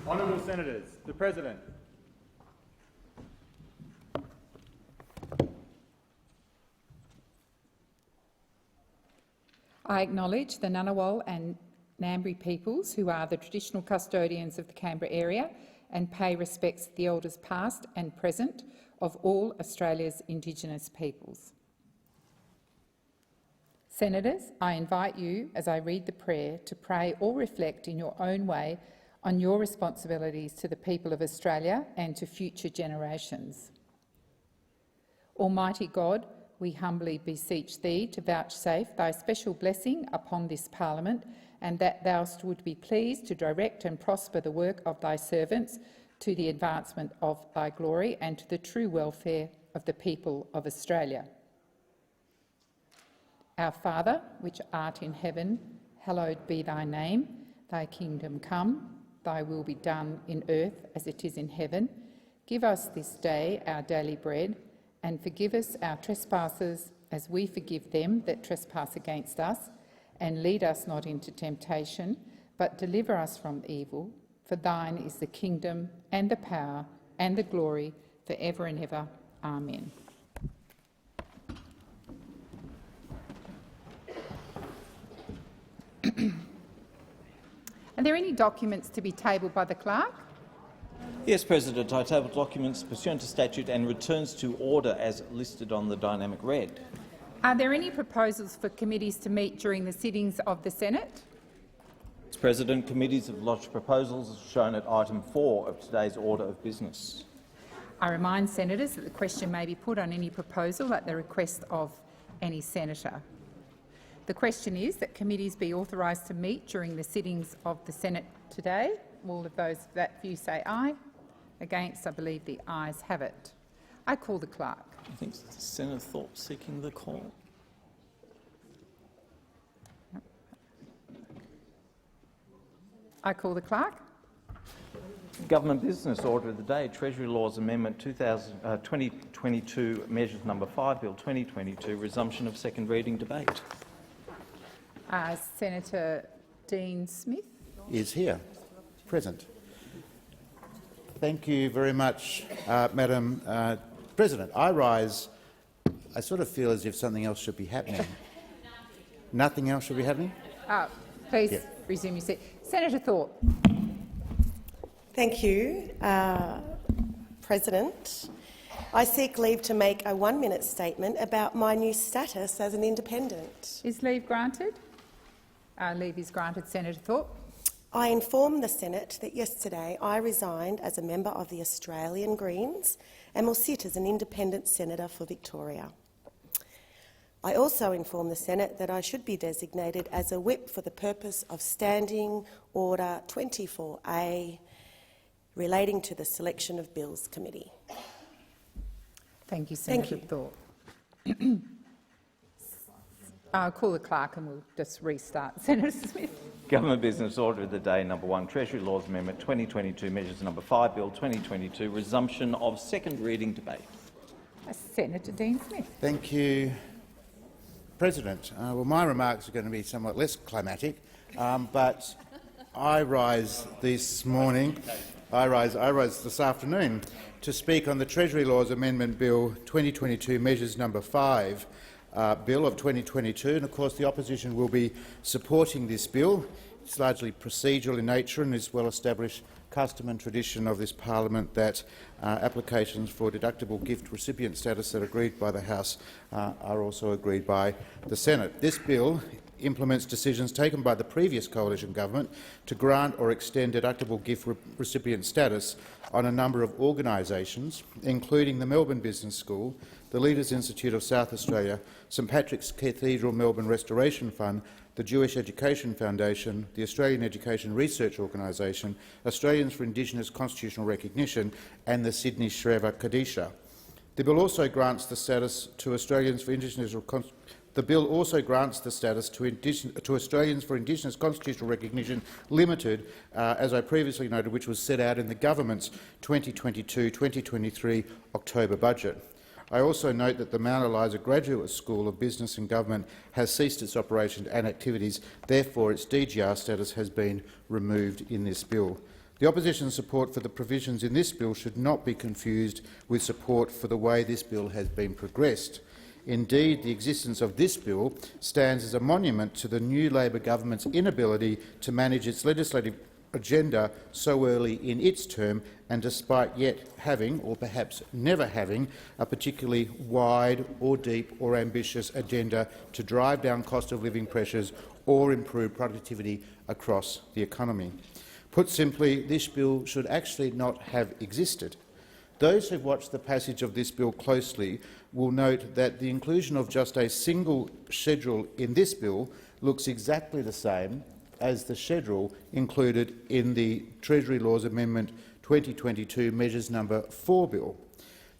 Honourable Senators, the President. I acknowledge the Ngunnawal and Ngambri peoples who are the traditional custodians of the Canberra area and pay respects to the elders past and present of all Australia's Indigenous peoples. Senators, I invite you, as I read the prayer, to pray or reflect in your own way on your responsibilities to the people of Australia and to future generations. Almighty God, we humbly beseech thee to vouchsafe thy special blessing upon this parliament, and that thou would be pleased to direct and prosper the work of thy servants to the advancement of thy glory and to the true welfare of the people of Australia. Our Father, which art in heaven, hallowed be thy name. Thy kingdom come, thy will be done in earth as it is in heaven. Give us this day our daily bread, and forgive us our trespasses as we forgive them that trespass against us. And lead us not into temptation, but deliver us from evil. For thine is the kingdom and the power and the glory for ever and ever. Amen. Are there any documents to be tabled by the clerk? Yes, President. I table documents pursuant to statute and returns to order as listed on the dynamic red. Are there any proposals for committees to meet during the sittings of the Senate? Mr. President, committees have lodged proposals as shown at item 4 of today's order of business. I remind senators that the question may be put on any proposal at the request of any senator. The question is that committees be authorised to meet during the sittings of the Senate today. All of those that view say aye. Against, I believe the ayes have it. I call the clerk. I think Senator Thorpe seeking the call. I call the clerk. Government business order of the day, Treasury Laws Amendment 2022, Measures No. 5, Bill 2022, resumption of second reading debate. Senator Dean Smith is here, present. Thank you very much, Madam President. I sort of feel as if something else should be happening. Nothing else should be happening? Please resume your seat. Senator Thorpe. Thank you, President. I seek leave to make a 1-minute statement about my new status as an independent. Is leave granted? Leave is granted. Senator Thorpe. I inform the Senate that yesterday I resigned as a member of the Australian Greens and will sit as an independent senator for Victoria. I also inform the Senate that I should be designated as a whip for the purpose of Standing Order 24A relating to the Selection of Bills Committee. Thank you, Senator Thorpe. I'll call the clerk and we'll just restart. Senator Smith. Government business order of the day, number 1, Treasury Laws Amendment 2022, Measures No. 5, Bill 2022, resumption of second reading debate. Senator Dean Smith. Thank you, President. Well, my remarks are going to be somewhat less climatic, but I rise this afternoon to speak on the Treasury Laws Amendment Bill 2022, Measures No. 5, Bill of 2022, and of course the opposition will be supporting this bill. It's largely procedural in nature and is well-established custom and tradition of this parliament that applications for deductible gift recipient status that are agreed by the House are also agreed by the Senate. This bill implements decisions taken by the previous coalition government to grant or extend deductible gift recipient status on a number of organisations, including the Melbourne Business School, the Leaders Institute of South Australia, St Patrick's Cathedral Melbourne Restoration Fund, the Jewish Education Foundation, the Australian Education Research Organisation, Australians for Indigenous Constitutional Recognition and the Sydney Shreva Kadisha. The bill also grants the status to Australians for Indigenous Australians for Indigenous Constitutional Recognition Limited, as I previously noted, which was set out in the government's 2022-2023 October budget. I also note that the Mount Eliza Graduate School of Business and Government has ceased its operations and activities. Therefore, its DGR status has been removed in this bill. The opposition's support for the provisions in this bill should not be confused with support for the way this bill has been progressed. Indeed, the existence of this bill stands as a monument to the new Labor government's inability to manage its legislative agenda so early in its term, and despite yet having, or perhaps never having, a particularly wide or deep or ambitious agenda to drive down cost of living pressures or improve productivity across the economy. Put simply, this bill should actually not have existed. Those who have watched the passage of this bill closely will note that the inclusion of just a single schedule in this bill looks exactly the same as the schedule included in the Treasury Laws Amendment 2022 Measures No. 4 bill.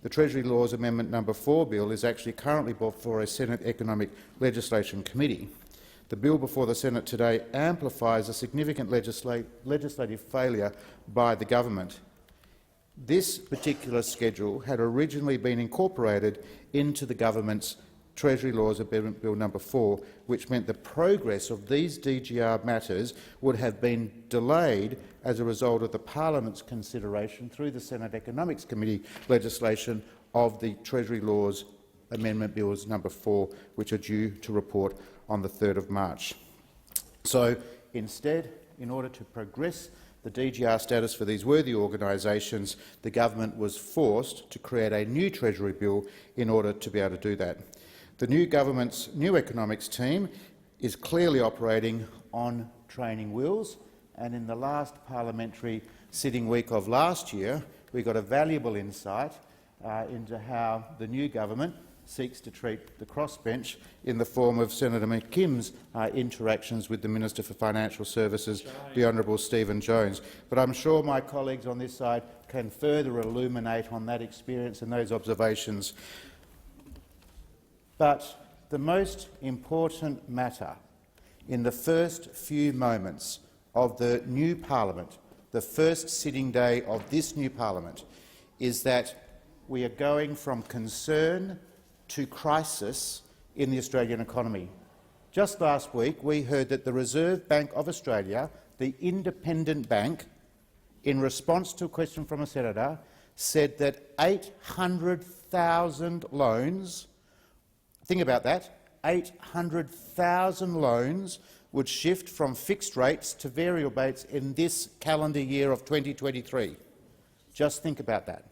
The Treasury Laws Amendment No. 4 bill is actually currently before a Senate Economic Legislation Committee. The bill before the Senate today amplifies a significant legislative failure by the government. This particular schedule had originally been incorporated into the government's Treasury Laws Amendment Bill No. 4, which meant the progress of these DGR matters would have been delayed as a result of the parliament's consideration through the Senate Economics Committee legislation of the Treasury Laws Amendment Bills No. 4, which are due to report on the 3rd of March. So instead, in order to progress the DGR status for these worthy organisations, the government was forced to create a new Treasury bill in order to be able to do that. The new government's new economics team is clearly operating on training wheels, and in the last parliamentary sitting week of last year, we got a valuable insight into how the new government seeks to treat the crossbench in the form of Senator McKim's interactions with the Minister for Financial Services, the Honourable Stephen Jones. But I'm sure my colleagues on this side can further illuminate on that experience and those observations. But the most important matter in the first few moments of the new parliament, the first sitting day of this new parliament, is that we are going from concern to crisis in the Australian economy. Just last week we heard that the Reserve Bank of Australia, the independent bank, in response to a question from a senator, said that 800,000 loans, think about that, 800,000 loans would shift from fixed rates to variable rates in this calendar year of 2023. Just think about that.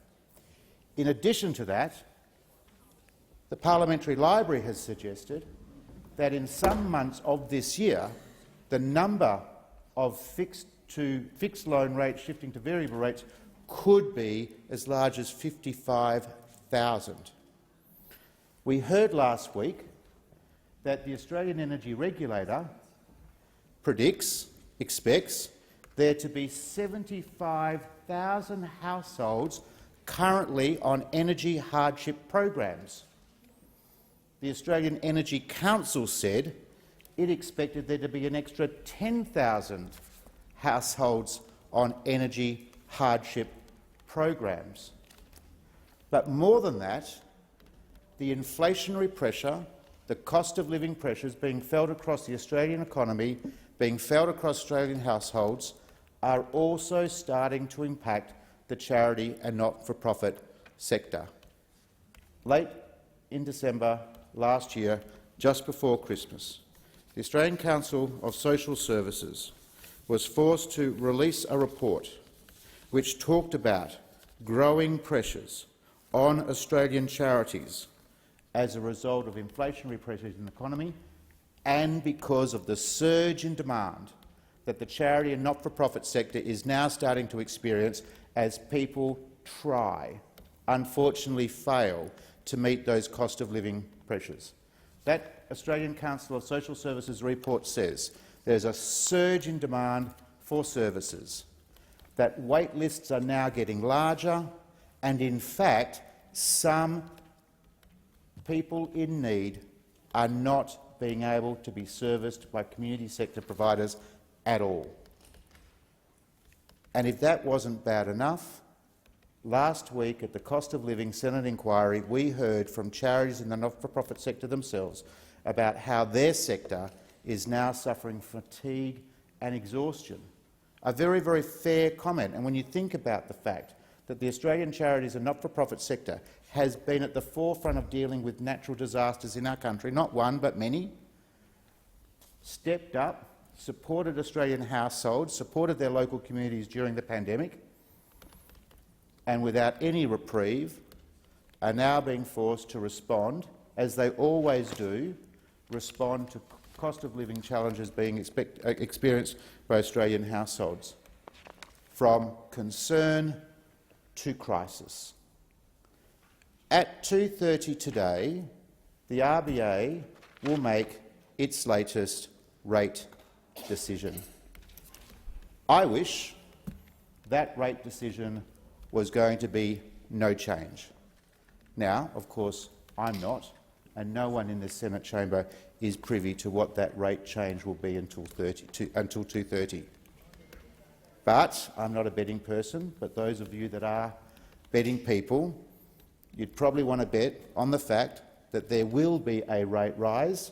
In addition to that, the Parliamentary Library has suggested that in some months of this year, the number of fixed loan rates shifting to variable rates could be as large as 55,000. We heard last week that the Australian Energy Regulator expects there to be 75,000 households currently on energy hardship programs. The Australian Energy Council said it expected there to be an extra 10,000 households on energy hardship programs. But more than that, the inflationary pressure, the cost of living pressures being felt across the Australian economy, being felt across Australian households, are also starting to impact the charity and not-for-profit sector. Late in December last year, just before Christmas, the Australian Council of Social Services was forced to release a report which talked about growing pressures on Australian charities as a result of inflationary pressures in the economy and because of the surge in demand that the charity and not-for-profit sector is now starting to experience as people try, unfortunately fail, to meet those cost of living pressures. That Australian Council of Social Services report says there's a surge in demand for services, that wait lists are now getting larger, and in fact some people in need are not being able to be serviced by community sector providers at all. And if that wasn't bad enough, last week at the Cost of Living Senate inquiry we heard from charities in the not-for-profit sector themselves about how their sector is now suffering fatigue and exhaustion A very, very fair comment. And when you think about the fact that the Australian charities and not-for-profit sector has been at the forefront of dealing with natural disasters in our country, not one but many, stepped up, supported Australian households, supported their local communities during the pandemic, and without any reprieve are now being forced to respond, as they always do, respond to cost of living challenges being experienced by Australian households, from concern to crisis. At 2:30 today, the RBA will make its latest rate decision. I wish that rate decision was going to be no change. Now, of course, I'm not, and no one in the Senate chamber is privy to what that rate change will be until 2:30. But I'm not a betting person, but those of you that are betting people, you'd probably want to bet on the fact that there will be a rate rise,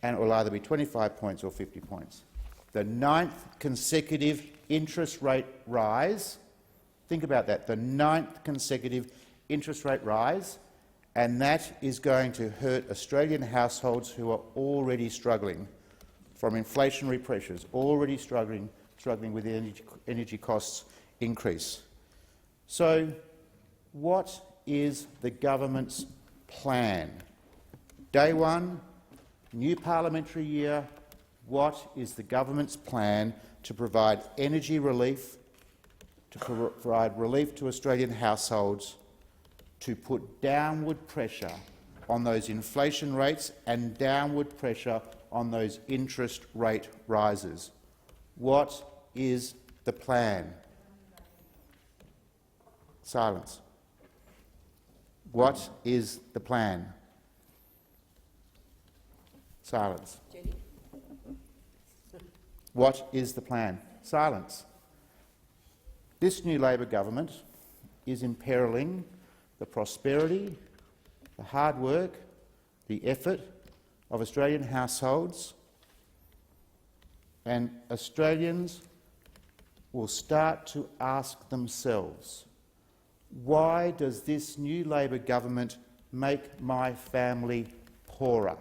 and it will either be 25 points or 50 points. The 9th consecutive interest rate rise. Think about that, the 9th consecutive interest rate rise, and that is going to hurt Australian households who are already struggling from inflationary pressures, already struggling with the energy costs increase. So, what is the government's plan? Day one, new parliamentary year, what is the government's plan to provide energy relief, to provide relief to Australian households, to put downward pressure on those inflation rates and downward pressure on those interest rate rises? What is the plan? Silence. What is the plan? Silence. What is the plan? Silence. This new Labor government is imperiling the prosperity, the hard work, the effort of Australian households, and Australians will start to ask themselves, why does this new Labor government make my family poorer?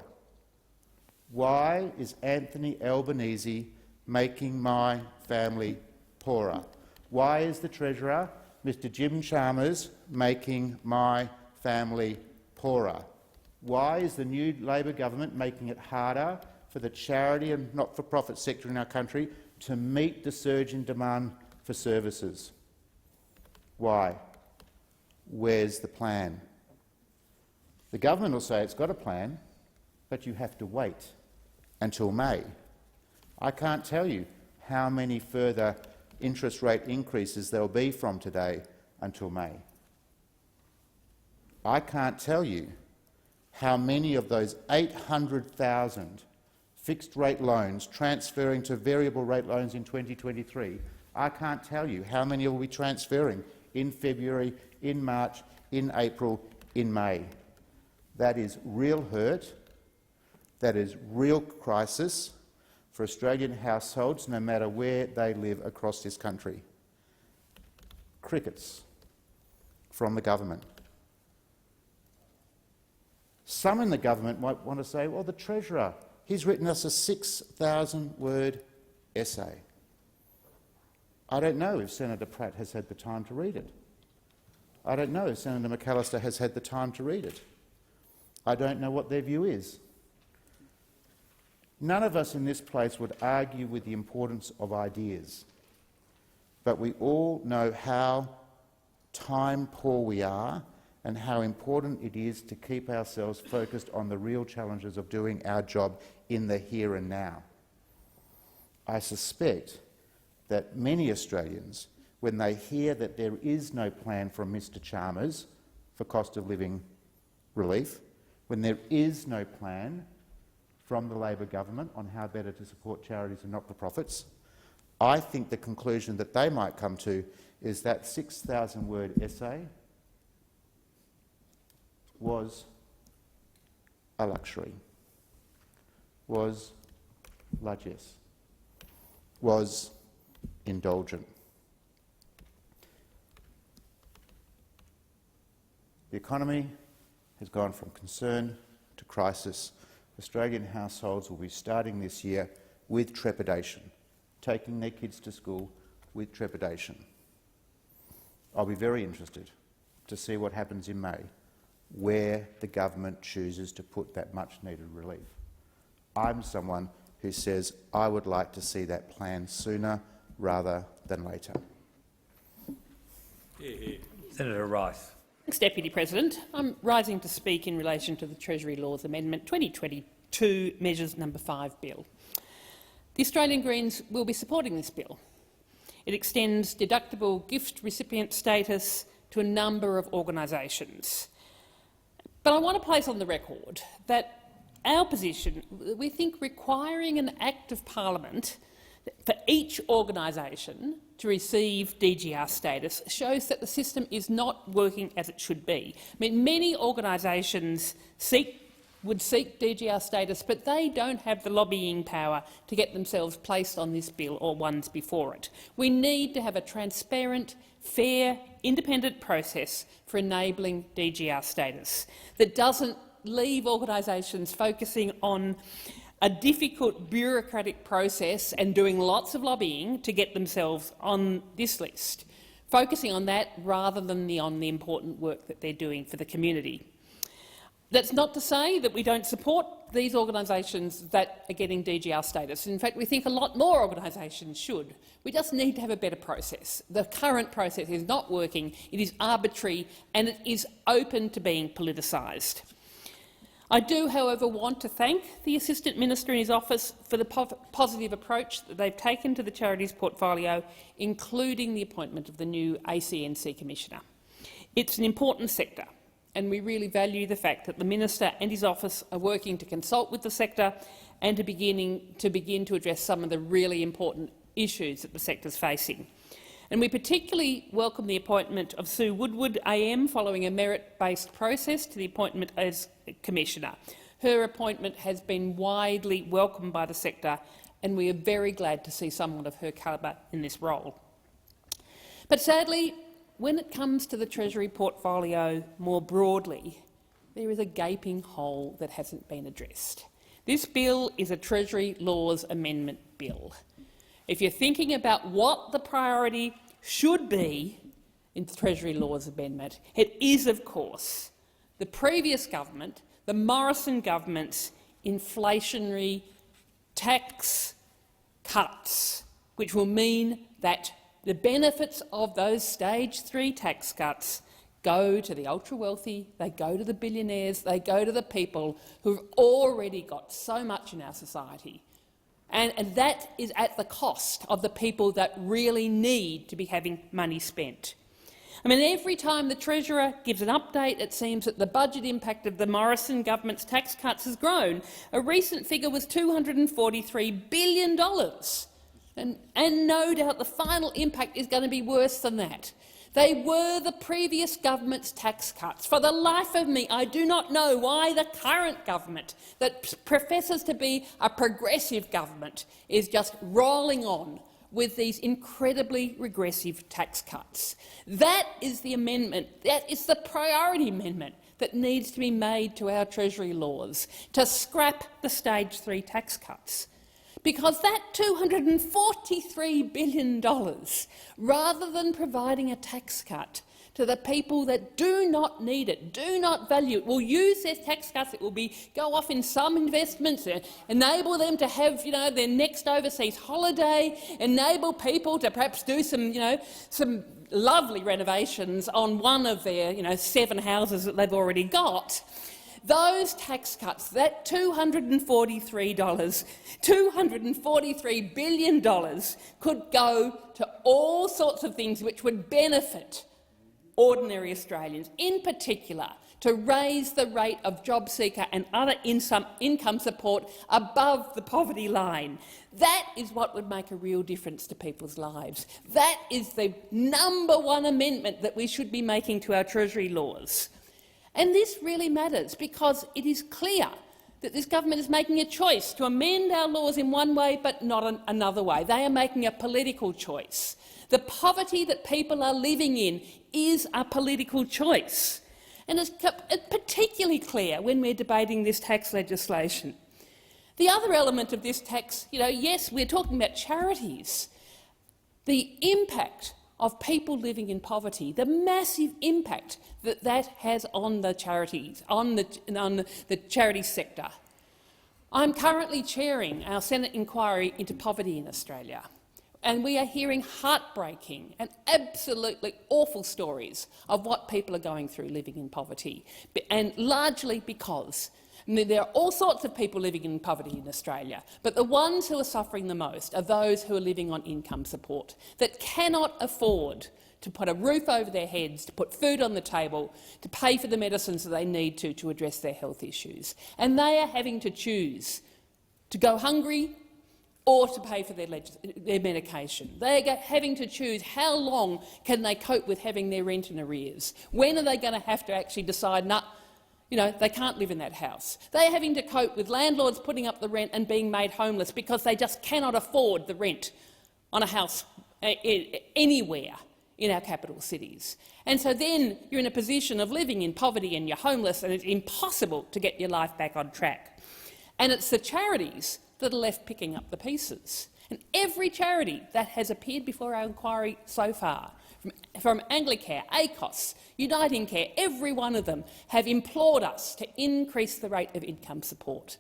Why is Anthony Albanese making my family poorer? Why is the Treasurer, Mr Jim Chalmers, making my family poorer? Why is the new Labor government making it harder for the charity and not-for-profit sector in our country to meet the surge in demand for services? Why? Where's the plan? The government will say it's got a plan, but you have to wait until May. I can't tell you how many further interest rate increases there will be from today until May. I can't tell you how many of those 800,000 fixed-rate loans transferring to variable rate loans in 2023, I can't tell you how many will be transferring in February, in March, in April, in May. That is real hurt. That is real crisis for Australian households, no matter where they live across this country. Crickets from the government. Some in the government might want to say, well, the Treasurer, he's written us a 6,000-word essay. I don't know if Senator Pratt has had the time to read it. I don't know if Senator McAllister has had the time to read it. I don't know what their view is. None of us in this place would argue with the importance of ideas, but we all know how time poor we are and how important it is to keep ourselves focused on the real challenges of doing our job in the here and now. I suspect that many Australians, when they hear that there is no plan from Mr Chalmers for cost of living relief, when there is no plan from the Labor government on how better to support charities and not-for-profits, I think the conclusion that they might come to is that 6,000-word essay was a luxury, was largesse. was indulgent. The economy has gone from concern to crisis. Australian households will be starting this year with trepidation, taking their kids to school with trepidation. I'll be very interested to see what happens in May, where the government chooses to put that much-needed relief. I'm someone who says I would like to see that plan sooner rather than later. Senator Rice. Thanks, Deputy President. I'm rising to speak in relation to the Treasury Laws Amendment 2022 Measures No. 5 bill. The Australian Greens will be supporting this bill. It extends deductible gift recipient status to a number of organisations. But I want to place on the record that our position, we think requiring an Act of Parliament for each organisation to receive DGR status shows that the system is not working as it should be. I mean, many organisations would seek DGR status, but they don't have the lobbying power to get themselves placed on this bill or ones before it. We need to have a transparent, fair, independent process for enabling DGR status that doesn't leave organisations focusing on a difficult bureaucratic process and doing lots of lobbying to get themselves on this list, focusing on that rather than on the important work that they're doing for the community. That's not to say that we don't support these organisations that are getting DGR status. In fact, we think a lot more organisations should. We just need to have a better process. The current process is not working, it is arbitrary and it is open to being politicised. I do, however, want to thank the Assistant Minister and his office for the positive approach that they've taken to the charities portfolio, including the appointment of the new ACNC Commissioner. It's an important sector, and we really value the fact that the Minister and his office are working to consult with the sector and to begin to address some of the really important issues that the sector is facing. And we particularly welcome the appointment of Sue Woodward AM following a merit-based process to the appointment as Commissioner. Her appointment has been widely welcomed by the sector, and we are very glad to see someone of her calibre in this role. But sadly, when it comes to the Treasury portfolio more broadly, there is a gaping hole that hasn't been addressed. This bill is a Treasury Laws Amendment bill. If you're thinking about what the priority should be in the Treasury Laws Amendment, it is, of course, the previous government, the Morrison government's inflationary tax cuts, which will mean that the benefits of those Stage 3 tax cuts go to the ultra-wealthy, they go to the billionaires, they go to the people who've already got so much in our society. And that is at the cost of the people that really need to be having money spent. I mean, every time the Treasurer gives an update, it seems that the budget impact of the Morrison government's tax cuts has grown. A recent figure was $243 billion. And no doubt the final impact is going to be worse than that. They were the previous government's tax cuts. For the life of me, I do not know why the current government, that professes to be a progressive government, is just rolling on with these incredibly regressive tax cuts. That is the amendment, that is the priority amendment that needs to be made to our Treasury laws to scrap the Stage 3 tax cuts. Because that $243 billion, rather than providing a tax cut to the people that do not need it, do not value it, will use their tax cuts, it will go off in some investments, enable them to have their next overseas holiday, enable people to perhaps do some lovely renovations on one of their 7 houses that they've already got. Those tax cuts, that $243 billion could go to all sorts of things which would benefit ordinary Australians, in particular to raise the rate of JobSeeker and other income support above the poverty line. That is what would make a real difference to people's lives. That is the #1 amendment that we should be making to our Treasury laws. And this really matters because it is clear that this government is making a choice to amend our laws in one way but not another way. They are making a political choice. The poverty that people are living in is a political choice. And it's particularly clear when we're debating this tax legislation. The other element of this tax, yes, we're talking about charities. The impact of people living in poverty, the massive impact that that has on the charities, on the charity sector. I'm currently chairing our Senate inquiry into poverty in Australia, and we are hearing heartbreaking and absolutely awful stories of what people are going through living in poverty, and largely because there are all sorts of people living in poverty in Australia, but the ones who are suffering the most are those who are living on income support, that cannot afford to put a roof over their heads, to put food on the table, to pay for the medicines that they need to address their health issues. And they are having to choose to go hungry or to pay for their medication. They are having to choose how long can they cope with having their rent in arrears. When are they going to have to actually decide, nah, they can't live in that house. They're having to cope with landlords putting up the rent and being made homeless because they just cannot afford the rent on a house anywhere in our capital cities. And so then you're in a position of living in poverty and you're homeless and it's impossible to get your life back on track. And it's the charities that are left picking up the pieces. And every charity that has appeared before our inquiry so far, from Anglicare, ACOS, Uniting Care, every one of them have implored us to increase the rate of income support.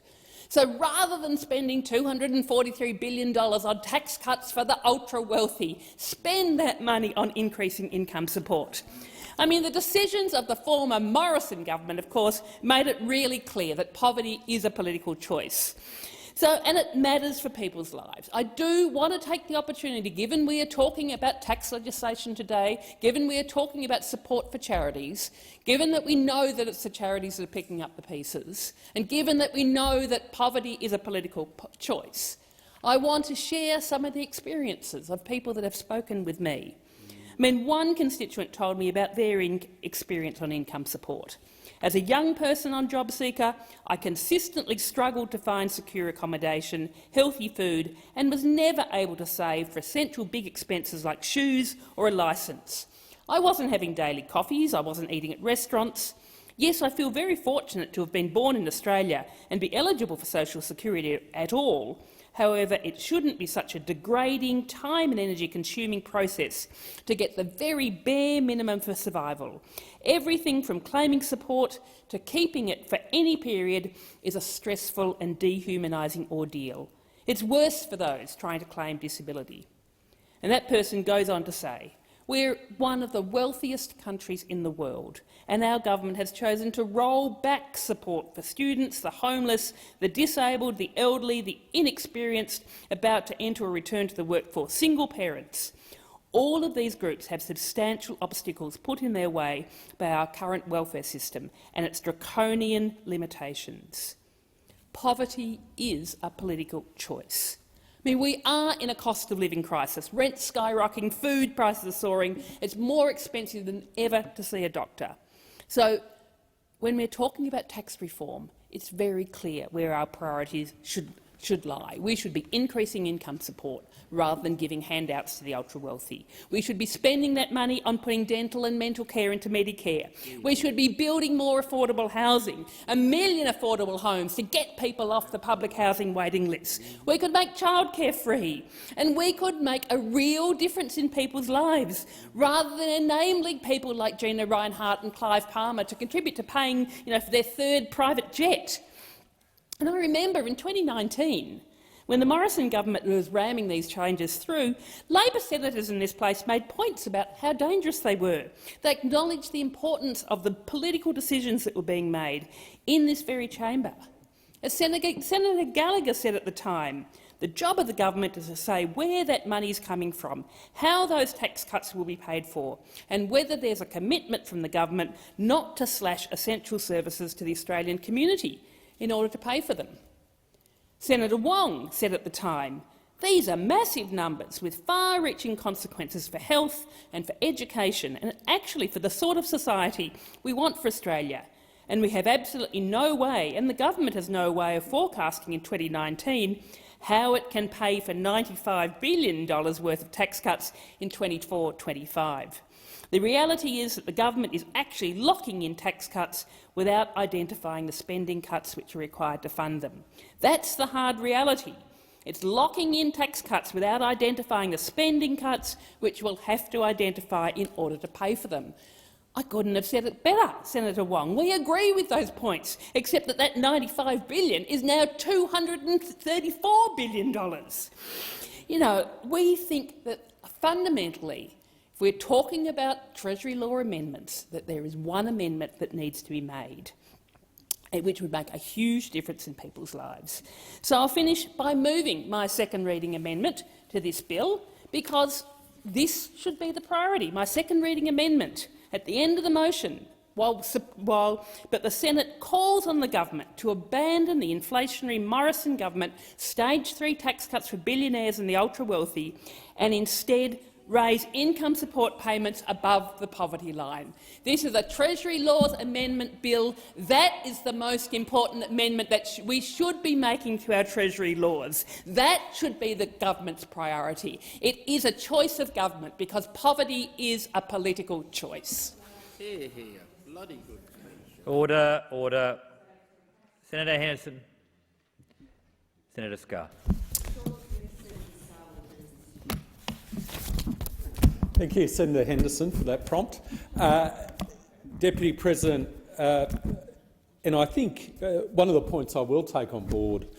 So rather than spending $243 billion on tax cuts for the ultra-wealthy, spend that money on increasing income support. I mean, the decisions of the former Morrison government, of course, made it really clear that poverty is a political choice. And it matters for people's lives. I do want to take the opportunity, given we are talking about tax legislation today, given we are talking about support for charities, given that we know that it's the charities that are picking up the pieces, and given that we know that poverty is a political choice, I want to share some of the experiences of people that have spoken with me. I mean, one constituent told me about their experience on income support. As a young person on JobSeeker, I consistently struggled to find secure accommodation, healthy food, and was never able to save for essential big expenses like shoes or a licence. I wasn't having daily coffees, I wasn't eating at restaurants. Yes, I feel very fortunate to have been born in Australia and be eligible for social security at all. However, it shouldn't be such a degrading, time and energy-consuming process to get the very bare minimum for survival. Everything from claiming support to keeping it for any period is a stressful and dehumanising ordeal. It's worse for those trying to claim disability. And that person goes on to say, we're one of the wealthiest countries in the world, and our government has chosen to roll back support for students, the homeless, the disabled, the elderly, the inexperienced, about to enter or return to the workforce, single parents. All of these groups have substantial obstacles put in their way by our current welfare system and its draconian limitations. Poverty is a political choice. I mean, we are in a cost of living crisis. Rent's skyrocketing, food prices are soaring. It's more expensive than ever to see a doctor. So when we're talking about tax reform, it's very clear where our priorities should lie. We should be increasing income support rather than giving handouts to the ultra-wealthy. We should be spending that money on putting dental and mental care into Medicare. We should be building more affordable housing, 1 million affordable homes to get people off the public housing waiting list. We could make childcare free, and we could make a real difference in people's lives, rather than enabling people like Gina Rinehart and Clive Palmer to contribute to paying for their third private jet. And I remember in 2019, when the Morrison government was ramming these changes through, Labor senators in this place made points about how dangerous they were. They acknowledged the importance of the political decisions that were being made in this very chamber. As Senator Gallagher said at the time, the job of the government is to say where that money is coming from, how those tax cuts will be paid for, and whether there's a commitment from the government not to slash essential services to the Australian community in order to pay for them. Senator Wong said at the time, these are massive numbers with far-reaching consequences for health and for education and actually for the sort of society we want for Australia. and we have absolutely no way, and the government has no way of forecasting in 2019 how it can pay for $95 billion worth of tax cuts in 24-25. The reality is that the government is actually locking in tax cuts without identifying the spending cuts which are required to fund them. That's the hard reality. It's locking in tax cuts without identifying the spending cuts which we'll have to identify in order to pay for them. I couldn't have said it better, Senator Wong. We agree with those points, except that that $95 billion is now $234 billion. You know, we think that fundamentally, if we're talking about Treasury law amendments, that there is one amendment that needs to be made, which would make a huge difference in people's lives. So I'll finish by moving my second reading amendment to this bill, because this should be the priority. My second reading amendment at the end of the motion, but the Senate calls on the government to abandon the inflationary Morrison government stage 3 tax cuts for billionaires and the ultra-wealthy, and instead raise income support payments above the poverty line. This is a Treasury Laws Amendment bill. That is the most important amendment that we should be making to our Treasury laws. That should be the government's priority. It is a choice of government because poverty is a political choice. Bloody good. Order, order. Senator Henderson. Senator Scarr. Thank you, Senator Henderson, for that prompt. Deputy President, and I think one of the points I will take on board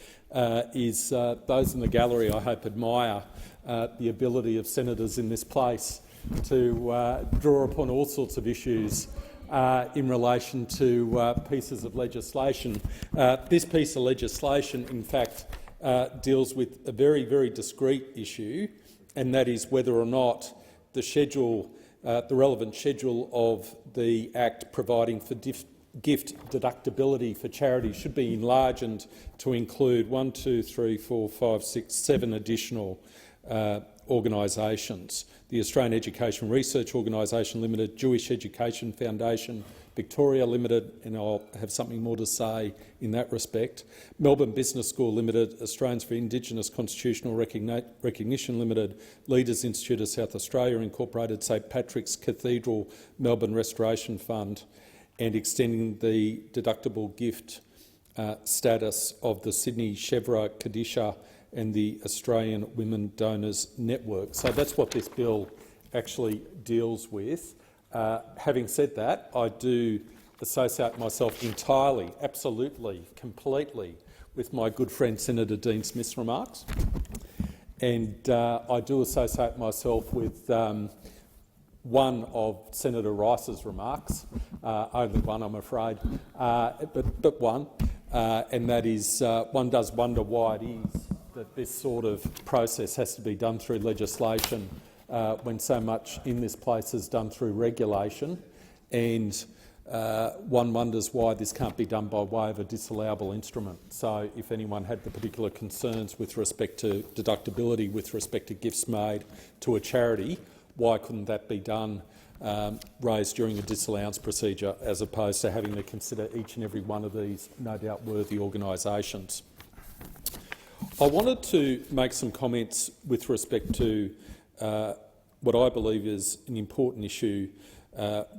is those in the gallery, I hope, admire the ability of senators in this place to draw upon all sorts of issues in relation to pieces of legislation. This piece of legislation, in fact, deals with a very, very discrete issue, and that is whether or not the schedule, the relevant schedule of the Act providing for gift deductibility for charity should be enlarged to include 7 additional organisations: the Australian Education Research Organisation Limited, Jewish Education Foundation Victoria Limited, and I'll have something more to say in that respect, Melbourne Business School Limited, Australians for Indigenous Constitutional Recognition Limited, Leaders Institute of South Australia Incorporated, St Patrick's Cathedral Melbourne Restoration Fund, and extending the deductible gift status of the Sydney Chevra Kadisha and the Australian Women Donors Network. So that's what this bill actually deals with. Having said that, I do associate myself entirely, absolutely, completely with my good friend Senator Dean Smith's remarks, and I do associate myself with one of Senator Rice's remarks, only one, I'm afraid, but one, and that is one does wonder why it is that this sort of process has to be done through legislation when so much in this place is done through regulation, and one wonders why this can't be done by way of a disallowable instrument. So if anyone had the particular concerns with respect to deductibility with respect to gifts made to a charity, why couldn't that be done, raised during a disallowance procedure, as opposed to having to consider each and every one of these no doubt worthy organisations? I wanted to make some comments with respect to what I believe is an important issue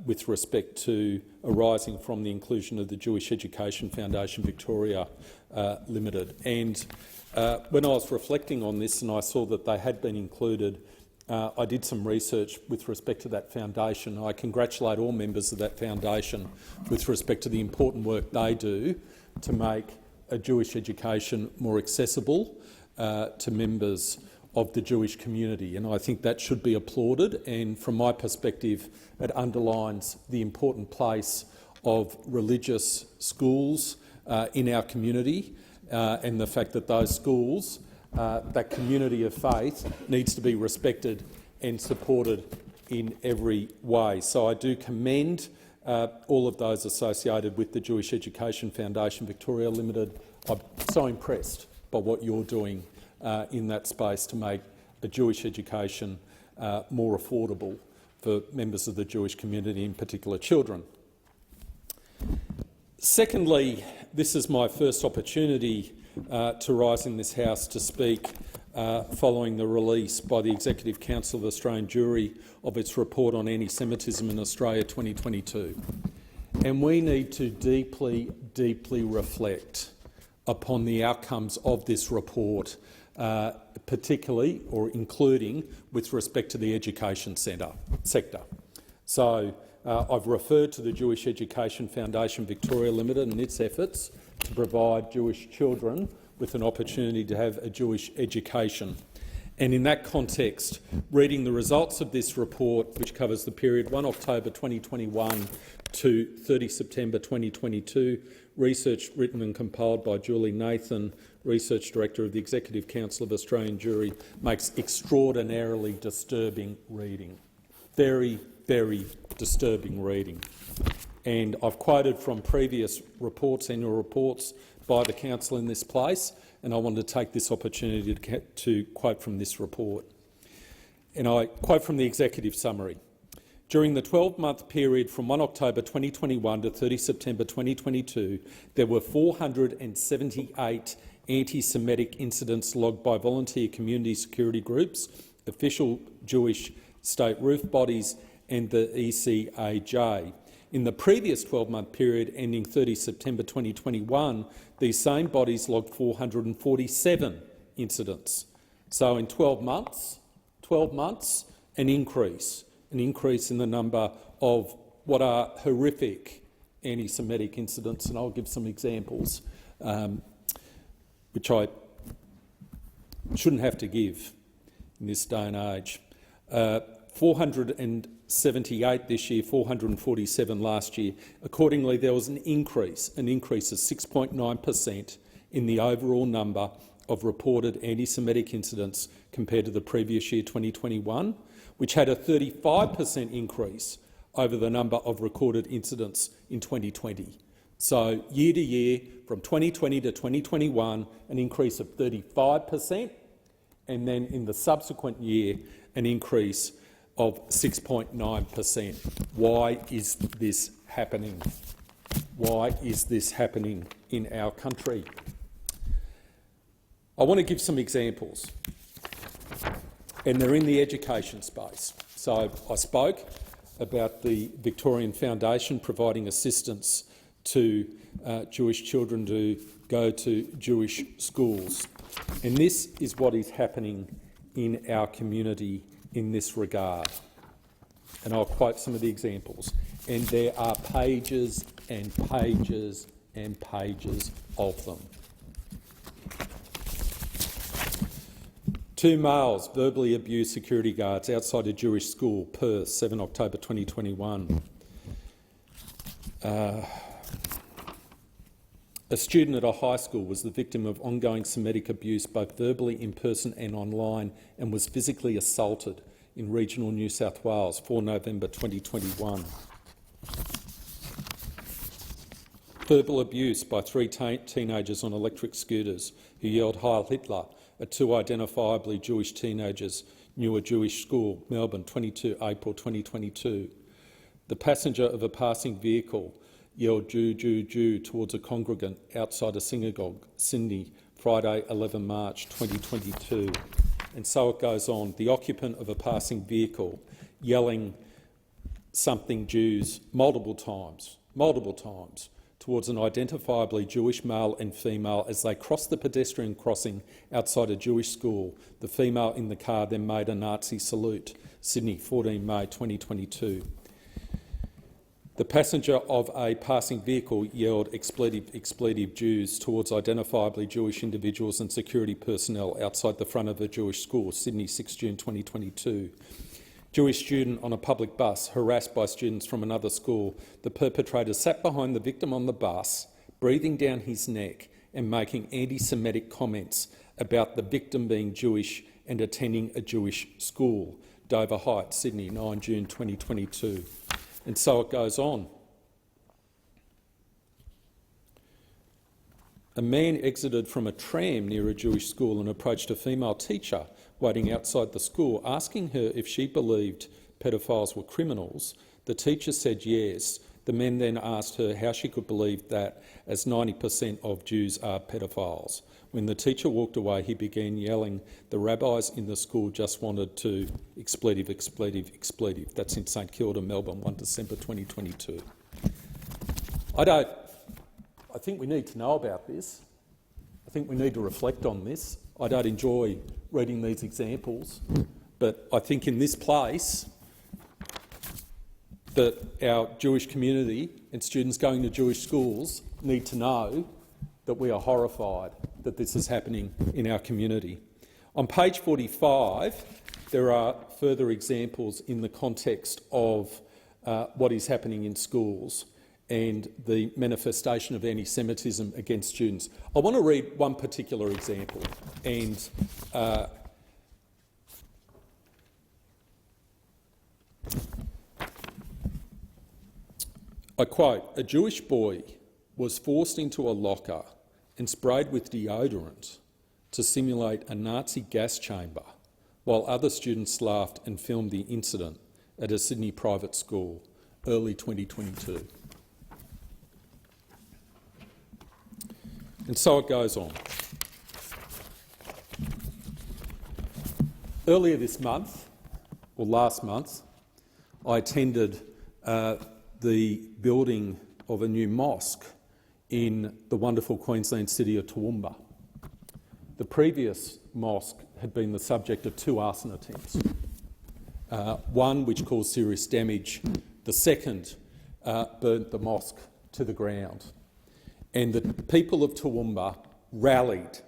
with respect to arising from the inclusion of the Jewish Education Foundation Victoria Limited. And when I was reflecting on this and I saw that they had been included, I did some research with respect to that foundation. I congratulate all members of that foundation with respect to the important work they do to make a Jewish education more accessible to members of the Jewish community, and I think that should be applauded. And from my perspective, it underlines the important place of religious schools in our community, and the fact that those schools, that community of faith, needs to be respected and supported in every way. So I do commend all of those associated with the Jewish Education Foundation Victoria Limited. I'm so impressed by what you're doing in that space to make a Jewish education more affordable for members of the Jewish community, in particular children. Secondly, this is my first opportunity to rise in this House to speak following the release by the Executive Council of the Australian Jury of its report on anti-Semitism in Australia 2022. And we need to deeply, deeply reflect upon the outcomes of this report, particularly or including with respect to the education sector. So I've referred to the Jewish Education Foundation Victoria Limited and its efforts to provide Jewish children with an opportunity to have a Jewish education. And in that context, reading the results of this report, which covers the period 1 October 2021 to 30 September 2022, research written and compiled by Julie Nathan, Research Director of the Executive Council of Australian Jury, makes extraordinarily disturbing reading. Very, very disturbing reading. And I've quoted from previous reports, annual reports by the Council in this place, and I want to take this opportunity to quote from this report. And I quote from the executive summary. During the 12-month period from 1 October 2021 to 30 September 2022, there were 478 anti-Semitic incidents logged by volunteer community security groups, official Jewish state roof bodies and the ECAJ. In the previous 12-month period ending 30 September 2021, these same bodies logged 447 incidents. So in 12 months, an increase in the number of what are horrific anti-Semitic incidents, and I'll give some examples, which I shouldn't have to give in this day and age. 478 this year, 447 last year. Accordingly, there was an increase of 6.9% in the overall number of reported anti-Semitic incidents compared to the previous year, 2021, which had a 35% increase over the number of recorded incidents in 2020. So year to year, from 2020 to 2021, an increase of 35%, and then in the subsequent year, an increase of 6.9%. Why is this happening? Why is this happening in our country? I want to give some examples, and they're in the education space. So I spoke about the Victorian Foundation providing assistance to Jewish children to go to Jewish schools. And this is what is happening in our community in this regard. And I'll quote some of the examples. And there are pages and pages and pages of them. 2 males verbally abused security guards outside a Jewish school, Perth, 7 October 2021. A student at a high school was the victim of ongoing Semitic abuse, both verbally in person and online, and was physically assaulted in regional New South Wales, 4 November 2021. Verbal abuse by 3 teenagers on electric scooters who yelled Heil Hitler at 2 identifiably Jewish teenagers near a Jewish school, Melbourne, 22 April 2022. The passenger of a passing vehicle yelled Jew, Jew, Jew towards a congregant outside a synagogue, Sydney, Friday 11 March 2022. And so it goes on. The occupant of a passing vehicle yelling something Jews multiple times, towards an identifiably Jewish male and female as they crossed the pedestrian crossing outside a Jewish school. The female in the car then made a Nazi salute. Sydney, 14 May 2022. The passenger of a passing vehicle yelled expletive Jews towards identifiably Jewish individuals and security personnel outside the front of a Jewish school, Sydney, 6 June 2022. Jewish student on a public bus harassed by students from another school. The perpetrator sat behind the victim on the bus, breathing down his neck and making anti-Semitic comments about the victim being Jewish and attending a Jewish school, Dover Heights, Sydney, 9 June 2022. And so it goes on. A man exited from a tram near a Jewish school and approached a female teacher waiting outside the school, asking her if she believed pedophiles were criminals. The teacher said yes. The men then asked her how she could believe that, as 90% of Jews are pedophiles. When the teacher walked away, he began yelling, "The rabbis in the school just wanted to expletive, expletive, expletive." That's in St Kilda, Melbourne, 1 December 2022. I think we need to know about this. I think we need to reflect on this. I don't enjoy reading these examples, but I think in this place that our Jewish community and students going to Jewish schools need to know that we are horrified that this is happening in our community. On page 45, there are further examples in the context of what is happening in schools and the manifestation of anti-Semitism against students. I want to read one particular example, and I quote, "A Jewish boy was forced into a locker and sprayed with deodorant to simulate a Nazi gas chamber, while other students laughed and filmed the incident at a Sydney private school, early 2022. And so it goes on. Earlier this month, or last month, I attended the building of a new mosque in the wonderful Queensland city of Toowoomba. The previous mosque had been the subject of 2 arson attempts, one which caused serious damage, the second burnt the mosque to the ground. And the people of Toowoomba rallied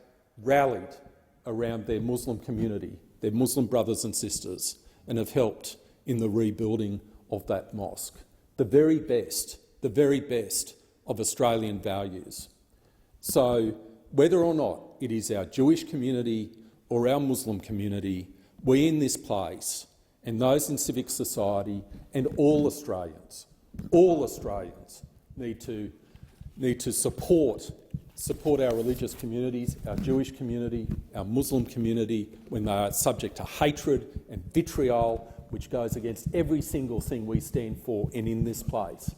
around their Muslim community, their Muslim brothers and sisters, and have helped in the rebuilding of that mosque. The very best of Australian values. So whether or not it is our Jewish community or our Muslim community, we in this place and those in civic society and all Australians need to support our religious communities, our Jewish community, our Muslim community, when they are subject to hatred and vitriol, which goes against every single thing we stand for and in this place.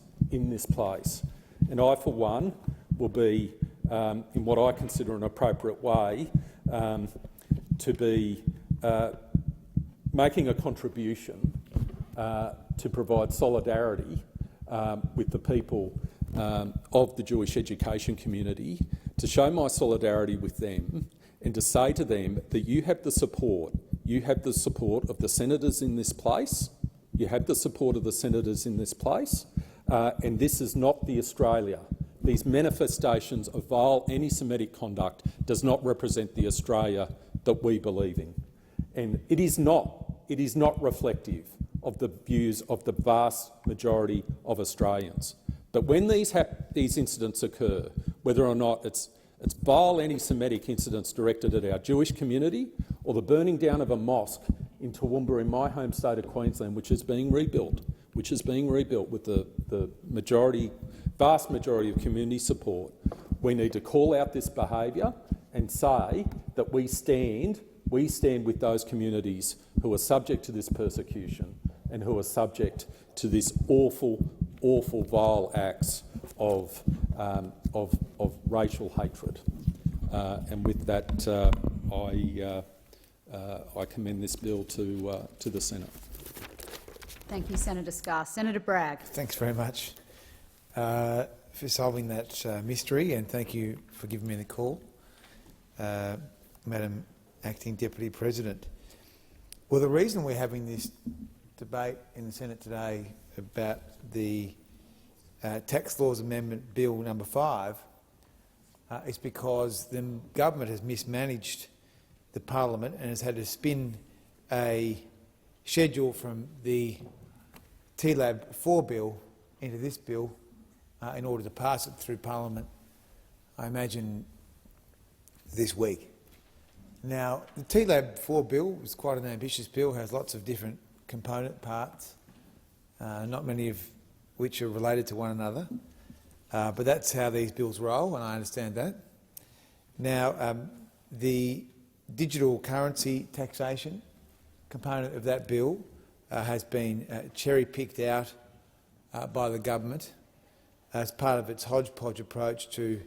And I, for one, will be, in what I consider an appropriate way, to be making a contribution to provide solidarity with the people of the Jewish education community, to show my solidarity with them and to say to them that you have the support of the senators in this place, and this is not the Australia. These manifestations of vile anti-Semitic conduct does not represent the Australia that we believe in. And it is not reflective of the views of the vast majority of Australians. But when these incidents occur, whether or not it's vile anti-Semitic incidents directed at our Jewish community or the burning down of a mosque in Toowoomba in my home state of Queensland, which is being rebuilt with the vast majority of community support, we need to call out this behaviour and say that we stand with those communities who are subject to this persecution and who are subject to this awful, vile acts of racial hatred. And with that, I commend this bill to the Senate. Thank you, Senator Scarr. Senator Bragg. Thanks very much for solving that mystery, and thank you for giving me the call, Madam Acting Deputy President. Well, the reason we're having this debate in the Senate today about the Tax Laws Amendment Bill number 5 is because the government has mismanaged the parliament and has had to spin a schedule from the TLAB 4 bill into this bill in order to pass it through parliament, I imagine, this week. Now, the TLAB 4 bill is quite an ambitious bill, has lots of different component parts, not many of which are related to one another, but that's how these bills roll, and I understand that. Now, the digital currency taxation component of that bill has been cherry-picked out by the government as part of its hodgepodge approach to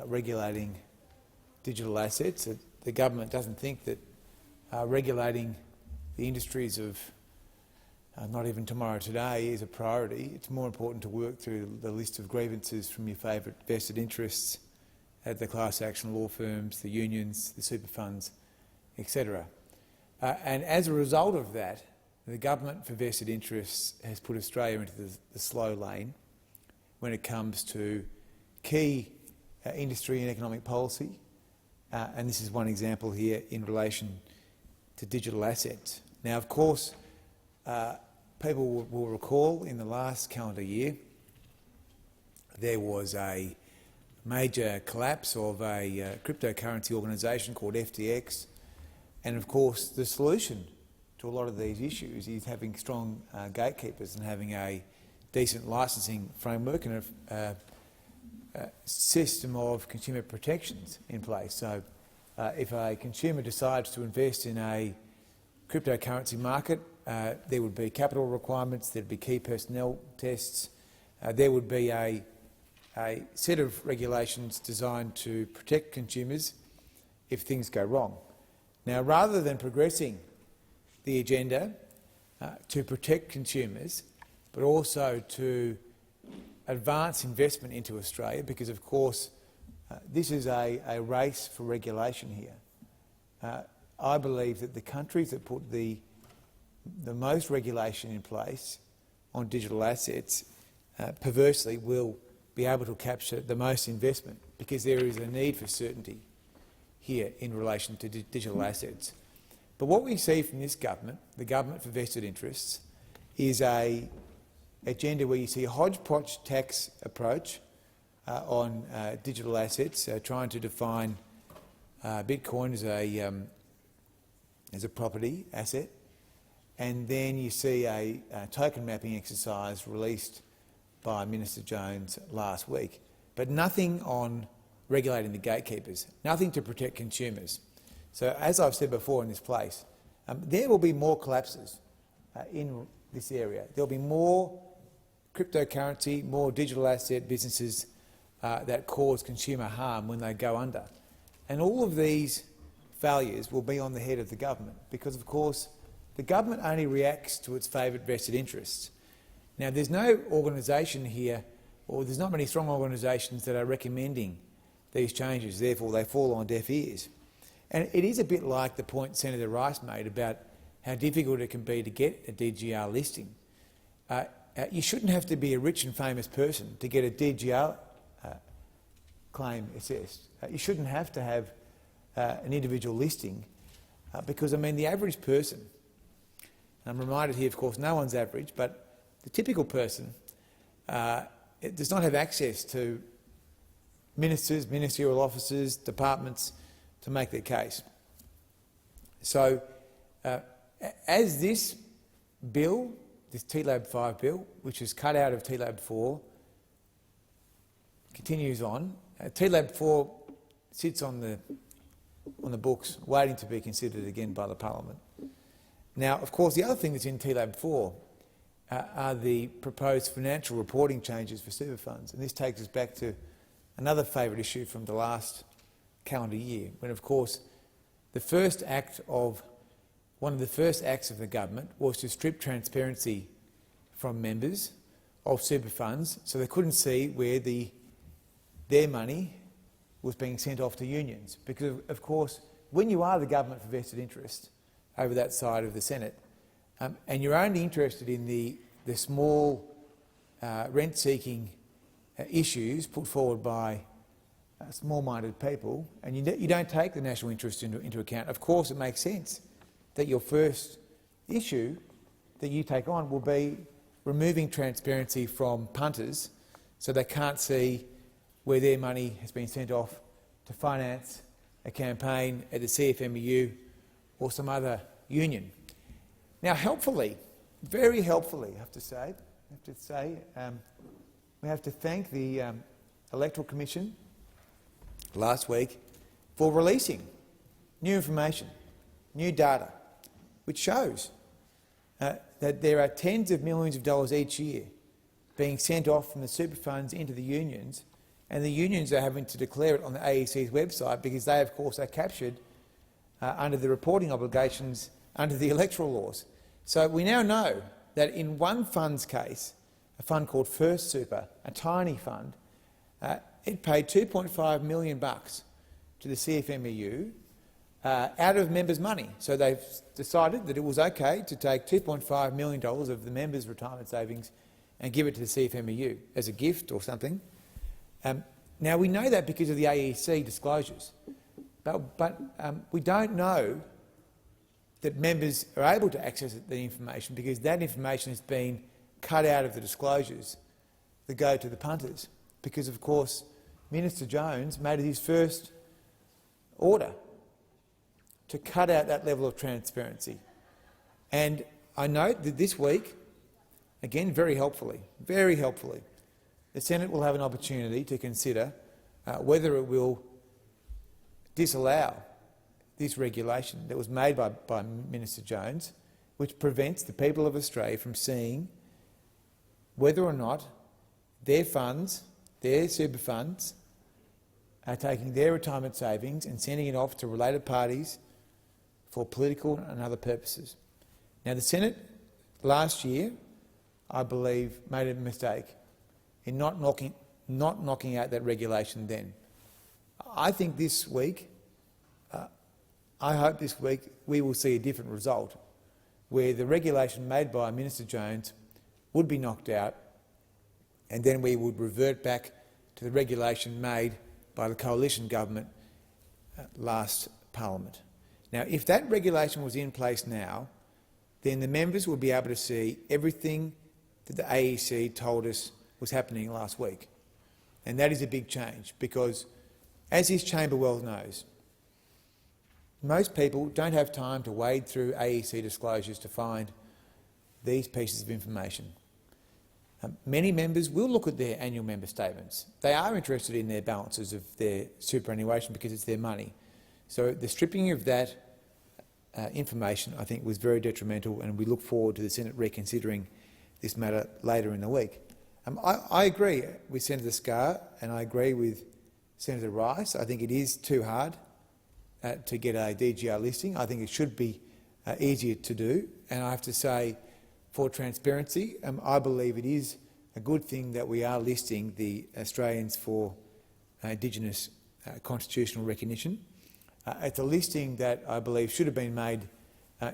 regulating digital assets. The government doesn't think that regulating the industries of not even tomorrow today is a priority. It's more important to work through the list of grievances from your favourite vested interests at the class action law firms, the unions, the super funds, etc. And as a result of that, the government for vested interests has put Australia into the slow lane when it comes to key industry and economic policy. And this is one example here in relation to digital assets. Now, of course, people will recall in the last calendar year there was a major collapse of a cryptocurrency organisation called FTX, and of course the solution to a lot of these issues is having strong gatekeepers and having a decent licensing framework and a system of consumer protections in place. So if a consumer decides to invest in a cryptocurrency market, there would be capital requirements, there would be key personnel tests, there would be a set of regulations designed to protect consumers if things go wrong. Now, rather than progressing the agenda to protect consumers, but also to advance investment into Australia, because of course this is a race for regulation here. I believe that the countries that put the most regulation in place on digital assets perversely will be able to capture the most investment, because there is a need for certainty here in relation to digital assets. But what we see from this government, the government for vested interests, is an agenda where you see a hodgepodge tax approach on digital assets, trying to define Bitcoin as a property asset, and then you see a token mapping exercise released by Minister Jones last week, but nothing on regulating the gatekeepers, nothing to protect consumers. So, as I've said before in this place, there will be more collapses in this area. There will be more cryptocurrency, more digital asset businesses that cause consumer harm when they go under. And all of these failures will be on the head of the government, because, of course, the government only reacts to its favourite vested interests. Now, there's no organisation here, or there's not many strong organisations that are recommending these changes, therefore they fall on deaf ears. And it is a bit like the point Senator Rice made about how difficult it can be to get a DGR listing. You shouldn't have to be a rich and famous person to get a DGR claim assessed. You shouldn't have to have an individual listing because, I mean, the average person, and I'm reminded here, of course, no one's average, but the typical person does not have access to ministers, ministerial officers, departments to make their case. So, as this bill, this TLAB 5 bill, which is cut out of TLAB 4, continues on, TLAB 4 sits on the books waiting to be considered again by the Parliament. Now, of course, the other thing that's in TLAB 4 are the proposed financial reporting changes for super funds. And this takes us back to another favourite issue from the last calendar year, when, of course, one of the first acts of the government was to strip transparency from members of super funds so they couldn't see where their money was being sent off to unions. Because, of course, when you are the government for vested interest over that side of the Senate, and you're only interested in the small rent-seeking issues put forward by small-minded people, and you don't take the national interest into account, of course it makes sense that your first issue that you take on will be removing transparency from punters so they can't see where their money has been sent off to finance a campaign at the CFMEU or some other union. Now, helpfully, very helpfully, I have to say, we have to thank the Electoral Commission last week for releasing new information, new data, which shows that there are tens of millions of dollars each year being sent off from the super funds into the unions, and the unions are having to declare it on the AEC's website because they, of course, are captured under the reporting obligations under the electoral laws. So we now know that in one fund's case, a fund called First Super, a tiny fund, it paid $2.5 million to the CFMEU out of members' money. So they've decided that it was okay to take $2.5 million of the members' retirement savings and give it to the CFMEU as a gift or something. Now, we know that because of the AEC disclosures, but we don't know that members are able to access the information because that information has been cut out of the disclosures that go to the punters because, of course, Minister Jones made it his first order to cut out that level of transparency. And I note that this week, again very helpfully, the Senate will have an opportunity to consider whether it will disallow this regulation that was made by Minister Jones, which prevents the people of Australia from seeing whether or not their funds, their super funds, are taking their retirement savings and sending it off to related parties for political and other purposes. Now, the Senate last year, I believe, made a mistake in not knocking out that regulation then. I think this week, I hope this week we will see a different result, where the regulation made by Minister Jones would be knocked out, and then we would revert back to the regulation made by the coalition government last parliament. Now, if that regulation was in place now, then the members would be able to see everything that the AEC told us was happening last week. And that is a big change because, as this chamber well knows, most people don't have time to wade through AEC disclosures to find these pieces of information. Many members will look at their annual member statements. They are interested in their balances of their superannuation because it's their money. So the stripping of that information, I think, was very detrimental, and we look forward to the Senate reconsidering this matter later in the week. I agree with Senator Scarr and I agree with Senator Rice. I think it is too hard to get a DGR listing. I think it should be easier to do. And I have to say, for transparency, I believe it is a good thing that we are listing the Australians for Indigenous constitutional recognition. It's a listing that I believe should have been made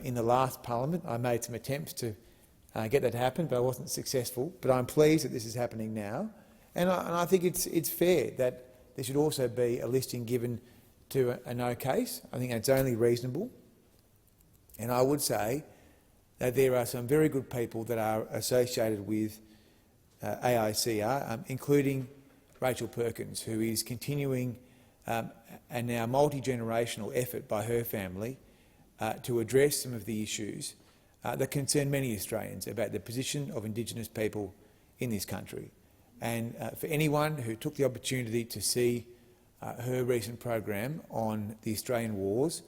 in the last parliament. I made some attempts to get that to happen, but I wasn't successful. But I'm pleased that this is happening now, and I think it's fair that there should also be a listing given to a no case. I think that's only reasonable, and I would say that there are some very good people that are associated with AICR, including Rachel Perkins, who is continuing a now multi-generational effort by her family to address some of the issues that concern many Australians about the position of Indigenous people in this country. And for anyone who took the opportunity to see her recent program on the Australian wars,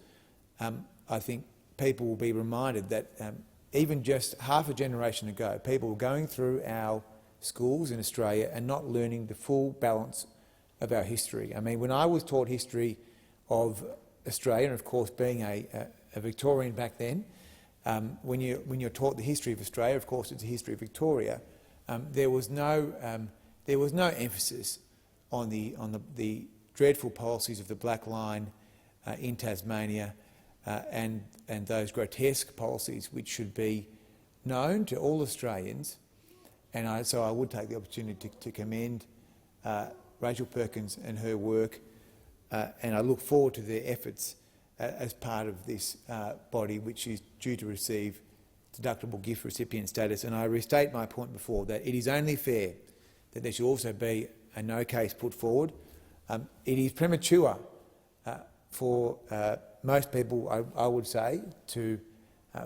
I think people will be reminded that even just half a generation ago, people were going through our schools in Australia and not learning the full balance of our history. I mean, when I was taught history of Australia, and of course being a Victorian back then, when you're taught the history of Australia, of course it's the history of Victoria, there was no emphasis on the dreadful policies of the Black Line in Tasmania and those grotesque policies which should be known to all Australians. And so I would take the opportunity to commend Rachel Perkins and her work, and I look forward to their efforts as part of this body, which is due to receive deductible gift recipient status. And I restate my point before, that it is only fair that there should also be a no case put forward. It is premature for most people, I would say, to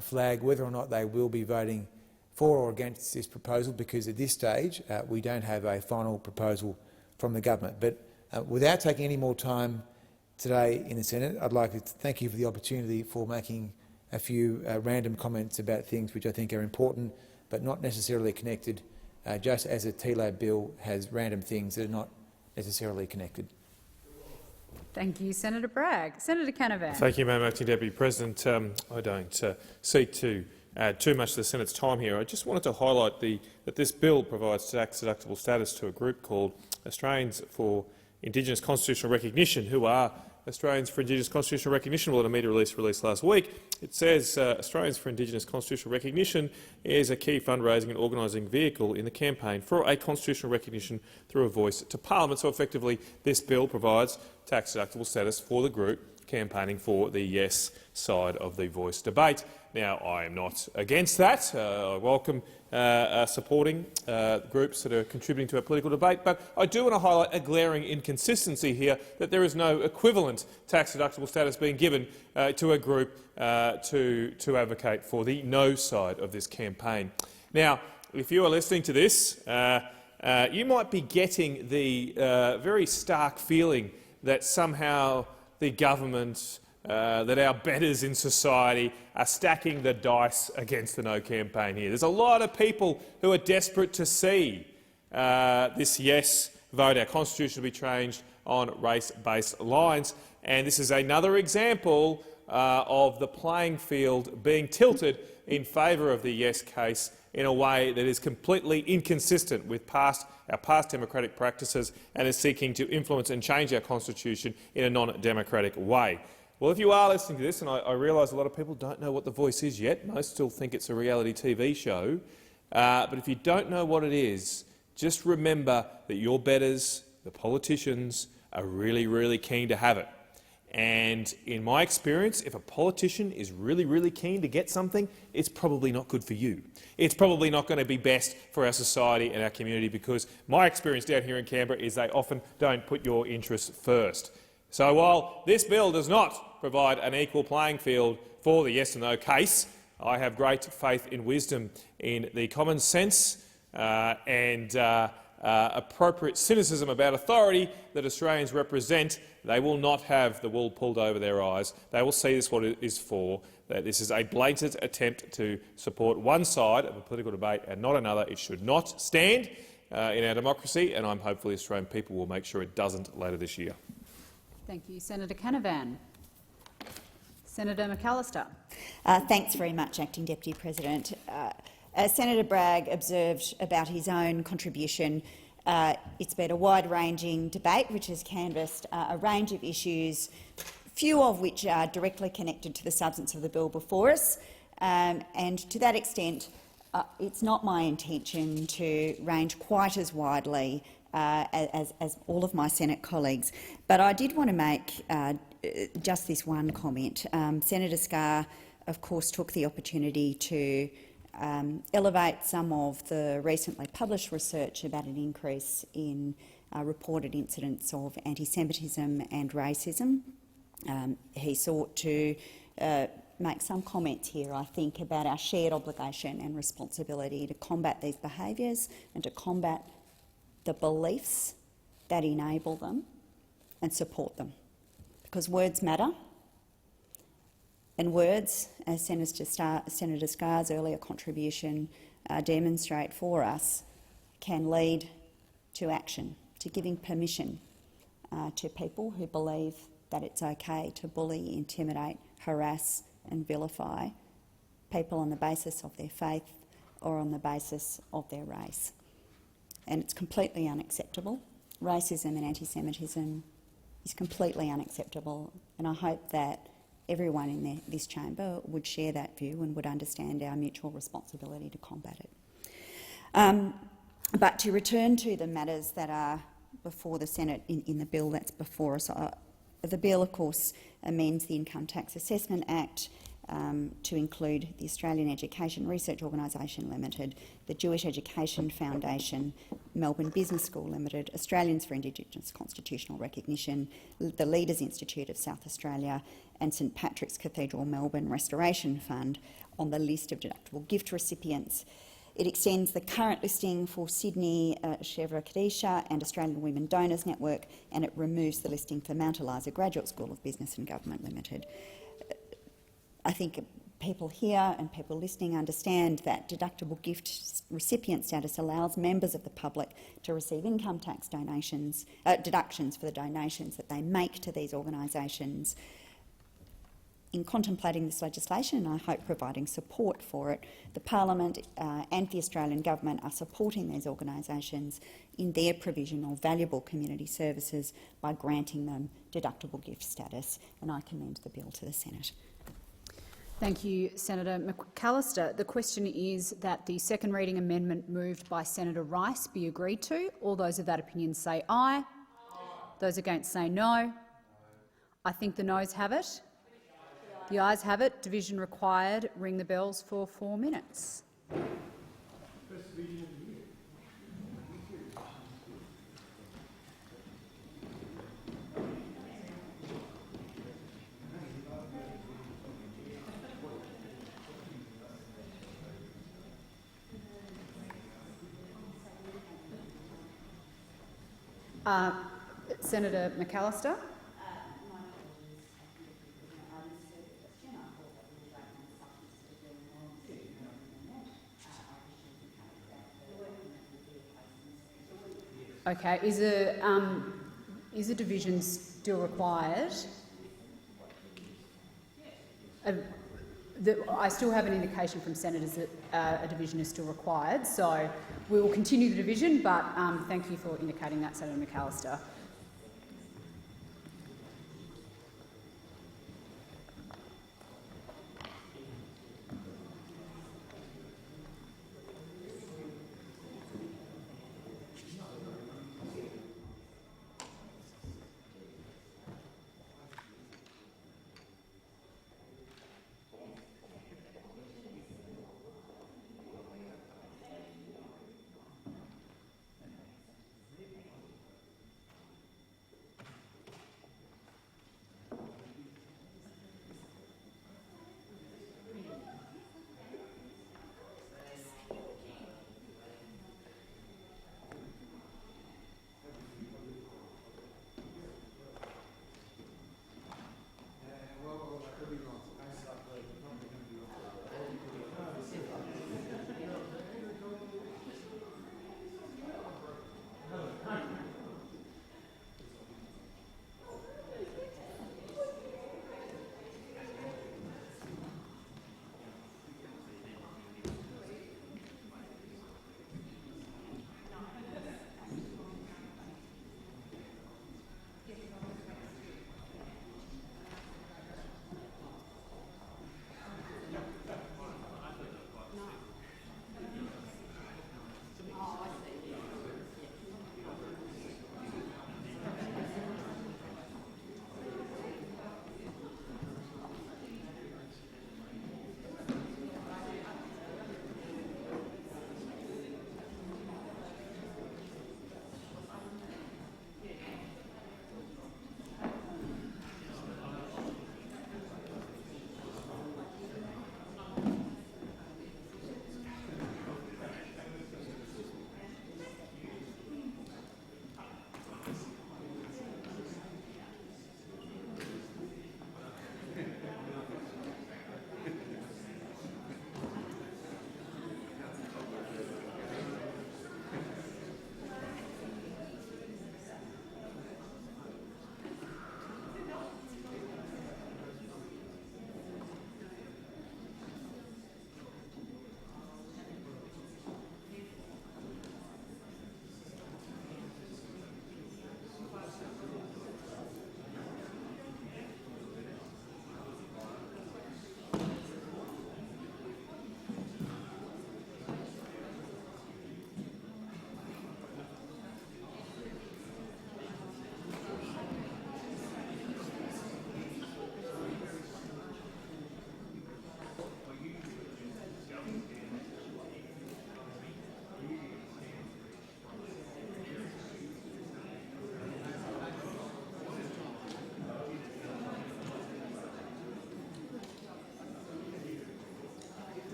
flag whether or not they will be voting for or against this proposal, because at this stage we don't have a final proposal from the government. But without taking any more time today in the Senate, I'd like to thank you for the opportunity for making a few random comments about things which I think are important but not necessarily connected just as a TLAB bill has random things that are not necessarily connected. Thank you, Senator Bragg. Senator Canavan. Thank you, Madam Acting Deputy President. I don't seek to add too much to the Senate's time here. I just wanted to highlight that this bill provides tax-deductible status to a group called Australians for Indigenous Constitutional Recognition, who are Australians for Indigenous Constitutional Recognition. Well, in a media release released last week, it says Australians for Indigenous Constitutional Recognition is a key fundraising and organising vehicle in the campaign for a constitutional recognition through a voice to Parliament. So effectively, this bill provides tax-deductible status for the group campaigning for the yes side of the voice debate. Now, I am not against that. I welcome supporting groups that are contributing to a political debate, but I do want to highlight a glaring inconsistency here, that there is no equivalent tax-deductible status being given to a group to advocate for the no side of this campaign. Now, if you are listening to this, you might be getting the very stark feeling that somehow the government, that our betters in society are stacking the dice against the no campaign here. There's a lot of people who are desperate to see this yes vote, our constitution, to be changed on race-based lines, and this is another example of the playing field being tilted in favour of the yes case in a way that is completely inconsistent with our past democratic practices and is seeking to influence and change our constitution in a non-democratic way. Well, if you are listening to this, and I realise a lot of people don't know what The Voice is yet, most still think it's a reality TV show, but if you don't know what it is, just remember that your betters, the politicians, are really, really keen to have it. And in my experience, if a politician is really, really keen to get something, it's probably not good for you. It's probably not going to be best for our society and our community, because my experience down here in Canberra is they often don't put your interests first. So while this bill does not provide an equal playing field for the yes or no case, I have great faith in wisdom in the common sense and appropriate cynicism about authority that Australians represent. They will not have the wool pulled over their eyes. They will see this what it is for, that this is a blatant attempt to support one side of a political debate and not another. It should not stand in our democracy, and I'm hopeful the Australian people will make sure it doesn't later this year. Thank you, Senator Canavan. Senator McAllister. Thanks very much, Acting Deputy President. As Senator Bragg observed about his own contribution, it's been a wide-ranging debate which has canvassed a range of issues, few of which are directly connected to the substance of the bill before us, and to that extent it's not my intention to range quite as widely as all of my Senate colleagues. But I did want to make just this one comment. Senator Scarr, of course, took the opportunity to elevate some of the recently published research about an increase in reported incidents of anti-Semitism and racism. He sought to make some comments here, I think, about our shared obligation and responsibility to combat these behaviours and to combat the beliefs that enable them and support them. Because words matter, and words, as Senator Scarr's earlier contribution demonstrate for us, can lead to action, to giving permission to people who believe that it's okay to bully, intimidate, harass and vilify people on the basis of their faith or on the basis of their race. And it's completely unacceptable. Racism and anti-Semitism is completely unacceptable, and I hope that everyone in this chamber would share that view and would understand our mutual responsibility to combat it. But to return to the matters that are before the Senate in the bill that's before us, the bill, of course, amends the Income Tax Assessment Act to include the Australian Education Research Organisation Limited, the Jewish Education Foundation, Melbourne Business School Limited, Australians for Indigenous Constitutional Recognition, the Leaders Institute of South Australia and St Patrick's Cathedral Melbourne Restoration Fund on the list of deductible gift recipients. It extends the current listing for Sydney Shevra Kadisha and Australian Women Donors Network, and it removes the listing for Mount Eliza Graduate School of Business and Government Limited. I think people here and people listening understand that deductible gift recipient status allows members of the public to receive income tax donations, deductions for the donations that they make to these organisations. In contemplating this legislation, and I hope providing support for it, the Parliament and the Australian Government are supporting these organisations in their provision of valuable community services by granting them deductible gift status, and I commend the bill to the Senate. Thank you, Senator McAllister. The question is that the second reading amendment moved by Senator Rice be agreed to. All those of that opinion say aye. Those against say no. I think the noes have it. The ayes have it. Division required. Ring the bells for 4 minutes. Senator McAllister. Okay, is a division still required? I still have an indication from senators that a division is still required, so we will continue the division, but thank you for indicating that, Senator McAllister.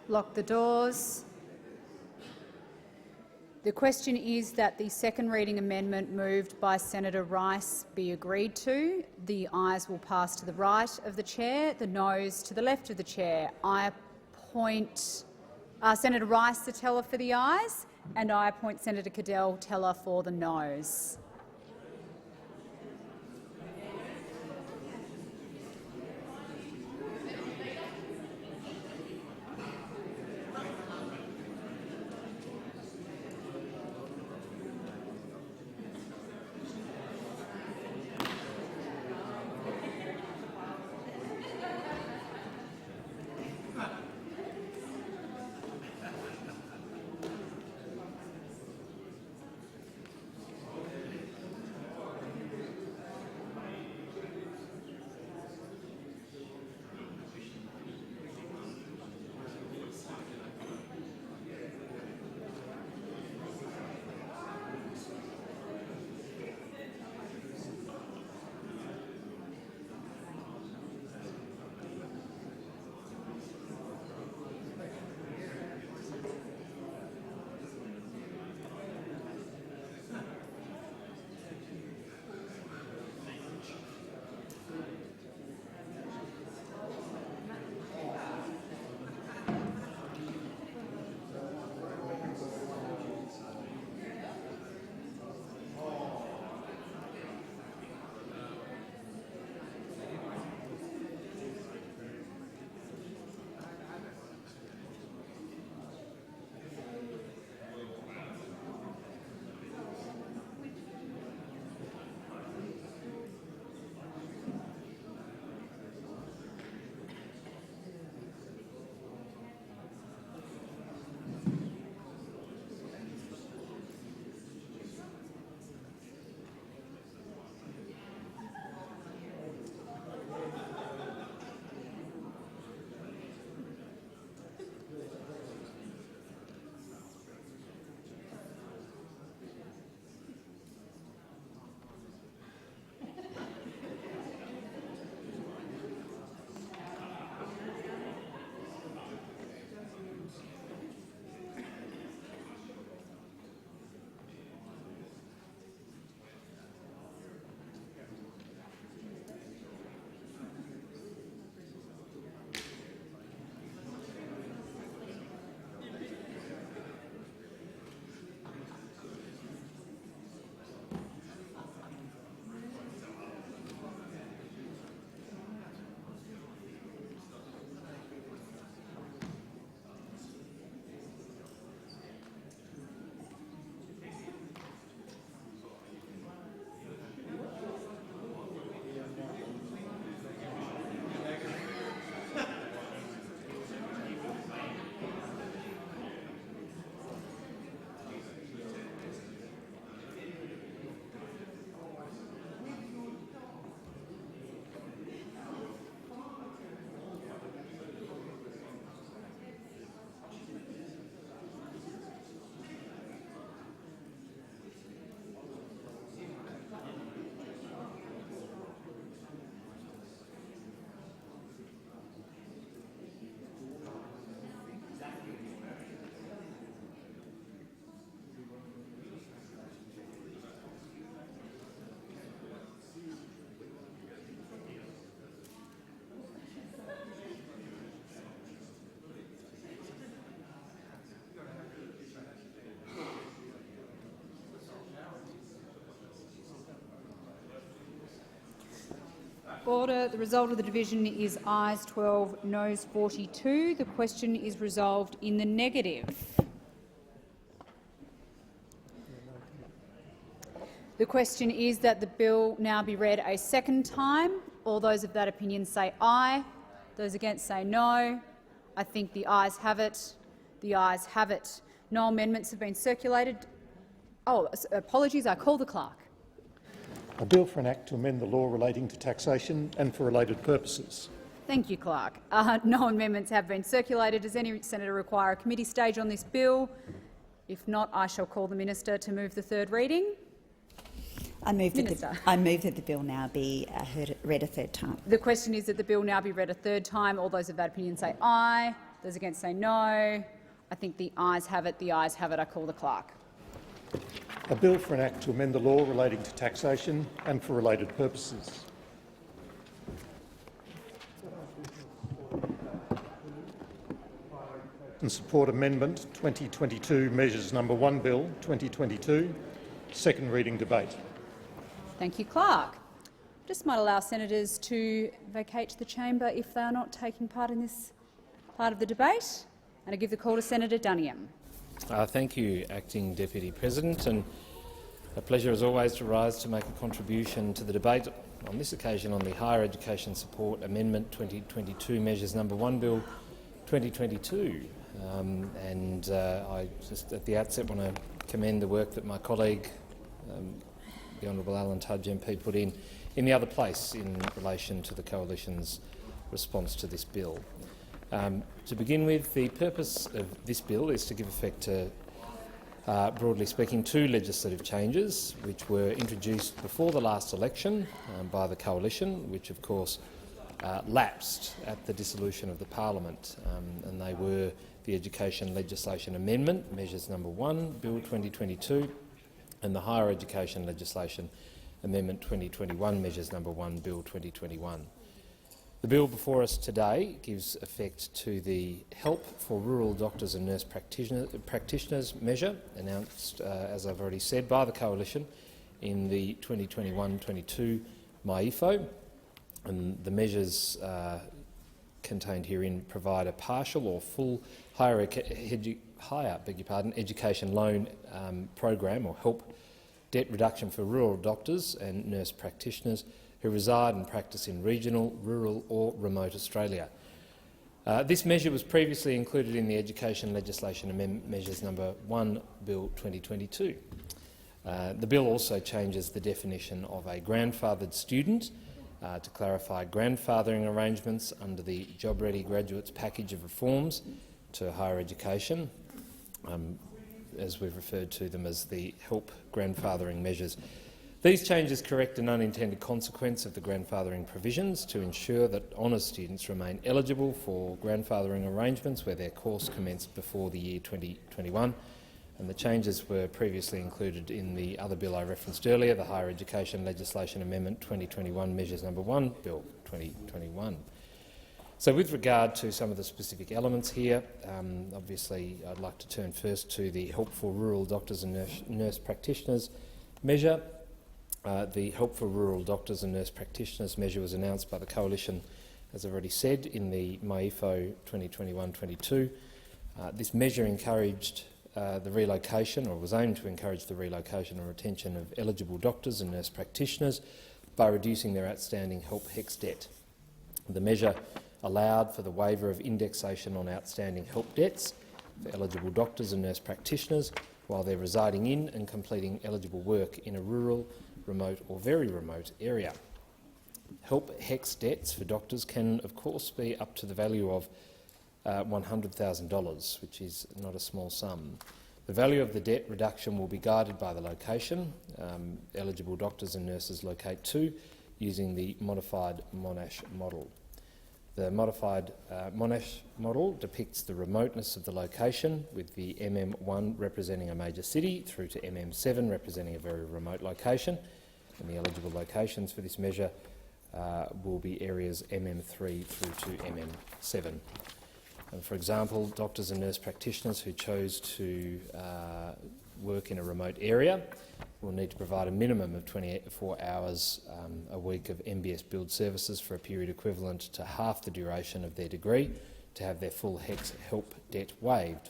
Lock the doors. The question is that the second reading amendment moved by Senator Rice be agreed to. The ayes will pass to the right of the chair, the noes to the left of the chair. I appoint Senator Rice the teller for the ayes, and I appoint Senator Cadell teller for the noes. Order. The result of the division is ayes 12, noes 42. The question is resolved in the negative. The question is that the bill now be read a second time. All those of that opinion say aye. Those against say no. I think the ayes have it. The ayes have it. No amendments have been circulated. Oh, apologies. I call the clerk. A bill for an act to amend the law relating to taxation and for related purposes. Thank you, Clerk. No amendments have been circulated. Does any senator require a committee stage on this bill? If not, I shall call the minister to move the third reading. I move that the bill now be read a third time. The question is that the bill now be read a third time. All those of that opinion say aye. Those against say no. I think the ayes have it. The ayes have it. I call the clerk. A bill for an act to amend the law relating to taxation and for related purposes. And support Amendment 2022 Measures No. 1 Bill 2022, second reading debate. Thank you, Clerk. Just might allow senators to vacate the chamber if they are not taking part in this part of the debate. And I give the call to Senator Duniam. Thank you, Acting Deputy President, and a pleasure as always to rise to make a contribution to the debate, on this occasion on the Higher Education Support Amendment 2022 Measures No. 1 Bill 2022. I just at the outset want to commend the work that my colleague, the Honourable Alan Tudge MP, put in the other place in relation to the Coalition's response to this bill. To begin with, the purpose of this bill is to give effect to, broadly speaking, two legislative changes which were introduced before the last election by the Coalition, which of course lapsed at the dissolution of the Parliament, and they were the Education Legislation Amendment, Measures No. 1, Bill 2022, and the Higher Education Legislation Amendment 2021, Measures No. 1, Bill 2021. The bill before us today gives effect to the Help for Rural Doctors and Nurse Practitioners measure, announced, as I've already said, by the Coalition in the 2021-22 MyEFO. And the measures contained herein provide a partial or full higher education loan program or help debt reduction for rural doctors and nurse practitioners who reside and practice in regional, rural or remote Australia. This measure was previously included in the Education Legislation Amendment Measures No. 1 Bill 2022. The bill also changes the definition of a grandfathered student to clarify grandfathering arrangements under the Job Ready Graduates package of reforms to higher education, as we've referred to them as the HELP grandfathering measures. These changes correct an unintended consequence of the grandfathering provisions to ensure that honours students remain eligible for grandfathering arrangements where their course commenced before the year 2021, and the changes were previously included in the other bill I referenced earlier, the Higher Education Legislation Amendment 2021 Measures No. 1 Bill 2021. So with regard to some of the specific elements here, obviously I'd like to turn first to the Help for Rural Doctors and Nurse Practitioners measure. The Help for Rural Doctors and Nurse Practitioners measure was announced by the Coalition, as I've already said, in the MyEFO 2021-22. This measure encouraged the relocation, or was aimed to encourage the relocation and retention of eligible doctors and nurse practitioners by reducing their outstanding HELP HECS debt. The measure allowed for the waiver of indexation on outstanding HELP debts for eligible doctors and nurse practitioners while they're residing in and completing eligible work in a rural, remote or very remote area. HELP HECS debts for doctors can, of course, be up to the value of $100,000, which is not a small sum. The value of the debt reduction will be guided by the location eligible doctors and nurses locate to, using the modified Monash model. The modified Monash model depicts the remoteness of the location, with the MM1 representing a major city through to MM7 representing a very remote location, and the eligible locations for this measure will be areas MM3 through to MM7. And for example, doctors and nurse practitioners who chose to work in a remote area will need to provide a minimum of 24 hours a week of MBS Build services for a period equivalent to half the duration of their degree to have their full HECS HELP debt waived.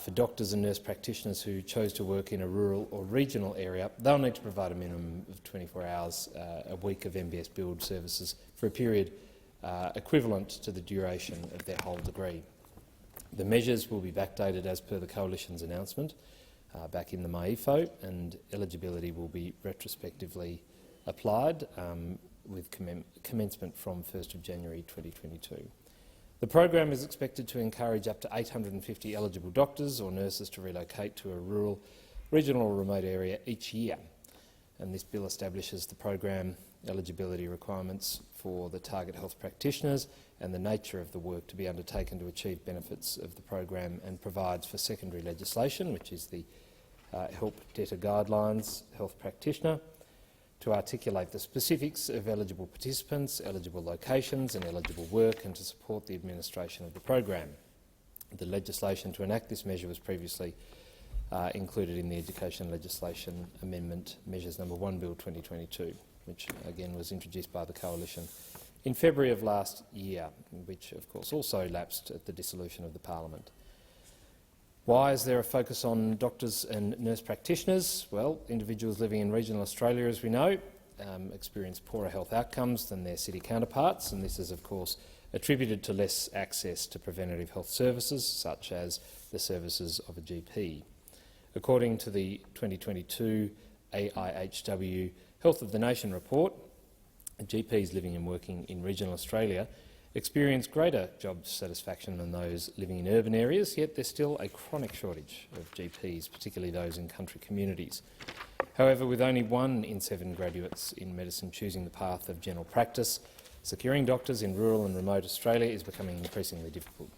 For doctors and nurse practitioners who chose to work in a rural or regional area, they'll need to provide a minimum of 24 hours a week of MBS Build services for a period equivalent to the duration of their whole degree. The measures will be backdated as per the Coalition's announcement back in the MyEFO, and eligibility will be retrospectively applied with commencement from 1st of January 2022. The program is expected to encourage up to 850 eligible doctors or nurses to relocate to a rural, regional or remote area each year, and this bill establishes the program eligibility requirements for the target health practitioners and the nature of the work to be undertaken to achieve benefits of the program, and provides for secondary legislation, which is the Help Debtor Guidelines Health Practitioner, to articulate the specifics of eligible participants, eligible locations and eligible work, and to support the administration of the program. The legislation to enact this measure was previously included in the Education Legislation Amendment Measures No. 1 Bill 2022, which again was introduced by the Coalition in February of last year, which of course also lapsed at the dissolution of the Parliament. Why is there a focus on doctors and nurse practitioners? Well, individuals living in regional Australia, as we know, experience poorer health outcomes than their city counterparts, and this is of course attributed to less access to preventative health services, such as the services of a GP. According to the 2022 AIHW Health of the Nation report, GPs living and working in regional Australia experience greater job satisfaction than those living in urban areas, yet there's still a chronic shortage of GPs, particularly those in country communities. However, with only 1 in 7 graduates in medicine choosing the path of general practice, securing doctors in rural and remote Australia is becoming increasingly difficult.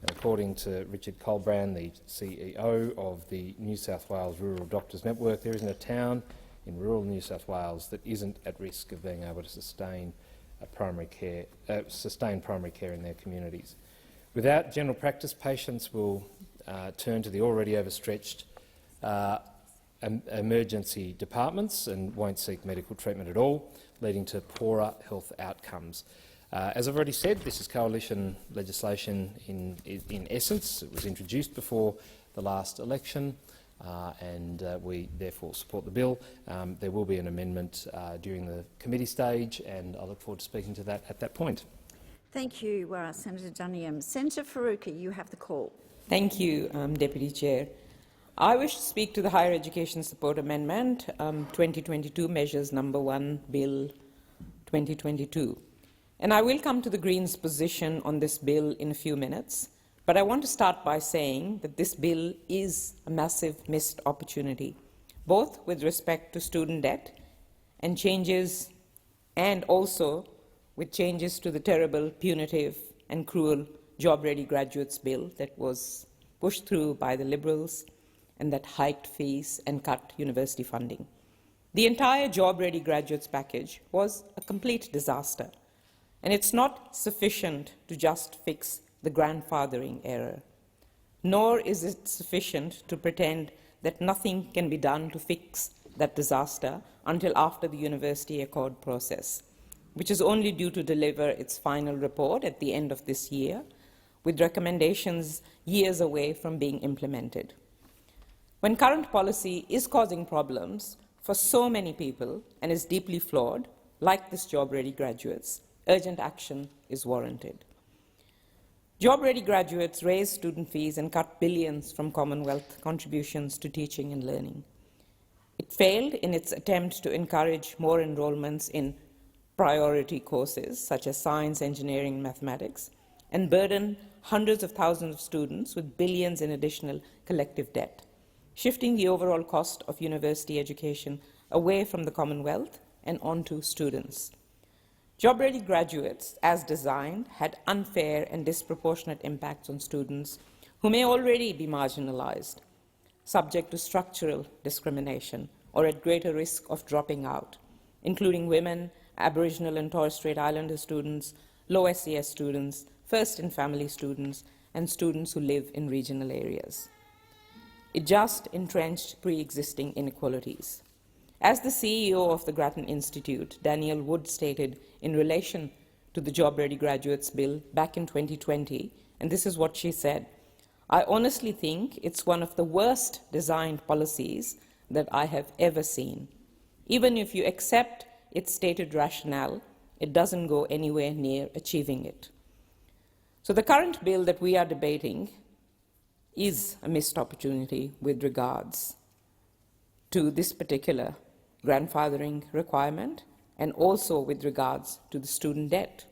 And according to Richard Colbrand, the CEO of the New South Wales Rural Doctors Network, there isn't a town in rural New South Wales that isn't at risk of being able to sustain primary care in their communities. Without general practice, patients will turn to the already overstretched emergency departments and won't seek medical treatment at all, leading to poorer health outcomes. As I've already said, this is coalition legislation in essence. It was introduced before the last election, and we therefore support the bill. There will be an amendment during the committee stage, and I look forward to speaking to that at that point. Thank you, Senator Duniam. Senator Faruqi, you have the call. Thank you, Deputy Chair. I wish to speak to the Higher Education Support Amendment 2022 Measures No. 1 Bill 2022. And I will come to the Greens' position on this bill in a few minutes. But I want to start by saying that this bill is a massive missed opportunity, both with respect to student debt and changes, and also with changes to the terrible, punitive and cruel Job Ready Graduates Bill that was pushed through by the Liberals and that hiked fees and cut university funding. The entire Job Ready Graduates package was a complete disaster, and it's not sufficient to just fix the grandfathering error, nor is it sufficient to pretend that nothing can be done to fix that disaster until after the University Accord process, which is only due to deliver its final report at the end of this year, with recommendations years away from being implemented. When current policy is causing problems for so many people and is deeply flawed, like this job-ready graduates, urgent action is warranted. Job-ready graduates raise student fees and cut billions from Commonwealth contributions to teaching and learning. It failed in its attempt to encourage more enrolments in priority courses such as science, engineering, and mathematics, and burden hundreds of thousands of students with billions in additional collective debt, shifting the overall cost of university education away from the Commonwealth and onto students. Job-ready graduates, as designed, had unfair and disproportionate impacts on students who may already be marginalised, subject to structural discrimination, or at greater risk of dropping out, including women, Aboriginal and Torres Strait Islander students, low SES students, first and family students, and students who live in regional areas. It just entrenched pre-existing inequalities. As the CEO of the Grattan Institute, Danielle Wood, stated in relation to the Job Ready Graduates Bill back in 2020, and this is what she said, "I honestly think it's one of the worst designed policies that I have ever seen. Even if you accept its stated rationale, it doesn't go anywhere near achieving it." So the current bill that we are debating is a missed opportunity with regards to this particular grandfathering requirement, and also with regards to the student debt.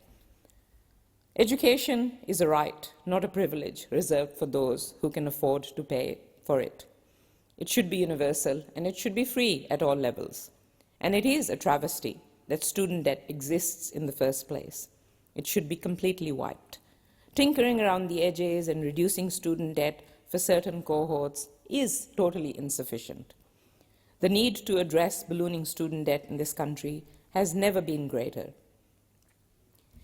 Education is a right, not a privilege reserved for those who can afford to pay for it. It should be universal, and it should be free at all levels. And it is a travesty that student debt exists in the first place. It should be completely wiped. Tinkering around the edges and reducing student debt for certain cohorts is totally insufficient. The need to address ballooning student debt in this country has never been greater.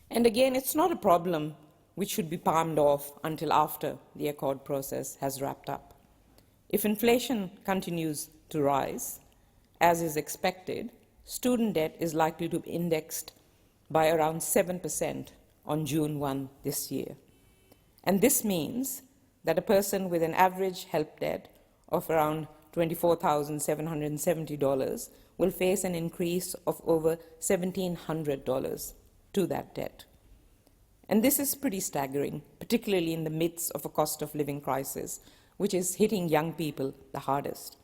And again, it's not a problem which should be palmed off until after the accord process has wrapped up. If inflation continues to rise, as is expected, student debt is likely to be indexed by around 7% on June 1 this year. And this means that a person with an average help debt of around $24,770 will face an increase of over $1,700 to that debt. And this is pretty staggering, particularly in the midst of a cost of living crisis, which is hitting young people the hardest.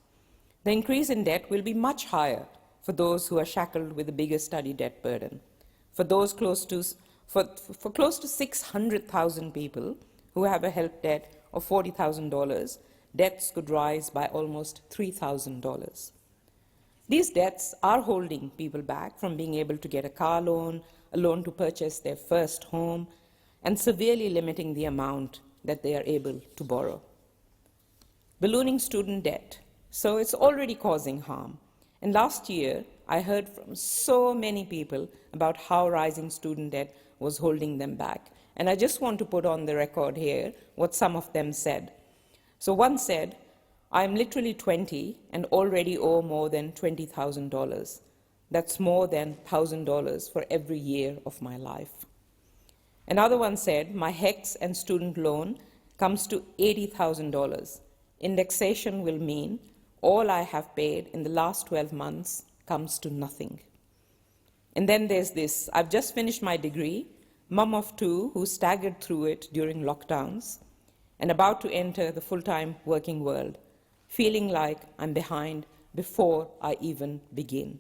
The increase in debt will be much higher for those who are shackled with a bigger study debt burden. For those close to 600,000 people who have a help debt of $40,000, debts could rise by almost $3,000. These debts are holding people back from being able to get a car loan, a loan to purchase their first home, and severely limiting the amount that they are able to borrow. Ballooning student debt, so it's already causing harm. And last year, I heard from so many people about how rising student debt was holding them back. And I just want to put on the record here what some of them said. So one said, "I'm literally 20 and already owe more than $20,000. That's more than $1,000 for every year of my life." Another one said, "My HECS and student loan comes to $80,000. Indexation will mean all I have paid in the last 12 months comes to nothing." And then there's this: "I've just finished my degree, mum of two who staggered through it during lockdowns, and about to enter the full-time working world, feeling like I'm behind before I even begin."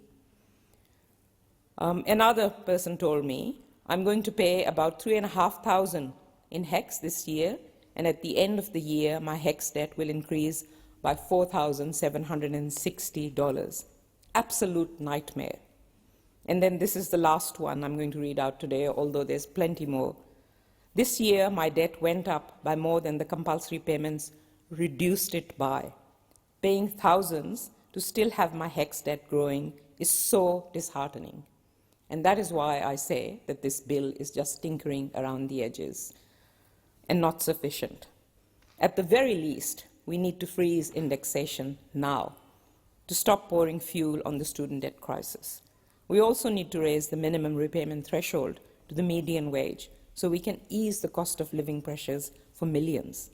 Another person told me, "I'm going to pay about $3,500 in HECS this year, and at the end of the year, my HECS debt will increase by $4,760. Absolute nightmare." And then this is the last one I'm going to read out today, although there's plenty more. "This year, my debt went up by more than the compulsory payments reduced it by. Paying thousands to still have my HECS debt growing is so disheartening." And that is why I say that this bill is just tinkering around the edges and not sufficient. At the very least, we need to freeze indexation now to stop pouring fuel on the student debt crisis. We also need to raise the minimum repayment threshold to the median wage so we can ease the cost of living pressures for millions.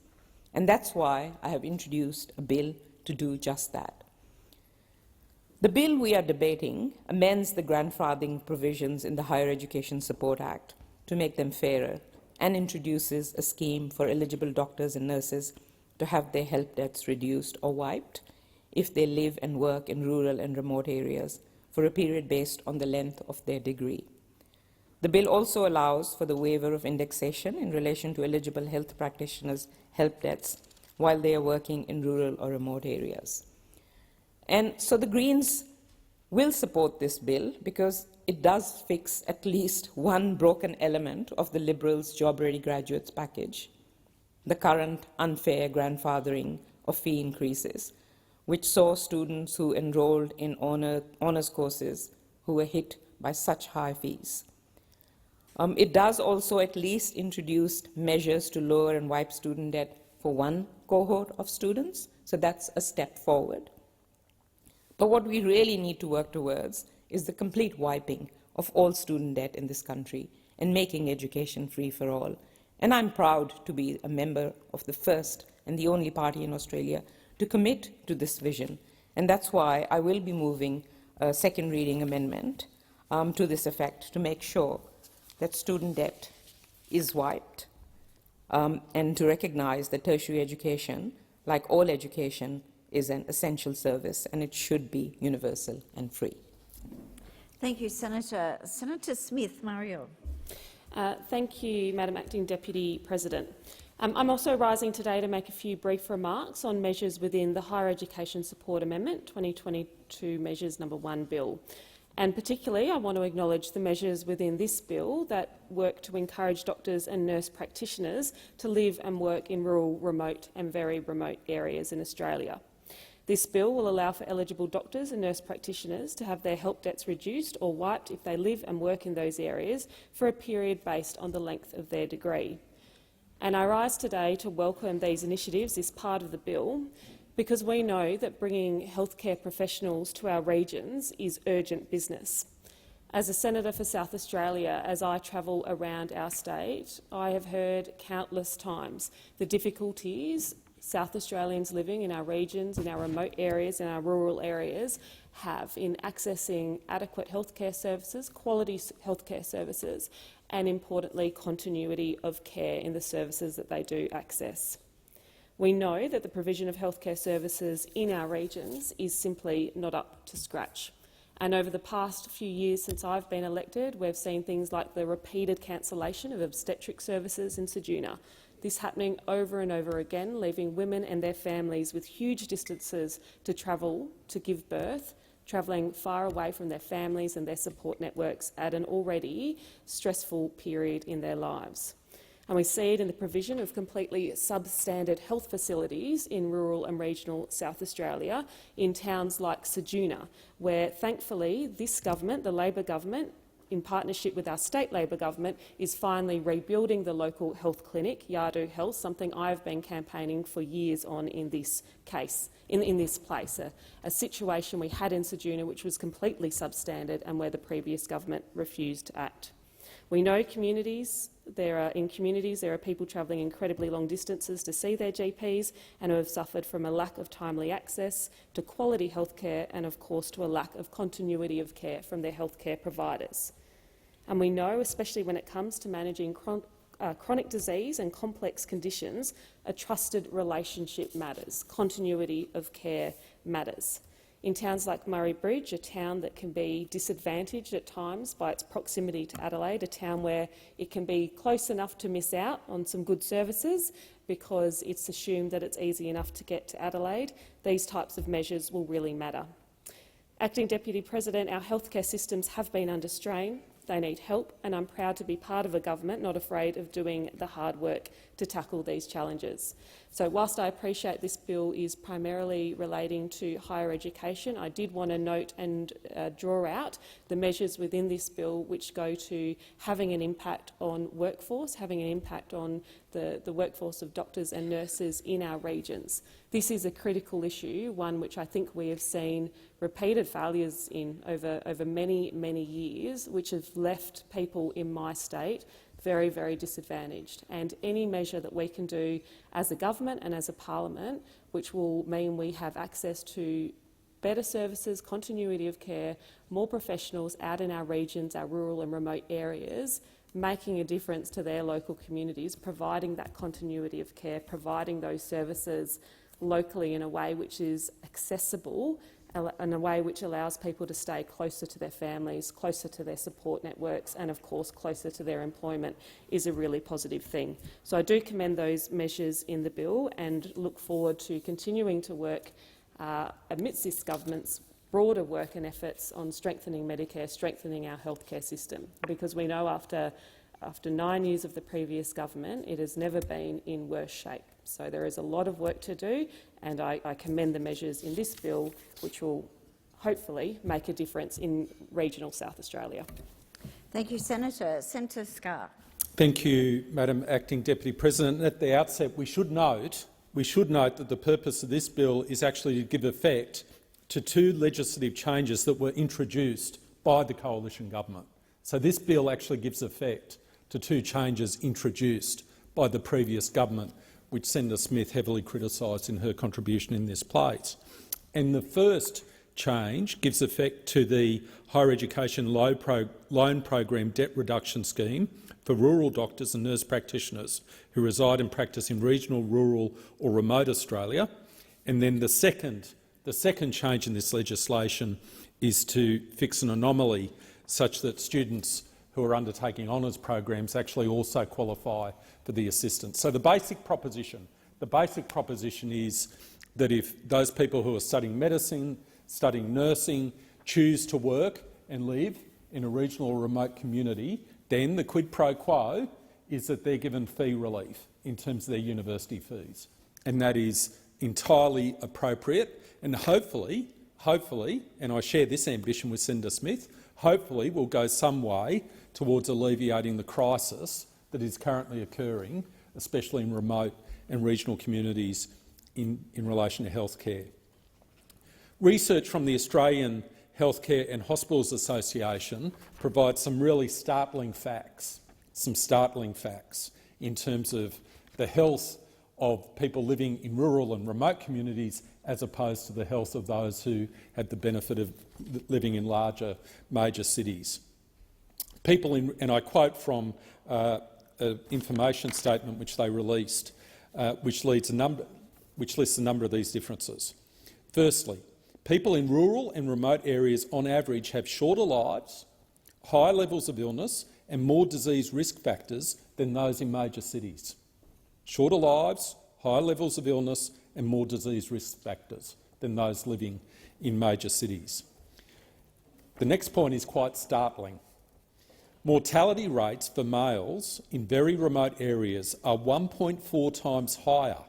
And that's why I have introduced a bill to do just that. The bill we are debating amends the grandfathering provisions in the Higher Education Support Act to make them fairer and introduces a scheme for eligible doctors and nurses to have their help debts reduced or wiped if they live and work in rural and remote areas for a period based on the length of their degree. The bill also allows for the waiver of indexation in relation to eligible health practitioners' help debts while they are working in rural or remote areas. And so the Greens will support this bill because it does fix at least one broken element of the Liberals' job-ready graduates package, the current unfair grandfathering of fee increases, which saw students who enrolled in honours courses who were hit by such high fees. It does also at least introduce measures to lower and wipe student debt for one cohort of students, so that's a step forward. But what we really need to work towards is the complete wiping of all student debt in this country and making education free for all. And I'm proud to be a member of the first and the only party in Australia to commit to this vision. And that's why I will be moving a second reading amendment to this effect to make sure that student debt is wiped and to recognise that tertiary education, like all education, is an essential service and it should be universal and free. Thank you, Senator. Senator Smith, Mario. Thank you, Madam Acting Deputy President. I'm also rising today to make a few brief remarks on measures within the Higher Education Support Amendment 2022 Measures No. 1 Bill. And particularly, I want to acknowledge the measures within this bill that work to encourage doctors and nurse practitioners to live and work in rural, remote and very remote areas in Australia. This bill will allow for eligible doctors and nurse practitioners to have their help debts reduced or wiped if they live and work in those areas for a period based on the length of their degree. And I rise today to welcome these initiatives, this part of the bill, because we know that bringing healthcare professionals to our regions is urgent business. As a senator for South Australia, as I travel around our state, I have heard countless times the difficulties South Australians living in our regions, in our remote areas, in our rural areas have in accessing adequate healthcare services, quality healthcare services, and importantly, continuity of care in the services that they do access. We know that the provision of healthcare services in our regions is simply not up to scratch. And over the past few years since I've been elected, we've seen things like the repeated cancellation of obstetric services in Ceduna. This happening over and over again, leaving women and their families with huge distances to travel to give birth, travelling far away from their families and their support networks at an already stressful period in their lives. And we see it in the provision of completely substandard health facilities in rural and regional South Australia, in towns like Ceduna, where thankfully this government, the Labor government, in partnership with our state Labor government, is finally rebuilding the local health clinic, Yardoo Health, something I've been campaigning for years on in this case, in this place, a situation we had in Ceduna which was completely substandard and where the previous government refused to act. We know in communities there are people travelling incredibly long distances to see their GPs and who have suffered from a lack of timely access to quality healthcare and, of course, to a lack of continuity of care from their healthcare providers. And we know, especially when it comes to managing chronic disease and complex conditions, a trusted relationship matters. Continuity of care matters. In towns like Murray Bridge, a town that can be disadvantaged at times by its proximity to Adelaide, a town where it can be close enough to miss out on some good services because it's assumed that it's easy enough to get to Adelaide, these types of measures will really matter. Acting Deputy President, our healthcare systems have been under strain. They need help, and I'm proud to be part of a government not afraid of doing the hard work to tackle these challenges. So whilst I appreciate this bill is primarily relating to higher education, I did want to note and draw out the measures within this bill which go to having an impact on workforce, having an impact on the workforce of doctors and nurses in our regions. This is a critical issue, one which I think we have seen repeated failures in over many, many years, which have left people in my state very, very disadvantaged. And any measure that we can do as a government and as a parliament, which will mean we have access to better services, continuity of care, more professionals out in our regions, our rural and remote areas, making a difference to their local communities, providing that continuity of care, providing those services locally in a way which is accessible, in a way which allows people to stay closer to their families, closer to their support networks and, of course, closer to their employment is a really positive thing. So I do commend those measures in the bill and look forward to continuing to work amidst this government's broader work and efforts on strengthening Medicare, strengthening our healthcare system, because we know after 9 years of the previous government, it has never been in worse shape. So there is a lot of work to do, and I commend the measures in this bill, which will hopefully make a difference in regional South Australia. Thank you, Senator. Senator Scarr. Thank you, Madam Acting Deputy President. At the outset, we should note that the purpose of this bill is actually to give effect to 2 legislative changes that were introduced by the coalition government. So this bill actually gives effect to 2 changes introduced by the previous government, which Senator Smith heavily criticised in her contribution in this place. And the first change gives effect to the Higher Education Loan Program Debt Reduction Scheme for rural doctors and nurse practitioners who reside and practice in regional, rural or remote Australia. And then the second change in this legislation is to fix an anomaly such that students who are undertaking honours programs actually also qualify for the assistance. So the basic proposition is that if those people who are studying medicine, studying nursing, choose to work and live in a regional or remote community, then the quid pro quo is that they're given fee relief in terms of their university fees. And that is entirely appropriate, and hopefully, and I share this ambition with Senator Smith, hopefully will go some way towards alleviating the crisis that is currently occurring, especially in remote and regional communities in relation to healthcare. Research from the Australian Healthcare and Hospitals Association provides some really startling facts, in terms of the health of people living in rural and remote communities as opposed to the health of those who had the benefit of living in larger major cities. People in, and I quote from an information statement which they released, which lists a number of these differences. Firstly, people in rural and remote areas on average have shorter lives, higher levels of illness and more disease risk factors than those in major cities. Shorter lives, higher levels of illness and more disease risk factors than those living in major cities. The next point is quite startling. Mortality rates for males in very remote areas are 1.4 times higher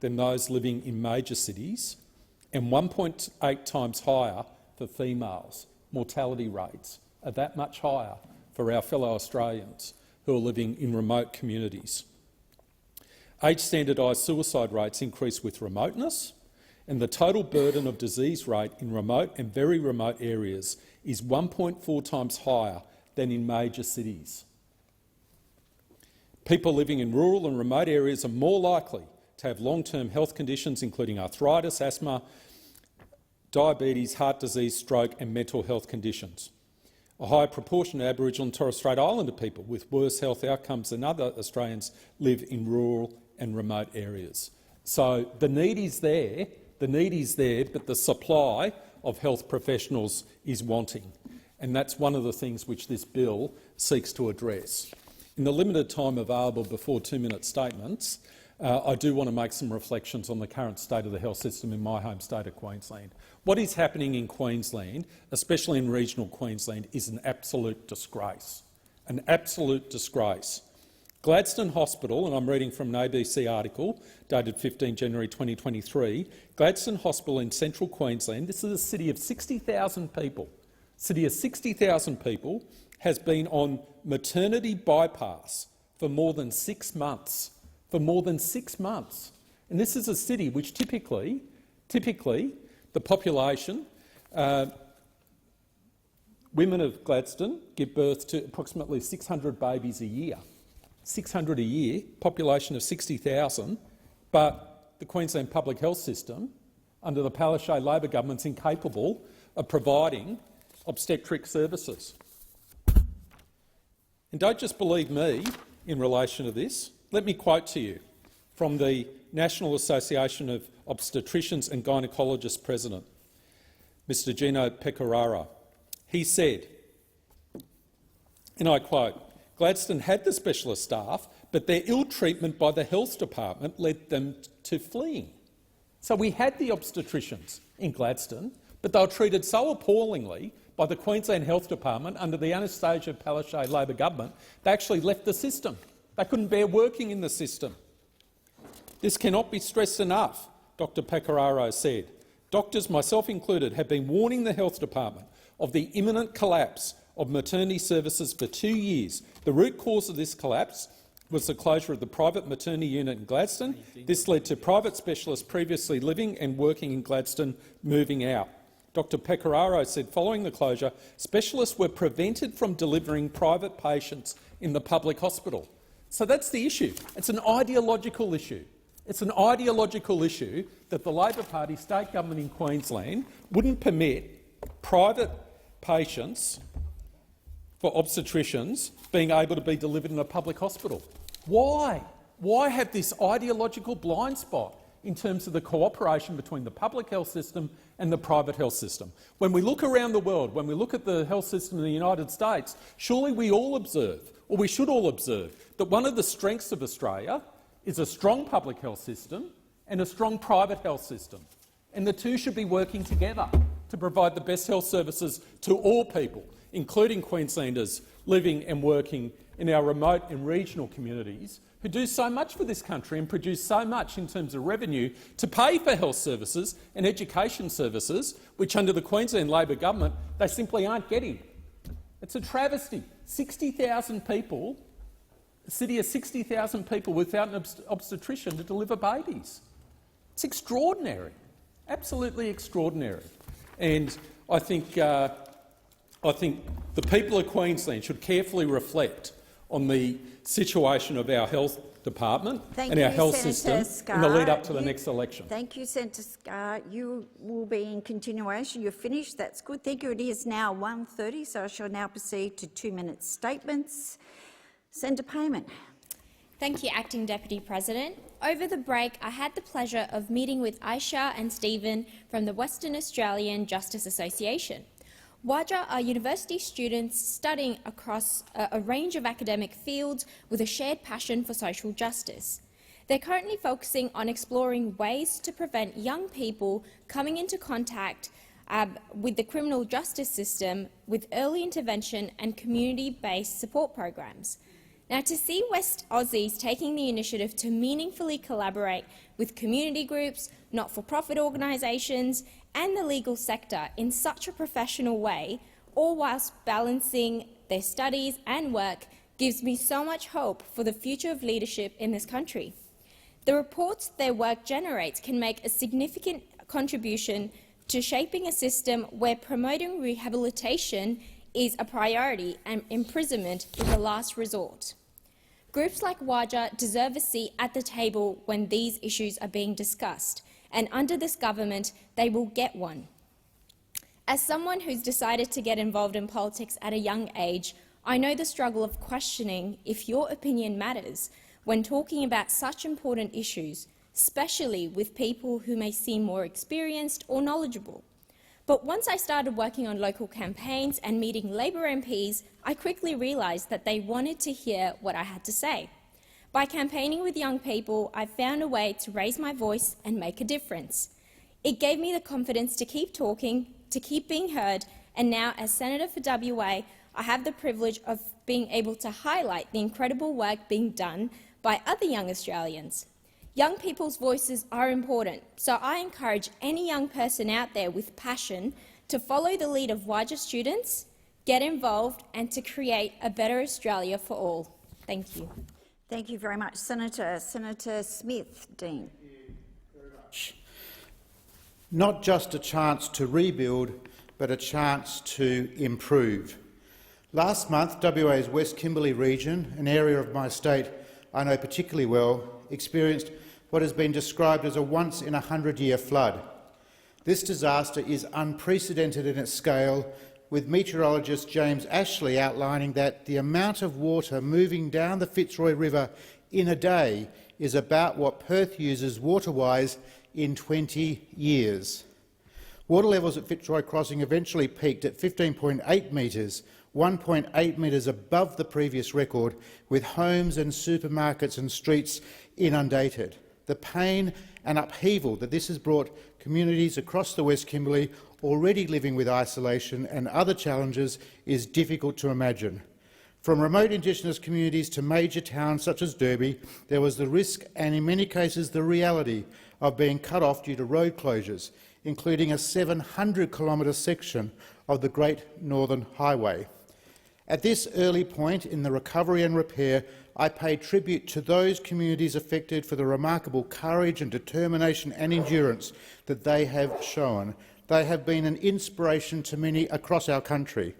than those living in major cities and 1.8 times higher for females. Mortality rates are that much higher for our fellow Australians who are living in remote communities. Age-standardised suicide rates increase with remoteness, and the total burden of disease rate in remote and very remote areas is 1.4 times higher than in major cities. People living in rural and remote areas are more likely to have long-term health conditions including arthritis, asthma, diabetes, heart disease, stroke and mental health conditions. A higher proportion of Aboriginal and Torres Strait Islander people with worse health outcomes than other Australians live in rural and remote areas. So the need is there, but the supply of health professionals is wanting. And that's one of the things which this bill seeks to address. In the limited time available before 2-minute statements, I do want to make some reflections on the current state of the health system in my home state of Queensland. What is happening in Queensland, especially in regional Queensland, is an absolute disgrace. An absolute disgrace. Gladstone Hospital, and I'm reading from an ABC article dated 15 January 2023, Gladstone Hospital in central Queensland, this is a city of 60,000 people, has been on maternity bypass for more than 6 months. And this is a city which typically the population, women of Gladstone give birth to approximately 600 babies a year. 600 a year, population of 60,000, but the Queensland Public Health System, under the Palaszczuk Labor government, is incapable of providing obstetric services. And don't just believe me in relation to this. Let me quote to you from the National Association of Obstetricians and Gynaecologists President, Mr Gino Pecoraro. He said, and I quote, Gladstone had the specialist staff, but their ill treatment by the health department led them to fleeing. So we had the obstetricians in Gladstone, but they were treated so appallingly by the Queensland Health Department under the Anastasia Palaszczuk Labor government, they actually left the system. They couldn't bear working in the system. This cannot be stressed enough, Dr Pecoraro said. Doctors, myself included, have been warning the health department of the imminent collapse of maternity services for 2 years. The root cause of this collapse was the closure of the private maternity unit in Gladstone. This led to private specialists previously living and working in Gladstone moving out. Dr Pecoraro said following the closure, specialists were prevented from delivering private patients in the public hospital. So that's the issue. It's an ideological issue. It's an ideological issue that the Labor Party state government in Queensland wouldn't permit private patients for obstetricians being able to be delivered in a public hospital. Why? Why have this ideological blind spot in terms of the cooperation between the public health system and the private health system? When we look around the world, when we look at the health system in the United States, surely we all observe, or we should all observe, that one of the strengths of Australia is a strong public health system and a strong private health system. And the two should be working together to provide the best health services to all people, including Queenslanders living and working in our remote and regional communities who do so much for this country and produce so much in terms of revenue to pay for health services and education services, which under the Queensland Labor government they simply aren't getting. It's a travesty. 60,000 people, a city of 60,000 people without an obstetrician to deliver babies. It's extraordinary, absolutely extraordinary. And I think the people of Queensland should carefully reflect on the situation of our health department and our health system in the lead up to the next election. Thank you, Senator Scarr. You will be in continuation. You're finished. That's good. Thank you. It is now 1:30, so I shall now proceed to 2-minute statements. Senator Payman. Thank you, Acting Deputy President. Over the break, I had the pleasure of meeting with Aisha and Stephen from the Western Australian Justice Association. WAJA are university students studying across a range of academic fields with a shared passion for social justice. They're currently focusing on exploring ways to prevent young people coming into contact with the criminal justice system with early intervention and community-based support programs. Now, to see West Aussies taking the initiative to meaningfully collaborate with community groups, not-for-profit organisations and the legal sector in such a professional way, all whilst balancing their studies and work, gives me so much hope for the future of leadership in this country. The reports their work generates can make a significant contribution to shaping a system where promoting rehabilitation is a priority and imprisonment is a last resort. Groups like WAJA deserve a seat at the table when these issues are being discussed, and under this government they will get one. As someone who's decided to get involved in politics at a young age, I know the struggle of questioning if your opinion matters when talking about such important issues, especially with people who may seem more experienced or knowledgeable. But once I started working on local campaigns and meeting Labor MPs, I quickly realised that they wanted to hear what I had to say. By campaigning with young people, I found a way to raise my voice and make a difference. It gave me the confidence to keep talking, to keep being heard, and now, as Senator for WA, I have the privilege of being able to highlight the incredible work being done by other young Australians. Young people's voices are important, so I encourage any young person out there with passion to follow the lead of WAJA students, get involved and to create a better Australia for all. Thank you. Thank you very much, Senator. Senator Smith, Dean. Not just a chance to rebuild, but a chance to improve. Last month, WA's West Kimberley region, an area of my state I know particularly well, experienced what has been described as a once-in-a-100-year flood. This disaster is unprecedented in its scale, with meteorologist James Ashley outlining that the amount of water moving down the Fitzroy River in a day is about what Perth uses water-wise in 20 years. Water levels at Fitzroy Crossing eventually peaked at 15.8 metres, 1.8 metres above the previous record, with homes and supermarkets and streets inundated. The pain and upheaval that this has brought communities across the West Kimberley already living with isolation and other challenges is difficult to imagine. From remote Indigenous communities to major towns such as Derby, there was the risk and in many cases the reality of being cut off due to road closures, including a 700-kilometre section of the Great Northern Highway. At this early point in the recovery and repair, I pay tribute to those communities affected for the remarkable courage and determination and endurance that they have shown. They have been an inspiration to many across our country.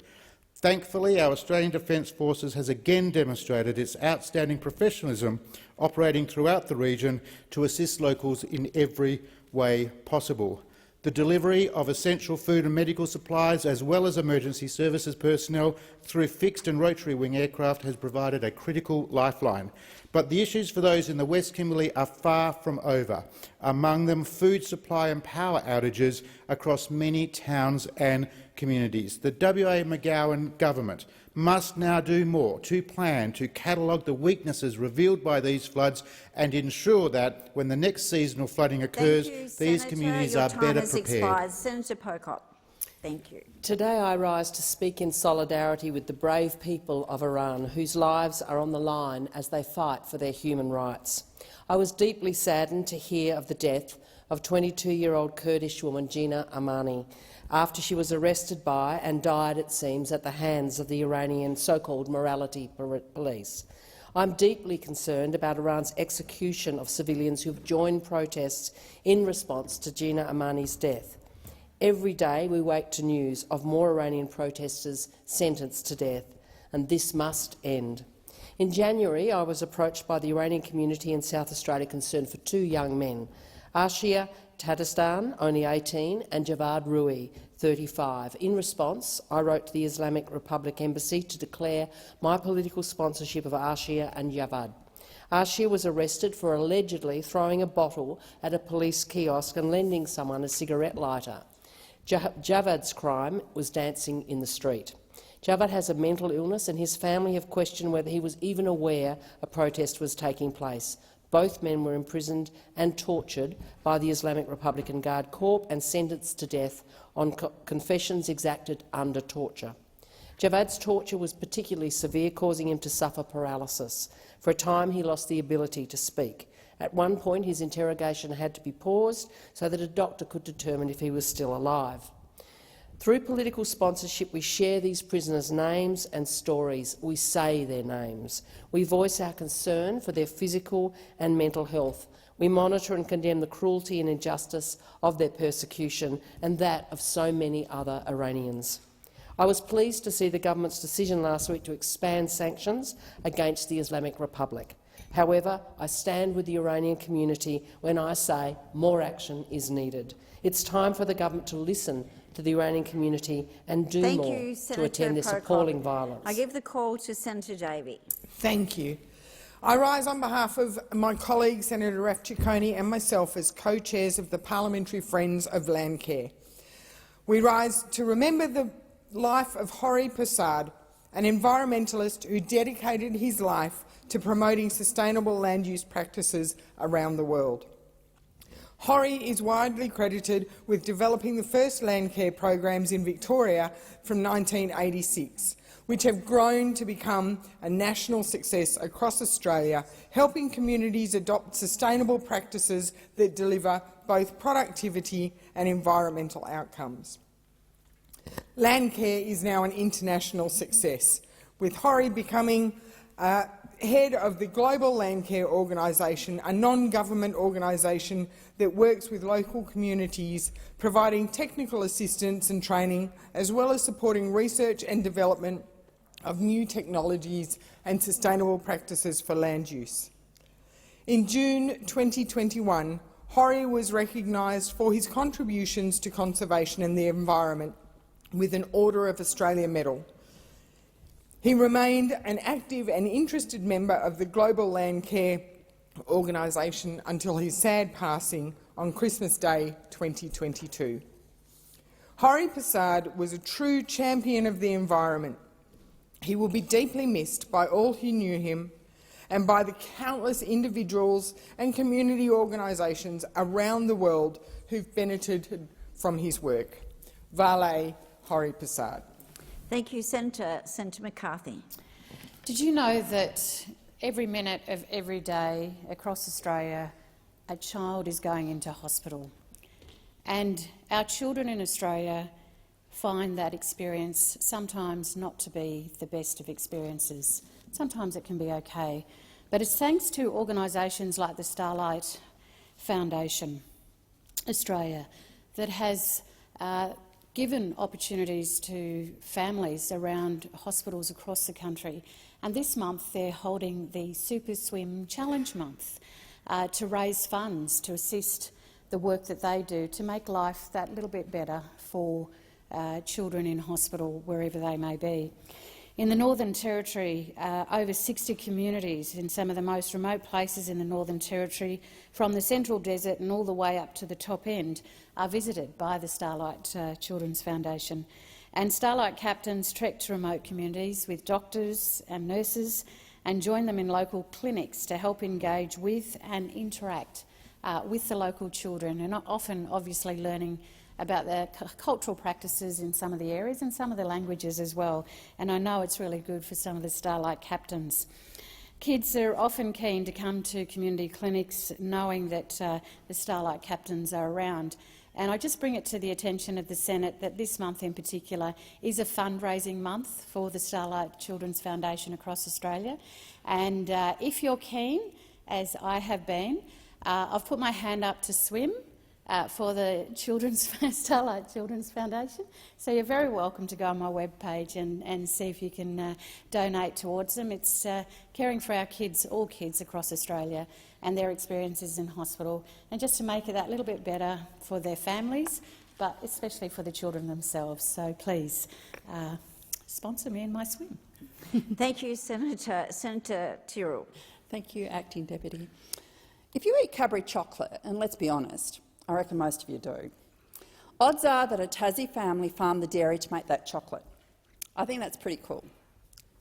Thankfully, our Australian Defence Forces has again demonstrated its outstanding professionalism operating throughout the region to assist locals in every way possible. The delivery of essential food and medical supplies, as well as emergency services personnel through fixed and rotary wing aircraft, has provided a critical lifeline. But the issues for those in the West Kimberley are far from over, among them food supply and power outages across many towns and communities. The WA McGowan government must now do more to plan to catalogue the weaknesses revealed by these floods and ensure that, when the next seasonal flooding occurs, these communities are better prepared. Senator Pocock. Thank you. Today I rise to speak in solidarity with the brave people of Iran whose lives are on the line as they fight for their human rights. I was deeply saddened to hear of the death of 22-year-old Kurdish woman Gina Amani after she was arrested by and died, it seems, at the hands of the Iranian so-called morality police. I'm deeply concerned about Iran's execution of civilians who have joined protests in response to Gina Amani's death. Every day we wake to news of more Iranian protesters sentenced to death, and this must end. In January, I was approached by the Iranian community in South Australia concerned for two young men, Ashia Tadastan, only 18, and Javad Rui, 35. In response, I wrote to the Islamic Republic Embassy to declare my political sponsorship of Ashia and Javad. Ashia was arrested for allegedly throwing a bottle at a police kiosk and lending someone a cigarette lighter. Javad's crime was dancing in the street. Javad has a mental illness and his family have questioned whether he was even aware a protest was taking place. Both men were imprisoned and tortured by the Islamic Republican Guard Corps and sentenced to death on confessions exacted under torture. Javad's torture was particularly severe, causing him to suffer paralysis. For a time he lost the ability to speak. At one point his interrogation had to be paused so that a doctor could determine if he was still alive. Through political sponsorship we share these prisoners' names and stories. We say their names. We voice our concern for their physical and mental health. We monitor and condemn the cruelty and injustice of their persecution and that of so many other Iranians. I was pleased to see the government's decision last week to expand sanctions against the Islamic Republic. However, I stand with the Iranian community when I say more action is needed. It's time for the government to listen to the Iranian community and do more to attend this appalling violence. I give the call to Senator Davey. Thank you. I rise on behalf of my colleague Senator Raf Ciccone and myself as co-chairs of the Parliamentary Friends of Landcare. We rise to remember the life of Hori Prasad, an environmentalist who dedicated his life to promoting sustainable land use practices around the world. Hori is widely credited with developing the first landcare programs in Victoria from 1986, which have grown to become a national success across Australia, helping communities adopt sustainable practices that deliver both productivity and environmental outcomes. Landcare is now an international success, with Hori becoming head of the Global Landcare Organisation, a non-government organisation that works with local communities, providing technical assistance and training, as well as supporting research and development of new technologies and sustainable practices for land use. In June 2021, Hori was recognised for his contributions to conservation and the environment with an Order of Australia Medal. He remained an active and interested member of the Global Landcare Organisation until his sad passing on Christmas Day 2022. Hori Prasad was a true champion of the environment. He will be deeply missed by all who knew him and by the countless individuals and community organisations around the world who've benefited from his work. Vale Hori Prasad. Thank you, Senator McCarthy. Did you know that every minute of every day across Australia a child is going into hospital? And our children in Australia find that experience sometimes not to be the best of experiences. Sometimes it can be okay. But it's thanks to organisations like the Starlight Foundation Australia that has given opportunities to families around hospitals across the country. And this month they're holding the Super Swim Challenge Month to raise funds to assist the work that they do to make life that little bit better for children in hospital, wherever they may be. In the Northern Territory, over 60 communities in some of the most remote places in the Northern Territory, from the Central Desert and all the way up to the top end, are visited by the Starlight Children's Foundation. And Starlight captains trek to remote communities with doctors and nurses and join them in local clinics to help engage with and interact with the local children, and often obviously learning about the cultural practices in some of the areas and some of the languages as well. And I know it's really good for some of the Starlight captains. Kids are often keen to come to community clinics knowing that the Starlight captains are around. And I just bring it to the attention of the Senate that this month in particular is a fundraising month for the Starlight Children's Foundation across Australia. And if you're keen, as I have been, I've put my hand up to swim for the Starlight Children's Foundation. So you're very welcome to go on my webpage and see if you can donate towards them. It's caring for our kids, all kids across Australia, and their experiences in hospital, and just to make it that little bit better for their families, but especially for the children themselves. So please sponsor me in my swim. Thank you, Senator Tyrrell. Thank you, Acting Deputy. If you eat Cadbury chocolate, and let's be honest, I reckon most of you do, odds are that a Tassie family farmed the dairy to make that chocolate. I think that's pretty cool.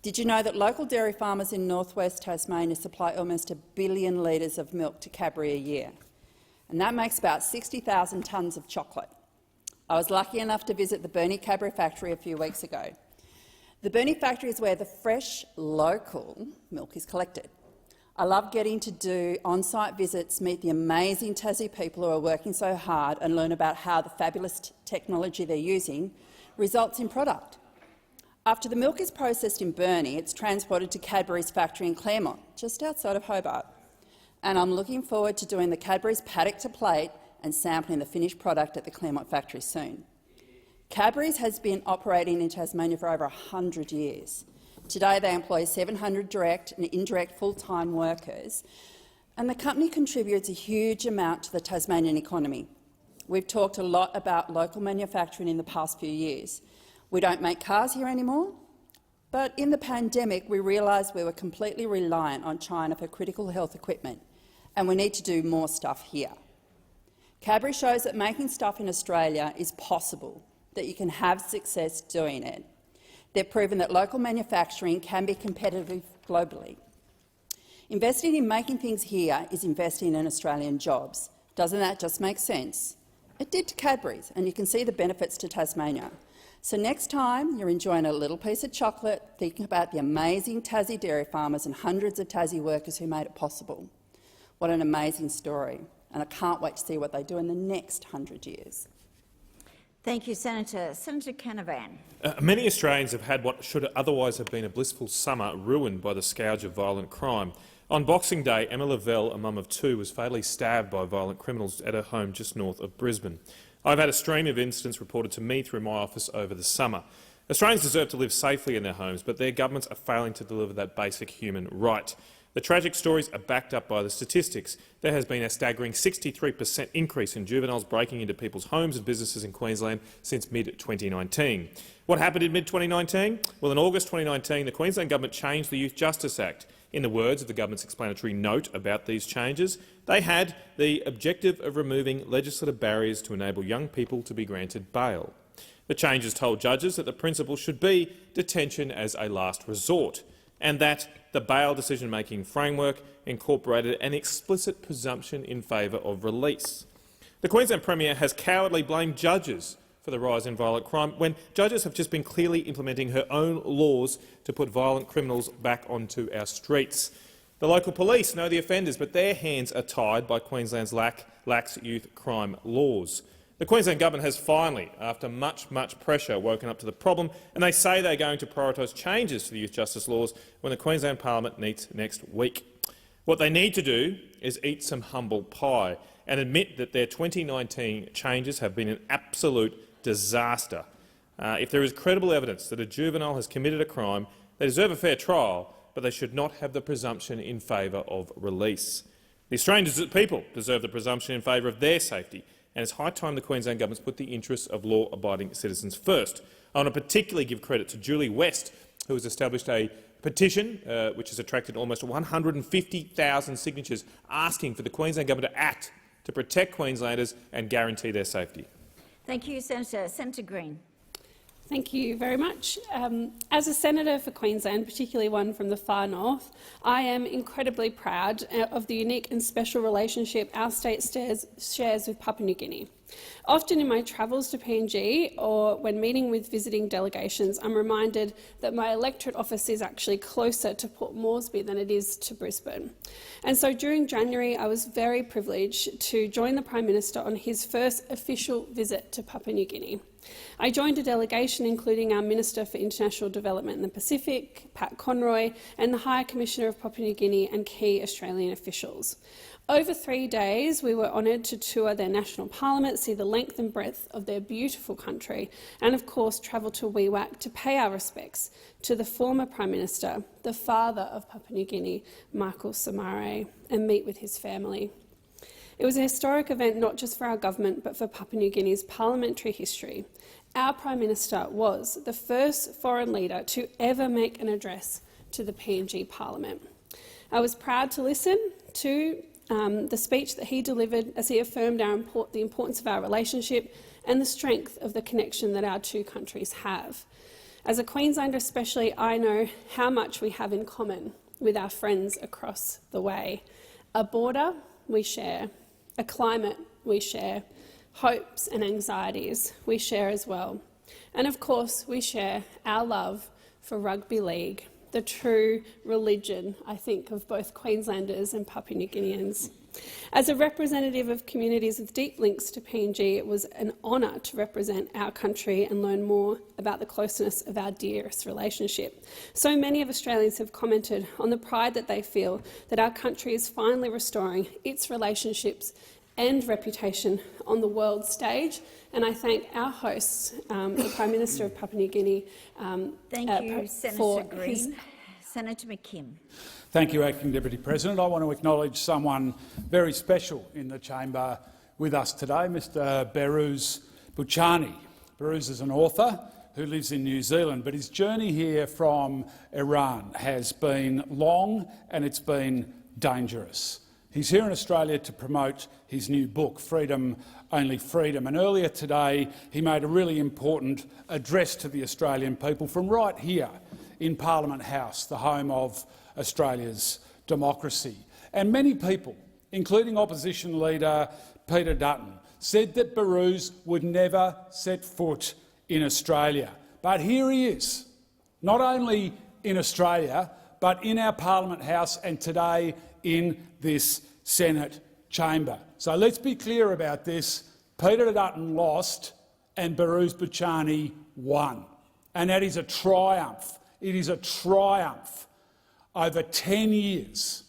Did you know that local dairy farmers in northwest Tasmania supply almost 1 billion litres of milk to Cadbury a year? And that makes about 60,000 tonnes of chocolate. I was lucky enough to visit the Burnie Cadbury factory a few weeks ago. The Burnie factory is where the fresh, local milk is collected. I love getting to do on-site visits, meet the amazing Tassie people who are working so hard and learn about how the fabulous technology they're using results in product. After the milk is processed in Burnie, it's transported to Cadbury's factory in Claremont, just outside of Hobart. And I'm looking forward to doing the Cadbury's paddock to plate and sampling the finished product at the Claremont factory soon. Cadbury's has been operating in Tasmania for over 100 years. Today they employ 700 direct and indirect full-time workers, and the company contributes a huge amount to the Tasmanian economy. We've talked a lot about local manufacturing in the past few years. We don't make cars here anymore, but in the pandemic we realised we were completely reliant on China for critical health equipment, and we need to do more stuff here. Cadbury shows that making stuff in Australia is possible, that you can have success doing it. They've proven that local manufacturing can be competitive globally. Investing in making things here is investing in Australian jobs. Doesn't that just make sense? It did to Cadbury's, and you can see the benefits to Tasmania. So next time you're enjoying a little piece of chocolate, thinking about the amazing Tassie dairy farmers and hundreds of Tassie workers who made it possible. What an amazing story, and I can't wait to see what they do in the next 100 years. Thank you, Senator. Senator Canavan. Many Australians have had what should otherwise have been a blissful summer ruined by the scourge of violent crime. On Boxing Day, Emma Lavelle, a mum of 2, was fatally stabbed by violent criminals at her home just north of Brisbane. I've had a stream of incidents reported to me through my office over the summer. Australians deserve to live safely in their homes, but their governments are failing to deliver that basic human right. The tragic stories are backed up by the statistics. There has been a staggering 63% increase in juveniles breaking into people's homes and businesses in Queensland since mid-2019. What happened in mid-2019? Well, in August 2019, the Queensland Government changed the Youth Justice Act. In the words of the government's explanatory note about these changes, they had the objective of removing legislative barriers to enable young people to be granted bail. The changes told judges that the principle should be detention as a last resort, and that the bail decision-making framework incorporated an explicit presumption in favour of release. The Queensland Premier has cowardly blamed judges for the rise in violent crime when judges have just been clearly implementing her own laws to put violent criminals back onto our streets. The local police know the offenders, but their hands are tied by Queensland's lax youth crime laws. The Queensland Government has finally, after much pressure, woken up to the problem, and they say they're going to prioritise changes to the youth justice laws when the Queensland Parliament meets next week. What they need to do is eat some humble pie and admit that their 2019 changes have been an absolute disaster. If there is credible evidence that a juvenile has committed a crime, they deserve a fair trial, but they should not have the presumption in favour of release. The Australian people deserve the presumption in favour of their safety, and it's high time the Queensland Government put the interests of law-abiding citizens first. I want to particularly give credit to Julie West, who has established a petition which has attracted almost 150,000 signatures asking for the Queensland Government to act to protect Queenslanders and guarantee their safety. Thank you, Senator. Senator Green. Thank you very much. As a senator for Queensland, particularly one from the far north, I am incredibly proud of the unique and special relationship our state shares with Papua New Guinea. Often in my travels to PNG or when meeting with visiting delegations, I'm reminded that my electorate office is actually closer to Port Moresby than it is to Brisbane. And so during January, I was very privileged to join the Prime Minister on his first official visit to Papua New Guinea. I joined a delegation including our Minister for International Development in the Pacific, Pat Conroy, and the High Commissioner of Papua New Guinea and key Australian officials. Over 3 days, we were honoured to tour their national parliament, see the length and breadth of their beautiful country, and of course travel to Wewak to pay our respects to the former Prime Minister, the father of Papua New Guinea, Michael Somare, and meet with his family. It was a historic event not just for our government but for Papua New Guinea's parliamentary history. Our Prime Minister was the first foreign leader to ever make an address to the PNG Parliament. I was proud to listen to the speech that he delivered as he affirmed the importance of our relationship and the strength of the connection that our two countries have. As a Queenslander especially, I know how much we have in common with our friends across the way. A border we share, a climate we share, hopes and anxieties we share as well. And of course, we share our love for rugby league, the true religion, I think, of both Queenslanders and Papua New Guineans. As a representative of communities with deep links to PNG, it was an honour to represent our country and learn more about the closeness of our dearest relationship. So many of Australians have commented on the pride that they feel that our country is finally restoring its relationships and reputation on the world stage, and I thank our hosts, the Prime Minister of Papua New Guinea, Thank you, Senator Green. Senator McKim. Thank you, Acting Deputy President. I want to acknowledge someone very special in the chamber with us today, Mr Behrouz Boochani. Behrouz is an author who lives in New Zealand, but his journey here from Iran has been long and it's been dangerous. He's here in Australia to promote his new book, Freedom, Only Freedom, and earlier today he made a really important address to the Australian people from right here in Parliament House, the home of Australia's democracy. And many people, including opposition leader Peter Dutton, said that Behrouz would never set foot in Australia. But here he is, not only in Australia, but in our Parliament House and today in this Senate chamber. So let's be clear about this. Peter Dutton lost and Behrouz Boochani won. And that is a triumph. It is a triumph over 10 years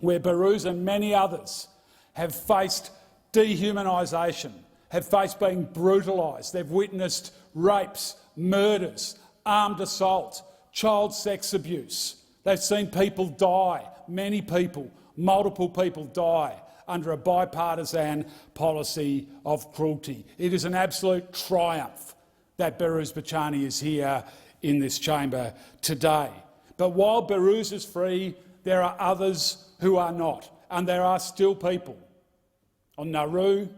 where Behrouz and many others have faced dehumanisation, have faced being brutalised. They've witnessed rapes, murders, armed assault, child sex abuse. They've seen people die, many people, multiple people die under a bipartisan policy of cruelty. It is an absolute triumph that Behrouz Boochani is here in this chamber today. But while Behrouz is free, there are others who are not, and there are still people on Nauru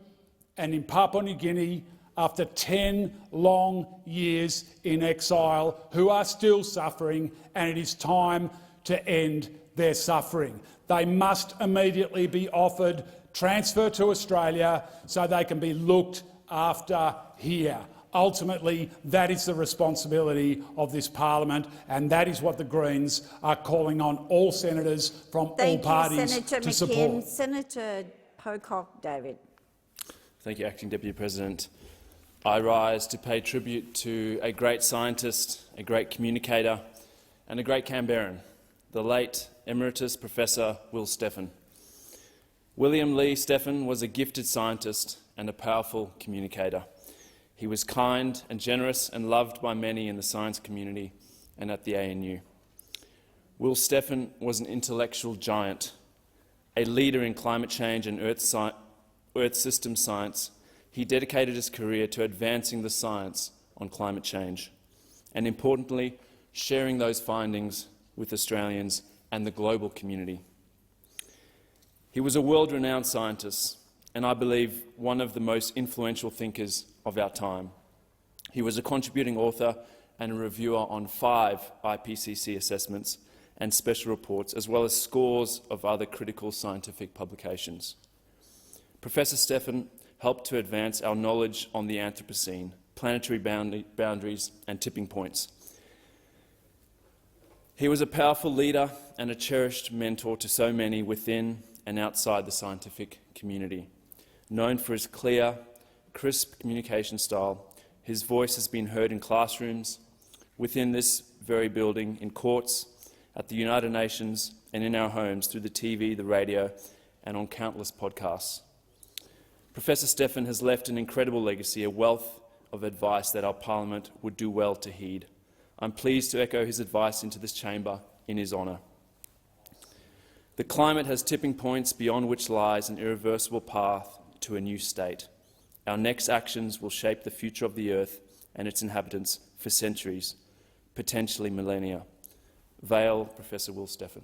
and in Papua New Guinea after 10 long years in exile who are still suffering, and it is time to end their suffering. They must immediately be offered transfer to Australia so they can be looked after here. Ultimately, that is the responsibility of this parliament, and that is what the Greens are calling on all senators from all parties to support. Senator Pocock David. Thank you, Acting Deputy President. I rise to pay tribute to a great scientist, a great communicator and a great Canberran, the late Emeritus Professor Will Steffen. William Lee Steffen was a gifted scientist and a powerful communicator. He was kind and generous and loved by many in the science community and at the ANU. Will Steffen was an intellectual giant, a leader in climate change and Earth system science. He dedicated his career to advancing the science on climate change and, importantly, sharing those findings with Australians and the global community. He was a world-renowned scientist and, I believe, one of the most influential thinkers of our time. He was a contributing author and a reviewer on 5 IPCC assessments and special reports, as well as scores of other critical scientific publications. Professor Steffen helped to advance our knowledge on the Anthropocene, planetary boundaries and tipping points. He was a powerful leader and a cherished mentor to so many within and outside the scientific community. Known for his clear, crisp communication style, his voice has been heard in classrooms, within this very building, in courts, at the United Nations and in our homes through the TV, the radio and on countless podcasts. Professor Stephan has left an incredible legacy, a wealth of advice that our Parliament would do well to heed. I'm pleased to echo his advice into this chamber in his honour. The climate has tipping points beyond which lies an irreversible path to a new state. Our next actions will shape the future of the Earth and its inhabitants for centuries, potentially millennia. Vale, Professor Will Stephan.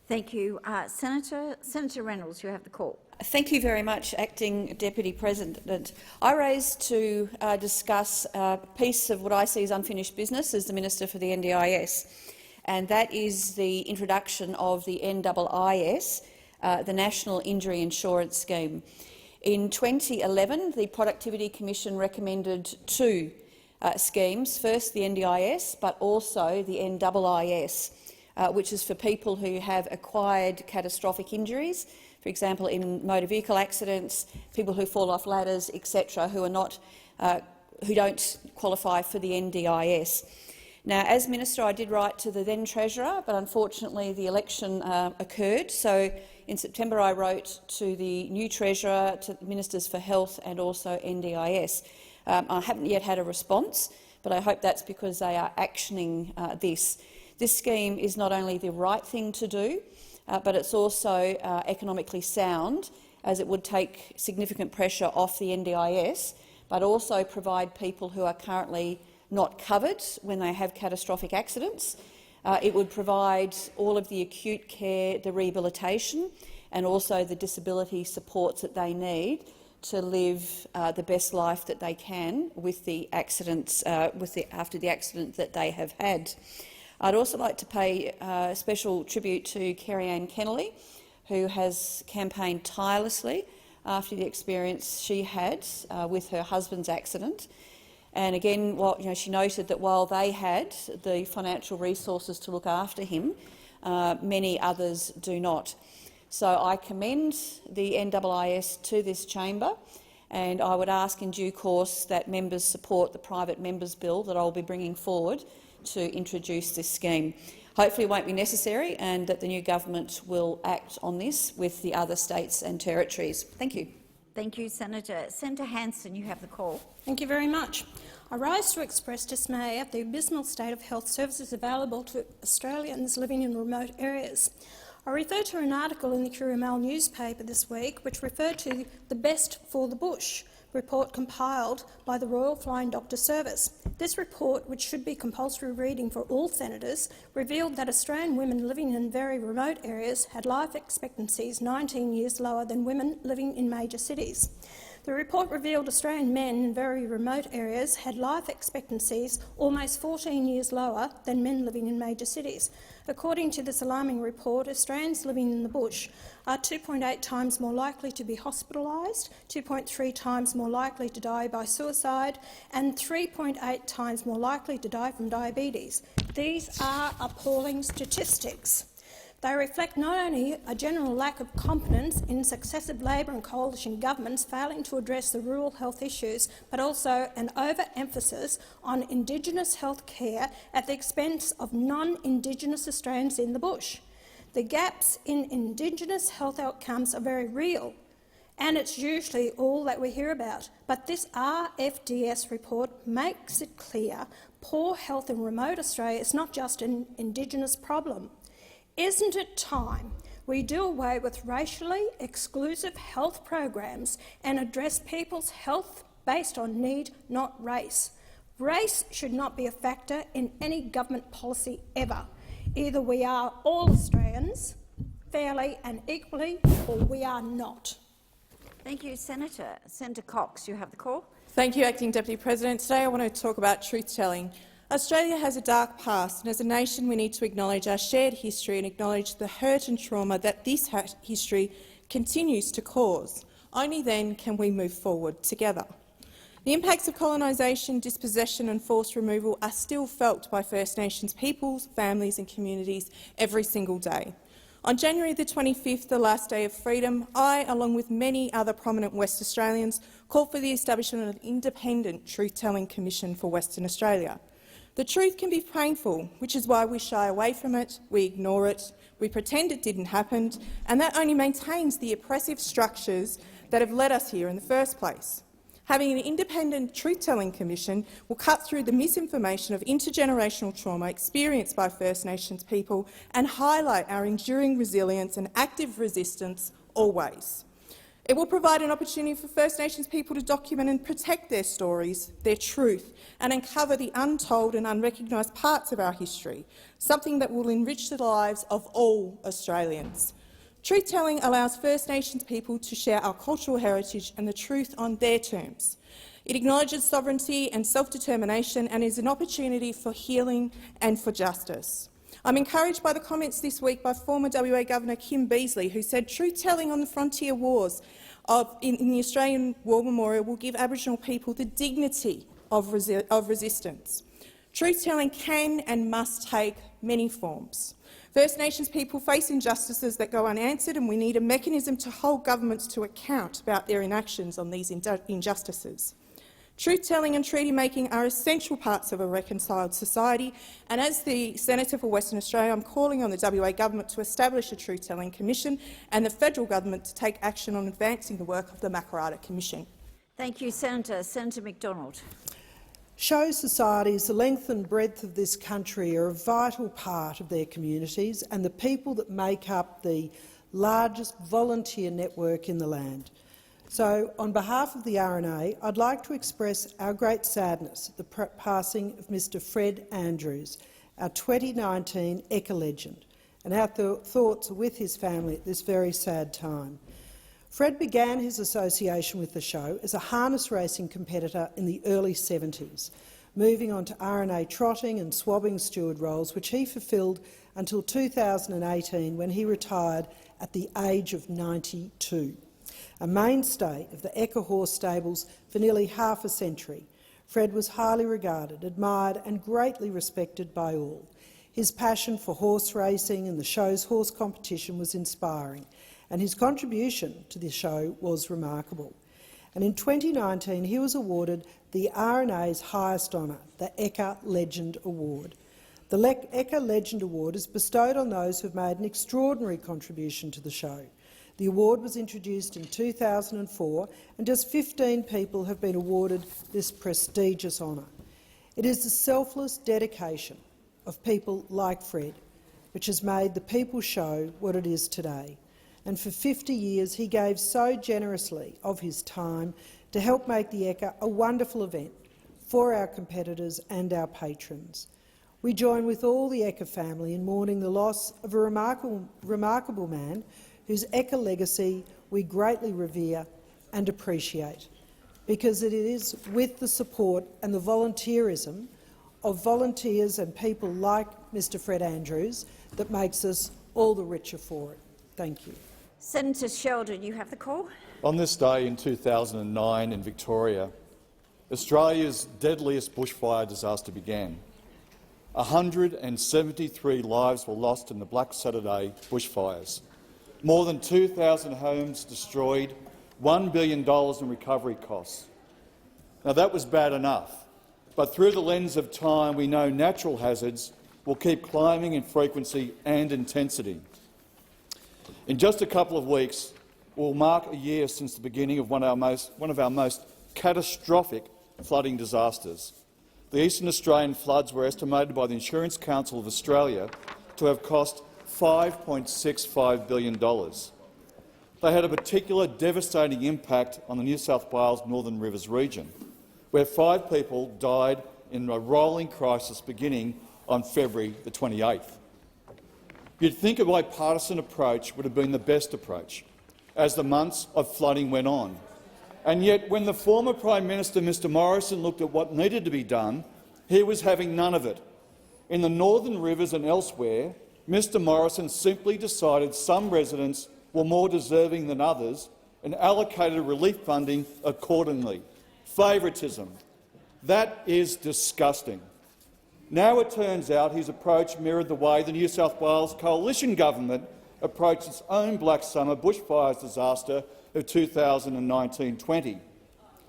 Thank you. Senator Reynolds, you have the call. Thank you very much, Acting Deputy President. I rise to discuss a piece of what I see as unfinished business as the Minister for the NDIS, and that is the introduction of the NIIS, the National Injury Insurance Scheme. In 2011, the Productivity Commission recommended two schemes, first the NDIS but also the NIIS, which is for people who have acquired catastrophic injuries, for example in motor vehicle accidents, people who fall off ladders, etc., who don't qualify for the NDIS. Now, as Minister, I did write to the then Treasurer, but unfortunately the election occurred. So in September I wrote to the new Treasurer, to the Ministers for Health and also NDIS. I haven't yet had a response, but I hope that's because they are actioning this. This scheme is not only the right thing to do, but it's also economically sound, as it would take significant pressure off the NDIS, but also provide people who are currently not covered when they have catastrophic accidents. It would provide all of the acute care, the rehabilitation and also the disability supports that they need to live the best life that they can with the accidents, after the accident that they have had. I'd also like to pay special tribute to Kerry-Ann Kennelly, who has campaigned tirelessly after the experience she had with her husband's accident. And again, she noted that while they had the financial resources to look after him, many others do not. So I commend the NIIS to this chamber, and I would ask in due course that members support the private members' bill that I will be bringing forward to introduce this scheme. Hopefully it won't be necessary and that the new government will act on this with the other states and territories. Thank you. Thank you, Senator. Senator Hanson, you have the call. Thank you very much. I rise to express dismay at the abysmal state of health services available to Australians living in remote areas. I refer to an article in the Courier Mail newspaper this week which referred to the Best for the Bush report compiled by the Royal Flying Doctor Service. This report, which should be compulsory reading for all senators, revealed that Australian women living in very remote areas had life expectancies 19 years lower than women living in major cities. The report revealed Australian men in very remote areas had life expectancies almost 14 years lower than men living in major cities. According to this alarming report, Australians living in the bush are 2.8 times more likely to be hospitalised, 2.3 times more likely to die by suicide and 3.8 times more likely to die from diabetes. These are appalling statistics. They reflect not only a general lack of competence in successive Labor and coalition governments failing to address the rural health issues, but also an overemphasis on Indigenous health care at the expense of non-Indigenous Australians in the bush. The gaps in Indigenous health outcomes are very real, and it's usually all that we hear about. But this RFDS report makes it clear poor health in remote Australia is not just an Indigenous problem. Isn't it time we do away with racially exclusive health programs and address people's health based on need, not race? Race should not be a factor in any government policy ever. Either we are all Australians, fairly and equally, or we are not. Thank you, Senator. Senator Cox, you have the call. Thank you, Acting Deputy President. Today I want to talk about truth-telling. Australia has a dark past, and as a nation we need to acknowledge our shared history and acknowledge the hurt and trauma that this history continues to cause. Only then can we move forward together. The impacts of colonisation, dispossession and forced removal are still felt by First Nations peoples, families and communities every single day. On January the 25th, the last day of freedom, I, along with many other prominent West Australians, called for the establishment of an independent truth-telling commission for Western Australia. The truth can be painful, which is why we shy away from it, we ignore it, we pretend it didn't happen, and that only maintains the oppressive structures that have led us here in the first place. Having an independent truth-telling commission will cut through the misinformation of intergenerational trauma experienced by First Nations people and highlight our enduring resilience and active resistance always. It will provide an opportunity for First Nations people to document and protect their stories, their truth, and uncover the untold and unrecognised parts of our history, something that will enrich the lives of all Australians. Truth-telling allows First Nations people to share our cultural heritage and the truth on their terms. It acknowledges sovereignty and self-determination and is an opportunity for healing and for justice. I'm encouraged by the comments this week by former WA Governor Kim Beazley, who said truth-telling on the frontier wars in the Australian War Memorial will give Aboriginal people the dignity of resistance. Truth-telling can and must take many forms. First Nations people face injustices that go unanswered, and we need a mechanism to hold governments to account about their inactions on these injustices. Truth-telling and treaty-making are essential parts of a reconciled society, and as the Senator for Western Australia, I'm calling on the WA Government to establish a Truth-telling Commission and the Federal Government to take action on advancing the work of the Makarrata Commission. Thank you, Senator. Senator McDonald. Show societies the length and breadth of this country are a vital part of their communities and the people that make up the largest volunteer network in the land. So, on behalf of the RNA, I'd like to express our great sadness at the passing of Mr Fred Andrews, our 2019 Ekka legend, and our thoughts are with his family at this very sad time. Fred began his association with the show as a harness racing competitor in the early 70s, moving on to RNA trotting and swabbing steward roles, which he fulfilled until 2018 when he retired at the age of 92. A mainstay of the Ekka horse stables for nearly half a century, Fred was highly regarded, admired and greatly respected by all. His passion for horse racing and the show's horse competition was inspiring, and his contribution to the show was remarkable. And in 2019 he was awarded the RNA's highest honour, the Ekka Legend Award. The Ekka Legend Award is bestowed on those who have made an extraordinary contribution to the show. The award was introduced in 2004, and just 15 people have been awarded this prestigious honour. It is the selfless dedication of people like Fred which has made the People's Show what it is today. And for 50 years he gave so generously of his time to help make the Ekka a wonderful event for our competitors and our patrons. We join with all the Ekka family in mourning the loss of a remarkable man whose Ekka legacy we greatly revere and appreciate, because it is with the support and the volunteerism of volunteers and people like Mr Fred Andrews that makes us all the richer for it. Thank you. Senator Sheldon, you have the call. On this day in 2009 in Victoria, Australia's deadliest bushfire disaster began. 173 lives were lost in the Black Saturday bushfires. More than 2,000 homes destroyed, $1 billion in recovery costs. Now that was bad enough, but through the lens of time we know natural hazards will keep climbing in frequency and intensity. In just a couple of weeks, we'll mark a year since the beginning of one of our most catastrophic flooding disasters. The Eastern Australian floods were estimated by the Insurance Council of Australia to have cost $5.65 billion. They had a particular devastating impact on the New South Wales Northern Rivers region, where 5 people died in a rolling crisis beginning on February the 28th. You'd think a bipartisan approach would have been the best approach, as the months of flooding went on. And yet, when the former Prime Minister, Mr Morrison, looked at what needed to be done, he was having none of it. In the Northern Rivers and elsewhere, Mr Morrison simply decided some residents were more deserving than others and allocated relief funding accordingly. Favouritism. That is disgusting. Now it turns out his approach mirrored the way the New South Wales coalition government approached its own Black Summer bushfires disaster of 2019-20.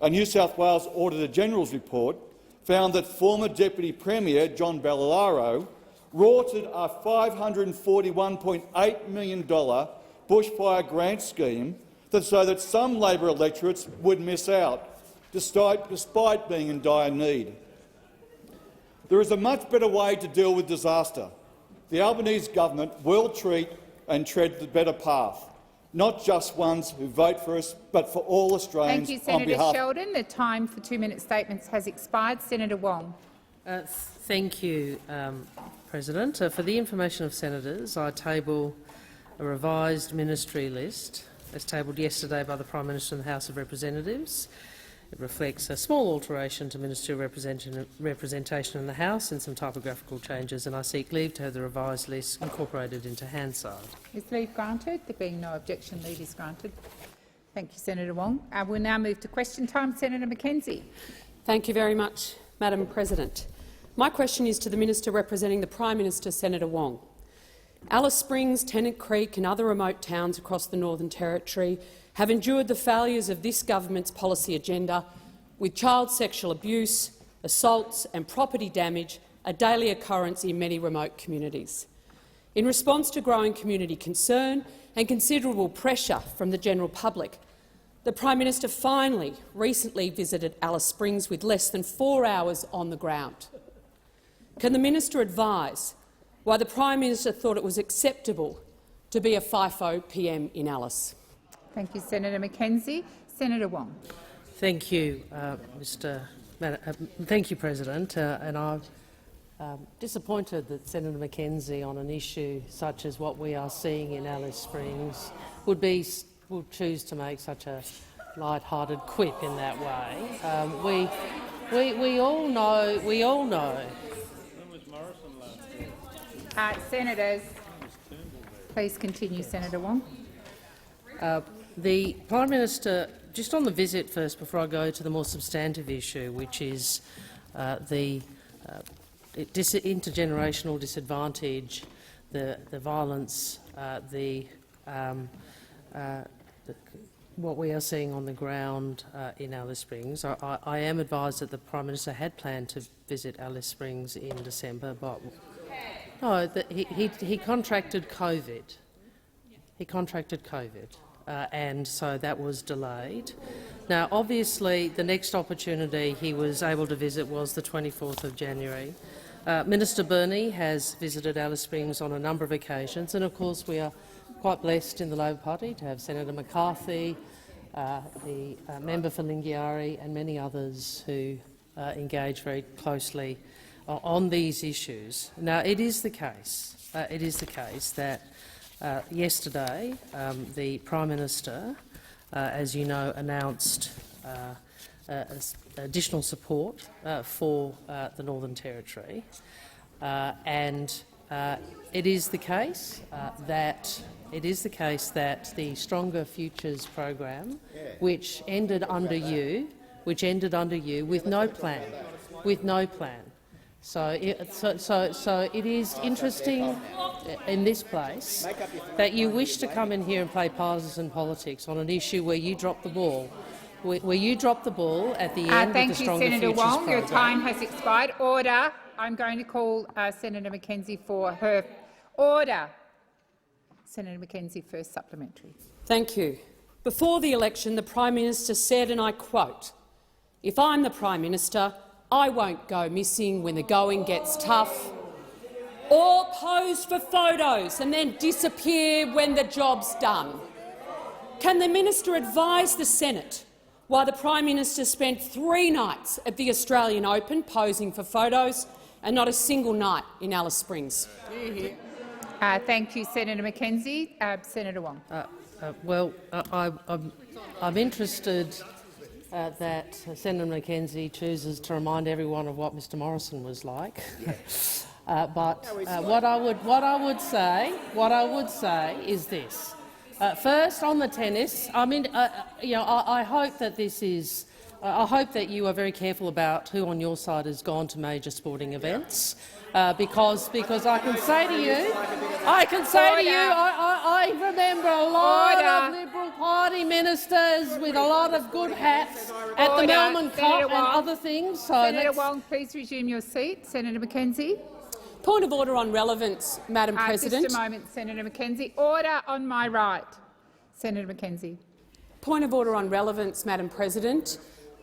A New South Wales Auditor-General's report found that former Deputy Premier John Barilaro rorted a $541.8 million bushfire grant scheme so that some Labor electorates would miss out, despite being in dire need. There is a much better way to deal with disaster. The Albanese government will treat and tread the better path, not just ones who vote for us, but for all Australians. Thank you, Senator Sheldon. The time for 2-minute statements has expired. Senator Wong. Thank you, President. For the information of senators, I table a revised ministry list as tabled yesterday by the Prime Minister in the House of Representatives. It reflects a small alteration to ministerial representation in the House and some typographical changes, and I seek leave to have the revised list incorporated into Hansard. Is leave granted? There being no objection, leave is granted. Thank you, Senator Wong. We'll now move to question time. Senator Mackenzie. Thank you very much, Madam President. My question is to the Minister representing the Prime Minister, Senator Wong. Alice Springs, Tennant Creek and other remote towns across the Northern Territory have endured the failures of this government's policy agenda, with child sexual abuse, assaults and property damage a daily occurrence in many remote communities. In response to growing community concern and considerable pressure from the general public, the Prime Minister finally recently visited Alice Springs with less than 4 hours on the ground. Can the Minister advise why the Prime Minister thought it was acceptable to be a FIFO PM in Alice? Thank you, Senator Mackenzie. Senator Wong. Thank you, thank you, President. And I'm disappointed that Senator Mackenzie, on an issue such as what we are seeing in Alice Springs, would choose to make such a light-hearted quip in that way. We all know. Senators, please continue. Senator Wong. The Prime Minister, just on the visit first, before I go to the more substantive issue, which is the intergenerational disadvantage, the violence, what we are seeing on the ground in Alice Springs. I am advised that the Prime Minister had planned to visit Alice Springs in December, but no, he contracted COVID. He contracted COVID. And so that was delayed. Now, obviously, the next opportunity he was able to visit was the 24th of January. Minister Burney has visited Alice Springs on a number of occasions, and of course we are quite blessed in the Labor Party to have Senator McCarthy, the member for Lingiari, and many others who engage very closely on these issues. Now, it is the case that yesterday, the Prime Minister, as you know, announced additional support for the Northern Territory, and it is the case that the Stronger Futures program, which ended under you with no plan. So it is interesting in this place that you wish to come in here and play partisan politics on an issue where you dropped the ball. Where you dropped the ball at the end of the Stronger Futures program. Thank you, Senator Wong. Your time has expired. Order. I'm going to call Senator Mackenzie for her order. Senator Mackenzie, first supplementary. Thank you. Before the election, the Prime Minister said, and I quote, "If I'm the Prime Minister, I won't go missing when the going gets tough, or pose for photos and then disappear when the job's done." Can the Minister advise the Senate why the Prime Minister spent 3 nights at the Australian Open posing for photos and not a single night in Alice Springs? Thank you, Senator Mackenzie. Senator Wong. I'm interested that Senator Mackenzie chooses to remind everyone of what Mr Morrison was like. But what I would say is this: First, on the tennis, I mean, I hope that this is. I hope that you are very careful about who on your side has gone to major sporting events, because I can say to you, I remember a lot of Liberal Party ministers with a lot of good hats at the Melbourne Cup and other things. So Senator Wong, please resume your seat. Senator Mackenzie. Point of order on relevance, Madam President. Just a moment, Senator Mackenzie. Order on my right. Senator Mackenzie. Point of order on relevance, Madam President.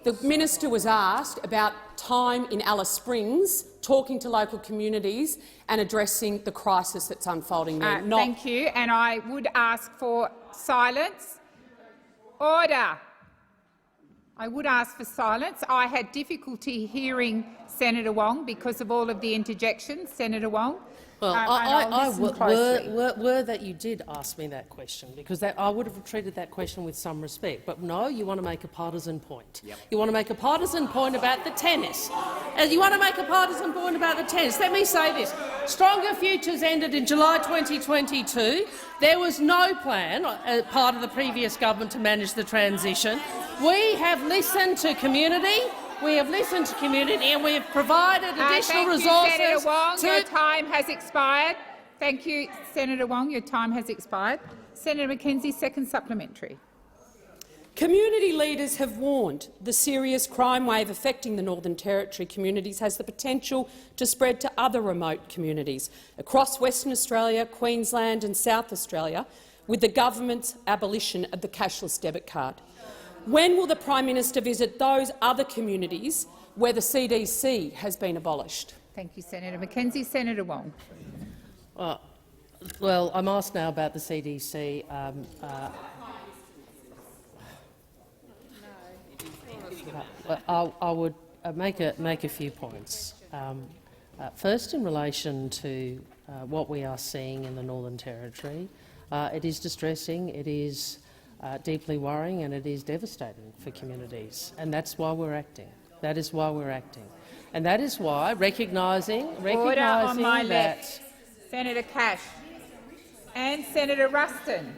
The minister was asked about time in Alice Springs, talking to local communities and addressing the crisis that's unfolding there. Thank you, and I would ask for silence. Order. I would ask for silence. I had difficulty hearing Senator Wong because of all of the interjections. Senator Wong. Well, were that you did ask me that question, because I would have treated that question with some respect. But no, you want to make a partisan point. Yep. You want to make a partisan point about the tennis. You want to make a partisan point about the tennis. Let me say this. Stronger Futures ended in July 2022. There was no plan, part of the previous government, to manage the transition. We have listened to community. We have listened to community and we have provided additional resources. Senator Wong, your time has expired. Thank you, Senator Wong. Your time has expired. Senator Mackenzie, second supplementary. Community leaders have warned the serious crime wave affecting the Northern Territory communities has the potential to spread to other remote communities across Western Australia, Queensland and South Australia, with the government's abolition of the cashless debit card. When will the Prime Minister visit those other communities where the CDC has been abolished? Thank you, Senator Mackenzie. Senator Wong. Well, I'm asked now about the CDC. I would make a few points. First, in relation to what we are seeing in the Northern Territory, it is distressing. It is deeply worrying and it is devastating for communities, and that's why we're acting. That is why we're acting, and that is why recognising Order on my that left. Senator Cash and Senator Ruston.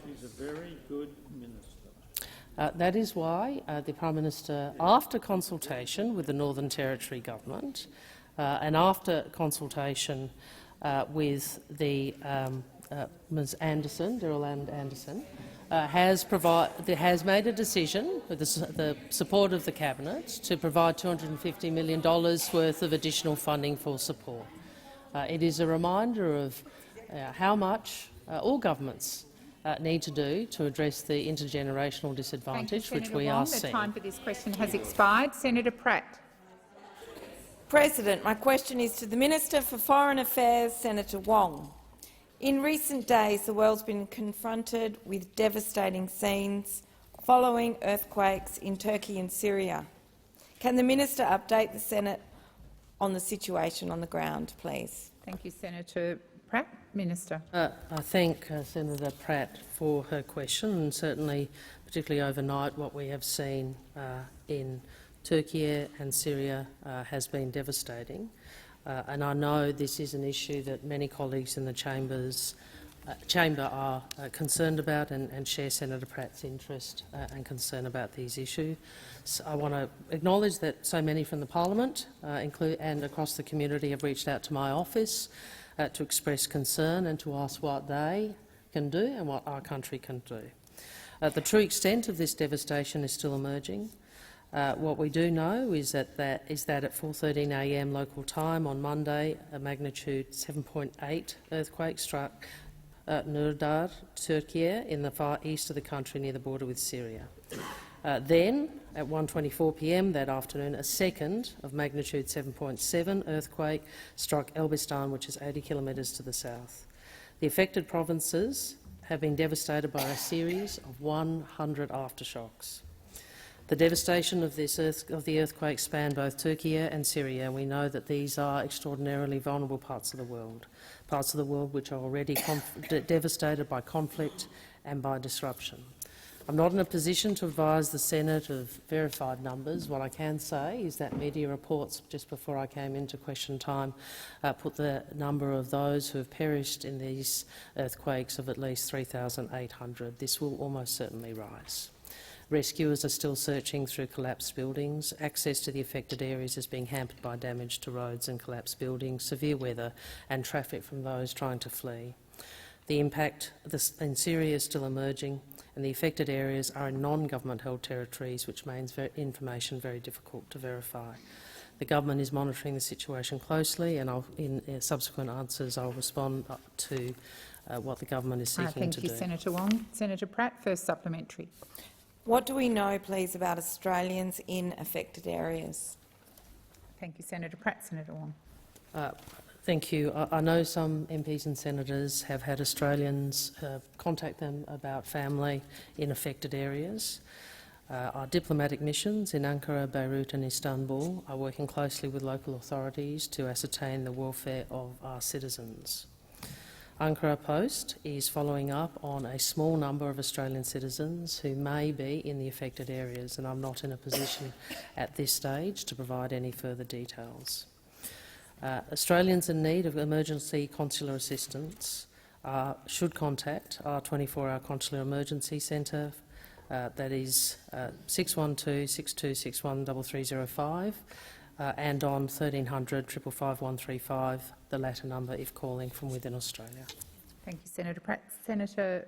She's a very good minister. That is why the Prime Minister, after consultation with the Northern Territory government and after consultation with the Ms Anderson, Daryl Anderson, has made a decision, with the support of the Cabinet, to provide $250 million worth of additional funding for support. It is a reminder of how much all governments need to do to address the intergenerational disadvantage which we are seeing. The time for this question has expired. Senator Pratt. President, my question is to the Minister for Foreign Affairs, Senator Wong. In recent days, the world's been confronted with devastating scenes following earthquakes in Turkey and Syria. Can the Minister update the Senate on the situation on the ground, please? Thank you, Senator Pratt. Minister. I thank Senator Pratt for her question, and certainly, particularly overnight, what we have seen in Turkey and Syria has been devastating. And I know this is an issue that many colleagues in the chamber are concerned about and share Senator Pratt's interest and concern about these issues. So I want to acknowledge that so many from the parliament and across the community have reached out to my office to express concern and to ask what they can do and what our country can do. The true extent of this devastation is still emerging. What we do know is that at 4:13 a.m. local time on Monday, a magnitude 7.8 earthquake struck Nurdar, Turkey, in the far east of the country near the border with Syria. Then, at 1:24 p.m. that afternoon, a second of magnitude 7.7 earthquake struck Elbistan, which is 80 kilometres to the south. The affected provinces have been devastated by a series of 100 aftershocks. The devastation of the earthquake spanned both Turkey and Syria, and we know that these are extraordinarily vulnerable parts of the world which are already devastated by conflict and by disruption. I'm not in a position to advise the Senate of verified numbers. What I can say is that media reports just before I came into question time put the number of those who have perished in these earthquakes of at least 3,800. This will almost certainly rise. Rescuers are still searching through collapsed buildings. Access to the affected areas is being hampered by damage to roads and collapsed buildings, severe weather and traffic from those trying to flee. The impact in Syria is still emerging, and the affected areas are in non-government held territories, which makes information very difficult to verify. The government is monitoring the situation closely, and in subsequent answers I'll respond to what the government is seeking to do. Thank you, Senator Wong. Senator Pratt, first supplementary. What do we know, please, about Australians in affected areas? Thank you, Senator Pratt. Senator Wong. Thank you. I know some MPs and senators have had Australians contact them about family in affected areas. Our diplomatic missions in Ankara, Beirut and Istanbul are working closely with local authorities to ascertain the welfare of our citizens. Ankara Post is following up on a small number of Australian citizens who may be in the affected areas, and I'm not in a position at this stage to provide any further details. Australians in need of emergency consular assistance should contact our 24-hour consular emergency centre, that is 612 6261 3305, and on 1300 555 135, the latter number if calling from within Australia. Thank you, Senator Pratt. Senator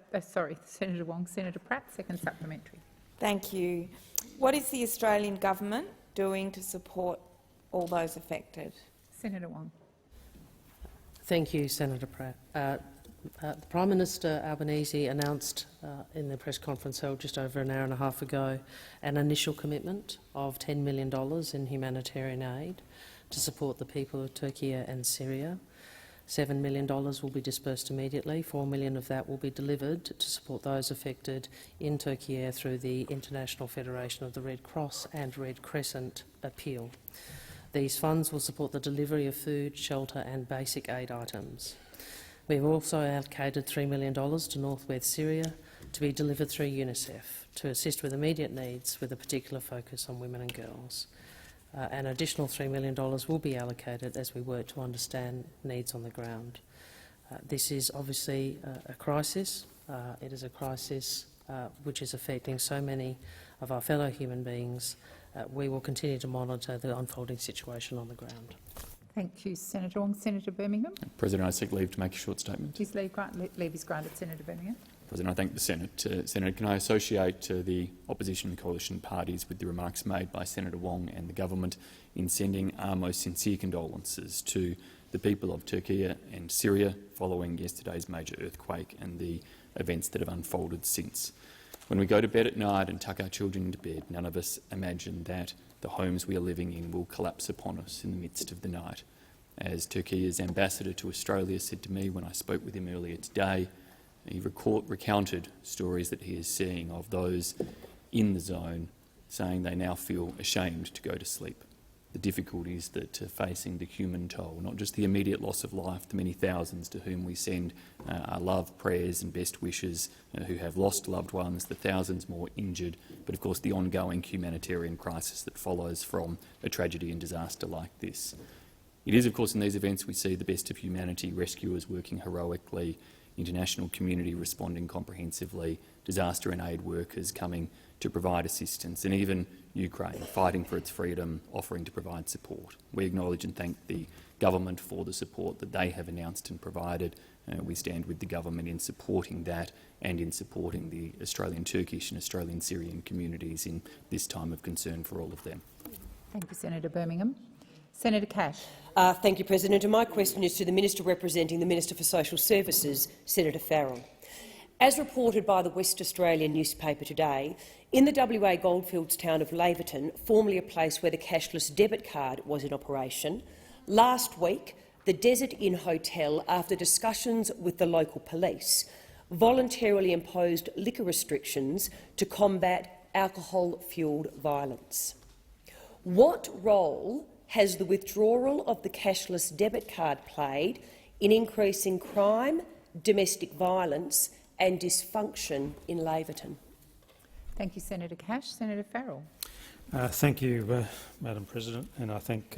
Wong. Senator Pratt, second supplementary. Thank you. What is the Australian government doing to support all those affected? Senator Wong. Thank you, Senator Pratt. The Prime Minister Albanese announced in the press conference held just over an hour and a half ago an initial commitment of $10 million in humanitarian aid to support the people of Turkey and Syria. $7 million will be dispersed immediately. $4 million of that will be delivered to support those affected in Turkey through the International Federation of the Red Cross and Red Crescent appeal. These funds will support the delivery of food, shelter and basic aid items. We have also allocated $3 million to northwest Syria to be delivered through UNICEF to assist with immediate needs, with a particular focus on women and girls. An additional $3 million will be allocated as we work to understand needs on the ground. This is obviously a crisis. It is a crisis which is affecting so many of our fellow human beings. We will continue to monitor the unfolding situation on the ground. Thank you, Senator Wong. Senator Birmingham. President, I seek leave to make a short statement. Please leave is granted. Senator Birmingham. President, I thank the Senate. Senator, can I associate the opposition coalition parties with the remarks made by Senator Wong and the government in sending our most sincere condolences to the people of Turkey and Syria following yesterday's major earthquake and the events that have unfolded since. When we go to bed at night and tuck our children into bed, none of us imagine that the homes we are living in will collapse upon us in the midst of the night. As Turkey's ambassador to Australia said to me when I spoke with him earlier today, he recounted stories that he is seeing of those in the zone saying they now feel ashamed to go to sleep. The difficulties that are facing, the human toll, not just the immediate loss of life, the many thousands to whom we send our love, prayers and best wishes, who have lost loved ones, the thousands more injured, but of course the ongoing humanitarian crisis that follows from a tragedy and disaster like this. It is, of course, in these events we see the best of humanity, rescuers working heroically, international community responding comprehensively, disaster and aid workers coming to provide assistance, and even Ukraine fighting for its freedom, offering to provide support. We acknowledge and thank the government for the support that they have announced and provided. We stand with the government in supporting that and in supporting the Australian Turkish and Australian Syrian communities in this time of concern for all of them. Thank you, Senator Birmingham. Senator Cash. Thank you, President. And my question is to the Minister representing the Minister for Social Services, Senator Farrell. As reported by the West Australian newspaper today, in the WA goldfields town of Laverton, formerly a place where the cashless debit card was in operation, last week the Desert Inn Hotel, after discussions with the local police, voluntarily imposed liquor restrictions to combat alcohol-fuelled violence. What role has the withdrawal of the cashless debit card played in increasing crime, domestic violence and dysfunction in Laverton? Thank you, Senator Cash. Senator Farrell. Thank you, Madam President, and I thank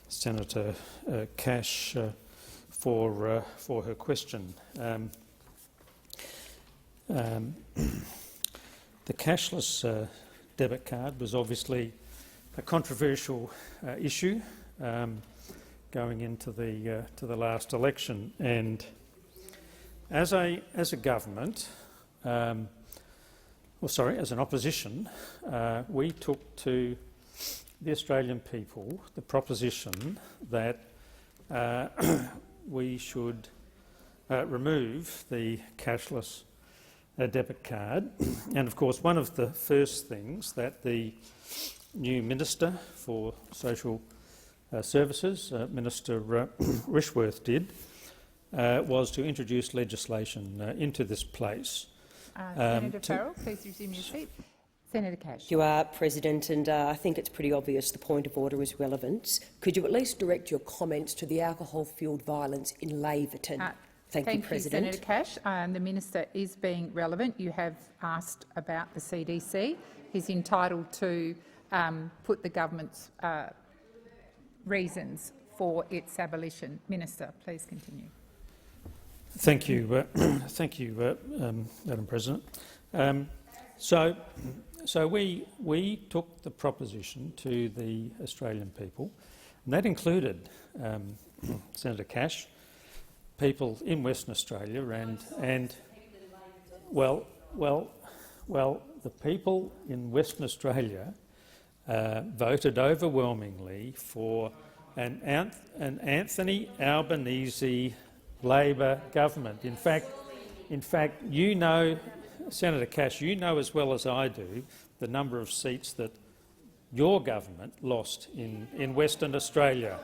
Senator Cash for her question. The cashless debit card was obviously a controversial issue going into the last election, and as a government, as an opposition, we took to the Australian people the proposition that we should remove the cashless debit card. And of course, one of the first things that the new Minister for Social Services, Minister Rishworth, did was to introduce legislation into this place. Senator Farrell, please resume your seat. Senator Cash. You are, President, and I think it's pretty obvious the point of order is relevant. Could you at least direct your comments to the alcohol-fuelled violence in Laverton? Thank you, President. Senator Cash. The Minister is being relevant. You have asked about the CDC. He's entitled to put the government's reasons for its abolition. Minister, please continue. Thank you, Madam President. So we took the proposition to the Australian people, and that included Senator Cash, people in Western Australia, and well, the people in Western Australia voted overwhelmingly for an Anthony Albanese Labor government. In fact, you know, Senator Cash, you know as well as I do the number of seats that your government lost in Western Australia.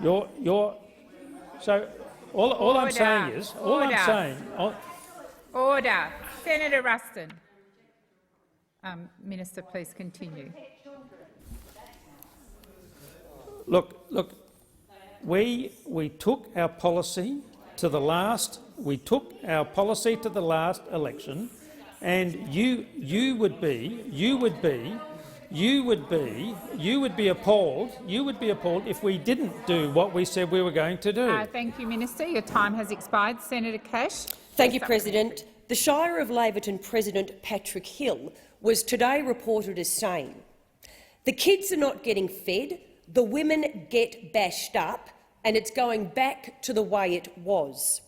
So all I'm saying is, Order. Senator Ruston. Minister, please continue. Look. We took our policy to the last. We took our policy to the last election, and you would be appalled. You would be appalled if we didn't do what we said we were going to do. Thank you, Minister. Your time has expired. Senator Cash. Thank you, President. The Shire of Laverton President Patrick Hill was today reported as saying, "The kids are not getting fed, the women get bashed up, and it's going back to the way it was."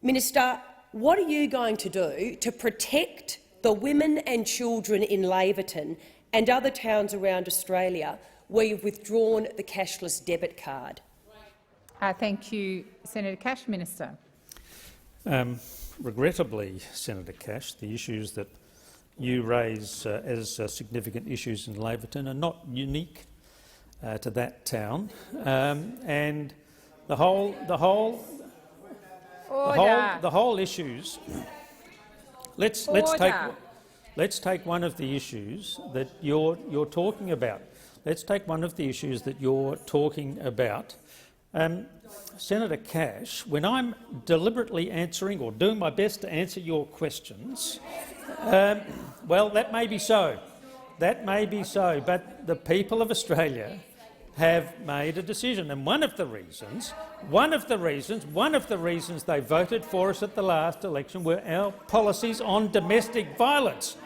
Minister, what are you going to do to protect the women and children in Laverton and other towns around Australia where you've withdrawn the cashless debit card? Thank you, Senator Cash. Minister. Regrettably, Senator Cash, the issues that you raise as significant issues in Laverton are not unique to that town, and the whole issues. Let's take one of the issues that you're talking about. Let's take one of the issues that you're talking about. Senator Cash, when I'm deliberately answering or doing my best to answer your questions, well, that may be so. That may be so, but the people of Australia have made a decision, and one of the reasons they voted for us at the last election were our policies on domestic violence.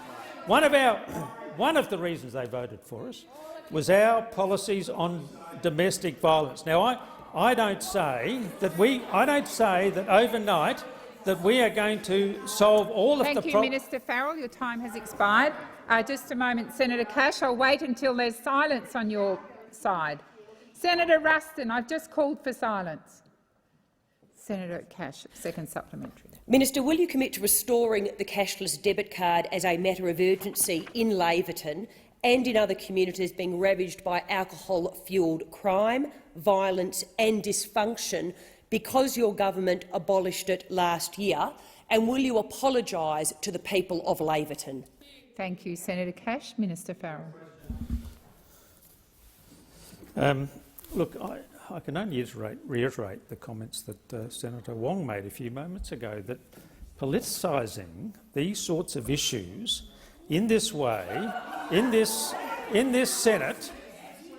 One of the reasons they voted for us was our policies on domestic violence. Now, I don't say that overnight that we are going to solve all of the problems. Thank you, Minister Farrell. Your time has expired. Just a moment, Senator Cash. I'll wait until there's silence on your side. Senator Ruston, I've just called for silence. Senator Cash, second supplementary. Minister, will you commit to restoring the cashless debit card as a matter of urgency in Laverton and in other communities being ravaged by alcohol-fuelled crime, violence and dysfunction because your government abolished it last year? And will you apologise to the people of Laverton? Thank you, Senator Cash. Minister Farrell. Look, I can only reiterate the comments that Senator Wong made a few moments ago, that politicising these sorts of issues in this way, in this Senate,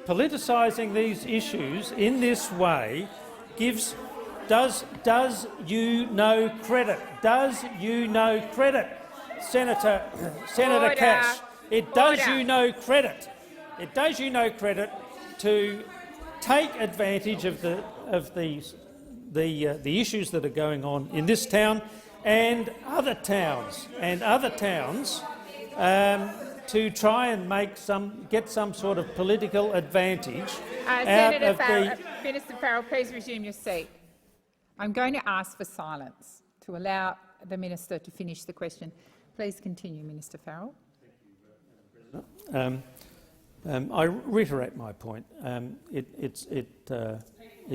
politicising these issues in this way does you no credit? Does you no credit, Senator Cash? It does you no credit. It does you no credit to take advantage of the issues that are going on in this town and other towns to try and get some sort of political advantage Senator Farrell, Minister Farrell, please resume your seat. I'm going to ask for silence to allow the minister to finish the question. Please continue, Minister Farrell. I reiterate my point. It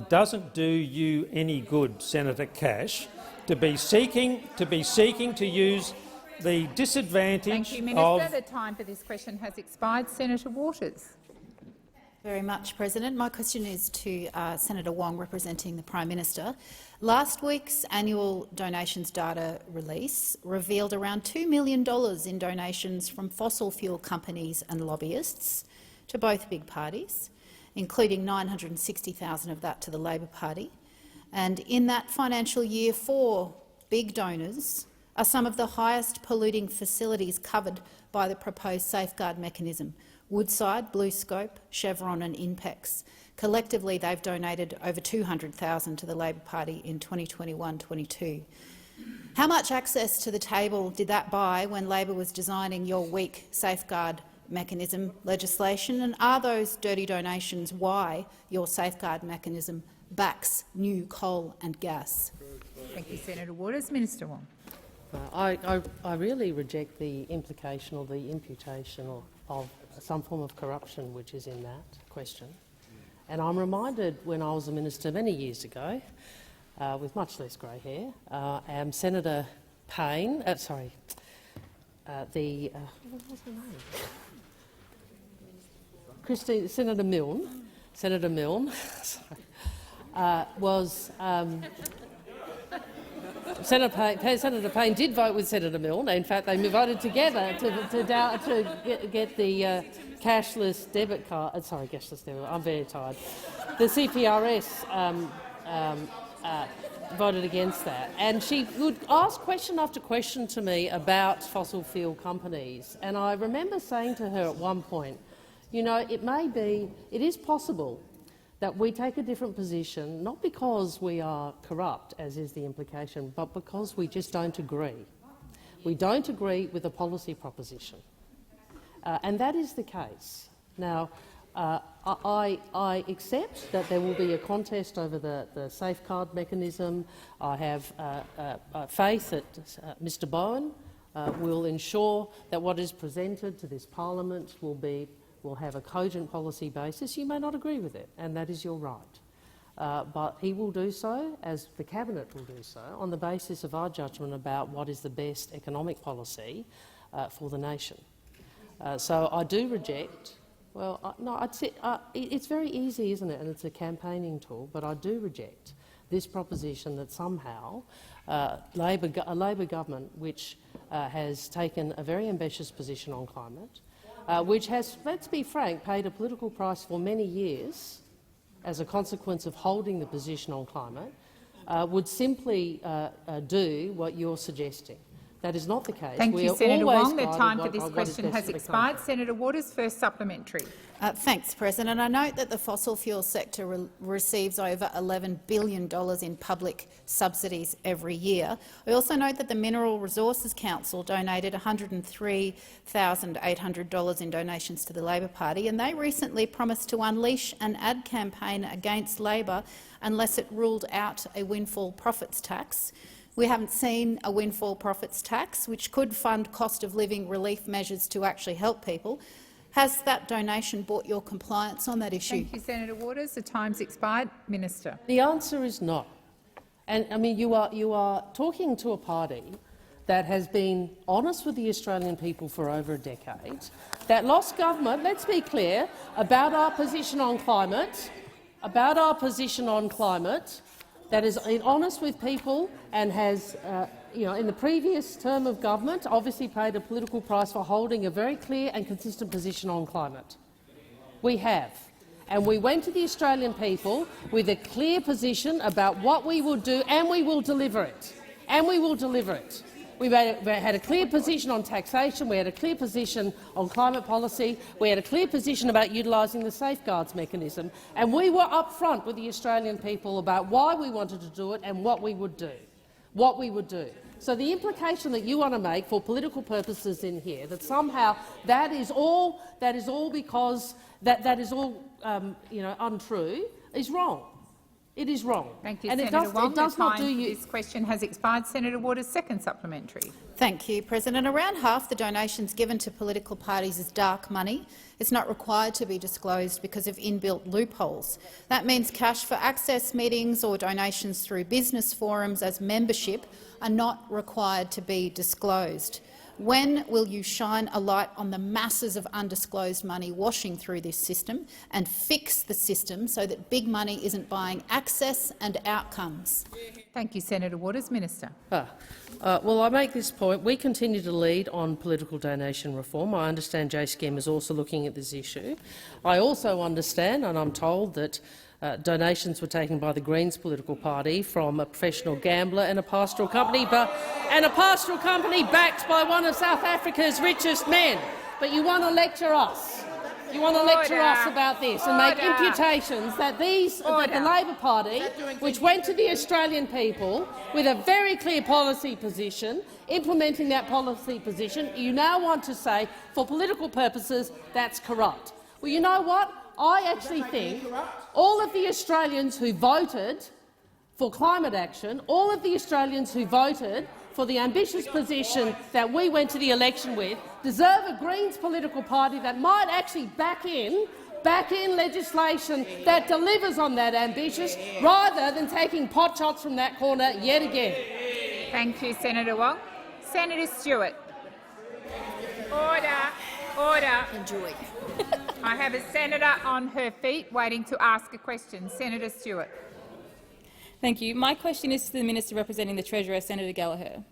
doesn't do you any good, Senator Cash, to be seeking to use the disadvantage Thank you, Minister. The time for this question has expired. Senator Waters. Very much, President. My question is to Senator Wong, representing the Prime Minister. Last week's annual donations data release revealed around $2 million in donations from fossil fuel companies and lobbyists to both big parties, including $960,000 of that to the Labor Party. And in that financial year, 4 big donors are some of the highest polluting facilities covered by the proposed safeguard mechanism: Woodside, BlueScope, Chevron and Inpex. Collectively, they've donated over $200,000 to the Labor Party in 2021-22. How much access to the table did that buy when Labor was designing your weak safeguard mechanism legislation? And are those dirty donations why your safeguard mechanism backs new coal and gas? Thank you, Senator Waters. Minister Wong. I really reject the implication or the imputation of some form of corruption which is in that question. And I'm reminded when I was a minister many years ago, with much less grey hair, Senator Payne, what was her name? Senator Milne, was Senator Payne did vote with Senator Milne. In fact, they voted together to get the cashless debit card. Cashless debit. I'm very tired. The CPRS voted against that, and she would ask question after question to me about fossil fuel companies. And I remember saying to her at one point, you know, it is possible that we take a different position, not because we are corrupt, as is the implication, but because we just don't agree. We don't agree with a policy proposition. And that is the case. Now, I accept that there will be a contest over the safeguard mechanism. I have faith that Mr Bowen will ensure that what is presented to this parliament will have a cogent policy basis. You may not agree with it, and that is your right. But he will do so, as the Cabinet will do so, on the basis of our judgment about what is the best economic policy for the nation. So I do reject. Well, no, I'd say it's very easy, isn't it? And it's a campaigning tool. But I do reject this proposition that somehow a Labor government, which has taken a very ambitious position on climate, which has, let's be frank, paid a political price for many years as a consequence of holding the position on climate, would simply do what you're suggesting. That is not the case. Thank you, Senator Wong. The time for this question has expired. Senator Waters, first supplementary. Thanks, President. I note that the fossil fuel sector receives over $11 billion in public subsidies every year. I also note that the Mineral Resources Council donated $103,800 in donations to the Labor Party, and they recently promised to unleash an ad campaign against Labor unless it ruled out a windfall profits tax. We haven't seen a windfall profits tax, which could fund cost of living relief measures to actually help people. Has that donation brought your compliance on that issue? Thank you, Senator Waters. The time's expired. Minister. The answer is no. And I mean, you are talking to a party that has been honest with the Australian people for over a decade, that lost government, let's be clear, about our position on climate, that is honest with people and has in the previous term of government, obviously paid a political price for holding a very clear and consistent position on climate. We have. And we went to the Australian people with a clear position about what we will do, and we will deliver it. And we will deliver it. We had a clear position on taxation, we had a clear position on climate policy, we had a clear position about utilising the safeguards mechanism, and we were upfront with the Australian people about why we wanted to do it and what we would do. So the implication that you want to make for political purposes in here, that somehow that is all because that is all untrue, is wrong. It is wrong. Thank you, and Senator Wong. It does not do you. This question has expired. Senator Waters, second supplementary. Thank you, President. Around half the donations given to political parties is dark money. It's not required to be disclosed because of inbuilt loopholes. That means cash for access meetings or donations through business forums as membership are not required to be disclosed. When will you shine a light on the masses of undisclosed money washing through this system and fix the system so that big money isn't buying access and outcomes? Thank you, Senator Waters. Minister. Well, I make this point. We continue to lead on political donation reform. I understand JSCM is also looking at this issue. I also understand, and I'm told, that donations were taken by the Greens political party from a professional gambler and a pastoral company, backed by one of South Africa's richest men. But you want to lecture us. You want to lecture us about this and make imputations that that the Labor Party, which went to the Australian people with a very clear policy position, implementing that policy position, you now want to say, for political purposes, that's corrupt. Well, you know what? I actually think all of the Australians who voted for climate action, all of the Australians who voted for the ambitious position that we went to the election with, deserve a Greens political party that might actually back in legislation that delivers on that ambitious, rather than taking potshots from that corner yet again. Thank you, Senator Wong. Senator Stewart. Order. Order. Enjoy. I have a senator on her feet waiting to ask a question. Senator Stewart. Thank you. My question is to the Minister representing the Treasurer, Senator Gallagher.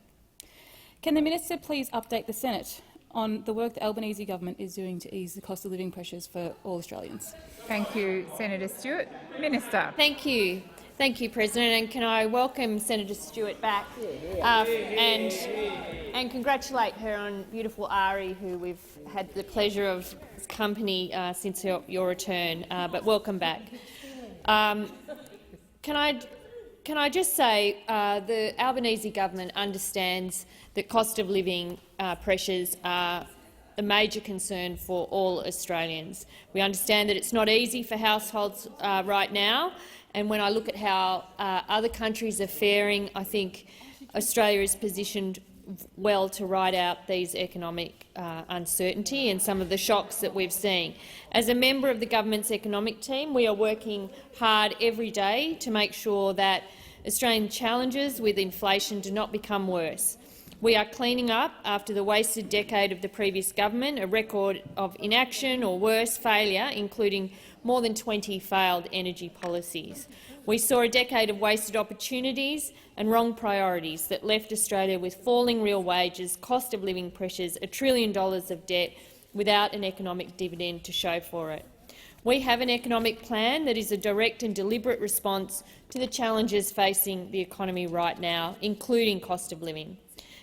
Can the Minister please update the Senate on the work the Albanese government is doing to ease the cost of living pressures for all Australians? Thank you, Senator Stewart. Minister. Thank you. Thank you, President. And can I welcome Senator Stewart back and congratulate her on beautiful Ari, who we've had the pleasure of company since your return. But welcome back. Can I just say the Albanese government understands that cost of living pressures are a major concern for all Australians. We understand that it's not easy for households right now, and when I look at how other countries are faring, I think Australia is positioned well to ride out these economic uncertainty and some of the shocks that we've seen. As a member of the government's economic team, we are working hard every day to make sure that Australian challenges with inflation do not become worse. We are cleaning up after the wasted decade of the previous government, a record of inaction or worse, failure, including more than 20 failed energy policies. We saw a decade of wasted opportunities and wrong priorities that left Australia with falling real wages, cost of living pressures, $1 trillion of debt, without an economic dividend to show for it. We have an economic plan that is a direct and deliberate response to the challenges facing the economy right now, including cost of living.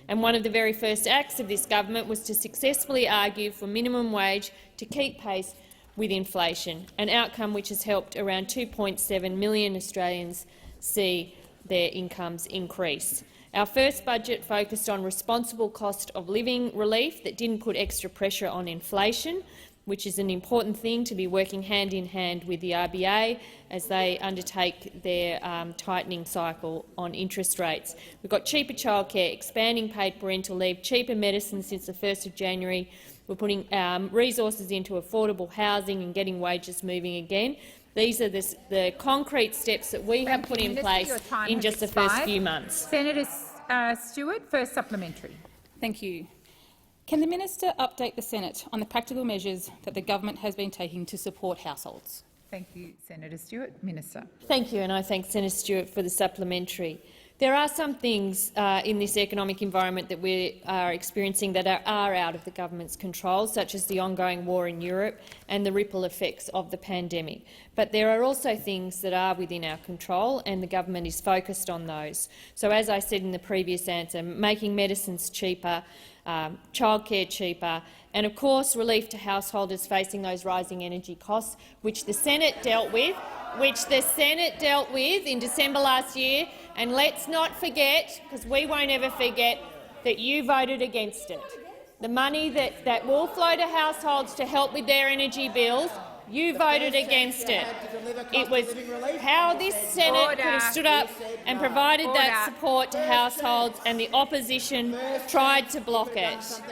And one of the very first acts of this government was to successfully argue for minimum wage to keep pace with inflation, an outcome which has helped around 2.7 million Australians see their incomes increase. Our first budget focused on responsible cost of living relief that didn't put extra pressure on inflation, which is an important thing to be working hand in hand with the RBA as they undertake their tightening cycle on interest rates. We've got cheaper childcare, expanding paid parental leave, cheaper medicine since the 1st of January. We're putting resources into affordable housing and getting wages moving again. These are the concrete steps that we have put in place in just the first few months. Senator Stewart, first supplementary. Thank you. Can the Minister update the Senate on the practical measures that the government has been taking to support households? Thank you, Senator Stewart. Minister. Thank you, and I thank Senator Stewart for the supplementary. There are some things in this economic environment that we are experiencing that are out of the government's control, such as the ongoing war in Europe and the ripple effects of the pandemic. But there are also things that are within our control, and the government is focused on those. So, as I said in the previous answer, making medicines cheaper, childcare cheaper, and of course relief to householders facing those rising energy costs, which the Senate dealt with in December last year. And let's not forget, because we won't ever forget, that you voted against it. The money that will flow to households to help with their energy bills, you voted against it. It was how this Senate could have stood up and provided that support to households, and the opposition tried to block it.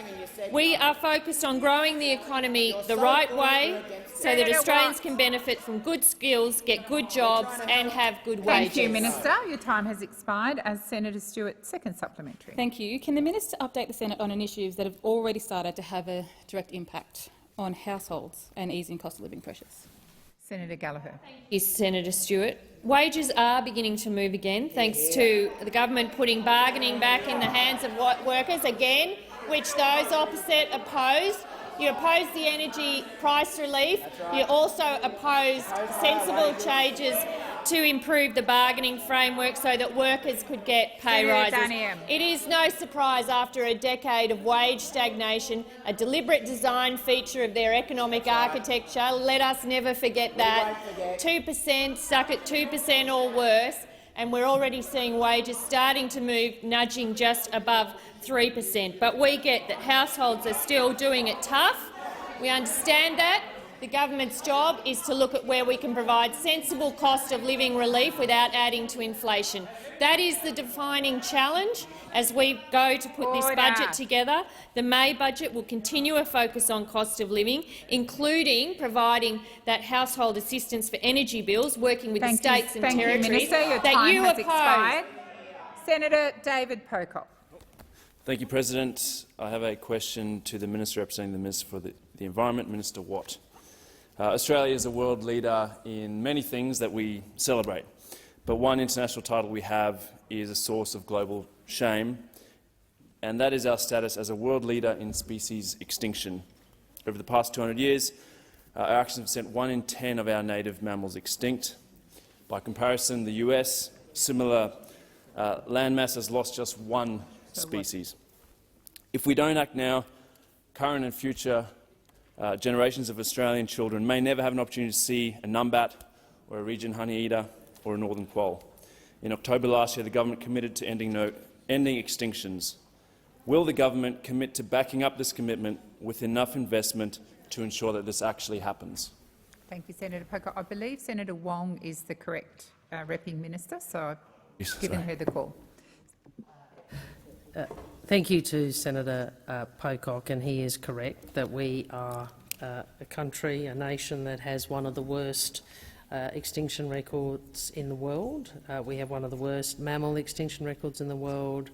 We are focused on growing the economy the right way so that Australians can benefit from good skills, get good jobs and have good wages. Thank you, Minister. Your time has expired. As Senator Stewart, second supplementary. Thank you. Can the minister update the Senate on initiatives that have already started to have a direct impact on households and easing cost of living pressures? Senator Gallagher. Yes, Senator Stewart. Wages are beginning to move again, thanks to the government putting bargaining back in the hands of workers again, which those opposite opposed. You opposed the energy price relief. You also opposed sensible changes to improve the bargaining framework so that workers could get pay rises. It is no surprise, after a decade of wage stagnation, a deliberate design feature of their economic architecture, let us never forget that, 2%, stuck at 2% or worse, and we're already seeing wages starting to move, nudging just above 3%. But we get that households are still doing it tough. We understand that. The government's job is to look at where we can provide sensible cost of living relief without adding to inflation. That is the defining challenge as we go to put this budget together. The May budget will continue a focus on cost of living, including providing that household assistance for energy bills, working with the states and territories that you oppose. Senator David Pocock. Thank you, President. I have a question to the Minister representing the Minister for the Environment, Minister Watt. Australia is a world leader in many things that we celebrate, but one international title we have is a source of global shame, and that is our status as a world leader in species extinction. Over the past 200 years, our actions have sent 1 in 10 of our native mammals extinct. By comparison, the US, similar landmass, has lost just one species. If we don't act now, current and future generations of Australian children may never have an opportunity to see a numbat or a region honeyeater or a northern quoll. In October last year, the government committed to ending extinctions. Will the government commit to backing up this commitment with enough investment to ensure that this actually happens? Thank you, Senator Pocock. I believe Senator Wong is the correct repping minister, so I've given her the call. Thank you to Senator Pocock, and he is correct that we are a country, a nation that has one of the worst extinction records in the world. We have one of the worst mammal extinction records in the world.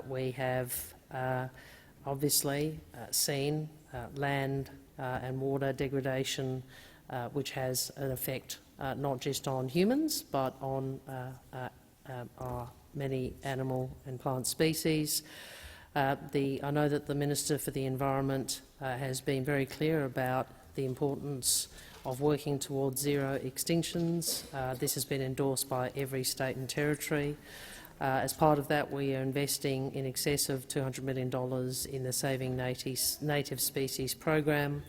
We have obviously seen land and water degradation, which has an effect not just on humans but on our many animal and plant species. I know that the Minister for the Environment has been very clear about the importance of working towards zero extinctions. This has been endorsed by every state and territory. As part of that, we are investing in excess of $200 million in the Saving Native Species program.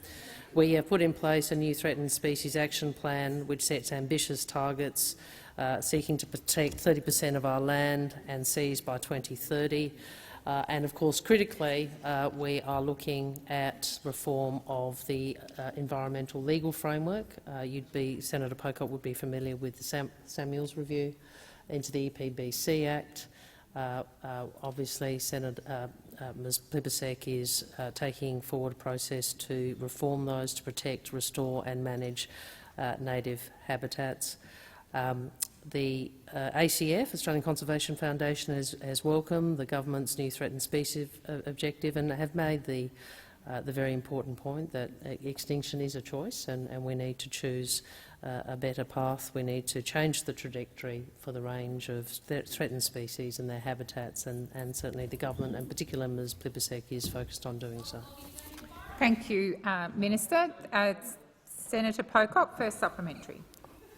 We have put in place a new Threatened Species Action Plan which sets ambitious targets seeking to protect 30% of our land and seas by 2030. And of course, critically, we are looking at reform of the environmental legal framework. Senator Pocock would be familiar with the Samuels Review into the EPBC Act. Obviously, Ms Plibersek is taking forward a process to reform those to protect, restore and manage native habitats. The ACF, Australian Conservation Foundation, has welcomed the government's new threatened species objective and have made the very important point that extinction is a choice, and we need to choose a better path. We need to change the trajectory for the range of threatened species and their habitats, and certainly the government, and particularly Ms Plibersek, is focused on doing so. Thank you, Minister. Senator Pocock, first supplementary.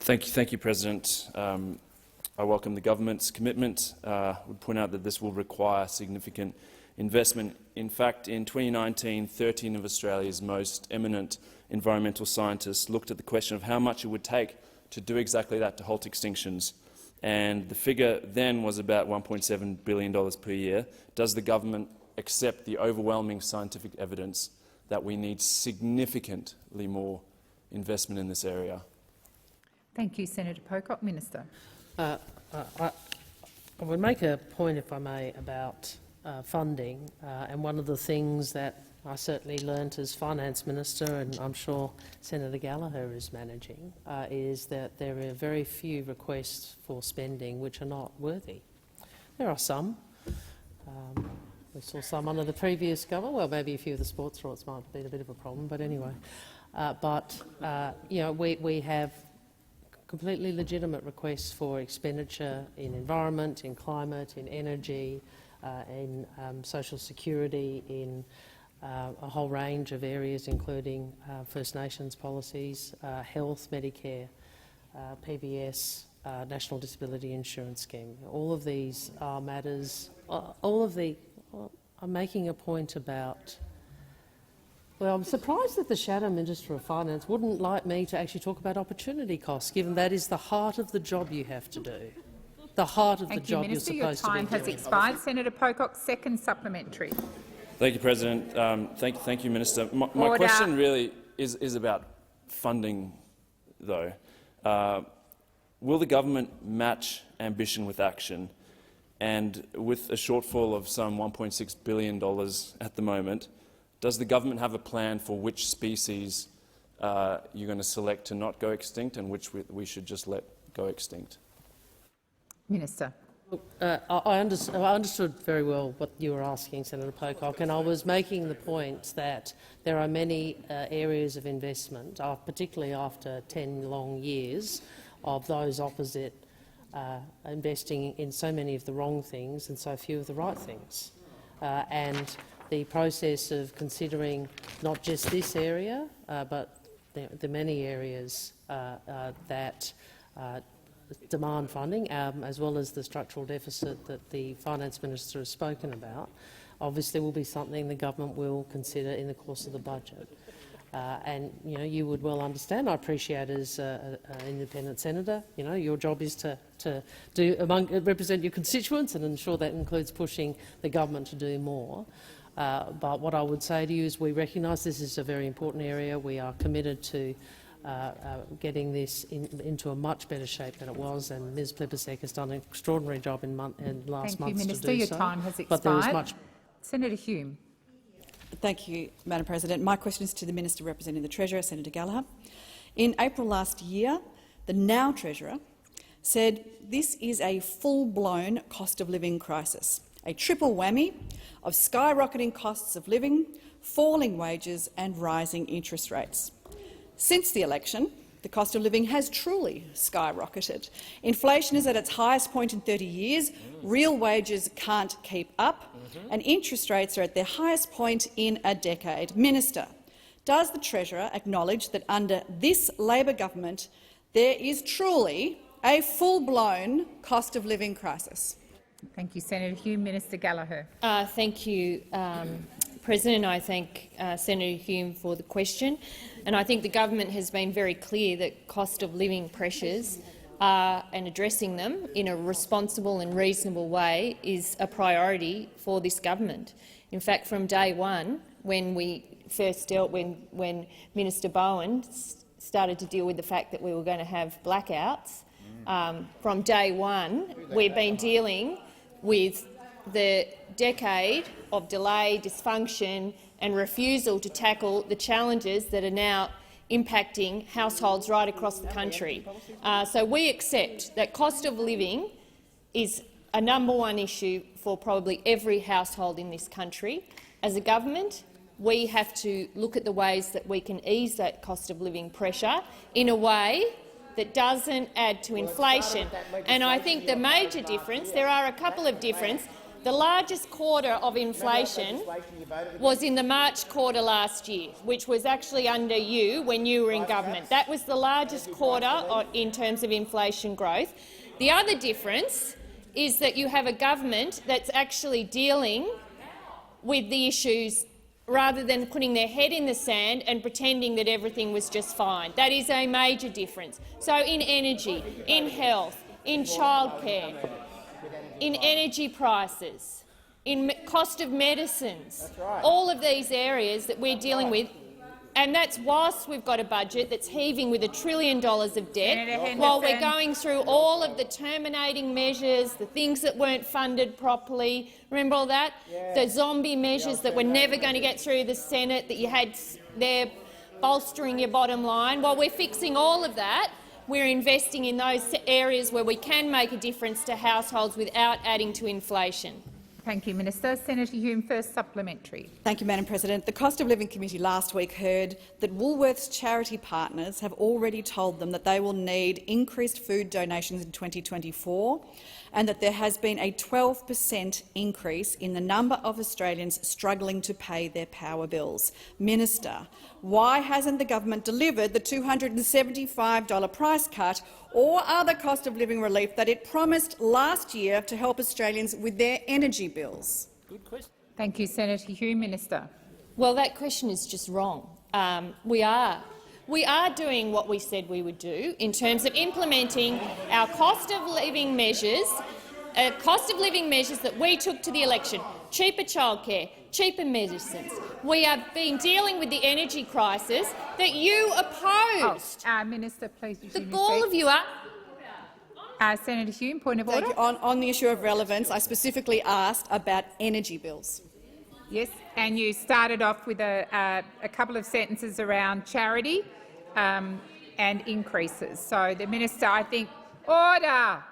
Thank you, President. I welcome the government's commitment. Would point out that this will require significant investment. In fact, in 2019, 13 of Australia's most eminent environmental scientists looked at the question of how much it would take to do exactly that, to halt extinctions. And the figure then was about $1.7 billion per year. Does the government accept the overwhelming scientific evidence that we need significantly more investment in this area? Thank you, Senator Pocock. Minister. I would make a point, if I may, about funding, and one of the things that I certainly learnt as Finance Minister, and I'm sure Senator Gallagher is managing, is that there are very few requests for spending which are not worthy. There are some. We saw some under the previous government. Well, maybe a few of the sports rorts might have been a bit of a problem, but anyway. You know, we have completely legitimate requests for expenditure in environment, in climate, in energy, in social security, in a whole range of areas, including First Nations policies, health, Medicare, PBS, National Disability Insurance Scheme. All of these are matters. I'm making a point about. Well, I'm surprised that the Shadow Minister of Finance wouldn't like me to actually talk about opportunity costs, given that is the heart of the job you have to do. The heart of the job you're supposed to be doing. Minister, your time has expired. Senator Pocock, second supplementary. Thank you, President. Thank you, Minister. My question really is about funding, though. Will the government match ambition with action? And with a shortfall of some $1.6 billion at the moment, does the government have a plan for which species you're going to select to not go extinct and which we should just let go extinct? Minister. I understood very well what you were asking, Senator Pocock, and I was making the point that there are many areas of investment, particularly after 10 long years of those opposite investing in so many of the wrong things and so few of the right things. And the process of considering not just this area, but the many areas that demand funding, as well as the structural deficit that the Finance Minister has spoken about, obviously will be something the government will consider in the course of the budget. And you would well understand. I appreciate as an independent senator, your job is to represent your constituents and ensure that includes pushing the government to do more. But what I would say to you is we recognise this is a very important area. We are committed to getting this into a much better shape than it was, and Ms Plibersek has done an extraordinary job in last months to do so. Thank you, Minister. Your time has expired. Senator Hume. Thank you, Madam President. My question is to the Minister representing the Treasurer, Senator Gallagher. In April last year, the now Treasurer said this is a full-blown cost of living crisis, a triple whammy of skyrocketing costs of living, falling wages and rising interest rates. Since the election, the cost of living has truly skyrocketed. Inflation is at its highest point in 30 years, real wages can't keep up, and interest rates are at their highest point in a decade. Minister, does the Treasurer acknowledge that under this Labor government there is truly a full-blown cost of living crisis? Thank you, Senator Hume. Minister Gallagher. Thank you, President. I thank Senator Hume for the question. And I think the government has been very clear that cost of living pressures and addressing them in a responsible and reasonable way is a priority for this government. In fact, from day one, when we first when Minister Bowen started to deal with the fact that we were going to have blackouts, from day one we've been dealing with the decade of delay, dysfunction and refusal to tackle the challenges that are now impacting households right across the country. So we accept that cost of living is a #1 issue for probably every household in this country. As a government, we have to look at the ways that we can ease that cost of living pressure in a way that doesn't add to inflation. And I think the major difference, there are a couple of differences. The largest quarter of inflation was in the March quarter last year, which was actually under you when you were in government. That was the largest quarter in terms of inflation growth. The other difference is that you have a government that's actually dealing with the issues rather than putting their head in the sand and pretending that everything was just fine. That is a major difference. So in energy, in health, in childcare, in energy prices, in cost of medicines, all of these areas that we're dealing with, and that's whilst we've got a budget that's heaving with $1 trillion of debt, while we're going through all of the terminating measures, the things that weren't funded properly. Remember all that? The zombie measures that were never going to get through the Senate that you had there bolstering your bottom line. While we're fixing all of that, we're investing in those areas where we can make a difference to households without adding to inflation. Thank you, Minister. Senator Hume, first supplementary. Thank you, Madam President. The Cost of Living Committee last week heard that Woolworths charity partners have already told them that they will need increased food donations in 2024 and that there has been a 12% increase in the number of Australians struggling to pay their power bills. Minister, why hasn't the government delivered the $275 price cut or other cost of living relief that it promised last year to help Australians with their energy bills? Good question. Thank you, Senator Hume. Minister. Well, that question is just wrong. We are doing what we said we would do in terms of implementing our cost of living measures that we took to the election: cheaper childcare, cheaper medicines. We have been dealing with the energy crisis that you opposed. Minister, please. The gall of you are. Senator Hume, point of order. On the issue of relevance, I specifically asked about energy bills. Yes, and you started off with a couple of sentences around charity and increases. So the minister, I think, order.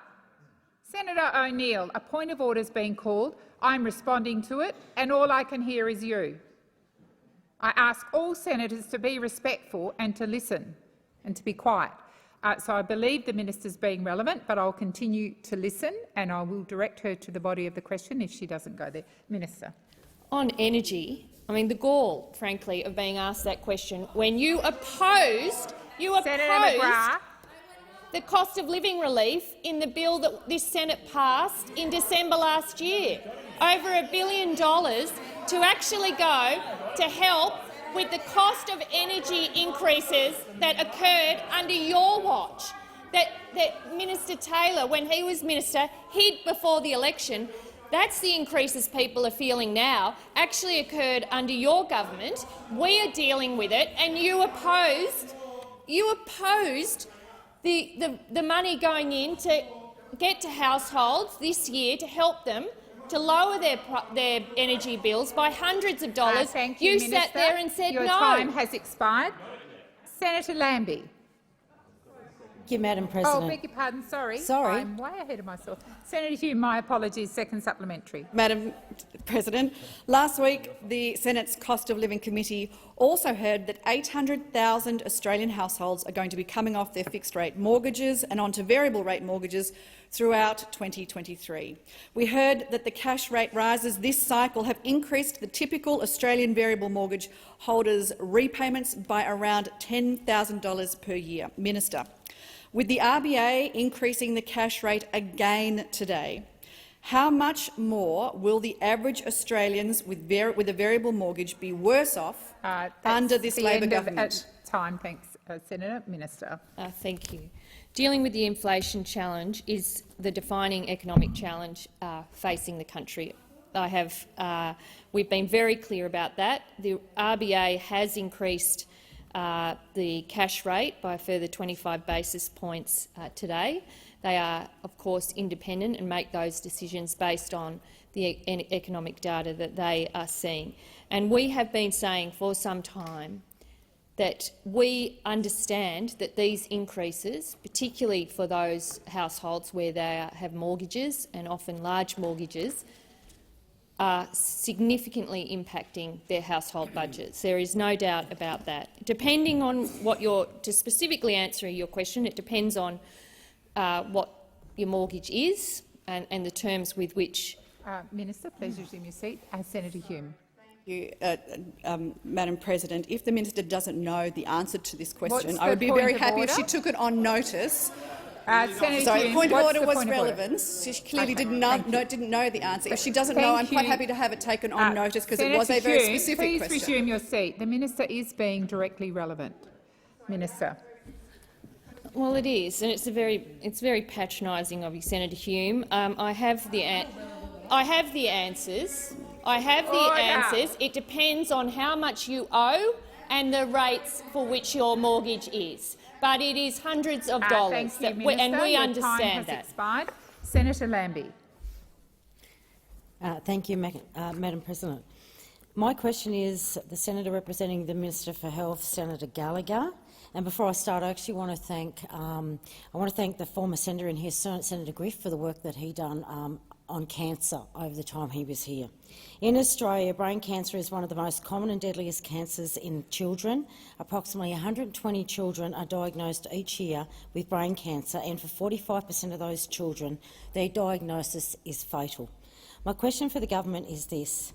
Senator O'Neill, a point of order is being called. I'm responding to it, and all I can hear is you. I ask all senators to be respectful and to listen and to be quiet. So I believe the minister's being relevant, but I'll continue to listen and I will direct her to the body of the question if she doesn't go there. Minister. On energy, I mean the gall, frankly, of being asked that question when you opposed the cost of living relief in the bill that this Senate passed in December last year. Over $1 billion to actually go to help with the cost of energy increases that occurred under your watch, that Minister Taylor, when he was minister, hid before the election. That's the increases people are feeling now, actually occurred under your government. We are dealing with it, and you opposed the money going in to get to households this year to help them to lower their energy bills by hundreds of dollars. Thank you, Minister. Sat there and said Your no. time has expired. Senator Lambie. Thank you, Madam President. Oh, beg your pardon. Sorry. Sorry. I'm way ahead of myself. Senator Hume, my apologies. Second supplementary. Madam President, last week the Senate's Cost of Living Committee also heard that 800,000 Australian households are going to be coming off their fixed-rate mortgages and onto variable-rate mortgages throughout 2023. We heard that the cash rate rises this cycle have increased the typical Australian variable mortgage holders' repayments by around $10,000 per year. Minister, with the RBA increasing the cash rate again today, how much more will the average Australians with a variable mortgage be worse off under this Labor government? Time, thanks, Senator. Minister. Thank you. Dealing with the inflation challenge is the defining economic challenge facing the country. We've been very clear about that. The RBA has increased the cash rate by a further 25 basis points today. They are, of course, independent and make those decisions based on the economic data that they are seeing. And we have been saying for some time that we understand that these increases, particularly for those households where they have mortgages and often large mortgages, are significantly impacting their household budgets. There is no doubt about that. Depending on what to specifically answer your question, it depends on what your mortgage is and the terms with which. Minister, please resume your seat. Senator Hume. Thank you, Madam President. If the minister doesn't know the answer to this question, I would be point very of happy order? if she took it on notice. Senator Sorry, Hume, the point of what's order the was point of order? relevance. She clearly Okay, didn't know the answer. If she doesn't Thank know, I'm quite you. happy to have it taken on notice because it Senator was a very Hume, specific please question. resume your seat. The minister is being directly relevant. Minister. Well, it is, and it's very patronising of you, Senator Hume. I have the answers. It depends on how much you owe and the rates for which your mortgage is. But it is hundreds of dollars, Thank you, Minister. and we Your understand time has that. expired. Senator Lambie. Thank you, Madam President. My question is the Senator representing the Minister for Health, Senator Gallagher. And before I start, I actually want to thank the former senator in here, Senator Griff, for the work that he done on cancer over the time he was here. In Australia, brain cancer is one of the most common and deadliest cancers in children. Approximately 120 children are diagnosed each year with brain cancer, and for 45% of those children, their diagnosis is fatal. My question for the government is this: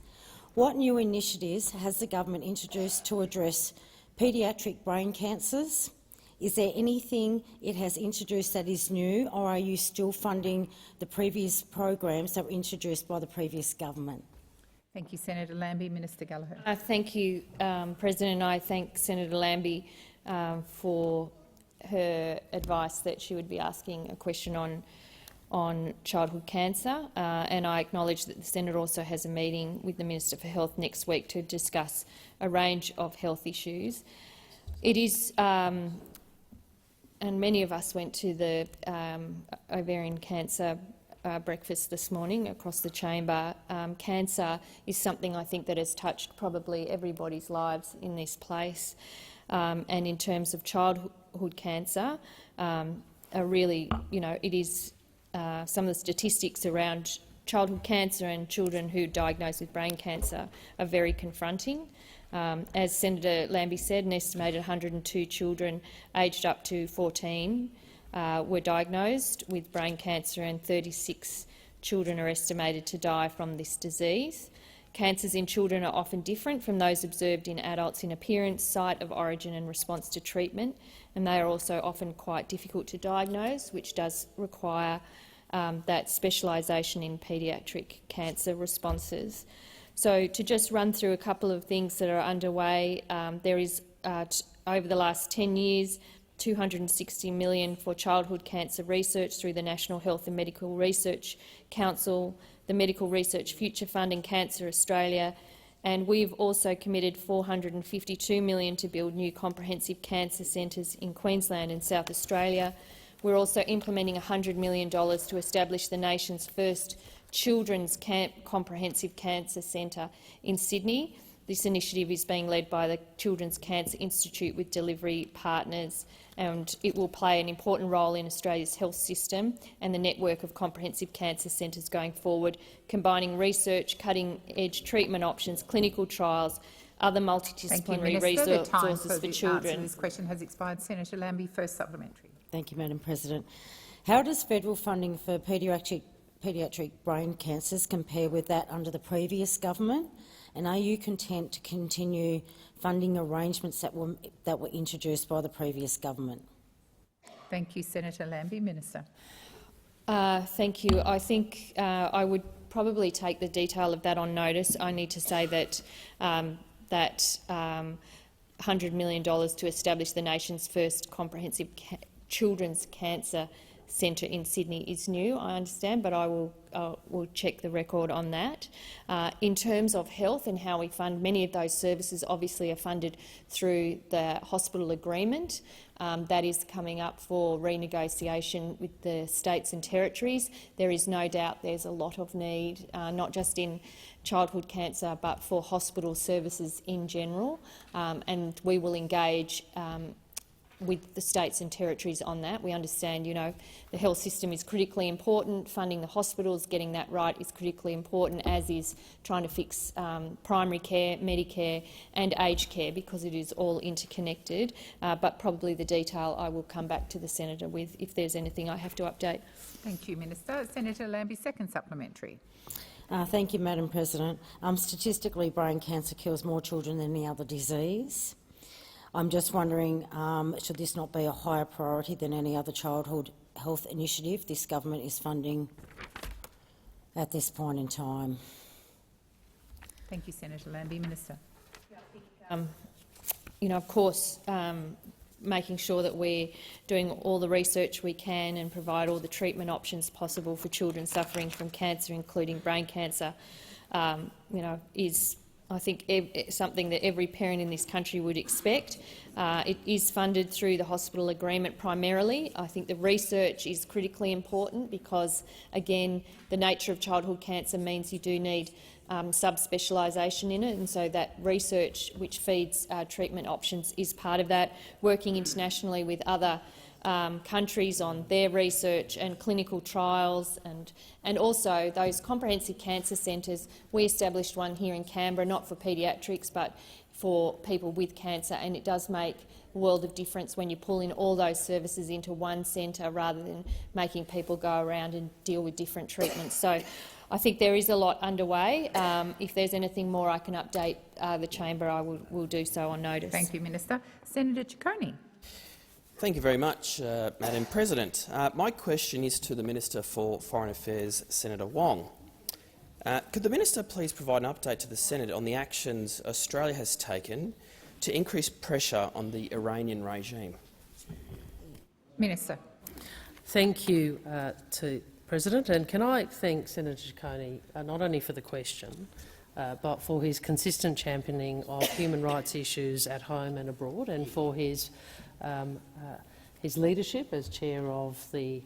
what new initiatives has the government introduced to address paediatric brain cancers? Is there anything it has introduced that is new, or are you still funding the previous programs that were introduced by the previous government? Thank you, Senator Lambie. Minister Gallagher. Thank you, President. I thank Senator Lambie for her advice that she would be asking a question on childhood cancer, and I acknowledge that the Senator also has a meeting with the Minister for Health next week to discuss a range of health issues. It is, and many of us went to the ovarian cancer breakfast this morning across the chamber. Cancer is something I think that has touched probably everybody's lives in this place, and in terms of childhood cancer, really, it is some of the statistics around childhood cancer and children who are diagnosed with brain cancer are very confronting. As Senator Lambie said, an estimated 102 children aged up to 14 were diagnosed with brain cancer, and 36 children are estimated to die from this disease. Cancers in children are often different from those observed in adults in appearance, site of origin and response to treatment, and they are also often quite difficult to diagnose, which does require that specialisation in paediatric cancer responses. So to just run through a couple of things that are underway, there is, over the last 10 years, $260 million for childhood cancer research through the National Health and Medical Research Council, the Medical Research Future Fund and Cancer Australia, and we've also committed $452 million to build new comprehensive cancer centres in Queensland and South Australia. We're also implementing $100 million to establish the nation's first Children's Comprehensive Cancer Centre in Sydney. This initiative is being led by the Children's Cancer Institute with delivery partners, and it will play an important role in Australia's health system and the network of comprehensive cancer centres going forward, combining research, cutting-edge treatment options, clinical trials, other multidisciplinary resources for children. This question has expired. Senator Lambie, first supplementary. Thank you, Madam President. How does federal funding for paediatric brain cancers compare with that under the previous government? And are you content to continue funding arrangements that were introduced by the previous government? Thank you, Senator Lambie. Minister. Thank you. I think I would probably take the detail of that on notice. I need to say that $100 million to establish the nation's first comprehensive children's cancer centre in Sydney is new, I understand, but I will check the record on that. In terms of health and how we fund, many of those services obviously are funded through the hospital agreement. That is coming up for renegotiation with the states and territories. There is no doubt there's a lot of need, not just in childhood cancer but for hospital services in general, and we will engage with the states and territories on that. We understand, the health system is critically important. Funding the hospitals, getting that right, is critically important, as is trying to fix primary care, Medicare and aged care, because it is all interconnected. But probably the detail I will come back to the senator with if there's anything I have to update. Thank you, Minister. Senator Lambie, second supplementary. Thank you, Madam President. Statistically, brain cancer kills more children than any other disease. I'm just wondering, should this not be a higher priority than any other childhood health initiative this government is funding at this point in time? Thank you, Senator Lambie. Minister. Of course, making sure that we're doing all the research we can and provide all the treatment options possible for children suffering from cancer, including brain cancer, is, I think, something that every parent in this country would expect. It is funded through the hospital agreement primarily. I think the research is critically important because, again, the nature of childhood cancer means you do need subspecialisation in it, and so that research which feeds treatment options is part of that. Working internationally with other countries on their research and clinical trials, and also those comprehensive cancer centres. We established one here in Canberra, not for paediatrics but for people with cancer, and it does make a world of difference when you pull in all those services into one centre rather than making people go around and deal with different treatments. So I think there is a lot underway. If there's anything more I can update the chamber, I will do so on notice. Thank you, Minister. Senator Ciccone. Thank you very much, Madam President. My question is to the Minister for Foreign Affairs, Senator Wong. Could the Minister please provide an update to the Senate on the actions Australia has taken to increase pressure on the Iranian regime? Minister. Thank you to President, and can I thank Senator Ciccone not only for the question but for his consistent championing of human rights issues at home and abroad, and for his leadership as chair of the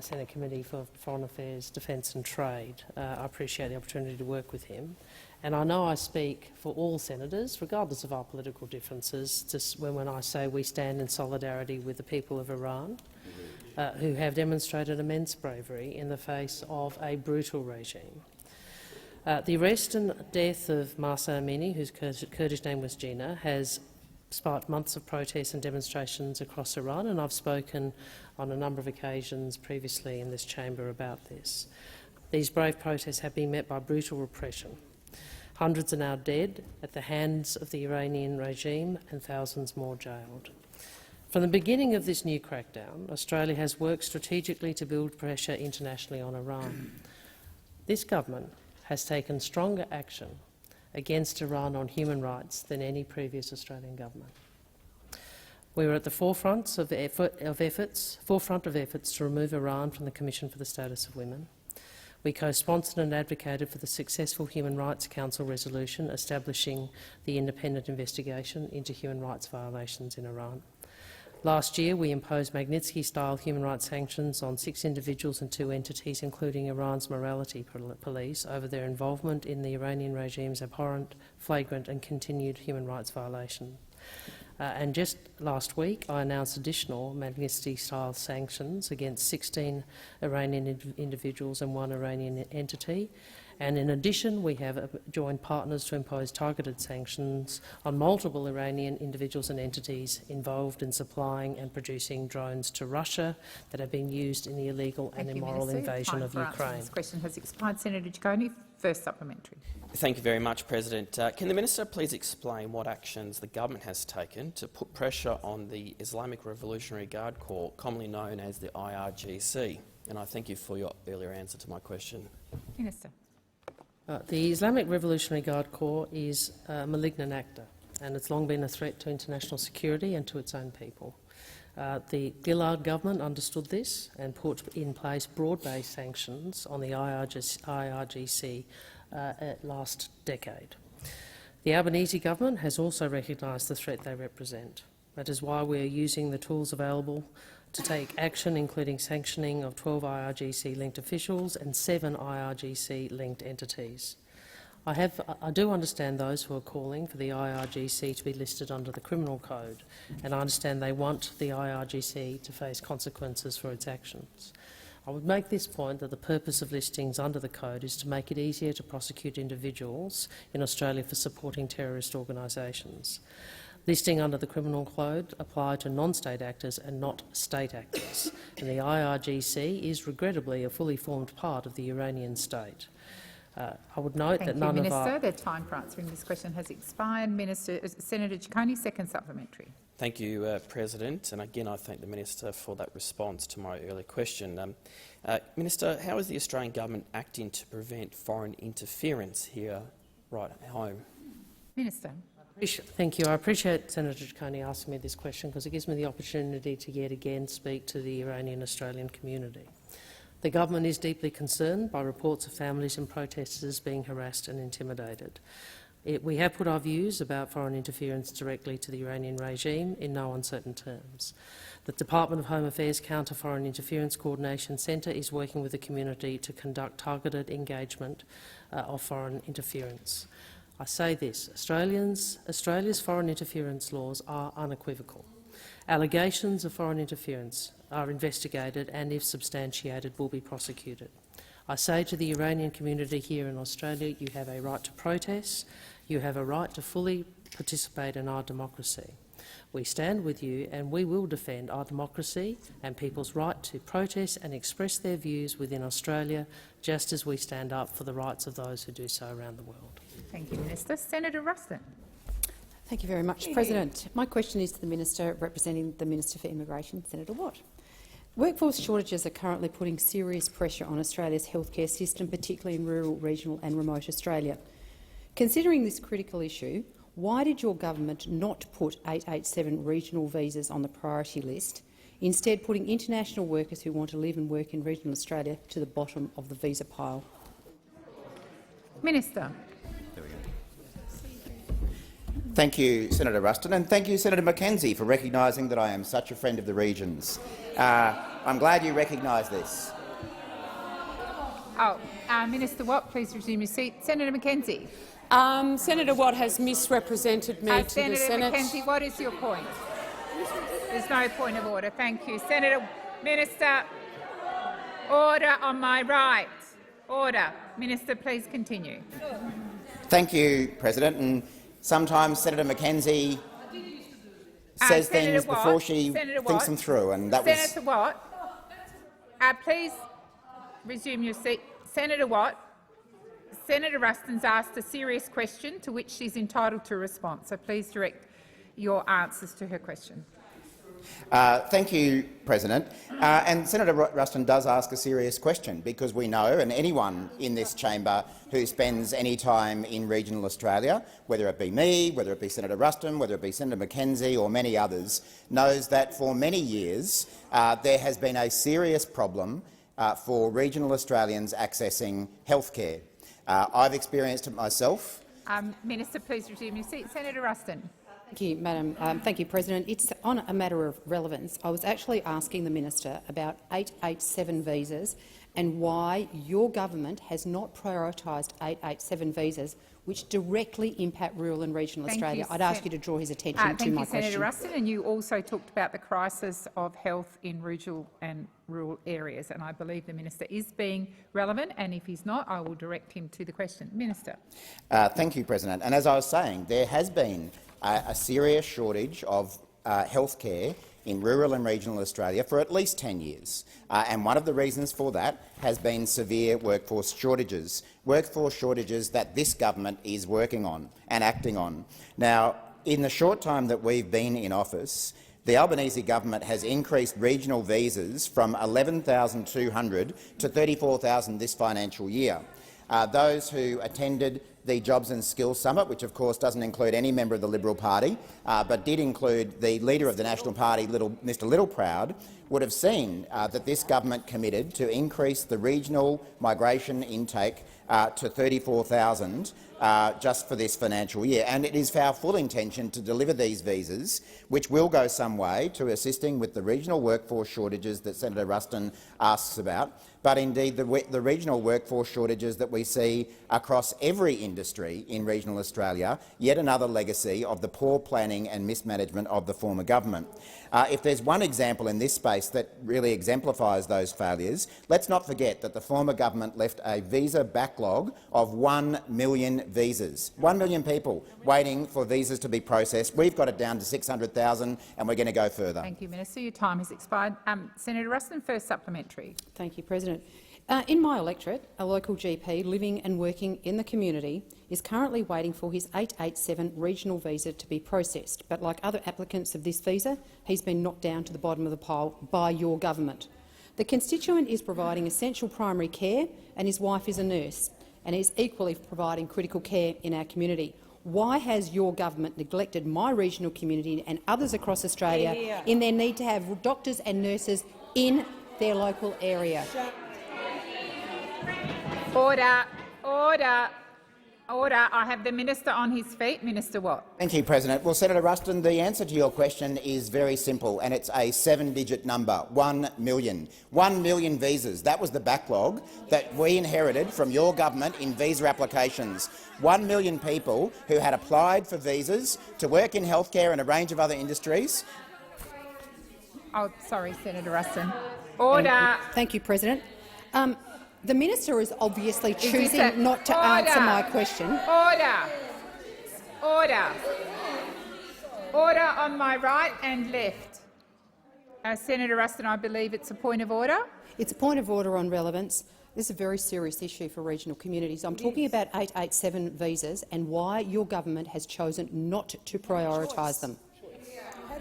Senate Committee for Foreign Affairs, Defence and Trade. I appreciate the opportunity to work with him, and I know I speak for all senators, regardless of our political differences, when I say we stand in solidarity with the people of Iran, who have demonstrated immense bravery in the face of a brutal regime. The arrest and death of Mahsa Amini, whose Kurdish name was Gina, has sparked months of protests and demonstrations across Iran, and I've spoken on a number of occasions previously in this chamber about this. These brave protests have been met by brutal repression. Hundreds are now dead at the hands of the Iranian regime and thousands more jailed. From the beginning of this new crackdown, Australia has worked strategically to build pressure internationally on Iran. This government has taken stronger action against Iran on human rights than any previous Australian government. We were at the forefront of efforts to remove Iran from the Commission for the Status of Women. We co-sponsored and advocated for the successful Human Rights Council resolution establishing the independent investigation into human rights violations in Iran. Last year, we imposed Magnitsky-style human rights sanctions on 6 individuals and 2 entities, including Iran's morality police, over their involvement in the Iranian regime's abhorrent, flagrant and continued human rights violation. And just last week, I announced additional Magnitsky-style sanctions against 16 Iranian individuals and 1 Iranian entity. And in addition, we have joined partners to impose targeted sanctions on multiple Iranian individuals and entities involved in supplying and producing drones to Russia that have been used in the illegal and immoral invasion of Ukraine. This question has expired. Senator Ciccone, first supplementary. Thank you very much, President. Can the Minister please explain what actions the government has taken to put pressure on the Islamic Revolutionary Guard Corps, commonly known as the IRGC? And I thank you for your earlier answer to my question. Minister. The Islamic Revolutionary Guard Corps is a malignant actor, and it's long been a threat to international security and to its own people. The Gillard government understood this and put in place broad-based sanctions on the IRGC last decade. The Albanese government has also recognised the threat they represent. That is why we are using the tools available to take action, including sanctioning of 12 IRGC-linked officials and 7 IRGC-linked entities. I do understand those who are calling for the IRGC to be listed under the Criminal Code, and I understand they want the IRGC to face consequences for its actions. I would make this point that the purpose of listings under the Code is to make it easier to prosecute individuals in Australia for supporting terrorist organisations. Listing under the Criminal Code apply to non-state actors and not state actors, and the IRGC is regrettably a fully formed part of the Iranian state. I would note that none Minister. of our— The time for answering this question has expired. Senator Ciccone, second supplementary. Thank you, President. And again, I thank the Minister for that response to my earlier question. Minister, how is the Australian government acting to prevent foreign interference here right at home? Minister. Thank you. I appreciate Senator Ciccone asking me this question because it gives me the opportunity to yet again speak to the Iranian-Australian community. The government is deeply concerned by reports of families and protesters being harassed and intimidated. We have put our views about foreign interference directly to the Iranian regime in no uncertain terms. The Department of Home Affairs Counter Foreign Interference Coordination Centre is working with the community to conduct targeted engagement of foreign interference. I say this, Australia's foreign interference laws are unequivocal. Allegations of foreign interference are investigated and, if substantiated, will be prosecuted. I say to the Iranian community here in Australia, you have a right to protest, you have a right to fully participate in our democracy. We stand with you and we will defend our democracy and people's right to protest and express their views within Australia, just as we stand up for the rights of those who do so around the world. Thank you, Minister. Senator Ruston. Thank you very much, President. My question is to the Minister representing the Minister for Immigration, Senator Watt. Workforce shortages are currently putting serious pressure on Australia's healthcare system, particularly in rural, regional and remote Australia. Considering this critical issue, why did your government not put 887 regional visas on the priority list, instead putting international workers who want to live and work in regional Australia to the bottom of the visa pile? Minister. Thank you, Senator Ruston, and thank you, Senator McKenzie, for recognising that I am such a friend of the regions. I'm glad you recognise this. Minister Watt, please resume your seat. Senator McKenzie. Senator Watt has misrepresented me to the Senate. Senator McKenzie, what is your point? There's no point of order. Thank you. Minister, order on my right. Order. Minister, please continue. Thank you, President. And sometimes Senator McKenzie says things before she thinks them through, and that was— Senator Watt, please resume your seat. Senator Watt, Senator Ruston's asked a serious question to which she's entitled to respond, so please direct your answers to her question. Thank you, President. And Senator Ruston does ask a serious question because we know, and anyone in this chamber who spends any time in regional Australia, whether it be me, whether it be Senator Ruston, whether it be Senator McKenzie or many others, knows that for many years there has been a serious problem for regional Australians accessing healthcare. I've experienced it myself. Minister, please resume your seat. Senator Ruston. Thank you, Madam. Thank you, President. It's on a matter of relevance. I was actually asking the Minister about 887 visas and why your government has not prioritised 887 visas, which directly impact rural and regional Australia. I'd ask you to draw his attention to my question. Thank you, Senator Ruston. And you also talked about the crisis of health in regional and rural areas, and I believe the Minister is being relevant, and if he's not, I will direct him to the question. Minister. Thank you, President. And as I was saying, there has been a serious shortage of healthcare in rural and regional Australia for at least 10 years. And one of the reasons for that has been severe workforce shortages that this government is working on and acting on. Now, in the short time that we've been in office, the Albanese government has increased regional visas from 11,200 to 34,000 this financial year. Those who attended the Jobs and Skills Summit, which of course doesn't include any member of the Liberal Party, but did include the Leader of the National Party, Mr Littleproud, would have seen that this government committed to increase the regional migration intake to 34,000 just for this financial year. And it is our full intention to deliver these visas, which will go some way to assisting with the regional workforce shortages that Senator Ruston asks about. but indeed the regional workforce shortages that we see across every industry in regional Australia, yet another legacy of the poor planning and mismanagement of the former government. If there's one example in this space that really exemplifies those failures, let's not forget that the former government left a visa backlog of 1 million visas. 1 million people waiting for visas to be processed. We've got it down to 600,000 and we're going to go further. Thank you, Minister. Your time has expired. Senator Ruston, first supplementary. Thank you, President. In my electorate, a local GP living and working in the community is currently waiting for his 887 regional visa to be processed, but like other applicants of this visa, he's been knocked down to the bottom of the pile by your government. The constituent is providing essential primary care and his wife is a nurse and is equally providing critical care in our community. Why has your government neglected my regional community and others across Australia in their need to have doctors and nurses in their local area? Order. Order. Order. I have the minister on his feet. Minister Watt. Thank you, President. Well, Senator Ruston, the answer to your question is very simple, and it's a 7-digit number, 1 million. 1 million visas. That was the backlog that we inherited from your government in visa applications. 1 million people who had applied for visas to work in healthcare and a range of other industries. Oh, sorry, Senator Ruston. Order. Thank you, President. The minister is obviously choosing not to answer my question. Order. Order. Order on my right and left. Senator Ruston, I believe it's a point of order. It's a point of order on relevance. This is a very serious issue for regional communities. I'm talking about 887 visas and why your government has chosen not to prioritise them.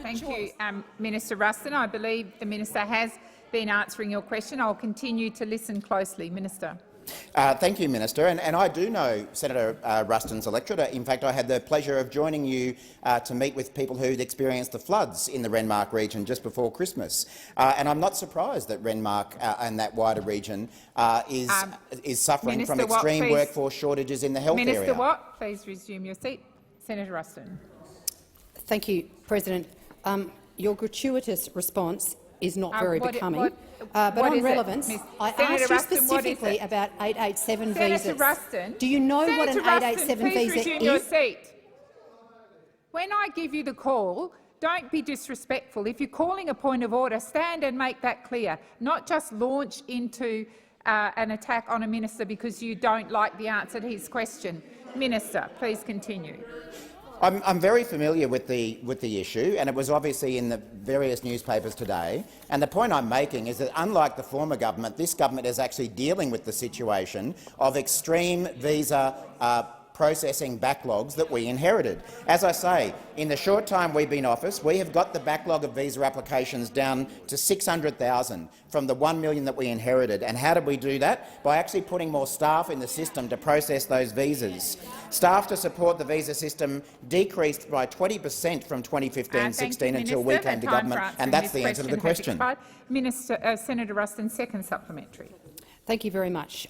Thank you, Minister Ruston. I believe the minister has been answering your question. I'll continue to listen closely. Minister. Thank you, Minister. And I do know Senator Ruston's electorate. In fact, I had the pleasure of joining you to meet with people who'd experienced the floods in the Renmark region just before Christmas. And I'm not surprised that Renmark and that wider region is suffering Minister from extreme Watt, workforce shortages in the health area. Minister Watt, please resume your seat. Senator Ruston. Thank you, President. Your gratuitous response is not very becoming. But on relevance, I asked you specifically about 887 visas. Senator Ruston, do you know what an 887 visa is? Your seat. When I give you the call, don't be disrespectful. If you're calling a point of order, stand and make that clear, not just launch into an attack on a minister because you don't like the answer to his question. Minister, please continue. I'm very familiar with the issue, and it was obviously in the various newspapers today. And the point I'm making is that, unlike the former government, this government is actually dealing with the situation of extreme visa processing backlogs that we inherited. As I say, in the short time we've been in office, we have got the backlog of visa applications down to 600,000 from the 1 million that we inherited. And how did we do that? By actually putting more staff in the system to process those visas. Staff to support the visa system decreased by 20% from 2015-16 until we came to government, and that's the answer to the question. Minister, Senator Ruston, second supplementary. Thank you very much.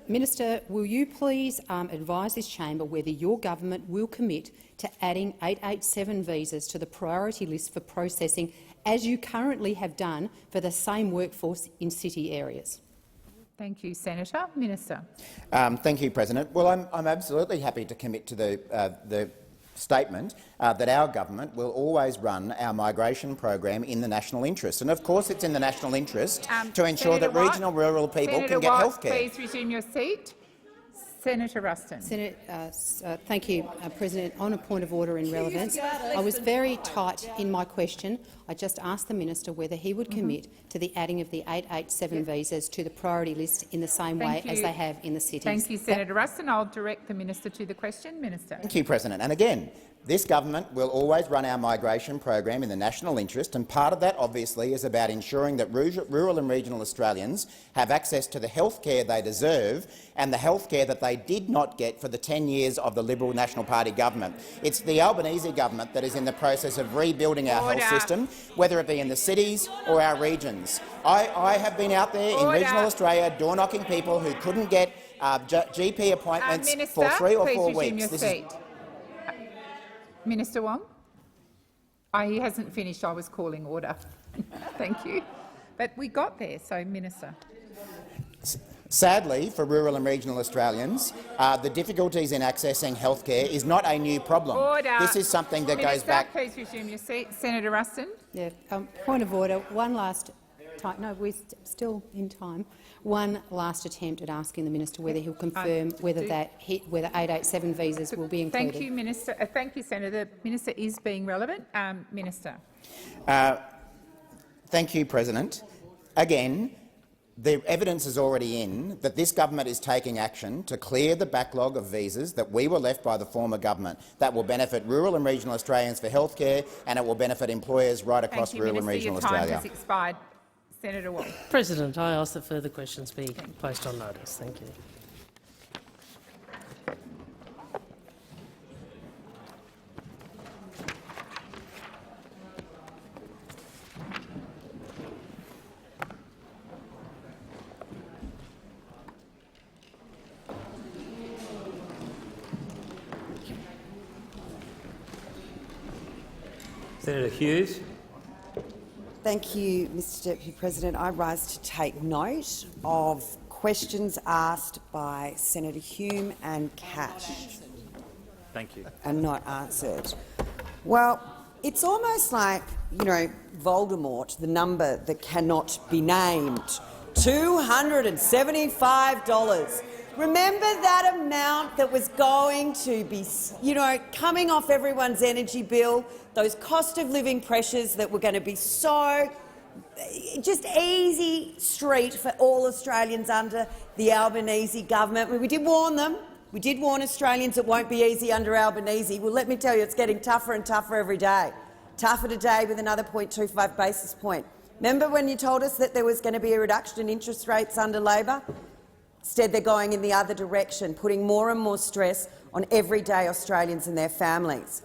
Minister, will you please advise this chamber whether your government will commit to adding 887 visas to the priority list for processing, as you currently have done for the same workforce in city areas? Thank you, Senator. Minister. Thank you, President. Well, I'm absolutely happy to commit to the statement that our government will always run our migration program in the national interest. And of course it's in the national interest to ensure Senator that regional rural people can get health care. Please resume your seat. Senator Ruston. Thank you, President. On a point of order in relevance, I was very tight in my question. I just asked the minister whether he would commit to the adding of the 887 visas to the priority list in the same way as they have in the cities. Thank you, Senator Ruston. I'll direct the minister to the question. Minister. Thank you, President. And again, this government will always run our migration program in the national interest, and part of that obviously is about ensuring that rural and regional Australians have access to the health care they deserve and the health care that they did not get for the 10 years of the Liberal National Party government. It's the Albanese government that is in the process of rebuilding our health system, whether it be in the cities or our regions. I have been out there in regional Australia door-knocking people who couldn't get GP appointments for 3 or 4 weeks. Minister Wong? He hasn't finished. I was calling order. Thank you. But we got there, so Minister. Sadly, for rural and regional Australians, the difficulties in accessing healthcare is not a new problem. Order. This is something that goes back— Please resume your seat. Senator Ruston. Yeah, point of order. One last time. No, we're still in time. One last attempt at asking the minister whether he'll confirm whether 887 visas will be included. Thank you, Minister. Thank you, Senator. The minister is being relevant. Minister. Thank you, President. Again, the evidence is already in that this government is taking action to clear the backlog of visas that we were left by the former government. That will benefit rural and regional Australians for healthcare, and it will benefit employers right across rural and regional Australia. Your time has expired. Senator Wong. President, I ask that further questions be placed on notice. Thank you. Senator Hughes. Thank you, Mr Deputy President. I rise to take note of questions asked by Senator Hume and Cash. Thank you. And not answered. Well, it's almost like, Voldemort, the number that cannot be named. $275. Remember that amount that was going to be, coming off everyone's energy bill, those cost of living pressures that were going to be so just easy street for all Australians under the Albanese government. We did warn them. We did warn Australians it won't be easy under Albanese. Well, let me tell you, it's getting tougher and tougher every day. Tougher today with another 0.25 basis point. Remember when you told us that there was going to be a reduction in interest rates under Labor? Instead, they're going in the other direction, putting more and more stress on everyday Australians and their families.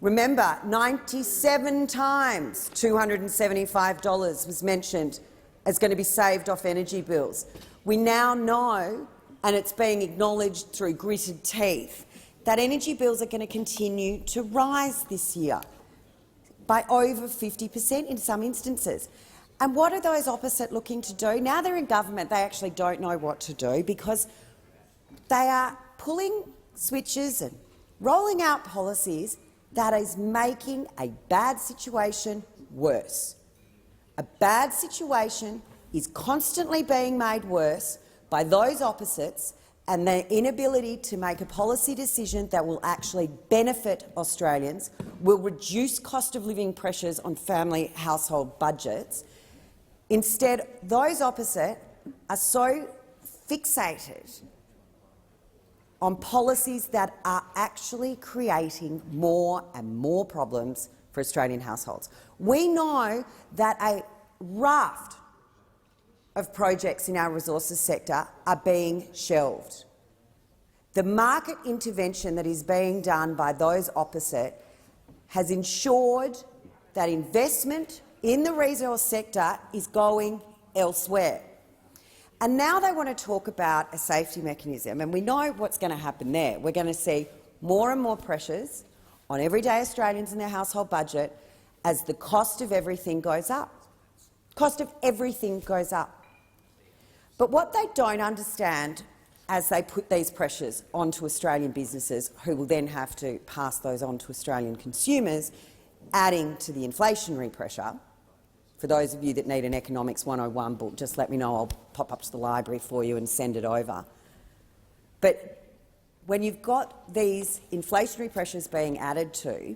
Remember, 97 times $275 was mentioned as going to be saved off energy bills. We now know, and it's being acknowledged through gritted teeth, that energy bills are going to continue to rise this year by over 50% in some instances. And what are those opposite looking to do? Now they're in government, they actually don't know what to do because they are pulling switches and rolling out policies that is making a bad situation worse. A bad situation is constantly being made worse by those opposites, and their inability to make a policy decision that will actually benefit Australians, will reduce cost of living pressures on family household budgets. Instead, those opposite are so fixated on policies that are actually creating more and more problems for Australian households. We know that a raft of projects in our resources sector are being shelved. The market intervention that is being done by those opposite has ensured that investment in the resource sector is going elsewhere. And now they want to talk about a safety mechanism, and we know what's going to happen there. We're going to see more and more pressures on everyday Australians and their household budget as the cost of everything goes up. Cost of everything goes up. But what they don't understand as they put these pressures onto Australian businesses, who will then have to pass those on to Australian consumers, adding to the inflationary pressure. For those of you that need an Economics 101 book, just let me know. I'll pop up to the library for you and send it over. But when you've got these inflationary pressures being added to,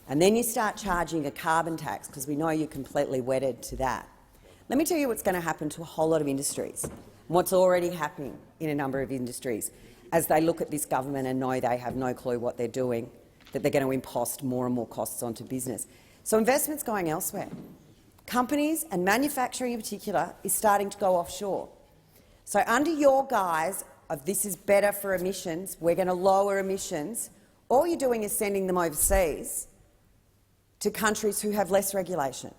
and then you start charging a carbon tax, because we know you're completely wedded to that, let me tell you what's going to happen to a whole lot of industries, and what's already happening in a number of industries as they look at this government and know they have no clue what they're doing, that they're going to impost more and more costs onto business. So investment's going elsewhere. Companies, and manufacturing in particular, is starting to go offshore. So under your guise of this is better for emissions, we're going to lower emissions, all you're doing is sending them overseas to countries who have less regulation.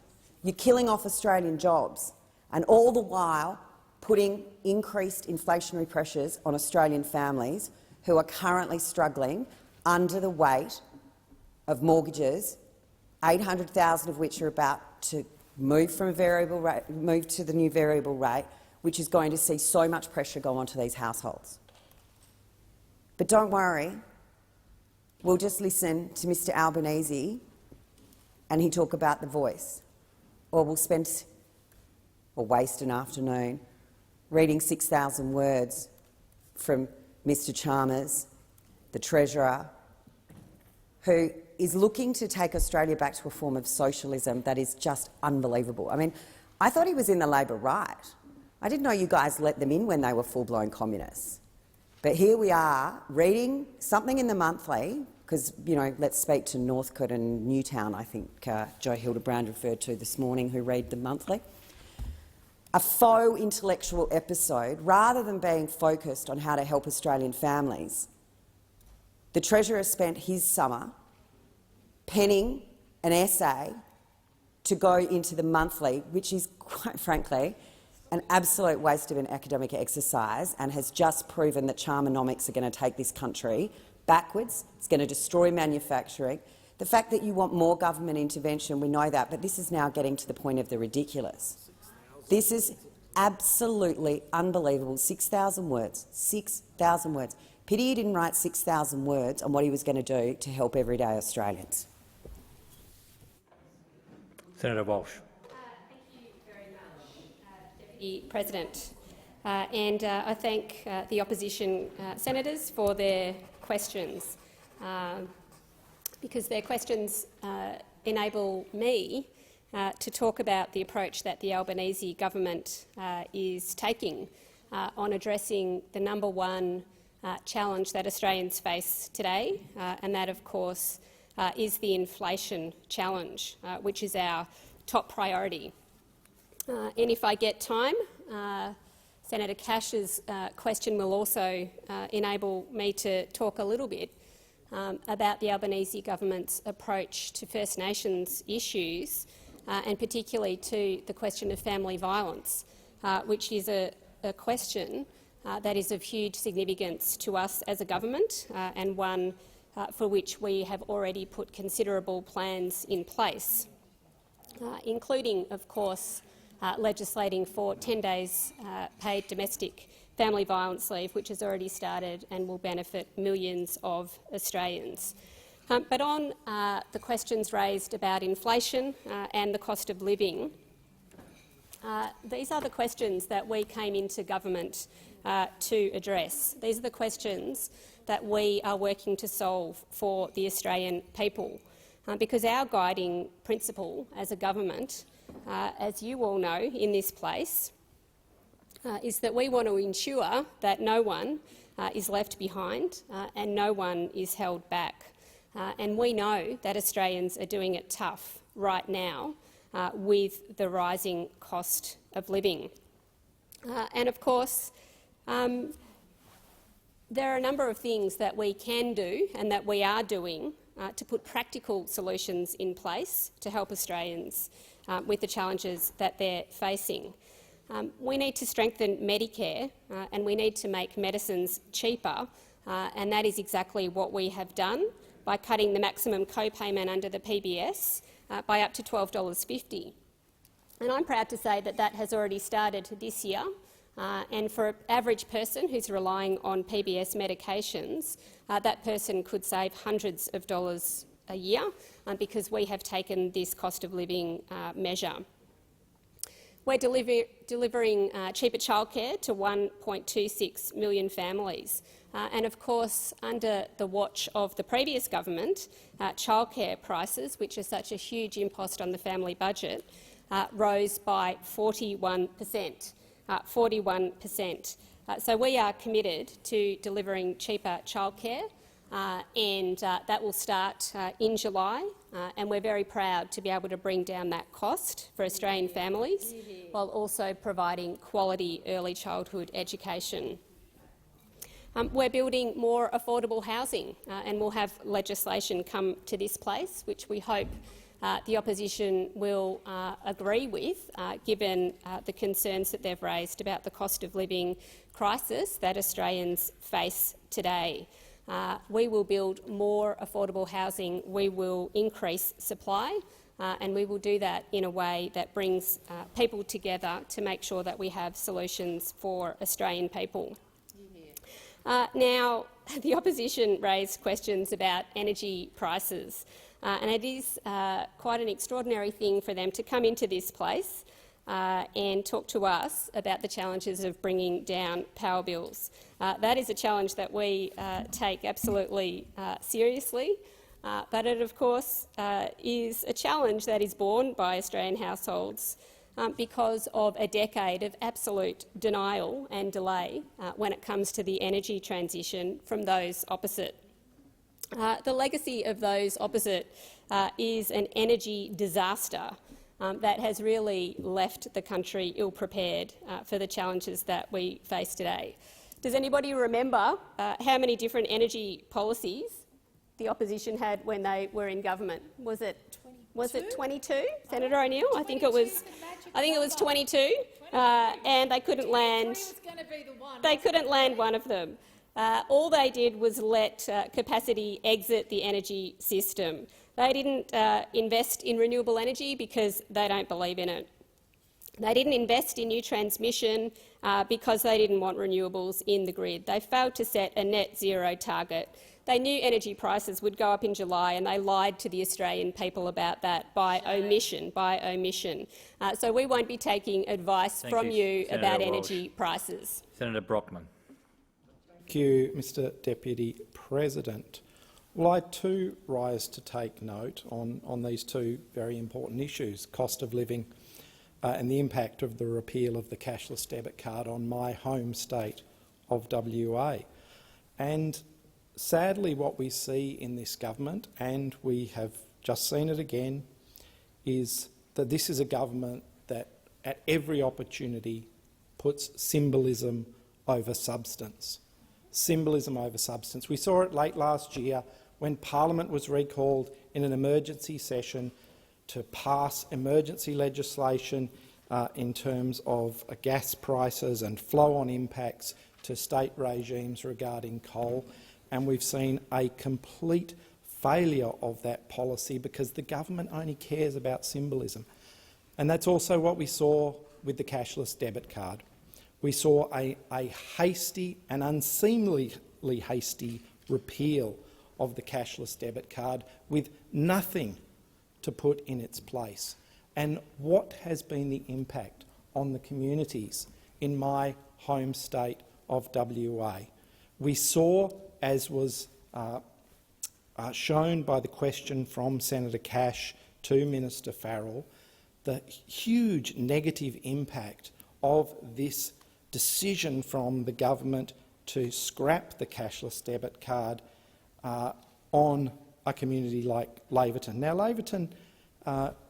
You're killing off Australian jobs, and all the while putting increased inflationary pressures on Australian families who are currently struggling under the weight of mortgages, 800,000 of which are about to move from a variable rate, move to the new variable rate, which is going to see so much pressure go onto these households. But don't worry, we'll just listen to Mr Albanese and he talk about The Voice, or we'll spend or waste an afternoon reading 6,000 words from Mr Chalmers, the Treasurer, who is looking to take Australia back to a form of socialism that is just unbelievable. I mean, I thought he was in the Labor right. I didn't know you guys let them in when they were full-blown communists. But here we are, reading something in the Monthly, because, you know, let's speak to Northcote and Newtown, I think Jo Hildebrand referred to this morning, who read the Monthly. A faux intellectual episode, rather than being focused on how to help Australian families. The Treasurer spent his summer penning an essay to go into the Monthly, which is, quite frankly, an absolute waste of an academic exercise and has just proven that charmonomics are going to take this country backwards. It's going to destroy manufacturing. The fact that you want more government intervention, we know that, but this is now getting to the point of the ridiculous. This is absolutely unbelievable. 6,000 words. 6,000 words. Pity he didn't write 6,000 words on what he was going to do to help everyday Australians. Senator Walsh. Thank you very much, Deputy President. I thank the opposition senators for their questions, because their questions enable me to talk about the approach that the Albanese government is taking on addressing the number one challenge that Australians face today, and that, of course, is the inflation challenge, which is our top priority. And if I get time, Senator Cash's question will also enable me to talk a little bit about the Albanese government's approach to First Nations issues, and particularly to the question of family violence, which is a question that is of huge significance to us as a government, and one for which we have already put considerable plans in place, including, of course, legislating for 10 days paid domestic family violence leave, which has already started and will benefit millions of Australians. But on the questions raised about inflation and the cost of living, these are the questions that we came into government to address. These are the questions that we are working to solve for the Australian people, because our guiding principle as a government, as you all know in this place, is that we want to ensure that no one is left behind and no one is held back. And we know that Australians are doing it tough right now with the rising cost of living. And of course, there are a number of things that we can do and that we are doing to put practical solutions in place to help Australians with the challenges that they're facing. We need to strengthen Medicare and we need to make medicines cheaper, and that is exactly what we have done by cutting the maximum co-payment under the PBS by up to $12.50. And I'm proud to say that that has already started this year, and for an average person who's relying on PBS medications, that person could save hundreds of dollars a year because we have taken this cost of living measure. We're delivering cheaper childcare to 1.26 million families. And of course, under the watch of the previous government, childcare prices, which are such a huge impost on the family budget, rose by 41%. 41%. So we are committed to delivering cheaper childcare, and that will start in July, and we're very proud to be able to bring down that cost for Australian families while also providing quality early childhood education. We're building more affordable housing, and we'll have legislation come to this place, which we hope the opposition will agree with, given the concerns that they've raised about the cost of living crisis that Australians face today. We will build more affordable housing. We will increase supply, and we will do that in a way that brings people together to make sure that we have solutions for Australian people. Now, the opposition raised questions about energy prices, and it is quite an extraordinary thing for them to come into this place and talk to us about the challenges of bringing down power bills. That is a challenge that we take absolutely seriously, but it, of course, is a challenge that is borne by Australian households because of a decade of absolute denial and delay when it comes to the energy transition from those opposite. The legacy of those opposite is an energy disaster that has really left the country ill-prepared for the challenges that we face today. Does anybody remember how many different energy policies the opposition had when they were in government? Was it 22, Senator O'Neill? I think it was 22, and they couldn't land. They couldn't land one of them. All they did was let capacity exit the energy system. They didn't invest in renewable energy because they don't believe in it. They didn't invest in new transmission because they didn't want renewables in the grid. They failed to set a net zero target. They knew energy prices would go up in July, and they lied to the Australian people about that by omission. So we won't be taking advice from you Senator about Walsh. energy prices. Senator Brockman. Thank you, Mr Deputy President. Well, I too rise to take note on these two very important issues, cost of living and the impact of the repeal of the cashless debit card on my home state of WA. And sadly, what we see in this government, and we have just seen it again, is that this is a government that at every opportunity puts symbolism over substance. Symbolism over substance. We saw it late last year when Parliament was recalled in an emergency session to pass emergency legislation in terms of gas prices and flow-on impacts to state regimes regarding coal. And we've seen a complete failure of that policy because the government only cares about symbolism. And that's also what we saw with the cashless debit card. We saw a hasty and unseemly hasty repeal of the cashless debit card with nothing to put in its place. And what has been the impact on the communities in my home state of WA? We saw, as was shown by the question from Senator Cash to Minister Farrell, the huge negative impact of this decision from the government to scrap the cashless debit card on a community like Laverton. Now, Laverton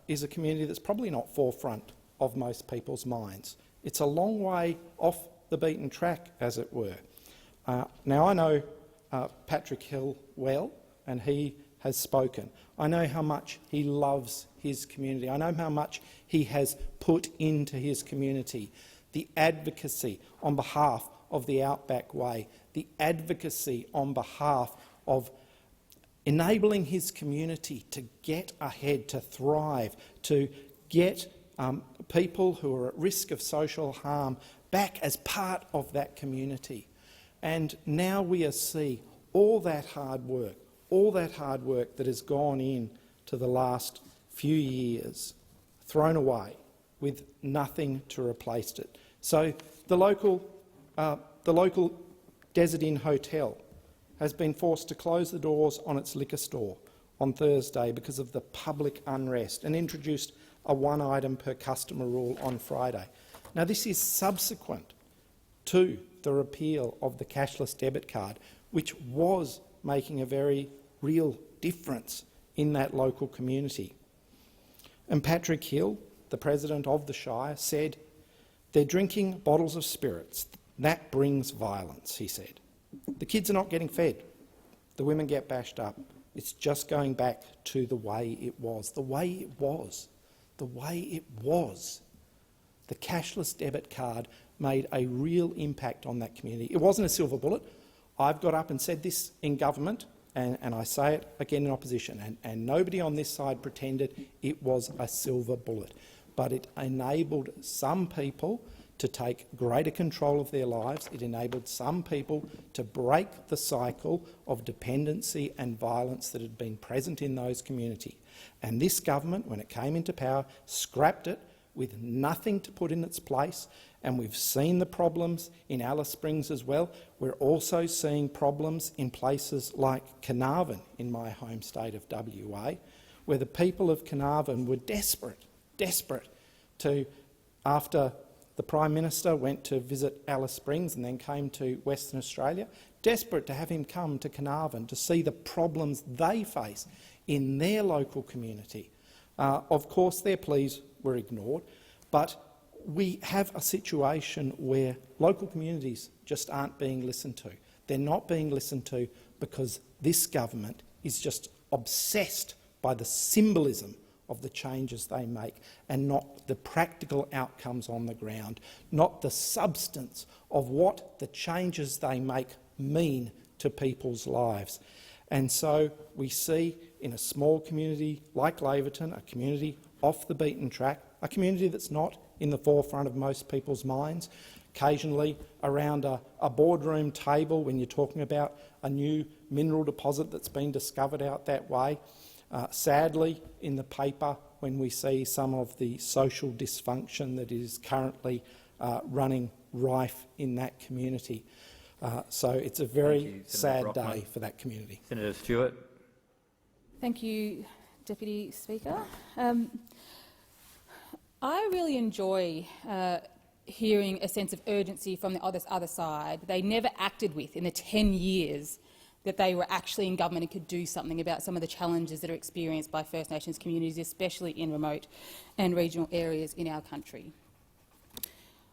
is a community that's probably not forefront of most people's minds. It's a long way off the beaten track, as it were. Now, I know Patrick Hill well, and he has spoken. I know how much he loves his community. I know how much he has put into his community. The advocacy on behalf of the Outback Way, the advocacy on behalf of enabling his community to get ahead, to thrive, to get people who are at risk of social harm back as part of that community. And now we see all that hard work that has gone in to the last few years thrown away with nothing to replace it. So the local Desert Inn Hotel has been forced to close the doors on its liquor store on Thursday because of the public unrest and introduced a one-item per customer rule on Friday. Now, this is subsequent to the repeal of the cashless debit card, which was making a very real difference in that local community. And Patrick Hill, the President of the Shire, said, "They're drinking bottles of spirits. That brings violence," he said. The kids are not getting fed. The women get bashed up. It's just going back to the way it was. The way it was. The way it was. The cashless debit card made a real impact on that community. It wasn't a silver bullet. I've got up and said this in government and I say it again in opposition, and nobody on this side pretended it was a silver bullet, but it enabled some people to take greater control of their lives. It enabled some people to break the cycle of dependency and violence that had been present in those communities. And this government, when it came into power, scrapped it with nothing to put in its place, and we've seen the problems in Alice Springs as well. We're also seeing problems in places like Carnarvon in my home state of WA, where the people of Carnarvon were desperate to, after the Prime Minister went to visit Alice Springs and then came to Western Australia, desperate to have him come to Carnarvon to see the problems they face in their local community. Of course, their pleas were ignored, but we have a situation where local communities just aren't being listened to. They're not being listened to because this government is just obsessed by the symbolism of the changes they make and not the practical outcomes on the ground, not the substance of what the changes they make mean to people's lives. And so we see in a small community like Laverton, a community off the beaten track, a community that's not in the forefront of most people's minds, occasionally around a boardroom table when you're talking about a new mineral deposit that's been discovered out that way. Sadly, in the paper, when we see some of the social dysfunction that is currently running rife in that community. So it's a very sad day for that community. Senator Stewart. Thank you, Deputy Speaker. I really enjoy hearing a sense of urgency from the other side. They never acted with in the 10 years that they were actually in government and could do something about some of the challenges that are experienced by First Nations communities, especially in remote and regional areas in our country.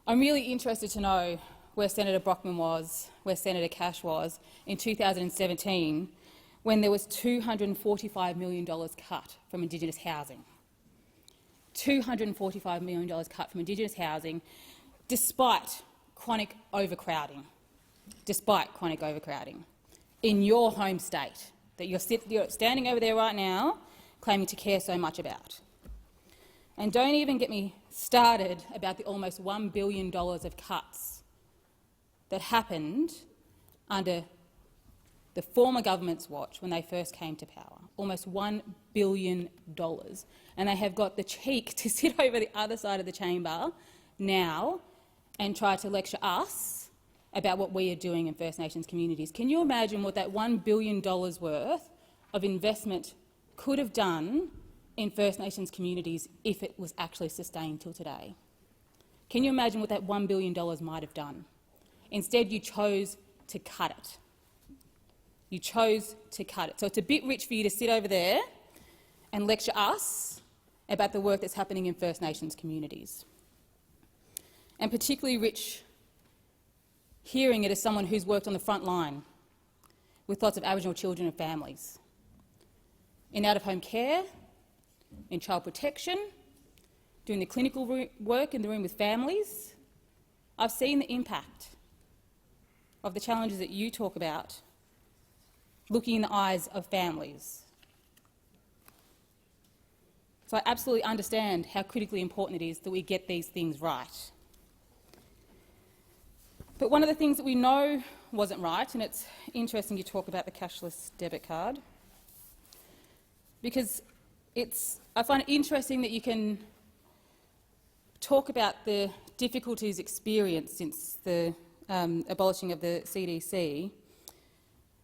I'm really interested to know where Senator Brockman was, where Senator Cash was in 2017 when there was $245 million cut from Indigenous housing. $245 million cut from Indigenous housing despite chronic overcrowding. In your home state that you're standing over there right now claiming to care so much about. And don't even get me started about the almost $1 billion of cuts that happened under the former government's watch when they first came to power. Almost $1 billion. And they have got the cheek to sit over the other side of the chamber now and try to lecture us about what we are doing in First Nations communities. Can you imagine what that $1 billion worth of investment could have done in First Nations communities if it was actually sustained till today? Can you imagine what that $1 billion might have done? Instead, you chose to cut it. You chose to cut it. So it's a bit rich for you to sit over there and lecture us about the work that's happening in First Nations communities. And particularly rich hearing it as someone who's worked on the front line with lots of Aboriginal children and families, in out-of-home care, in child protection, doing the clinical work in the room with families. I've seen the impact of the challenges that you talk about looking in the eyes of families. So I absolutely understand how critically important it is that we get these things right. But one of the things that we know wasn't right, and it's interesting you talk about the cashless debit card, because I find it interesting that you can talk about the difficulties experienced since the abolishing of the CDC,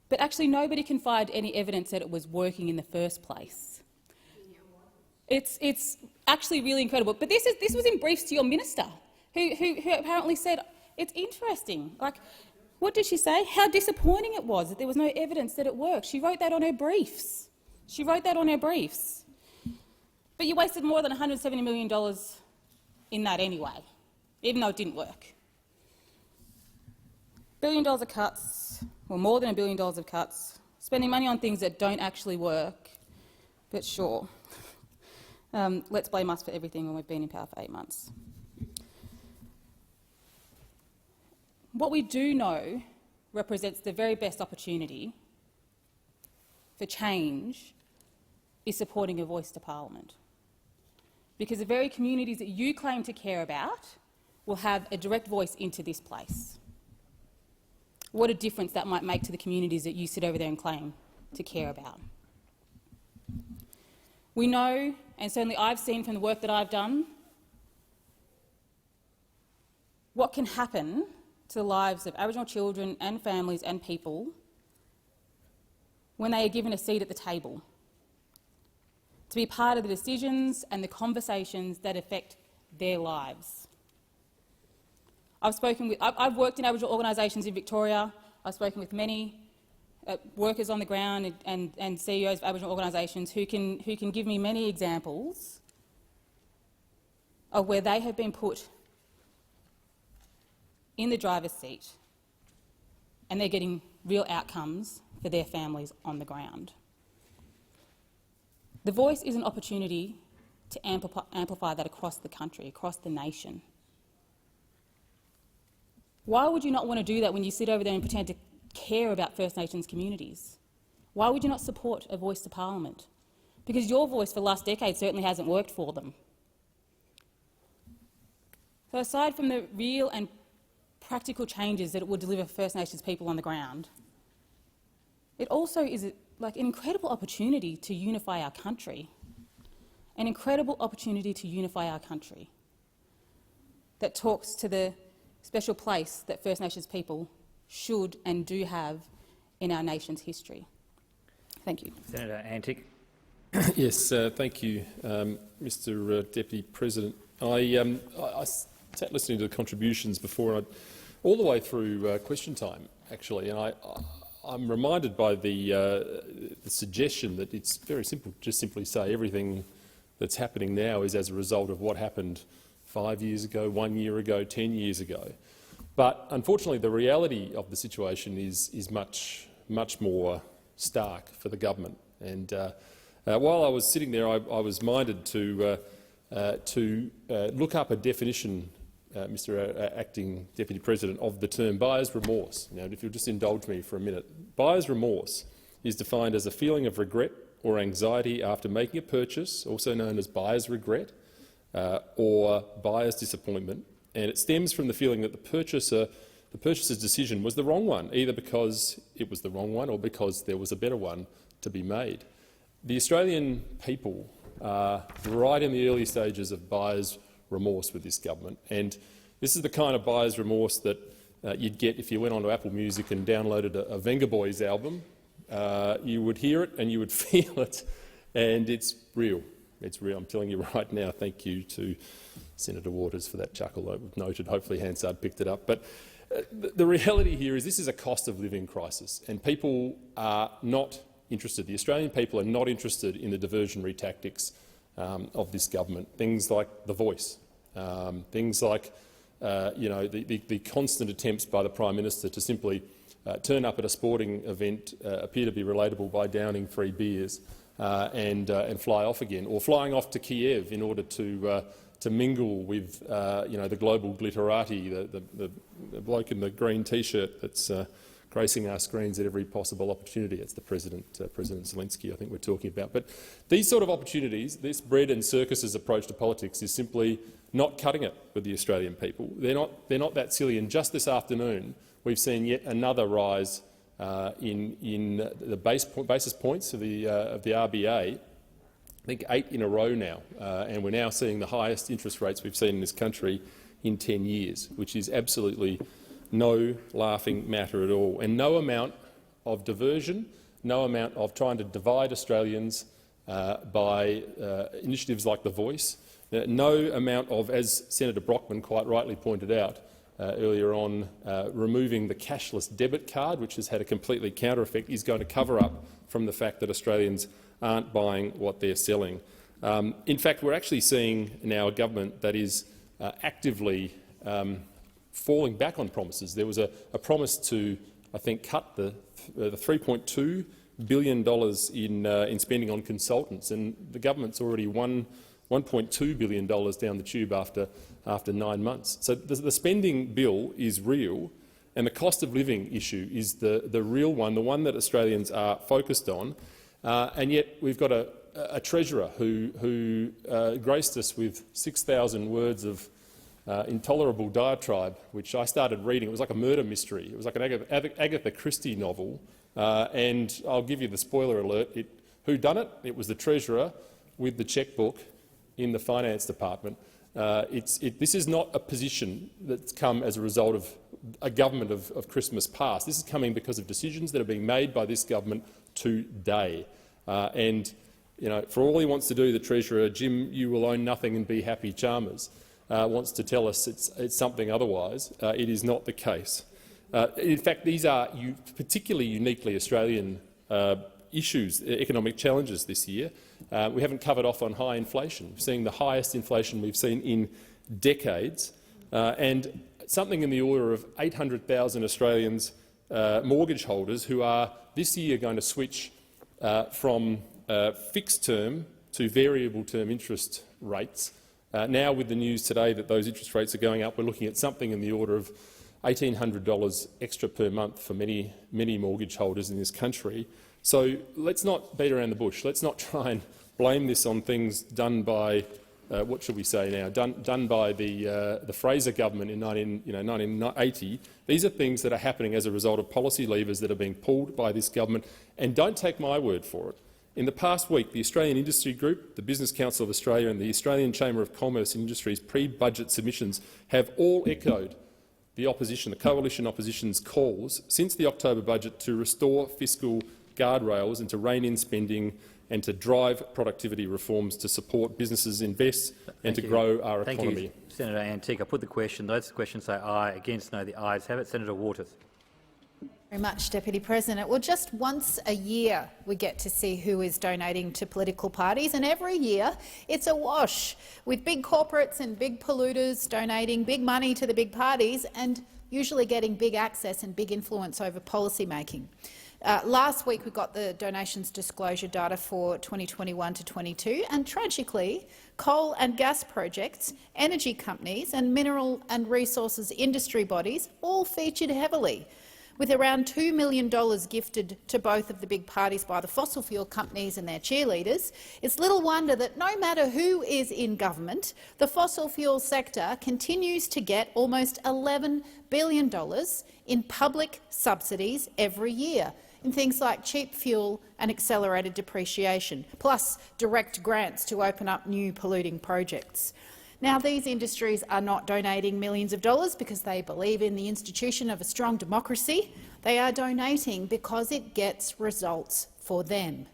but actually nobody can find any evidence that it was working in the first place. It's actually really incredible. But this was in briefs to your minister, who apparently said, it's interesting. Like, what did she say? How disappointing it was that there was no evidence that it worked. She wrote that on her briefs. But you wasted more than $170 million in that anyway, even though it didn't work. $1 billion of cuts, or more than $1 billion of cuts, spending money on things that don't actually work, but sure. Let's blame us for everything when we've been in power for 8 months. What we do know represents the very best opportunity for change is supporting a voice to Parliament. Because the very communities that you claim to care about will have a direct voice into this place. What a difference that might make to the communities that you sit over there and claim to care about. We know, and certainly I've seen from the work that I've done, what can happen to the lives of Aboriginal children and families and people when they are given a seat at the table, to be part of the decisions and the conversations that affect their lives. I've worked in Aboriginal organisations in Victoria. I've spoken with many workers on the ground and CEOs of Aboriginal organisations who can give me many examples of where they have been put in the driver's seat and they're getting real outcomes for their families on the ground. The Voice is an opportunity to amplify that across the country, across the nation. Why would you not want to do that when you sit over there and pretend to care about First Nations communities? Why would you not support a voice to Parliament? Because your voice for the last decade certainly hasn't worked for them. So aside from the real and practical changes that it will deliver for First Nations people on the ground, it also is like an incredible opportunity to unify our country, an incredible opportunity to unify our country that talks to the special place that First Nations people should and do have in our nation's history. Thank you. Senator Antic. Yes, thank you, Mr Deputy President. I sat listening to the contributions before, all the way through question time, actually, and I'm reminded by the suggestion that it's very simple to just simply say everything that's happening now is as a result of what happened 5 years ago, 1 year ago, 10 years ago. But unfortunately, the reality of the situation is much more stark for the government. And while I was sitting there, I was minded to look up a definition, Mr Acting Deputy President, of the term buyer's remorse. Now, if you'll just indulge me for a minute. Buyer's remorse is defined as a feeling of regret or anxiety after making a purchase, also known as buyer's regret or buyer's disappointment, and it stems from the feeling that the purchaser's decision was the wrong one, either because it was the wrong one or because there was a better one to be made. The Australian people are right in the early stages of buyer's remorse with this government, and this is the kind of buyer's remorse that you'd get if you went onto Apple Music and downloaded a Vengaboys album. You would hear it and you would feel it, and it's real. It's real. I'm telling you right now. Thank you to Senator Waters for that chuckle that we've noted. Hopefully Hansard picked it up. But the reality here is this is a cost of living crisis, and people are not interested. The Australian people are not interested in the diversionary tactics of this government. Things like The Voice, things like the constant attempts by the Prime Minister to simply turn up at a sporting event, appear to be relatable by downing free beers, and fly off again, or flying off to Kiev in order to mingle with the global glitterati, the bloke in the green T-shirt that's gracing our screens at every possible opportunity. It's the President Zelensky, I think we're talking about. But these sort of opportunities, this bread and circuses approach to politics, is simply not cutting it with the Australian people. They're not that silly. And just this afternoon, we've seen yet another rise in the basis points of the RBA. I think 8 in a row now, and we're now seeing the highest interest rates we've seen in this country in 10 years, which is absolutely no laughing matter at all. And no amount of diversion, no amount of trying to divide Australians by initiatives like The Voice, no amount of, as Senator Brockman quite rightly pointed out earlier on, removing the cashless debit card, which has had a completely counter effect, is going to cover up from the fact that Australians aren't buying what they're selling. In fact, we're actually seeing now a government that is actively falling back on promises. There was a promise to, I think, cut the $3.2 billion in spending on consultants, and the government's already $1.2 billion down the tube after 9 months. So the spending bill is real, and the cost of living issue is the real one, the one that Australians are focused on. And yet we've got a treasurer who graced us with 6,000 words of intolerable diatribe, which I started reading. It was like a murder mystery. It was like an Agatha Christie novel. And I'll give you the spoiler alert. Who done it? It was the treasurer with the chequebook in the finance department. This is not a position that's come as a result of a government of Christmas past. This is coming because of decisions that are being made by this government today. And for all he wants to do, the treasurer, Jim, you will own nothing and be happy Chalmers, wants to tell us it's something otherwise. It is not the case. In fact, these are particularly uniquely Australian issues, economic challenges this year. We haven't covered off on high inflation. We're seeing the highest inflation we've seen in decades, and something in the order of 800,000 Australians, mortgage holders, who are this year going to switch from fixed term to variable term interest rates. Now, with the news today that those interest rates are going up, we're looking at something in the order of $1,800 extra per month for many mortgage holders in this country. So let's not beat around the bush. Let's not try and blame this on things done by, what should we say now, done by the Fraser government in 1980. These are things that are happening as a result of policy levers that are being pulled by this government. And don't take my word for it. In the past week, the Australian Industry Group, the Business Council of Australia and the Australian Chamber of Commerce and Industry's pre-budget submissions have all echoed the opposition, the coalition opposition's calls since the October budget to restore fiscal guardrails and to rein in spending and to drive productivity reforms to support businesses invest and to grow our economy. Thank you, Senator Antique. I put the question. Those questions say aye. Against, no. The ayes have it. Senator Waters. Very much, Deputy President. Well, just once a year we get to see who is donating to political parties, and every year it's a wash, with big corporates and big polluters donating big money to the big parties and usually getting big access and big influence over policy making. Last week we got the donations disclosure data for 2021 to 22, and tragically coal and gas projects, energy companies and mineral and resources industry bodies all featured heavily, with around $2 million gifted to both of the big parties by the fossil fuel companies and their cheerleaders. It's little wonder that no matter who is in government, the fossil fuel sector continues to get almost $11 billion in public subsidies every year, in things like cheap fuel and accelerated depreciation, plus direct grants to open up new polluting projects. Now, these industries are not donating millions of dollars because they believe in the institution of a strong democracy. They are donating because it gets results for them.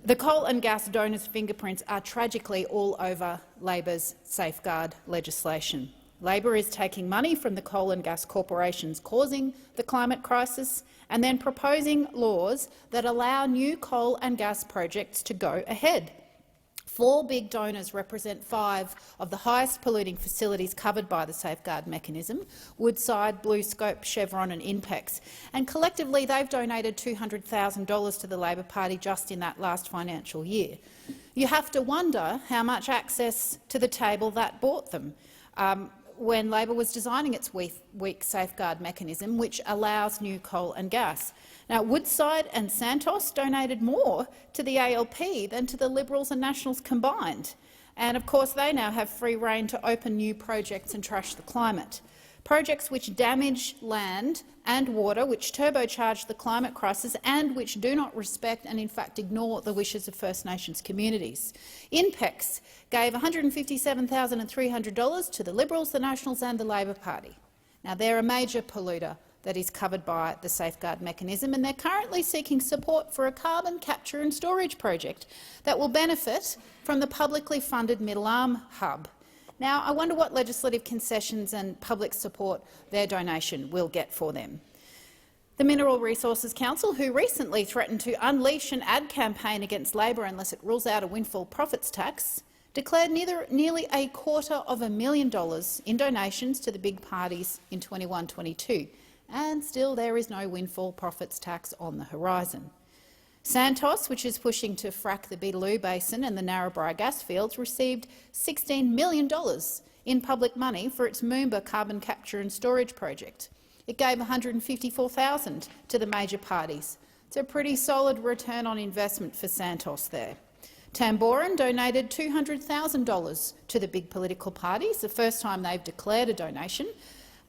The coal and gas donors' fingerprints are tragically all over Labor's safeguard legislation. Labor is taking money from the coal and gas corporations causing the climate crisis and then proposing laws that allow new coal and gas projects to go ahead. 4 big donors represent 5 of the highest polluting facilities covered by the safeguard mechanism: Woodside, BlueScope, Chevron and Inpex. And collectively they've donated $200,000 to the Labor Party just in that last financial year. You have to wonder how much access to the table that bought them when Labor was designing its weak safeguard mechanism, which allows new coal and gas. Now, Woodside and Santos donated more to the ALP than to the Liberals and Nationals combined. And, of course, they now have free rein to open new projects and trash the climate. Projects which damage land and water, which turbocharge the climate crisis and which do not respect and, in fact, ignore the wishes of First Nations communities. Inpex gave $157,300 to the Liberals, the Nationals and the Labor Party. Now, they're a major polluter that is covered by the safeguard mechanism, and they're currently seeking support for a carbon capture and storage project that will benefit from the publicly funded Middle Arm hub. Now, I wonder what legislative concessions and public support their donation will get for them. The Mineral Resources Council, who recently threatened to unleash an ad campaign against Labor unless it rules out a windfall profits tax, declared nearly $250,000 in donations to the big parties in 21-22. And still there is no windfall profits tax on the horizon. Santos, which is pushing to frack the Beetaloo Basin and the Narrabri gas fields, received $16 million in public money for its Moomba carbon capture and storage project. It gave $154,000 to the major parties. It's a pretty solid return on investment for Santos there. Tamboran donated $200,000 to the big political parties, the first time they've declared a donation.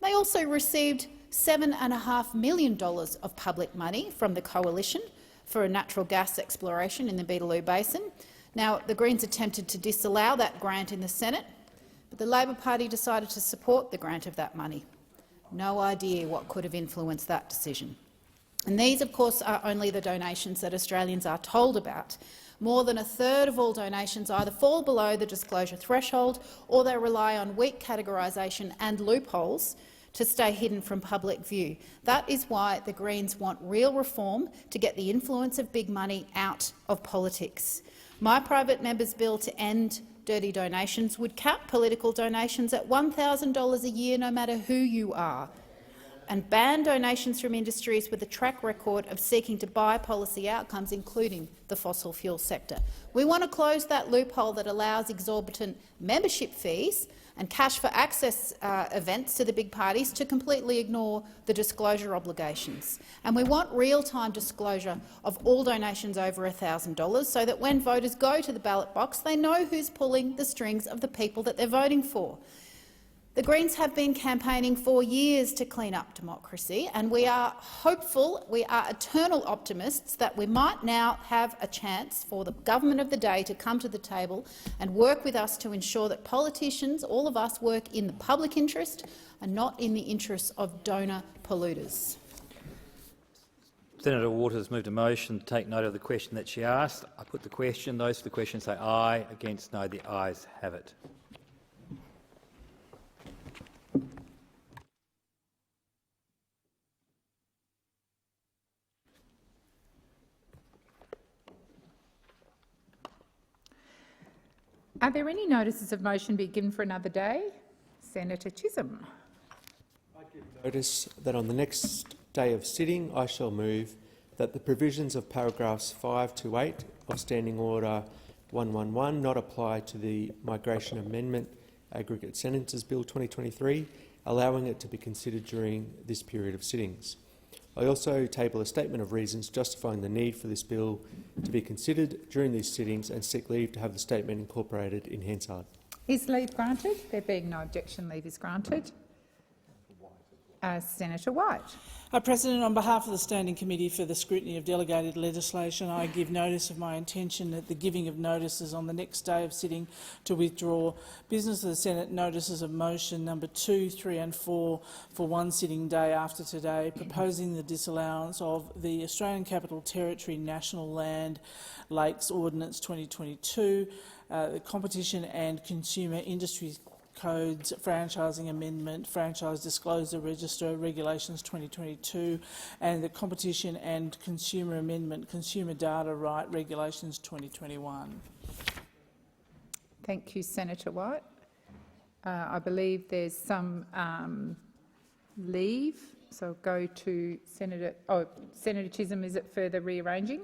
They also received $7.5 million of public money from the Coalition for a natural gas exploration in the Beetaloo Basin. Now, the Greens attempted to disallow that grant in the Senate, but the Labor Party decided to support the grant of that money. No idea what could have influenced that decision. And these, of course, are only the donations that Australians are told about. More than a third of all donations either fall below the disclosure threshold or they rely on weak categorisation and loopholes to stay hidden from public view. That is why the Greens want real reform to get the influence of big money out of politics. My private member's bill to end dirty donations would cap political donations at $1,000 a year no matter who you are, and ban donations from industries with a track record of seeking to buy policy outcomes, including the fossil fuel sector. We want to close that loophole that allows exorbitant membership fees and cash for access events to the big parties to completely ignore the disclosure obligations. And we want real-time disclosure of all donations over $1,000 so that when voters go to the ballot box, they know who's pulling the strings of the people that they're voting for. The Greens have been campaigning for years to clean up democracy, and we are hopeful, we are eternal optimists that we might now have a chance for the government of the day to come to the table and work with us to ensure that politicians, all of us, work in the public interest and not in the interests of donor polluters. Senator Waters moved a motion to take note of the question that she asked. I put the question. Those for the question say aye. Against, no. The ayes have it. Are there any notices of motion be given for another day? Senator Chisholm. I give notice that on the next day of sitting I shall move that the provisions of paragraphs 5 to 8 of Standing Order 111 not apply to the Migration Amendment Aggregate Sentences Bill 2023, allowing it to be considered during this period of sittings. I also table a statement of reasons justifying the need for this bill to be considered during these sittings and seek leave to have the statement incorporated in Hansard. Is leave granted? There being no objection, leave is granted. Senator White. President, on behalf of the Standing Committee for the Scrutiny of Delegated Legislation, I give notice of my intention at the giving of notices on the next day of sitting to withdraw Business of the Senate notices of motion number 2, 3 and 4 for one sitting day after today, proposing the disallowance of the Australian Capital Territory National Land Lakes Ordinance 2022, the Competition and Consumer Industries Codes Franchising Amendment, Franchise Disclosure Register Regulations 2022 and the Competition and Consumer Amendment, Consumer Data Right Regulations 2021. Thank you, Senator White. I believe there's some leave, so go to Senator Chisholm. Is it further rearranging?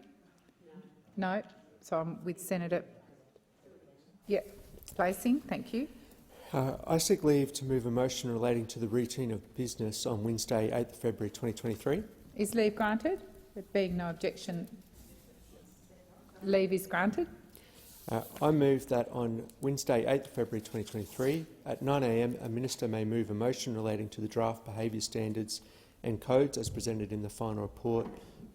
No. So I'm with Senator. Yeah, placing. Thank you. I seek leave to move a motion relating to the routine of business on Wednesday, 8 February 2023. Is leave granted? There being no objection, leave is granted. I move that on Wednesday, 8 February 2023, at 9 a.m, a minister may move a motion relating to the draft behaviour standards and codes as presented in the final report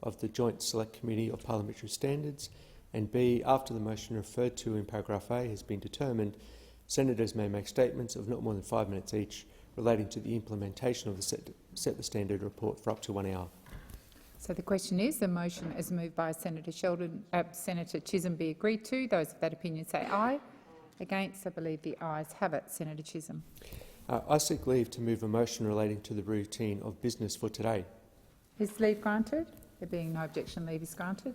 of the Joint Select Committee of Parliamentary Standards, and B, after the motion referred to in paragraph A has been determined, senators may make statements of not more than 5 minutes each relating to the implementation of the Set the Standard report for up to 1 hour. So the question is, the motion as moved by Senator Chisholm be agreed to. Those of that opinion say aye. Against, I believe the ayes have it. Senator Chisholm. I seek leave to move a motion relating to the routine of business for today. Is leave granted? There being no objection, leave is granted.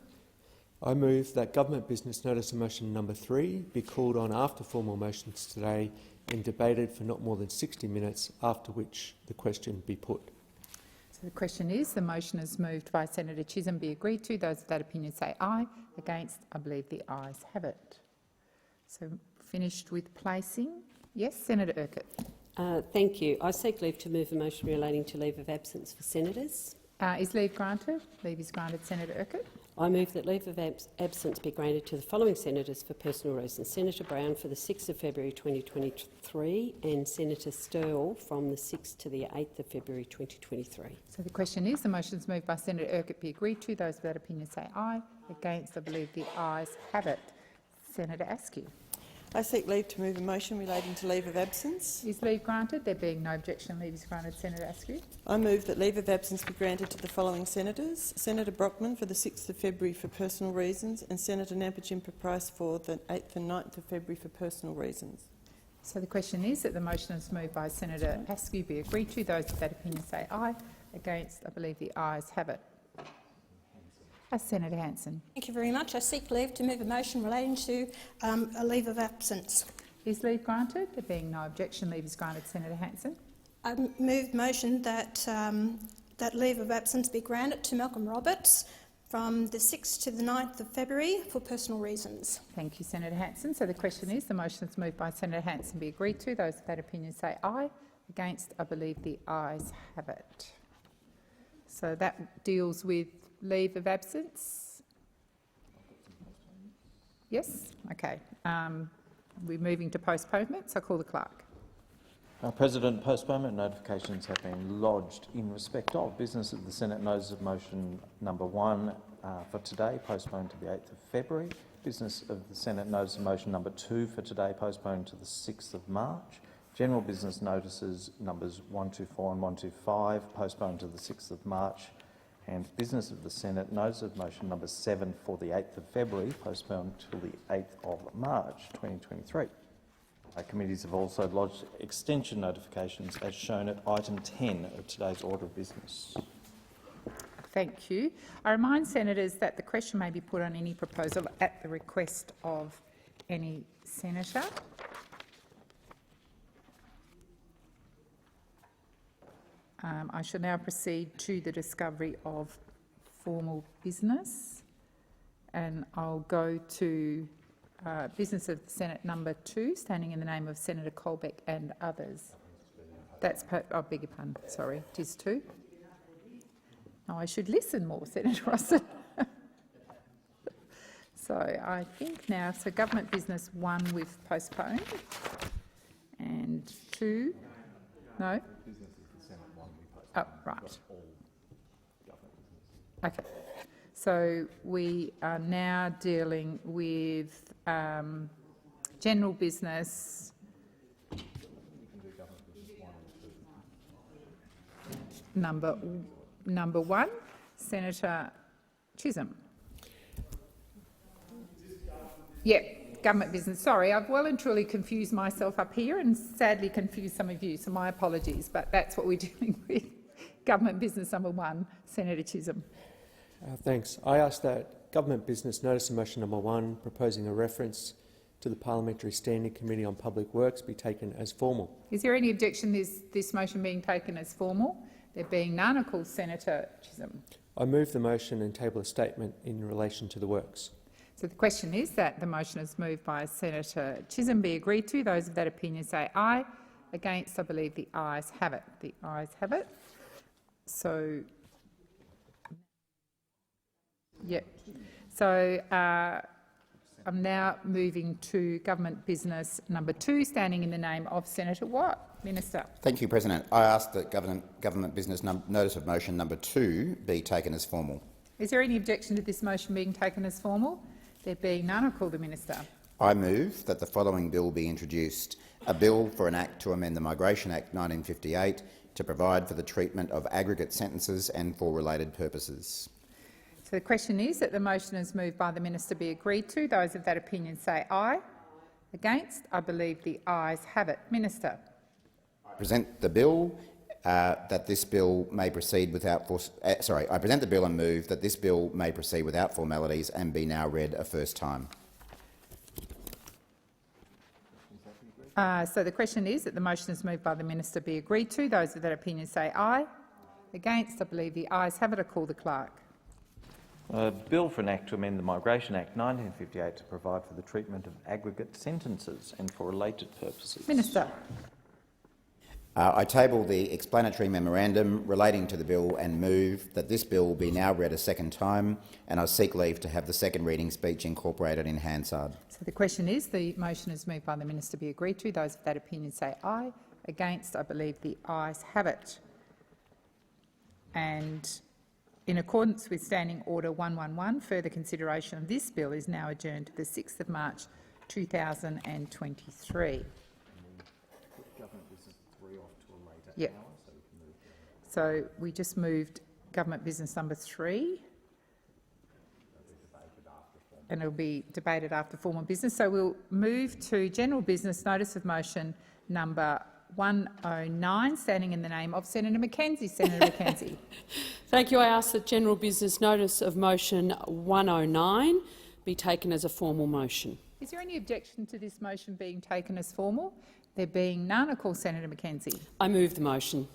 I move that Government Business Notice of Motion number 3 be called on after formal motions today and debated for not more than 60 minutes, after which the question be put. So the question is, the motion is moved by Senator Chisholm be agreed to. Those of that opinion say aye. Against, I believe the ayes have it. So finished with placing. Yes, Senator Urquhart. Thank you. I seek leave to move a motion relating to leave of absence for senators. Is leave granted? Leave is granted. Senator Urquhart. I move that leave of absence be granted to the following senators for personal reasons: Senator Brown for the 6th of February 2023 and Senator Sterle from the 6th to the 8th of February 2023. So the question is, the motion is moved by Senator Urquhart be agreed to. Those of that opinion say aye. Against, I believe the ayes have it. Senator Askew. I seek leave to move a motion relating to leave of absence. Is leave granted? There being no objection, leave is granted. Senator Askew. I move that leave of absence be granted to the following senators: Senator Brockman for the 6th of February for personal reasons and Senator Nampijinpa Price for the 8th and 9th of February for personal reasons. So the question is that the motion is moved by Senator Askew be agreed to. Those of that opinion say aye. Against, I believe the ayes have it. Senator Hanson. Thank you very much. I seek leave to move a motion relating to a leave of absence. Is leave granted? There being no objection, leave is granted. Senator Hanson. I move motion that that leave of absence be granted to Malcolm Roberts from the 6th to the 9th of February for personal reasons. Thank you, Senator Hanson. So the question is, the motion is moved by Senator Hanson be agreed to. Those of that opinion say aye. Against, I believe the ayes have it. So that deals with leave of absence. Yes? Okay. We're moving to postponements. I call the clerk. President, postponement notifications have been lodged in respect of business of the Senate notice of motion number 1 for today, postponed to the 8th of February. Business of the Senate notice of motion number 2 for today, postponed to the 6th of March. General business notices numbers 124 and 125, postponed to the 6th of March. And business of the Senate notice of motion number 7 for the 8th of February, postponed till the 8th of March 2023. Committees have also lodged extension notifications as shown at item 10 of today's order of business. Thank you. I remind senators that the question may be put on any proposal at the request of any senator. I shall now proceed to the discovery of formal business, and I'll go to business of the Senate number 2, standing in the name of Senator Colbeck and others. That's, I beg your pardon, sorry, it is 2. No, I should listen more, Senator Rossett. So I think now, so government business 1 we've postponed, and 2, no? Oh, right. Okay. So we are now dealing with general business number 1, Senator Chisholm. Yeah, government business. Sorry, I've well and truly confused myself up here and sadly confused some of you, so my apologies, but that's what we're dealing with. Government business number 1, Senator Chisholm. Thanks. I ask that government business notice of motion number 1, proposing a reference to the Parliamentary Standing Committee on Public Works, be taken as formal. Is there any objection to this motion being taken as formal? There being none, I call Senator Chisholm. I move the motion and table a statement in relation to the works. So the question is that the motion is moved by Senator Chisholm be agreed to. Those of that opinion say aye. Against, I believe the ayes have it. The ayes have it. So, yep. So I'm now moving to government business number 2, standing in the name of Senator Watt. Minister. Thank you, President. I ask that government business notice of motion number 2 be taken as formal. Is there any objection to this motion being taken as formal? There being none, I call the Minister. I move that the following bill be introduced: a bill for an Act to amend the Migration Act 1958 to provide for the treatment of aggregate sentences and for related purposes. So the question is that the motion is moved by the Minister be agreed to. Those of that opinion say aye. Against, I believe the ayes have it. Minister. I present the bill that this bill may proceed without. I present the bill and move that this bill may proceed without formalities and be now read a first time. So the question is that the motion is moved by the Minister be agreed to. Those of that opinion say aye. Against, I believe the ayes have it. I call the clerk. A bill for an Act to amend the Migration Act 1958 to provide for the treatment of aggregate sentences and for related purposes. Minister. I table the explanatory memorandum relating to the bill and move that this bill be now read a second time, and I seek leave to have the second reading speech incorporated in Hansard. So the question is, the motion is moved by the minister be agreed to. Those of that opinion say aye. Against, I believe the ayes have it. And in accordance with Standing Order 111, further consideration of this bill is now adjourned to the 6th of March 2023. Yep. So we just moved government business number 3, and it will be debated after formal business. So we'll move to general business notice of motion number 109, standing in the name of Senator Mackenzie. Senator Mackenzie. Thank you. I ask that general business notice of motion 109 be taken as a formal motion. Is there any objection to this motion being taken as formal? There being none, I call Senator Mackenzie. I move the motion.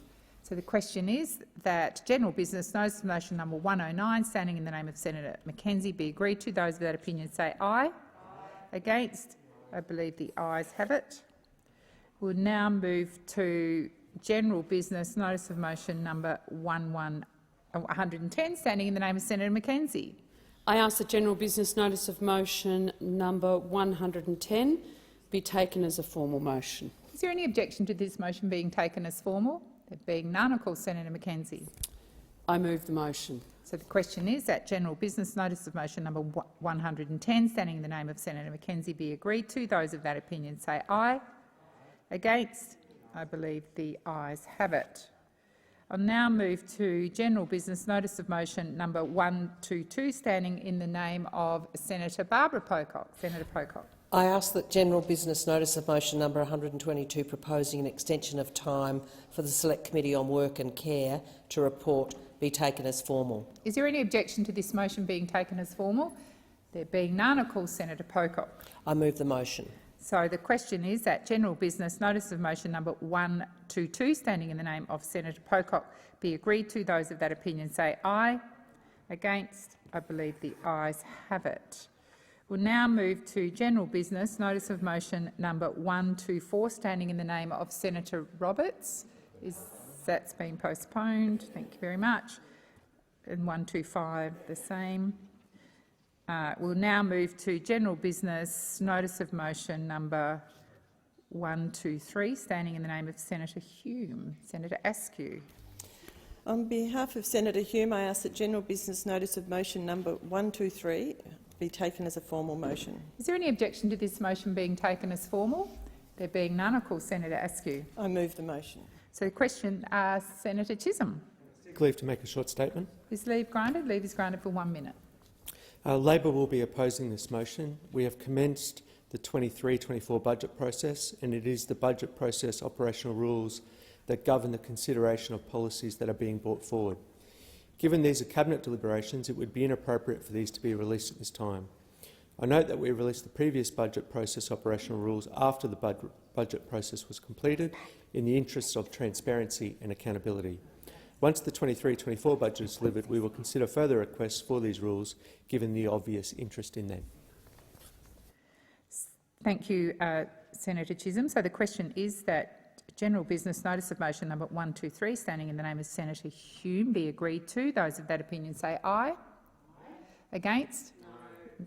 So the question is that general business notice of motion number 109, standing in the name of Senator Mackenzie, be agreed to. Those of that opinion say aye. Aye. Against? I believe the ayes have it. We'll now move to general business notice of motion number 110, standing in the name of Senator Mackenzie. I ask that general business notice of motion number 110 be taken as a formal motion. Is there any objection to this motion being taken as formal? There being none, I call Senator Mackenzie. I move the motion. So the question is that general business notice of motion number 110, standing in the name of Senator Mackenzie, be agreed to. Those of that opinion say aye. Against? I believe the ayes have it. I'll now move to general business notice of motion number 122, standing in the name of Senator Barbara Pocock. Senator Pocock. I ask that general business notice of motion number 122, proposing an extension of time for the Select Committee on Work and Care to report, be taken as formal. Is there any objection to this motion being taken as formal? There being none, I call Senator Pocock. I move the motion. So the question is that general business notice of motion number 122, standing in the name of Senator Pocock, be agreed to. Those of that opinion say aye. Against? I believe the ayes have it. We'll now move to general business notice of motion number 124, standing in the name of Senator Roberts. That's been postponed. Thank you very much. And 125, the same. We'll now move to general business notice of motion number 123, standing in the name of Senator Hume. Senator Askew. On behalf of Senator Hume, I ask that general business notice of motion number 123 be taken as a formal motion. Is there any objection to this motion being taken as formal? There being none, I call Senator Askew. I move the motion. So the question, Senator Chisholm. Seek leave to make a short statement. Is leave granted? Leave is granted for 1 minute. Labor will be opposing this motion. We have commenced the 23-24 budget process, and it is the budget process operational rules that govern the consideration of policies that are being brought forward. Given these are Cabinet deliberations, it would be inappropriate for these to be released at this time. I note that we released the previous budget process operational rules after the budget process was completed in the interests of transparency and accountability. Once the 23-24 budget is delivered, we will consider further requests for these rules, given the obvious interest in them. Thank you, Senator Chisholm. So the question is that general business notice of motion number 123, standing in the name of Senator Hume, be agreed to. Those of that opinion say aye. Aye. Against? No.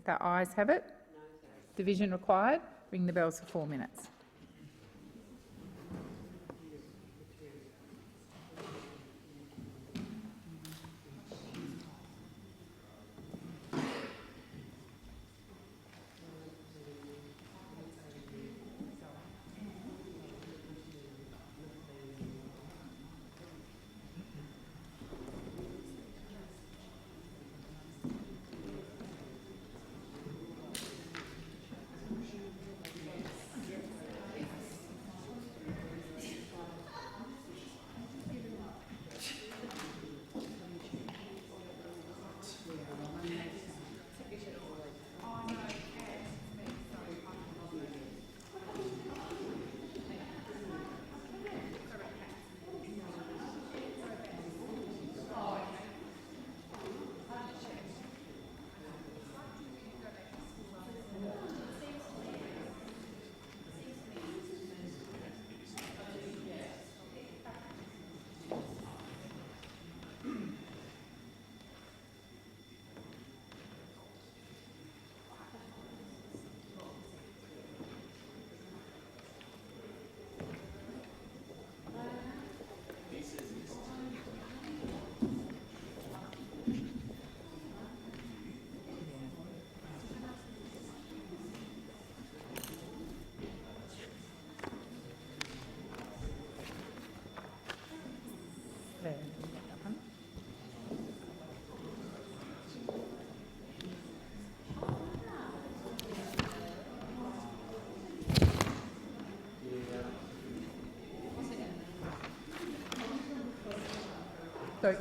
The ayes have it. No. Division required. Ring the bells for 4 minutes. So,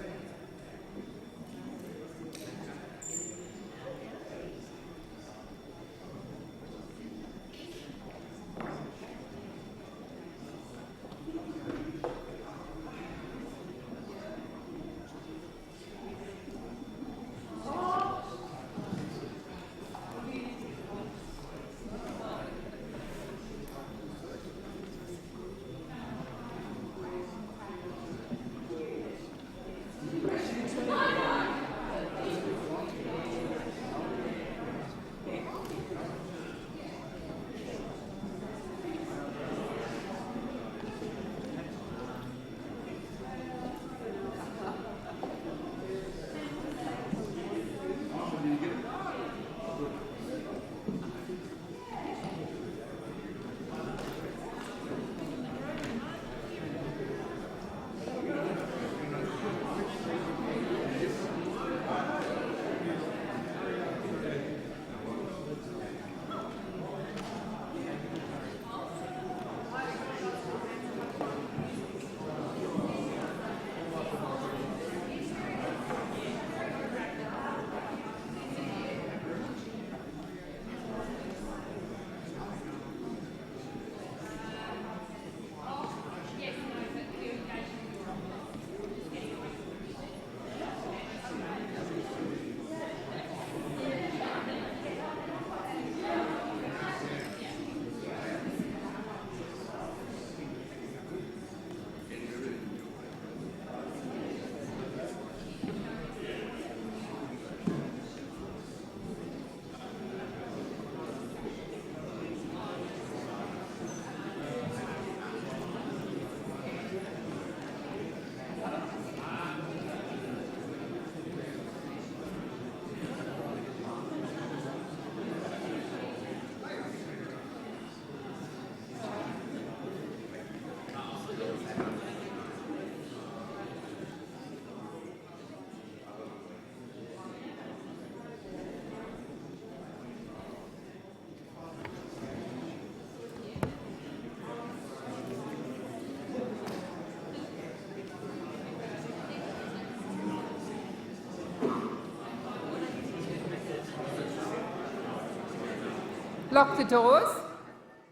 lock the doors.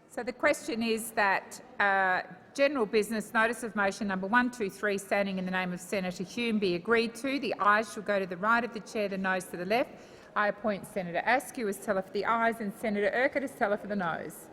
So the question is that general business notice of motion number 123 standing in the name of Senator Hume be agreed to. The ayes shall go to the right of the chair, the noes to the left. I appoint Senator Askew as teller for the ayes and Senator Urquhart as teller for the noes.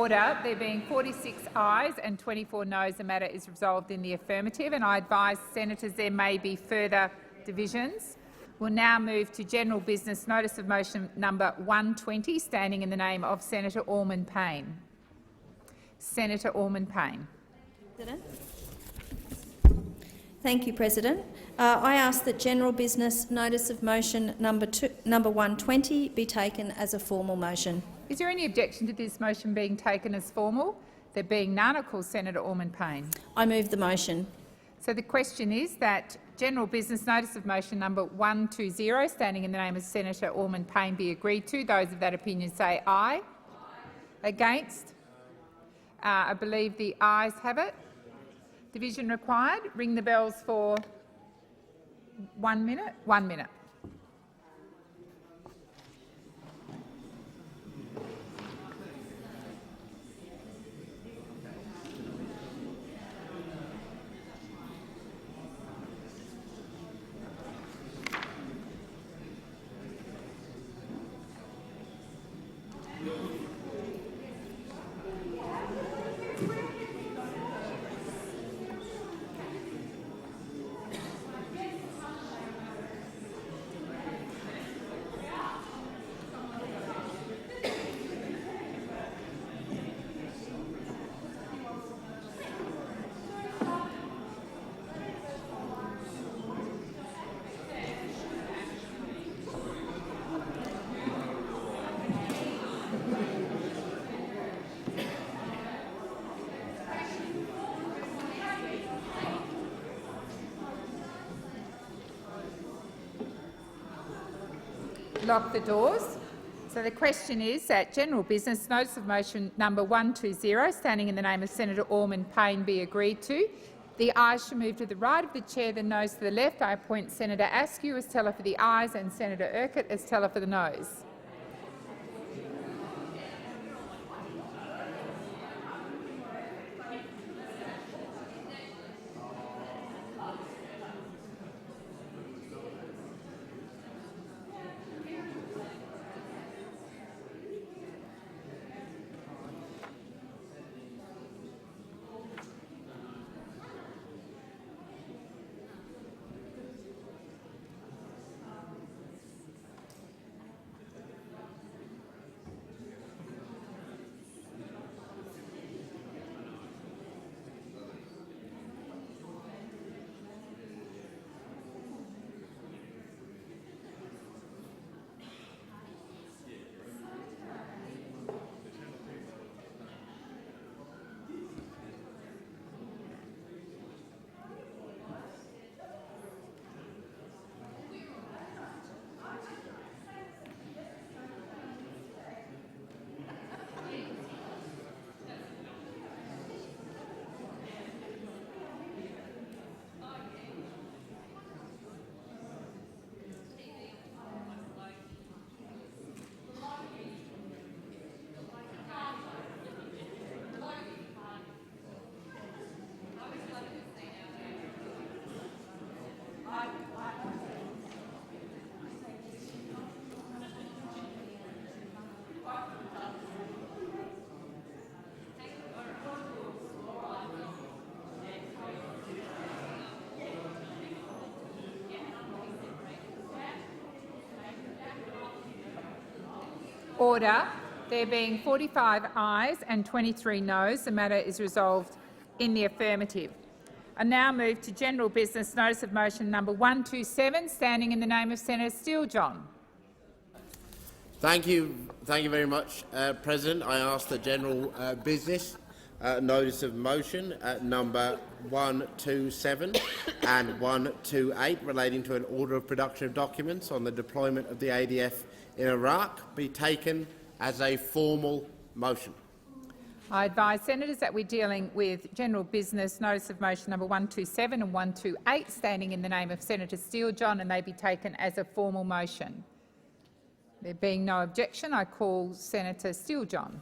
Order. There being 46 ayes and 24 noes, the matter is resolved in the affirmative, and I advise senators there may be further divisions. We'll now move to general business. Notice of motion number 120, standing in the name of Senator Orman-Payne. Senator Orman-Payne. Thank you, President. I ask that general business notice of motion number 120 be taken as a formal motion. Is there any objection to this motion being taken as formal? There being none, I call Senator Orman-Payne. I move the motion. So the question is that general business notice of motion number 120, standing in the name of Senator Orman-Payne, be agreed to. Those of that opinion say aye. Against? I believe the ayes have it. Division required. Ring the bells for 1 minute. 1 minute. Lock the doors. So the question is that general business notice of motion number 120, standing in the name of Senator Orman-Payne, be agreed to. The ayes shall move to the right of the chair, the noes to the left. I appoint Senator Askew as teller for the ayes and Senator Urquhart as teller for the noes. Order. There being 45 ayes and 23 noes, the matter is resolved in the affirmative. I now move to general business notice of motion number 127, standing in the name of Senator Steele-John. Thank you very much, President. I ask the general business notice of motion number 127 and 128 relating to an order of production of documents on the deployment of the ADF in Iraq be taken as a formal motion. I advise senators that we're dealing with general business notice of motion number 127 and 128, standing in the name of Senator Steele-John, and they be taken as a formal motion. There being no objection, I call Senator Steele-John.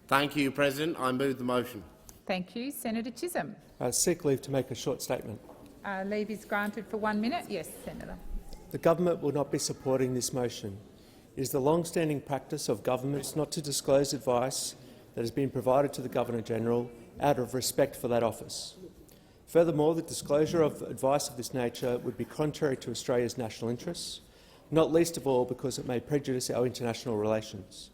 Thank you, President. I move the motion. Thank you. Senator Chisholm. Seek leave to make a short statement. Leave is granted for 1 minute. Yes, Senator. The government will not be supporting this motion. It is the long-standing practice of governments not to disclose advice that has been provided to the Governor-General out of respect for that office. Furthermore, the disclosure of advice of this nature would be contrary to Australia's national interests, not least of all because it may prejudice our international relations.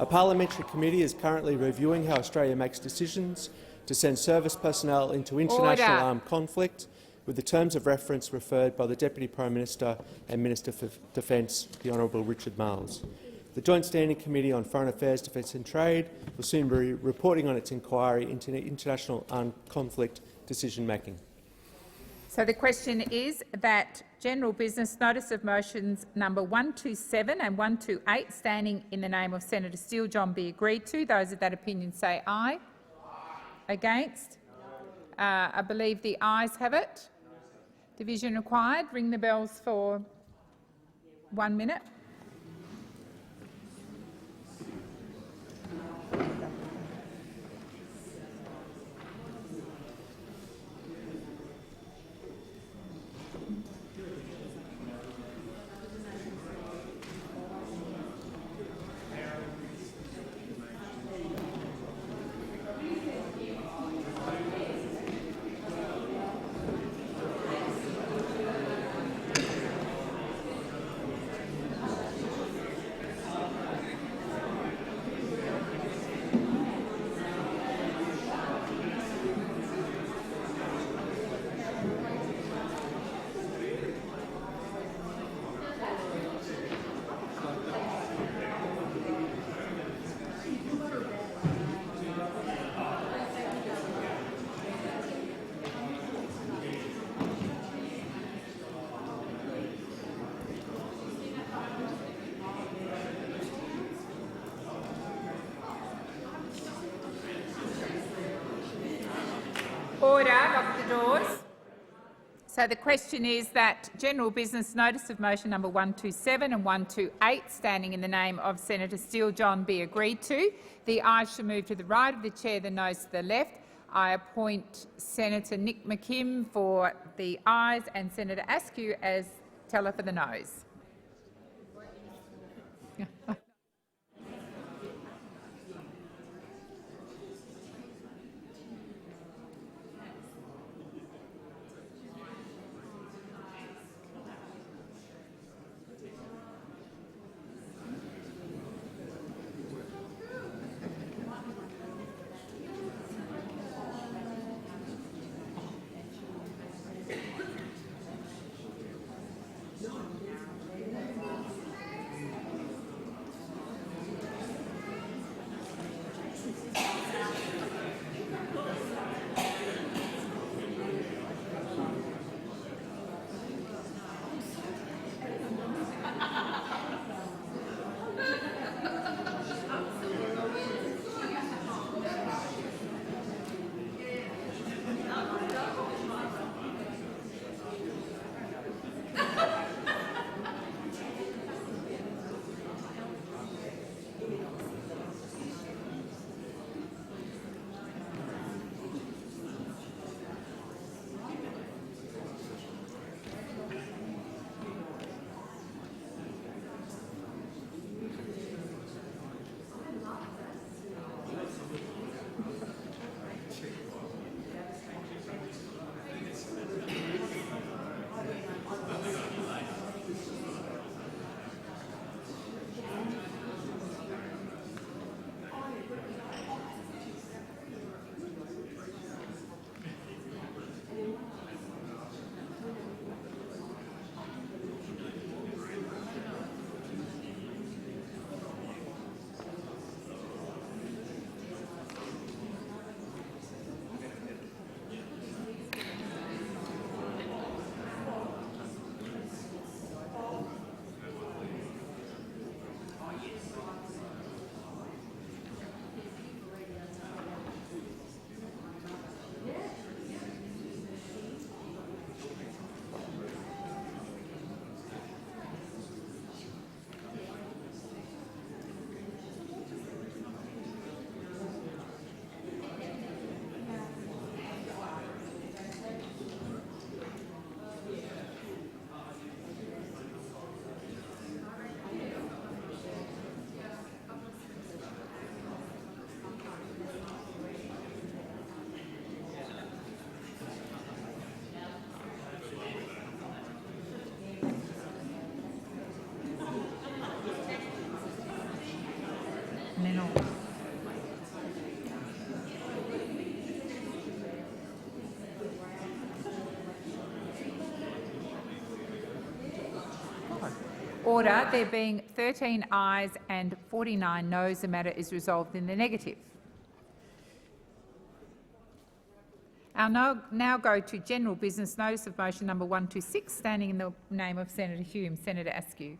A parliamentary committee is currently reviewing how Australia makes decisions to send service personnel into international armed conflict, with the terms of reference referred by the Deputy Prime Minister and Minister for Defence, the Honourable Richard Marles. The Joint Standing Committee on Foreign Affairs, Defence and Trade will soon be reporting on its inquiry into international armed conflict decision-making. So the question is that general business notice of motions number 127 and 128 standing in the name of Senator Steele-John be agreed to. Those of that opinion say aye. Against? I believe the ayes have it. Division required. Ring the bells for 1 minute. Order. Lock the doors. So the question is that general business notice of motion number 127 and 128 standing in the name of Senator Steele-John be agreed to. The ayes shall move to the right of the chair, the noes to the left. I appoint Senator Nick McKim for the ayes and Senator Askew as teller for the noes. Order. There being 13 ayes and 49 noes, the matter is resolved in the negative. I'll now go to general business. Notice of motion number 126, standing in the name of Senator Hume. Senator Askew.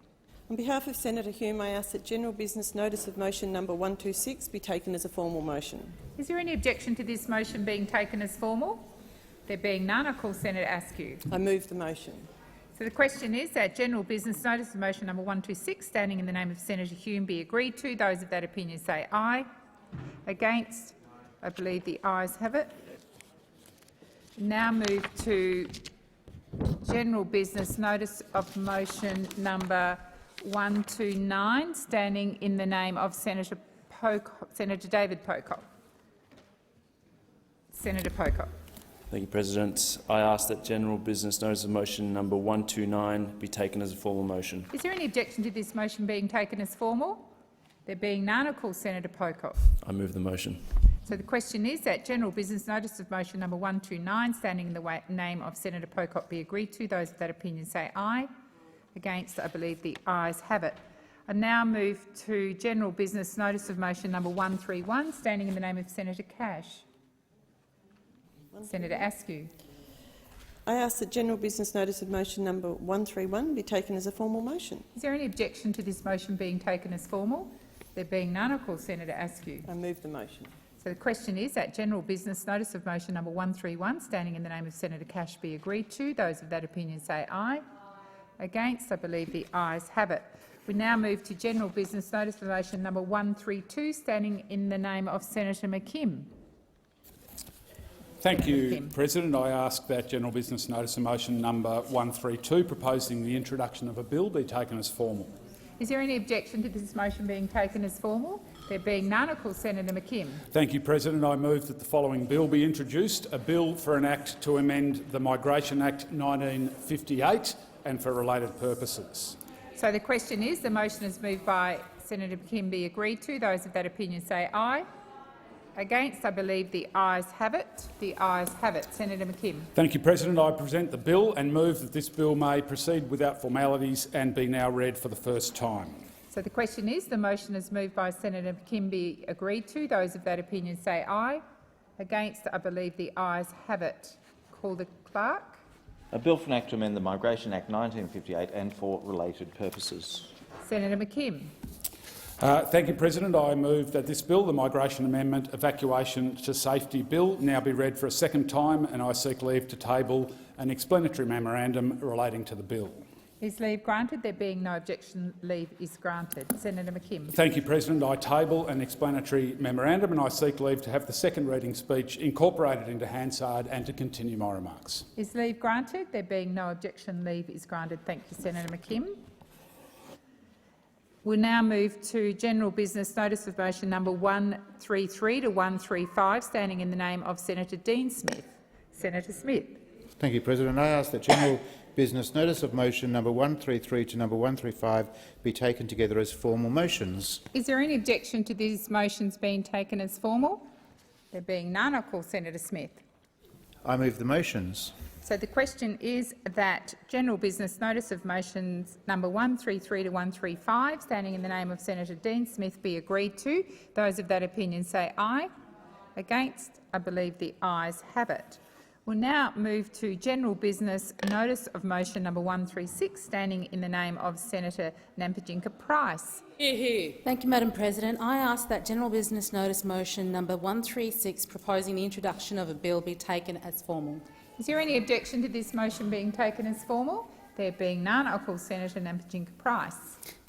On behalf of Senator Hume, I ask that general business notice of motion number 126 be taken as a formal motion. Is there any objection to this motion being taken as formal? There being none, I call Senator Askew. I move the motion. So the question is that general business notice of motion number 126, standing in the name of Senator Hume, be agreed to. Those of that opinion say aye. Against? I believe the ayes have it. Now move to general business notice of motion number 129, standing in the name of Senator David Pocock. Senator Pocock. Thank you, President. I ask that general business notice of motion number 129 be taken as a formal motion. Is there any objection to this motion being taken as formal? There being none, I call Senator Pocock. I move the motion. So the question is that general business notice of motion number 129, standing in the name of Senator Pocock, be agreed to. Those of that opinion say aye. Against? I believe the ayes have it. I now move to general business notice of motion number 131, standing in the name of Senator Cash. Senator Askew. I ask that general business notice of motion number 131 be taken as a formal motion. Is there any objection to this motion being taken as formal? There being none, I call Senator Askew. I move the motion. So the question is that general business notice of motion number 131, standing in the name of Senator Cash, be agreed to. Those of that opinion say aye. Against? I believe the ayes have it. We now move to general business notice of motion number 132, standing in the name of Senator McKim. Thank you, President. I ask that general business notice of motion number 132, proposing the introduction of a bill, be taken as formal. Is there any objection to this motion being taken as formal? There being none, I call Senator McKim. Thank you, President. I move that the following bill be introduced, a bill for an act to amend the Migration Act 1958 and for related purposes. So the question is, the motion is moved by Senator McKim be agreed to. Those of that opinion say aye. Against? I believe the ayes have it. The ayes have it. Senator McKim. Thank you, President. I present the bill and move that this bill may proceed without formalities and be now read for the first time. So the question is, the motion is moved by Senator McKim be agreed to. Those of that opinion say aye. Against? I believe the ayes have it. Call the clerk. A bill for an act to amend the Migration Act 1958 and for related purposes. Senator McKim. Thank you, President. I move that this bill, the Migration Amendment Evacuation to Safety Bill, now be read for a second time, and I seek leave to table an explanatory memorandum relating to the bill. Is leave granted? There being no objection, leave is granted. Senator McKim. Thank you, President. I table an explanatory memorandum and I seek leave to have the second reading speech incorporated into Hansard and to continue my remarks. Is leave granted? There being no objection, leave is granted. Thank you, Senator McKim. We'll now move to general business notice of motion number 133 to 135, standing in the name of Senator Dean Smith. Senator Smith. Thank you, President. I ask that general business notice of motion number 133 to number 135 be taken together as formal motions. Is there any objection to these motions being taken as formal? There being none, I call Senator Smith. I move the motions. So the question is that general business notice of motions number 133 to 135, standing in the name of Senator Dean Smith, be agreed to. Those of that opinion say aye. Against? I believe the ayes have it. We'll now move to general business notice of motion number 136, standing in the name of Senator Nampijinka Price. Thank you, Madam President. I ask that general business notice motion number 136, proposing the introduction of a bill, be taken as formal. Is there any objection to this motion being taken as formal? There being none, I'll call Senator Nampijinka Price.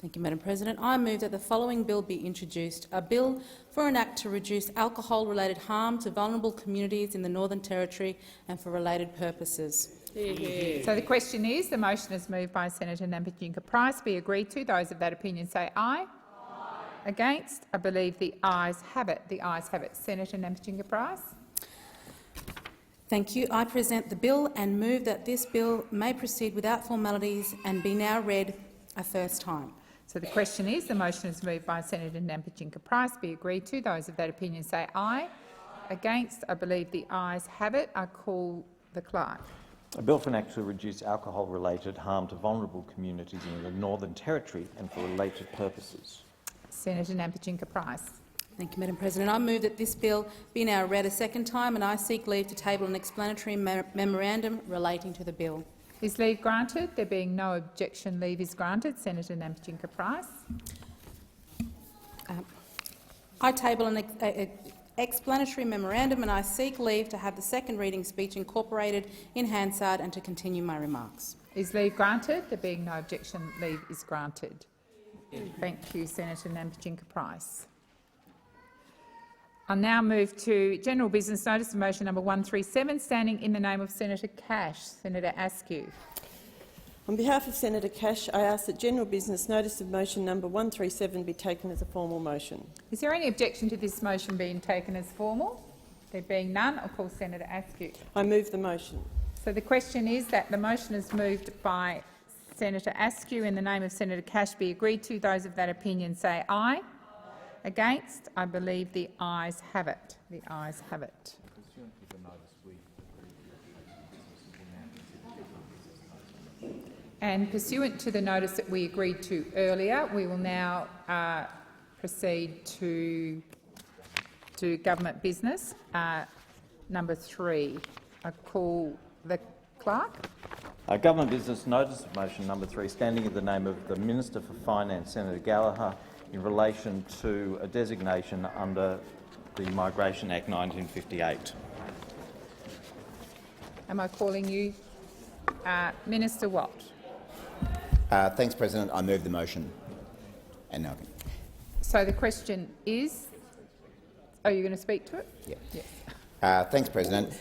Thank you, Madam President. I move that the following bill be introduced, a bill for an act to reduce alcohol-related harm to vulnerable communities in the Northern Territory and for related purposes. So the question is, the motion is moved by Senator Nampijinka Price, be agreed to. Those of that opinion say aye. Against? I believe the ayes have it. The ayes have it. Senator Nampijinka Price. Thank you. I present the bill and move that this bill may proceed without formalities and be now read a first time. So the question is, the motion is moved by Senator Nampijinka Price, be agreed to. Those of that opinion say aye. Against? I believe the ayes have it. I call the clerk. A bill for an act to reduce alcohol-related harm to vulnerable communities in the Northern Territory and for related purposes. Senator Nampijinka-Price. Thank you, Madam President. I move that this bill be now read a second time, and I seek leave to table an explanatory memorandum relating to the bill. Is leave granted? There being no objection, leave is granted. Senator Nampijinka-Price. I table an explanatory memorandum, and I seek leave to have the second reading speech incorporated in Hansard and to continue my remarks. Is leave granted? There being no objection, leave is granted. Thank you, Senator Nampijinka-Price. I'll now move to general business notice of motion number 137, standing in the name of Senator Cash. Senator Askew. On behalf of Senator Cash, I ask that general business notice of motion number 137 be taken as a formal motion. Is there any objection to this motion being taken as formal? There being none, I'll call Senator Askew. I move the motion. So the question is that the motion is moved by Senator Askew in the name of Senator Cash be agreed to. Those of that opinion say aye. Against? I believe the ayes have it. The ayes have it. And pursuant to the notice that we agreed to earlier, we will now proceed to government business. Number 3. I call the clerk. Government business notice of motion number 3, standing in the name of the Minister for Finance, Senator Gallagher, in relation to a designation under the Migration Act 1958. Am I calling you Minister Watt? Thanks, President. I move the motion. And now. So the question is, are you going to speak to it? Yeah. Yes. Thanks, President.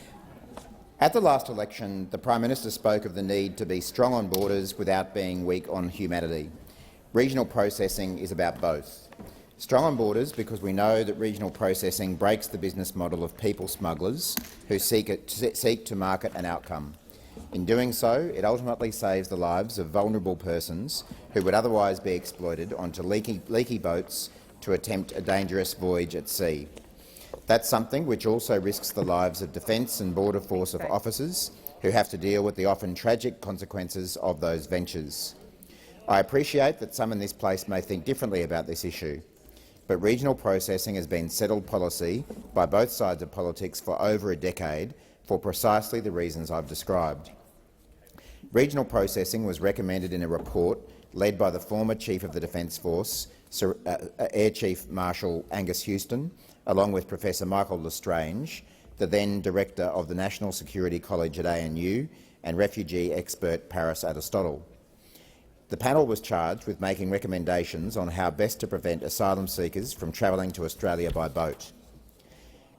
At the last election, the Prime Minister spoke of the need to be strong on borders without being weak on humanity. Regional processing is about both. Strong on borders because we know that regional processing breaks the business model of people smugglers who seek to market an outcome. In doing so, it ultimately saves the lives of vulnerable persons who would otherwise be exploited onto leaky boats to attempt a dangerous voyage at sea. That's something which also risks the lives of Defence and Border Force of officers who have to deal with the often tragic consequences of those ventures. I appreciate that some in this place may think differently about this issue, but regional processing has been settled policy by both sides of politics for over a decade for precisely the reasons I've described. Regional processing was recommended in a report led by the former Chief of the Defence Force, Air Chief Marshal Angus Houston, along with Professor Michael Lestrange, the then Director of the National Security College at ANU, and refugee expert Paris Aristotle. The panel was charged with making recommendations on how best to prevent asylum seekers from travelling to Australia by boat.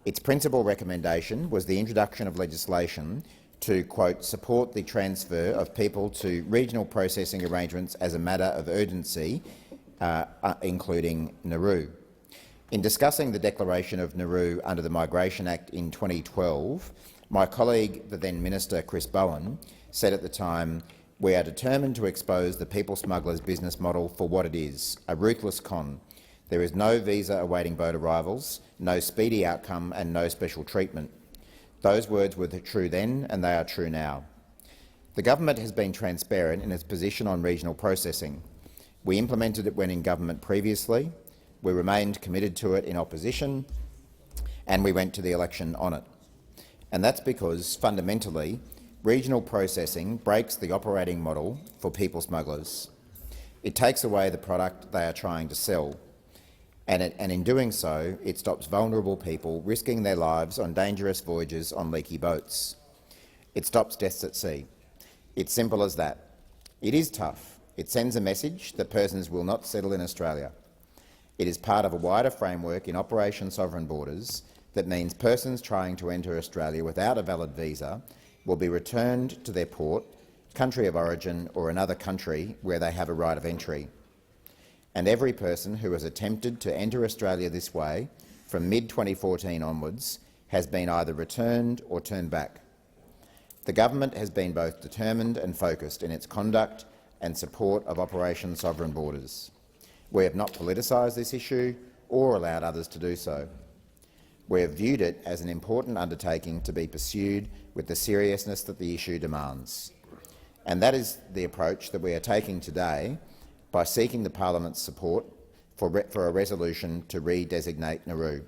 Its principal recommendation was the introduction of legislation to, quote, support the transfer of people to regional processing arrangements as a matter of urgency, including Nauru. In discussing the declaration of Nauru under the Migration Act in 2012, my colleague, the then Minister Chris Bowen, said at the time, "We are determined to expose the people smugglers' business model for what it is, a ruthless con. There is no visa awaiting boat arrivals, no speedy outcome and no special treatment." Those words were true then and they are true now. The government has been transparent in its position on regional processing. We implemented it when in government previously, we remained committed to it in opposition, and we went to the election on it. And that's because, fundamentally, regional processing breaks the operating model for people smugglers. It takes away the product they are trying to sell, and in doing so, it stops vulnerable people risking their lives on dangerous voyages on leaky boats. It stops deaths at sea. It's simple as that. It is tough. It sends a message that persons will not settle in Australia. It is part of a wider framework in Operation Sovereign Borders that means persons trying to enter Australia without a valid visa will be returned to their port, country of origin or another country where they have a right of entry. And every person who has attempted to enter Australia this way from mid-2014 onwards has been either returned or turned back. The government has been both determined and focused in its conduct and support of Operation Sovereign Borders. We have not politicised this issue or allowed others to do so. We have viewed it as an important undertaking to be pursued with the seriousness that the issue demands. And that is the approach that we are taking today by seeking the Parliament's support for a resolution to redesignate Nauru.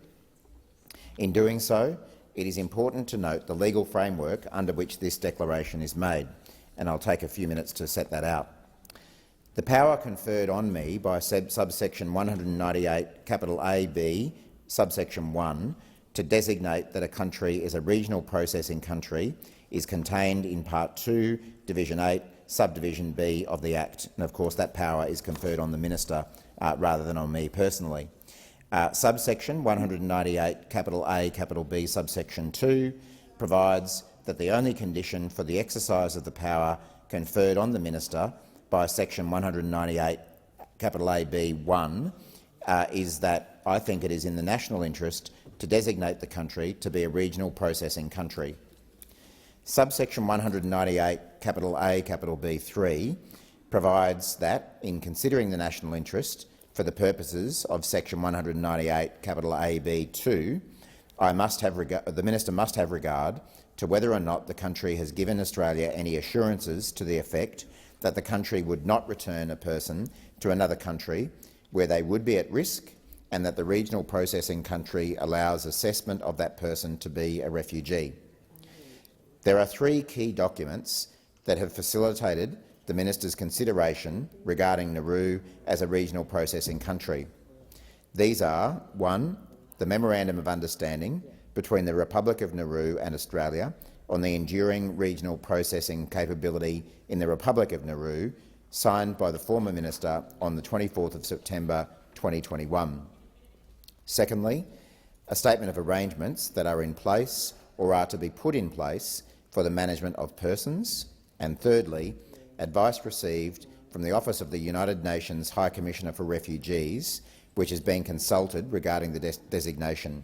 In doing so, it is important to note the legal framework under which this declaration is made, and I'll take a few minutes to set that out. The power conferred on me by subsection 198 (a)(b) subsection 1 to designate that a country is a regional processing country is contained in Part 2, Division 8, Subdivision B of the Act, and of course that power is conferred on the Minister rather than on me personally. Subsection 198 (a)(b) subsection 2 provides that the only condition for the exercise of the power conferred on the Minister by section 198 (a)(b)(1) is that I think it is in the national interest to designate the country to be a regional processing country. Subsection 198 (a)(b)(3) provides that, in considering the national interest for the purposes of section 198 (a)(b)(2), the Minister must have regard to whether or not the country has given Australia any assurances to the effect that the country would not return a person to another country where they would be at risk, and that the regional processing country allows assessment of that person to be a refugee. There are three key documents that have facilitated the Minister's consideration regarding Nauru as a regional processing country. These are 1. The Memorandum of Understanding between the Republic of Nauru and Australia on the enduring regional processing capability in the Republic of Nauru, signed by the former Minister on the 24th of September 2021. Secondly, a statement of arrangements that are in place or are to be put in place for the management of persons. And thirdly, advice received from the Office of the United Nations High Commissioner for Refugees, which has been consulted regarding the designation.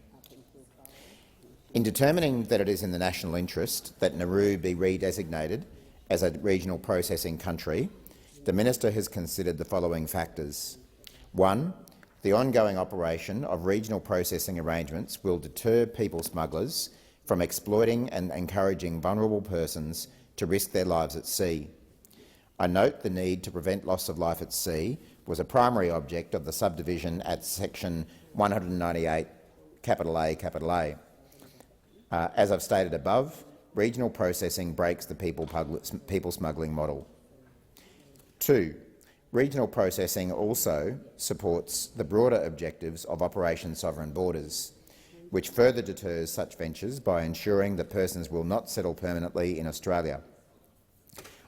In determining that it is in the national interest that Nauru be redesignated as a regional processing country, the Minister has considered the following factors. 1. The ongoing operation of regional processing arrangements will deter people smugglers from exploiting and encouraging vulnerable persons to risk their lives at sea. I note the need to prevent loss of life at sea was a primary object of the subdivision at section 198 (a). As I've stated above, regional processing breaks the people smuggling model. 2. Regional processing also supports the broader objectives of Operation Sovereign Borders, which further deters such ventures by ensuring that persons will not settle permanently in Australia.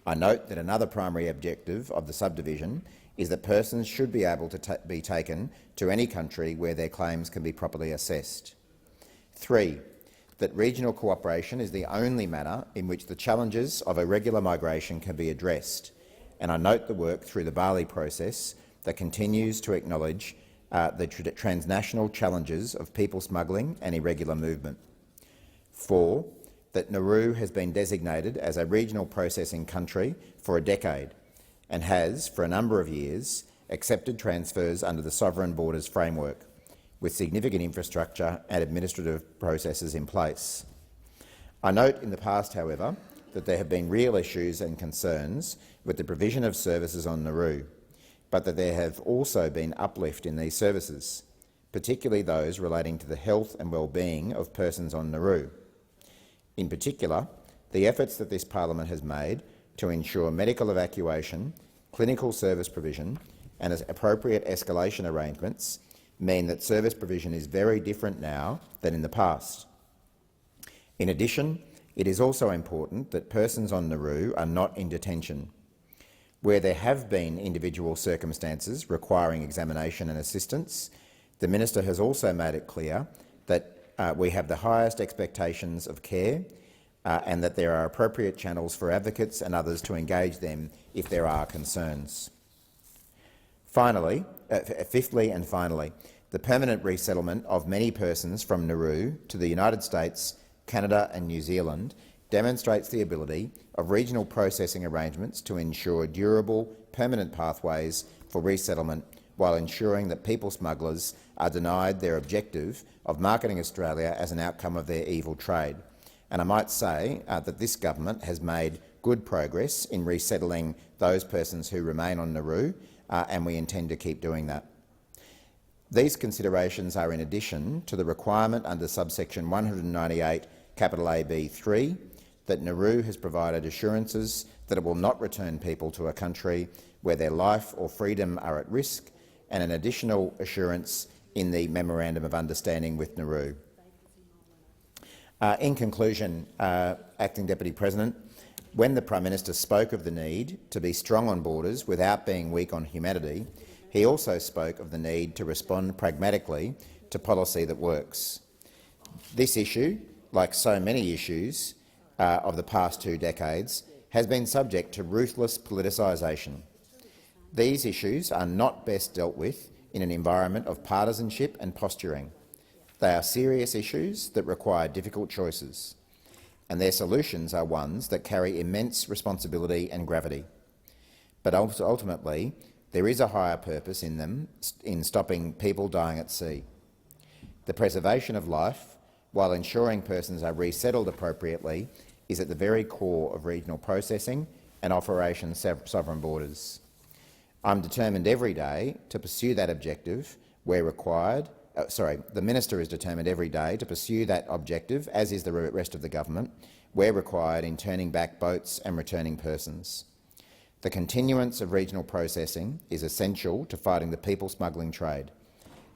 I note that another primary objective of the subdivision is that persons should be able to be taken to any country where their claims can be properly assessed. 3. That regional cooperation is the only manner in which the challenges of irregular migration can be addressed, and I note the work through the Bali process that continues to acknowledge the transnational challenges of people smuggling and irregular movement. 4. That Nauru has been designated as a regional processing country for a decade and has, for a number of years, accepted transfers under the Sovereign Borders framework, with significant infrastructure and administrative processes in place. I note in the past, however, that there have been real issues and concerns with the provision of services on Nauru, but that there have also been uplift in these services, particularly those relating to the health and well-being of persons on Nauru. In particular, the efforts that this Parliament has made to ensure medical evacuation, clinical service provision and appropriate escalation arrangements mean that service provision is very different now than in the past. In addition, it is also important that persons on Nauru are not in detention. Where there have been individual circumstances requiring examination and assistance, the Minister has also made it clear that we have the highest expectations of care and that there are appropriate channels for advocates and others to engage them if there are concerns. Fifthly and finally, the permanent resettlement of many persons from Nauru to the United States, Canada and New Zealand demonstrates the ability of regional processing arrangements to ensure durable, permanent pathways for resettlement while ensuring that people smugglers are denied their objective of marketing Australia as an outcome of their evil trade. And I might say that this government has made good progress in resettling those persons who remain on Nauru, and we intend to keep doing that. These considerations are in addition to the requirement under subsection 198 AB3 that Nauru has provided assurances that it will not return people to a country where their life or freedom are at risk, and an additional assurance in the Memorandum of Understanding with Nauru. In conclusion, Acting Deputy President, when the Prime Minister spoke of the need to be strong on borders without being weak on humanity, he also spoke of the need to respond pragmatically to policy that works. This issue, like so many issues of the past 2 decades, has been subject to ruthless politicisation. These issues are not best dealt with in an environment of partisanship and posturing. They are serious issues that require difficult choices, and their solutions are ones that carry immense responsibility and gravity. But ultimately, there is a higher purpose in them in stopping people dying at sea. The preservation of life, while ensuring persons are resettled appropriately, is at the very core of regional processing and Operation Sovereign Borders. I'm determined every day to pursue that objective where required. The Minister is determined every day to pursue that objective, as is the rest of the government, where required in turning back boats and returning persons. The continuance of regional processing is essential to fighting the people smuggling trade,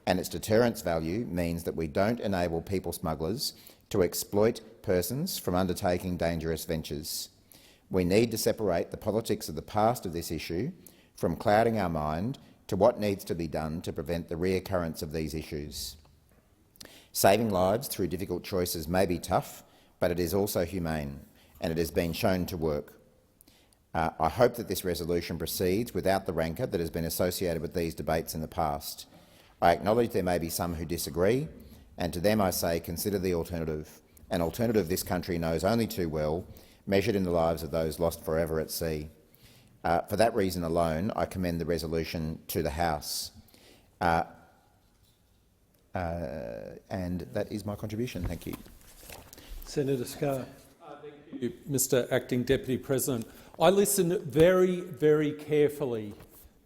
and its deterrence value means that we don't enable people smugglers to exploit persons from undertaking dangerous ventures. We need to separate the politics of the past of this issue from clouding our mind to what needs to be done to prevent the reoccurrence of these issues. Saving lives through difficult choices may be tough, but it is also humane, and it has been shown to work. I hope that this resolution proceeds without the rancour that has been associated with these debates in the past. I acknowledge there may be some who disagree, and to them I say consider the alternative, an alternative this country knows only too well, measured in the lives of those lost forever at sea. For that reason alone, I commend the resolution to the House. And that is my contribution. Thank you. Senator Scarr. Thank you, Mr Acting Deputy President. I listened very, very carefully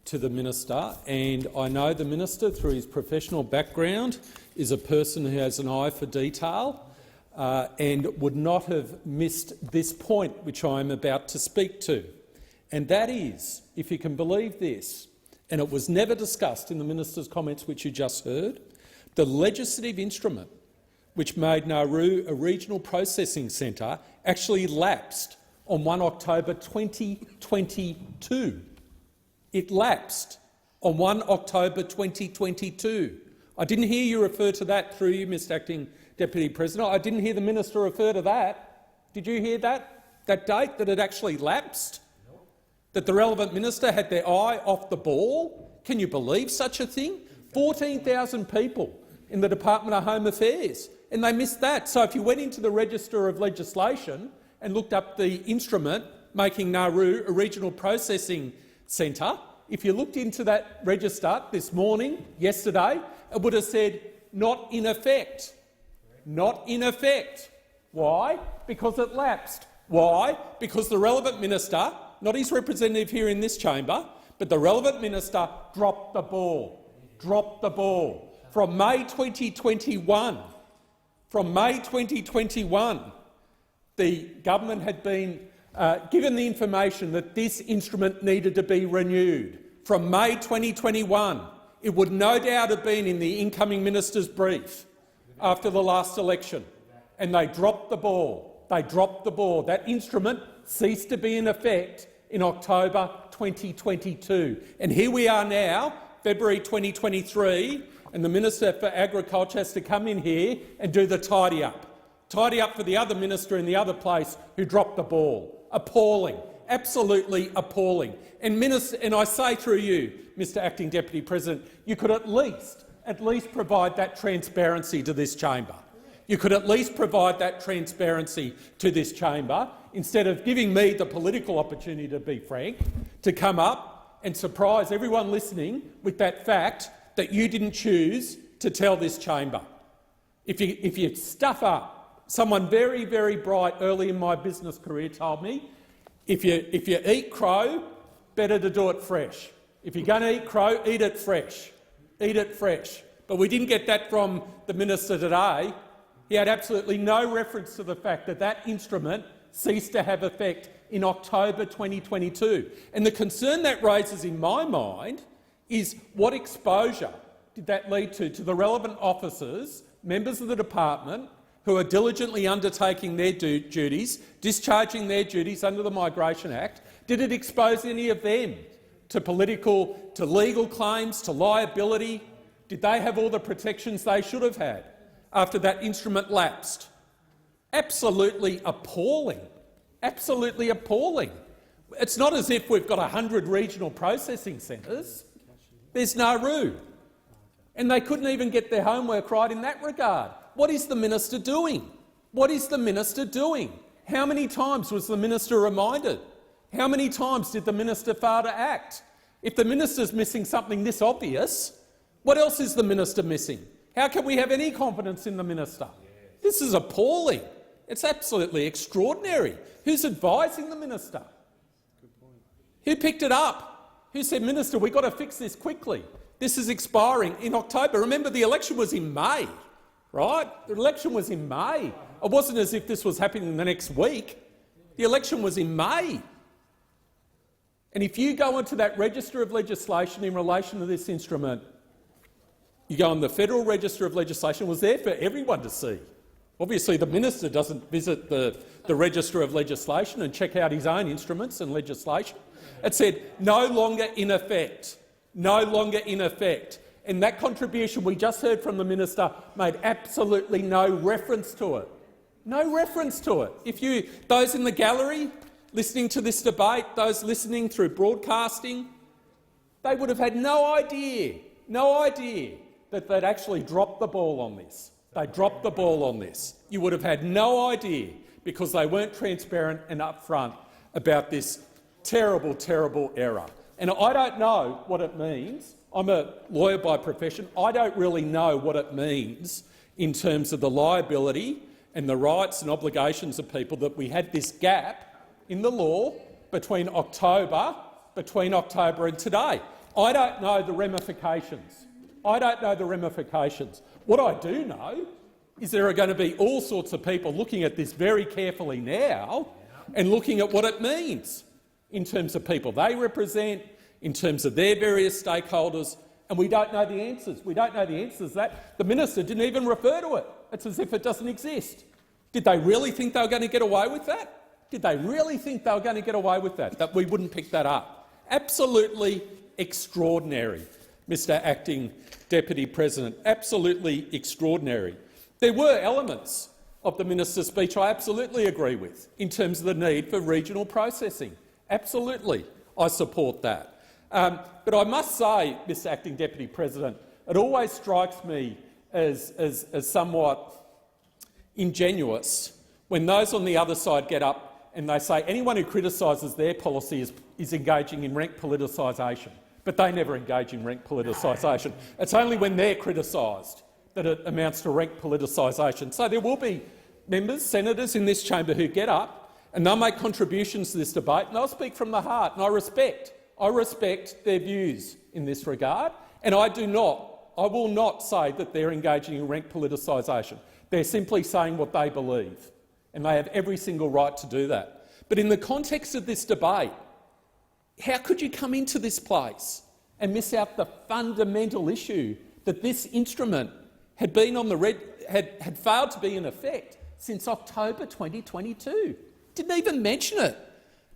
to the Minister, and I know the Minister, through his professional background, is a person who has an eye for detail and would not have missed this point which I am about to speak to. And that is, if you can believe this, and it was never discussed in the Minister's comments which you just heard, the legislative instrument which made Nauru a regional processing centre actually lapsed on 1 October 2022. It lapsed on 1 October 2022. I didn't hear you refer to that through you, Mr Acting Deputy President. I didn't hear the Minister refer to that. Did you hear that date, that it actually lapsed? That the relevant minister had their eye off the ball? Can you believe such a thing? 14,000 people in the Department of Home Affairs, and they missed that. So if you went into the Register of Legislation and looked up the instrument making Nauru a regional processing centre, if you looked into that register this morning, yesterday, it would have said not in effect. Not in effect. Why? Because it lapsed. Why? Because the relevant minister, not his representative here in this chamber, but the relevant minister dropped the ball. Dropped the ball. From May 2021, the government had been given the information that this instrument needed to be renewed. From May 2021, it would no doubt have been in the incoming minister's brief after the last election, and they dropped the ball. They dropped the ball. That instrument ceased to be in effect in October 2022. And here we are now, February 2023, and the Minister for Agriculture has to come in here and do the tidy up. Tidy up for the other minister in the other place who dropped the ball. Appalling. Absolutely appalling. And I say through you, Mr Acting Deputy President, you could at least provide that transparency to this chamber. You could at least provide that transparency to this chamber instead of giving me the political opportunity, to be frank, to come up and surprise everyone listening with that fact that you didn't choose to tell this chamber. If you stuff up, someone very, very bright early in my business career told me, if you eat crow, better to do it fresh. If you're going to eat crow, eat it fresh. Eat it fresh. But we didn't get that from the minister today. He had absolutely no reference to the fact that that instrument ceased to have effect in October 2022. And the concern that raises in my mind is what exposure did that lead to the relevant officers, members of the department, who are diligently undertaking their duties, discharging their duties under the Migration Act? Did it expose any of them to legal claims, to liability? Did they have all the protections they should have had after that instrument lapsed? Absolutely appalling. Absolutely appalling. It's not as if we've got 100 regional processing centres. There's Nauru. And they couldn't even get their homework right in that regard. What is the minister doing? What is the minister doing? How many times was the minister reminded? How many times did the minister fail to act? If the minister's missing something this obvious, what else is the minister missing? How can we have any confidence in the minister? This is appalling. It's absolutely extraordinary. Who's advising the minister? Who picked it up? Who said, Minister, we've got to fix this quickly? This is expiring in October. Remember, the election was in May, right? The election was in May. It wasn't as if this was happening the next week. The election was in May. And if you go into that register of legislation in relation to this instrument, you go on the Federal Register of Legislation, it was there for everyone to see. Obviously, the minister doesn't visit the Register of Legislation and check out his own instruments and legislation. It said, no longer in effect. No longer in effect. And that contribution we just heard from the minister made absolutely no reference to it. No reference to it. Those in the gallery listening to this debate, those listening through broadcasting, they would have had no idea that they'd actually dropped the ball on this. They dropped the ball on this. You would have had no idea because they weren't transparent and upfront about this terrible, terrible error. And I don't know what it means. I'm a lawyer by profession. I don't really know what it means in terms of the liability and the rights and obligations of people that we had this gap in the law between October and today. I don't know the ramifications. I don't know the ramifications. What I do know is there are going to be all sorts of people looking at this very carefully now and looking at what it means in terms of people they represent, in terms of their various stakeholders, and we don't know the answers. We don't know the answers to that. The minister didn't even refer to it. It's as if it doesn't exist. Did they really think they were going to get away with that? Did they really think they were going to get away with that, that we wouldn't pick that up? Absolutely extraordinary, Mr Acting Deputy President, absolutely extraordinary. There were elements of the minister's speech I absolutely agree with in terms of the need for regional processing. Absolutely, I support that. But I must say, Mr Acting Deputy President, it always strikes me as somewhat ingenuous when those on the other side get up and they say anyone who criticises their policy is engaging in rank politicisation, but they never engage in rank politicisation. It's only when they're criticised that it amounts to rank politicisation. So there will be members, senators in this chamber who get up and they'll make contributions to this debate and they'll speak from the heart, and I respect their views in this regard, and I will not say that they're engaging in rank politicisation. They're simply saying what they believe, and they have every single right to do that. But in the context of this debate, how could you come into this place and miss out the fundamental issue that this instrument had been on the had failed to be in effect since October 2022? Didn't even mention it,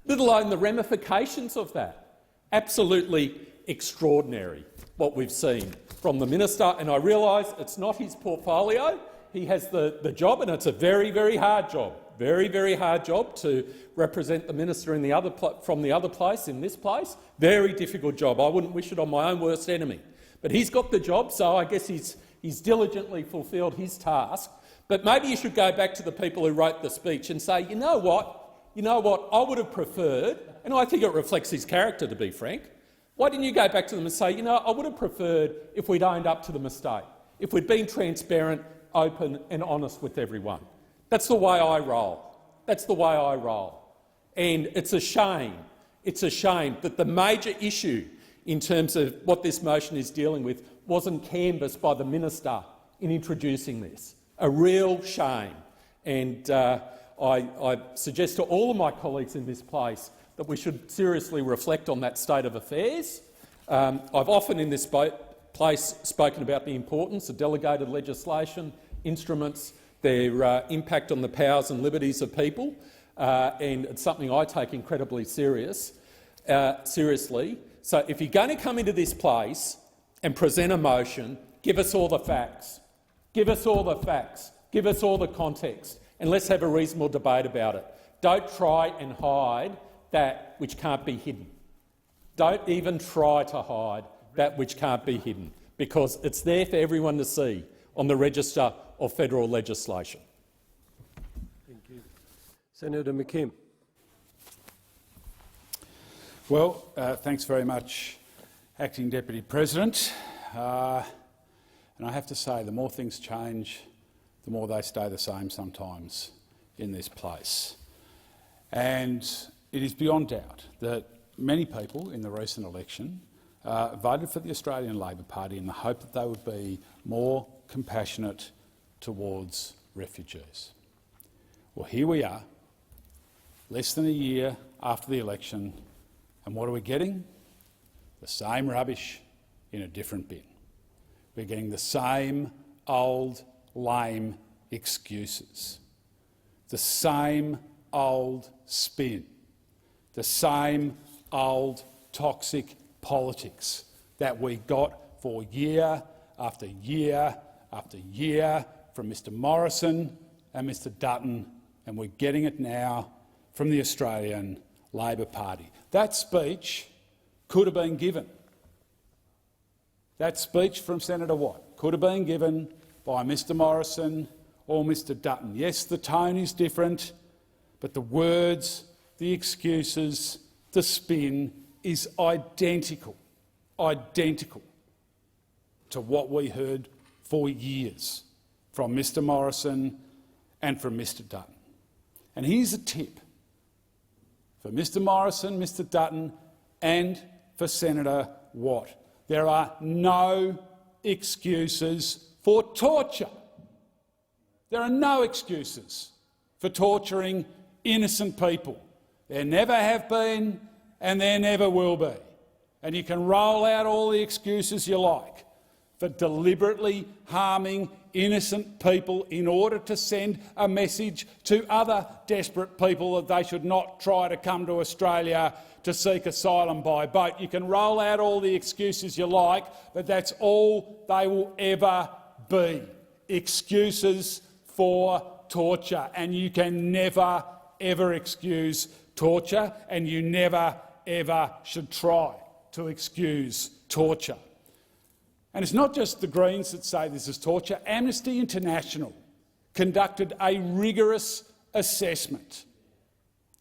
let alone the ramifications of that. Absolutely extraordinary what we've seen from the minister, and I realise it's not his portfolio. He has the job, and it's a very, very hard job. Very, very hard job to represent the minister in from the other place in this place. Very difficult job. I wouldn't wish it on my own worst enemy. But he's got the job, so I guess he's diligently fulfilled his task. But maybe you should go back to the people who wrote the speech and say, you know what, I would have preferred, and I think it reflects his character, to be frank, Why didn't you go back to them and say, you know, I would have preferred if we'd owned up to the mistake, if we'd been transparent, open and honest with everyone? That's the way I roll. That's the way I roll. And it's a shame. It's a shame that the major issue in terms of what this motion is dealing with wasn't canvassed by the minister in introducing this. A real shame. And I suggest to all of my colleagues in this place that we should seriously reflect on that state of affairs. I've often in this place spoken about the importance of delegated legislation, instruments, their impact on the powers and liberties of people, and it's something I take incredibly seriously. So if you're going to come into this place and present a motion, give us all the facts. Give us all the facts. Give us all the context, and let's have a reasonable debate about it. Don't try and hide that which can't be hidden. Don't even try to hide that which can't be hidden, because it's there for everyone to see on the register of federal legislation. Thank you. Senator McKim. Well, thanks very much, Acting Deputy President. And I have to say, the more things change, the more they stay the same sometimes in this place. And it is beyond doubt that many people in the recent election voted for the Australian Labor Party in the hope that they would be more compassionate towards refugees. Well, here we are, less than a year after the election, and what are we getting? The same rubbish in a different bin. We're getting the same old, lame excuses, the same old spin, the same old toxic politics that we got for year after year after year from Mr Morrison and Mr Dutton, and we're getting it now from the Australian Labor Party. That speech could have been given. That speech from Senator Watt could have been given by Mr Morrison or Mr Dutton. Yes, the tone is different, but the words, the excuses, the spin is identical to what we heard for years from Mr Morrison and from Mr Dutton. And here's a tip for Mr Morrison, Mr Dutton and for Senator Watt. There are no excuses for torture. There are no excuses for torturing innocent people. There never have been and there never will be. And you can roll out all the excuses you like for deliberately harming innocent people in order to send a message to other desperate people that they should not try to come to Australia to seek asylum by boat. You can roll out all the excuses you like, but that's all they will ever be, excuses for torture. And you can never, ever excuse torture, and you never, ever should try to excuse torture. And it's not just the Greens that say this is torture. Amnesty International conducted a rigorous assessment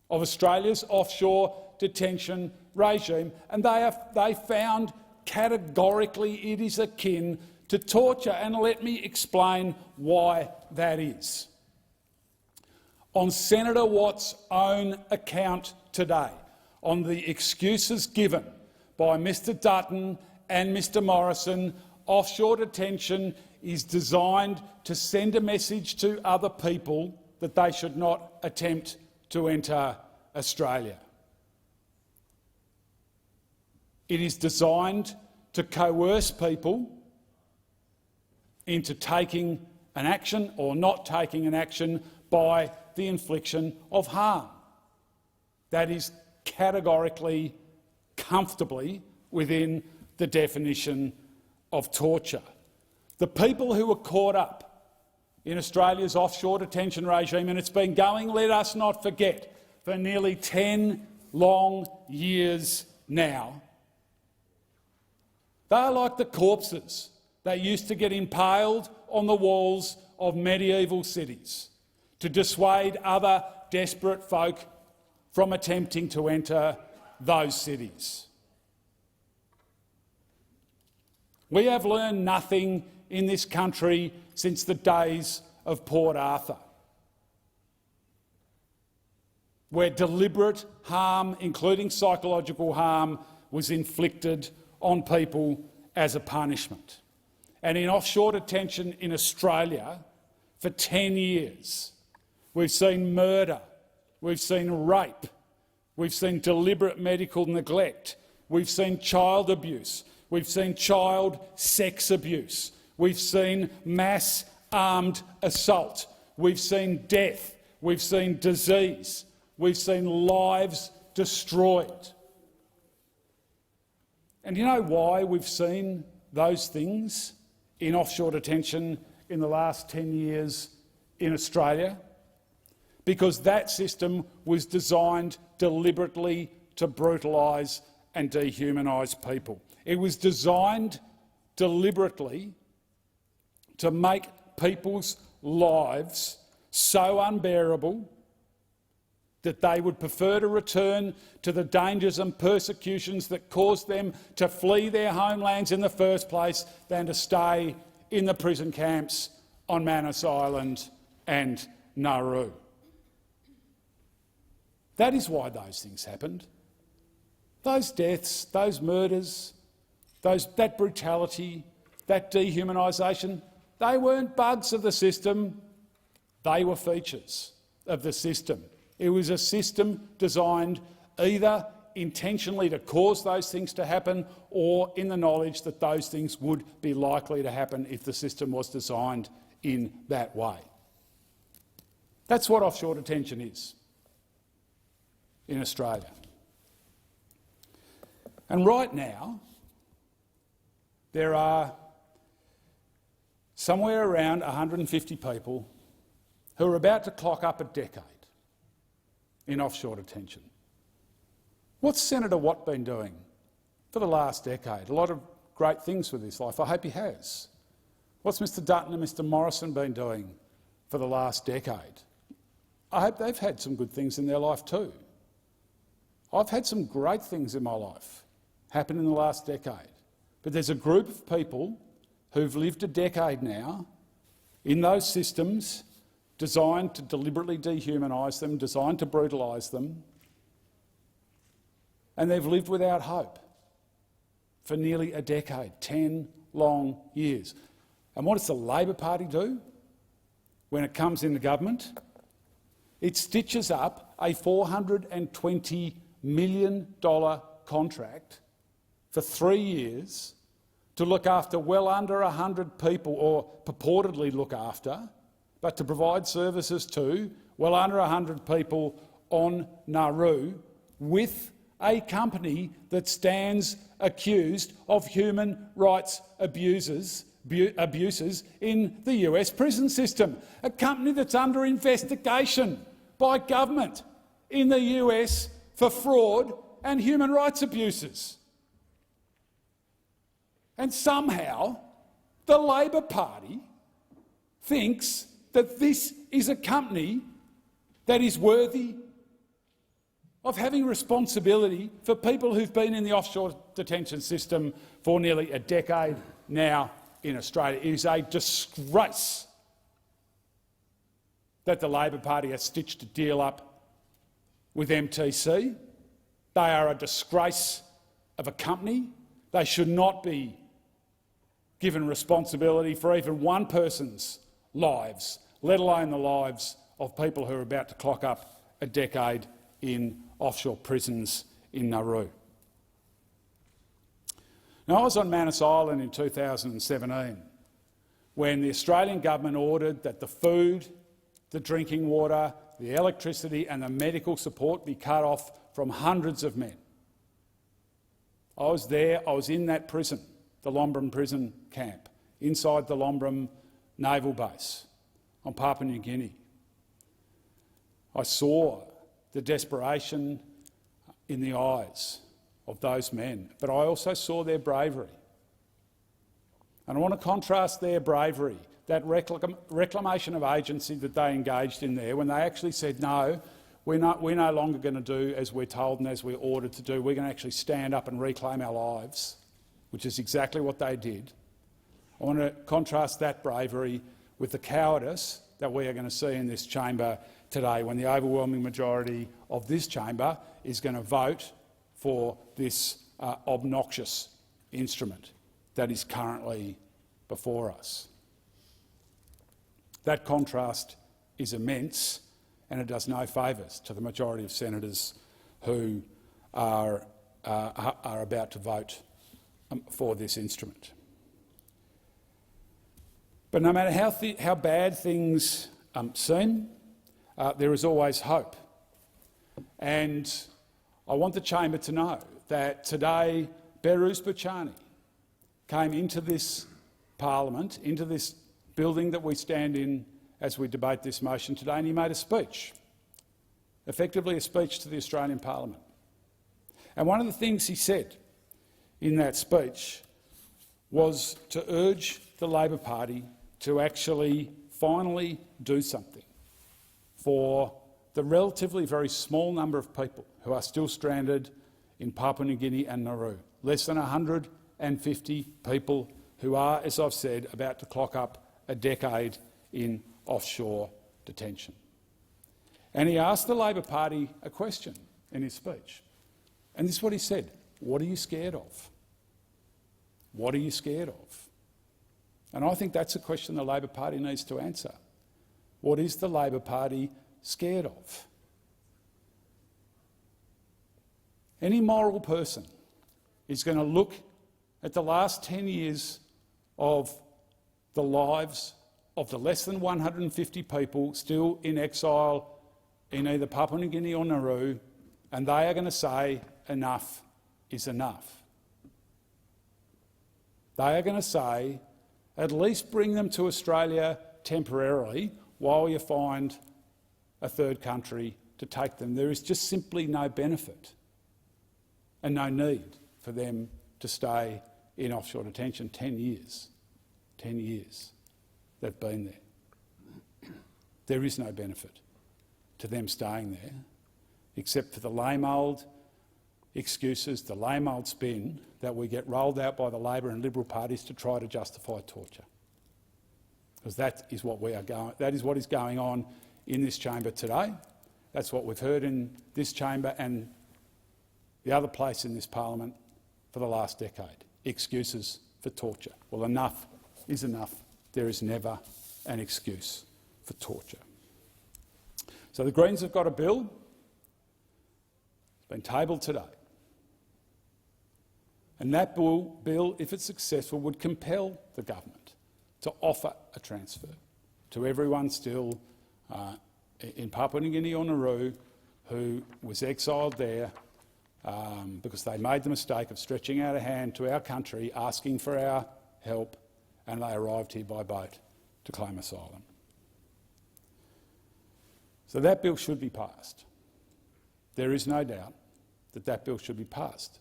of Australia's offshore detention regime, and they found categorically it is akin to torture. And let me explain why that is. On Senator Watt's own account today, on the excuses given by Mr Dutton and Mr Morrison, offshore detention is designed to send a message to other people that they should not attempt to enter Australia. It is designed to coerce people into taking an action or not taking an action by the infliction of harm. That is categorically, comfortably within the definition of torture. The people who were caught up in Australia's offshore detention regime, and it's been going, let us not forget, for nearly 10 long years now, they are like the corpses that used to get impaled on the walls of medieval cities to dissuade other desperate folk from attempting to enter those cities. We have learned nothing in this country since the days of Port Arthur, where deliberate harm, including psychological harm, was inflicted on people as a punishment. And in offshore detention in Australia, for 10 years, we've seen murder, we've seen rape, we've seen deliberate medical neglect, we've seen child abuse, we've seen child sex abuse, we've seen mass armed assault, we've seen death, we've seen disease, we've seen lives destroyed. And you know why we've seen those things in offshore detention in the last 10 years in Australia? Because that system was designed deliberately to brutalise and dehumanise people. It was designed deliberately to make people's lives so unbearable that they would prefer to return to the dangers and persecutions that caused them to flee their homelands in the first place than to stay in the prison camps on Manus Island and Nauru. That is why those things happened. Those deaths, those murders, that brutality, that dehumanisation, they weren't bugs of the system, they were features of the system. It was a system designed either intentionally to cause those things to happen or in the knowledge that those things would be likely to happen if the system was designed in that way. That's what offshore detention is in Australia. And right now, there are somewhere around 150 people who are about to clock up a decade in offshore detention. What's Senator Watt been doing for the last decade? A lot of great things with his life. I hope he has. What's Mr Dutton and Mr Morrison been doing for the last decade? I hope they've had some good things in their life too. I've had some great things in my life happen in the last decade. But there's a group of people who've lived a decade now in those systems designed to deliberately dehumanise them, designed to brutalise them, and they've lived without hope for nearly a decade, 10 long years. And what does the Labor Party do when it comes into government? It stitches up a $420 million contract for 3 years to look after well under 100 people, or purportedly look after, but to provide services to well under 100 people on Nauru, with a company that stands accused of human rights abuses in the US prison system. A company that's under investigation by government in the US for fraud and human rights abuses. And somehow the Labor Party thinks that this is a company that is worthy of having responsibility for people who've been in the offshore detention system for nearly a decade now in Australia. It is a disgrace that the Labor Party has stitched a deal up with MTC. They are a disgrace of a company. They should not be given responsibility for even one person's lives, let alone the lives of people who are about to clock up a decade in offshore prisons in Nauru. Now, I was on Manus Island in 2017 when the Australian government ordered that the food, the drinking water, the electricity and the medical support be cut off from hundreds of men. I was there, I was in that prison, the Lombrum prison camp, inside the Lombrum naval base on Papua New Guinea. I saw the desperation in the eyes of those men, but I also saw their bravery. And I want to contrast their bravery, that reclamation of agency that they engaged in there, when they actually said, no, we're no longer going to do as we're told and as we're ordered to do. We're going to actually stand up and reclaim our lives, which is exactly what they did. I want to contrast that bravery with the cowardice that we are going to see in this chamber today when the overwhelming majority of this chamber is going to vote for this obnoxious instrument that is currently before us. That contrast is immense, and it does no favours to the majority of senators who are about to vote for this instrument. But no matter how bad things seem, there is always hope. And I want the chamber to know that today Behrouz Boochani came into this parliament, into this building that we stand in as we debate this motion today, and he made a speech, effectively a speech to the Australian Parliament. And one of the things he said in that speech was to urge the Labor Party to actually finally do something for the relatively very small number of people who are still stranded in Papua New Guinea and Nauru. Less than 150 people who are, as I've said, about to clock up a decade in offshore detention. And he asked the Labor Party a question in his speech. And this is what he said: what are you scared of? What are you scared of? And I think that's a question the Labor Party needs to answer. What is the Labor Party scared of? Any moral person is going to look at the last 10 years of the lives of the less than 150 people still in exile in either Papua New Guinea or Nauru, and they are going to say enough is enough. They are going to say, at least bring them to Australia temporarily while you find a third country to take them. There is just simply no benefit and no need for them to stay in offshore detention. 10 years. 10 years they've been there. There is no benefit to them staying there except for the lame old excuses, the lame old spin that we get rolled out by the Labor and Liberal parties to try to justify torture. Because that is what is going on in this chamber today. That's what we've heard in this chamber and the other place in this parliament for the last decade. Excuses for torture. Well, enough is enough. There is never an excuse for torture. So the Greens have got a bill. It's been tabled today. And that bill, if it's successful, would compel the government to offer a transfer to everyone still in Papua New Guinea or Nauru who was exiled there because they made the mistake of stretching out a hand to our country, asking for our help, and they arrived here by boat to claim asylum. So that bill should be passed. There is no doubt that that bill should be passed.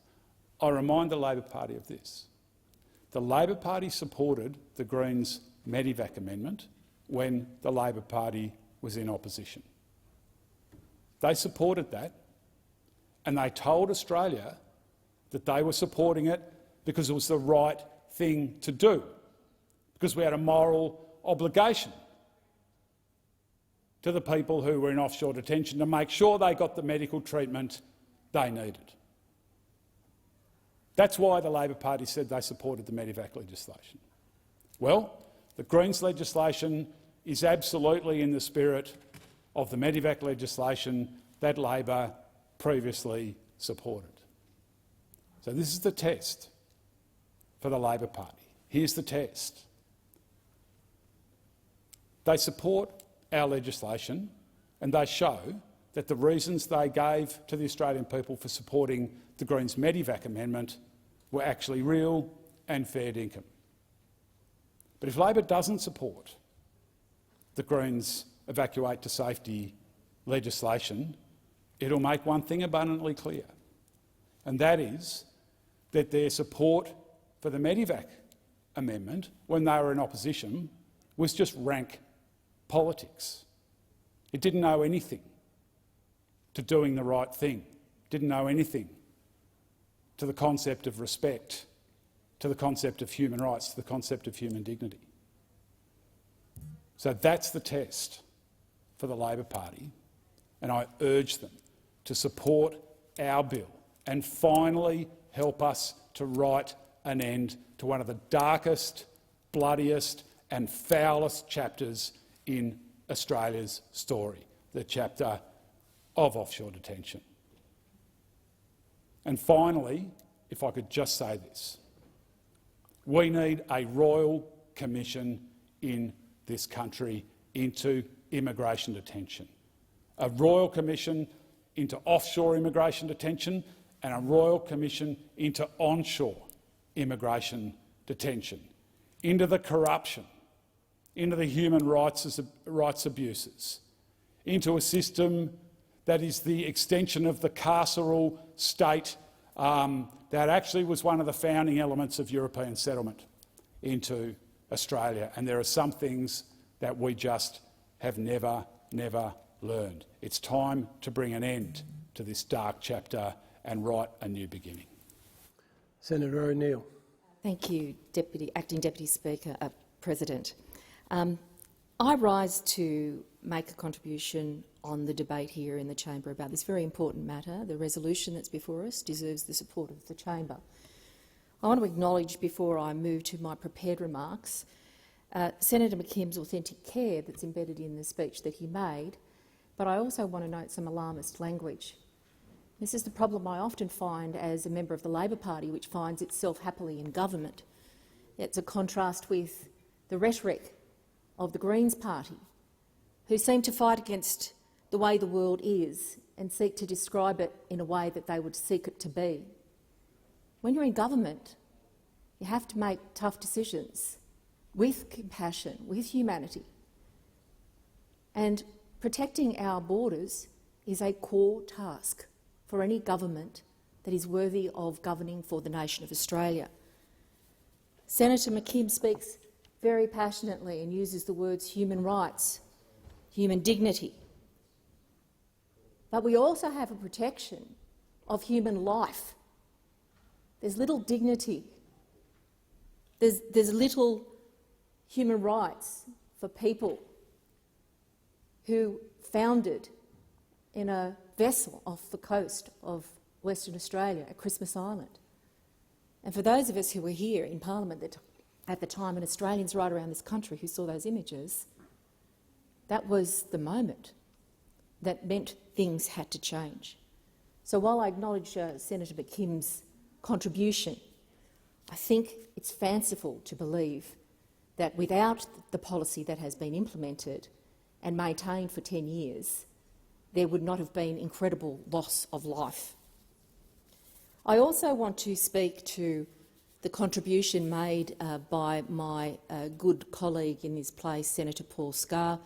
I remind the Labor Party of this. The Labor Party supported the Greens' Medevac amendment when the Labor Party was in opposition. They supported that, and they told Australia that they were supporting it because it was the right thing to do, because we had a moral obligation to the people who were in offshore detention to make sure they got the medical treatment they needed. That's why the Labor Party said they supported the Medevac legislation. Well, the Greens legislation is absolutely in the spirit of the Medevac legislation that Labor previously supported. So this is the test for the Labor Party. Here's the test. They support our legislation and they show that the reasons they gave to the Australian people for supporting the Greens' Medevac amendment were actually real and fair dinkum. But if Labor doesn't support the Greens' evacuate to safety legislation, it'll make one thing abundantly clear, and that is that their support for the Medevac amendment when they were in opposition was just rank politics. It didn't know anything to doing the right thing, didn't know anything to the concept of respect to the concept of human rights, to the concept of human dignity. So that's the test for the Labor Party, and I urge them to support our bill and finally help us to write an end to one of the darkest, bloodiest and foulest chapters in Australia's story, the chapter of offshore detention. And finally, if I could just say this, we need a royal commission in this country into immigration detention. A royal commission into offshore immigration detention and a royal commission into onshore immigration detention, into the corruption, into the human rights abuses, into a system that is the extension of the carceral state that actually was one of the founding elements of European settlement into Australia. And there are some things that we just have never learned. It's time to bring an end to this dark chapter and write a new beginning. Senator O'Neill. Thank you, Acting Deputy Speaker, President. I rise to make a contribution on the debate here in the chamber about this very important matter. The resolution that's before us deserves the support of the chamber. I want to acknowledge, before I move to my prepared remarks, Senator McKim's authentic care that's embedded in the speech that he made, but I also want to note some alarmist language. This is the problem I often find as a member of the Labor Party, which finds itself happily in government. It's a contrast with the rhetoric of the Greens Party, who seem to fight against the way the world is and seek to describe it in a way that they would seek it to be. When you're in government, you have to make tough decisions with compassion, with humanity. And protecting our borders is a core task for any government that is worthy of governing for the nation of Australia. Senator McKim speaks very passionately and uses the words human rights, human dignity. But we also have a protection of human life. There's little dignity. There's little human rights for people who foundered in a vessel off the coast of Western Australia at Christmas Island. And for those of us who were here in Parliament at the time, and Australians right around this country who saw those images, that was the moment that meant things had to change. So while I acknowledge Senator McKim's contribution, I think it's fanciful to believe that without the policy that has been implemented and maintained for 10 years, there would not have been incredible loss of life. I also want to speak to the contribution made by my good colleague in this place, Senator Paul Scar,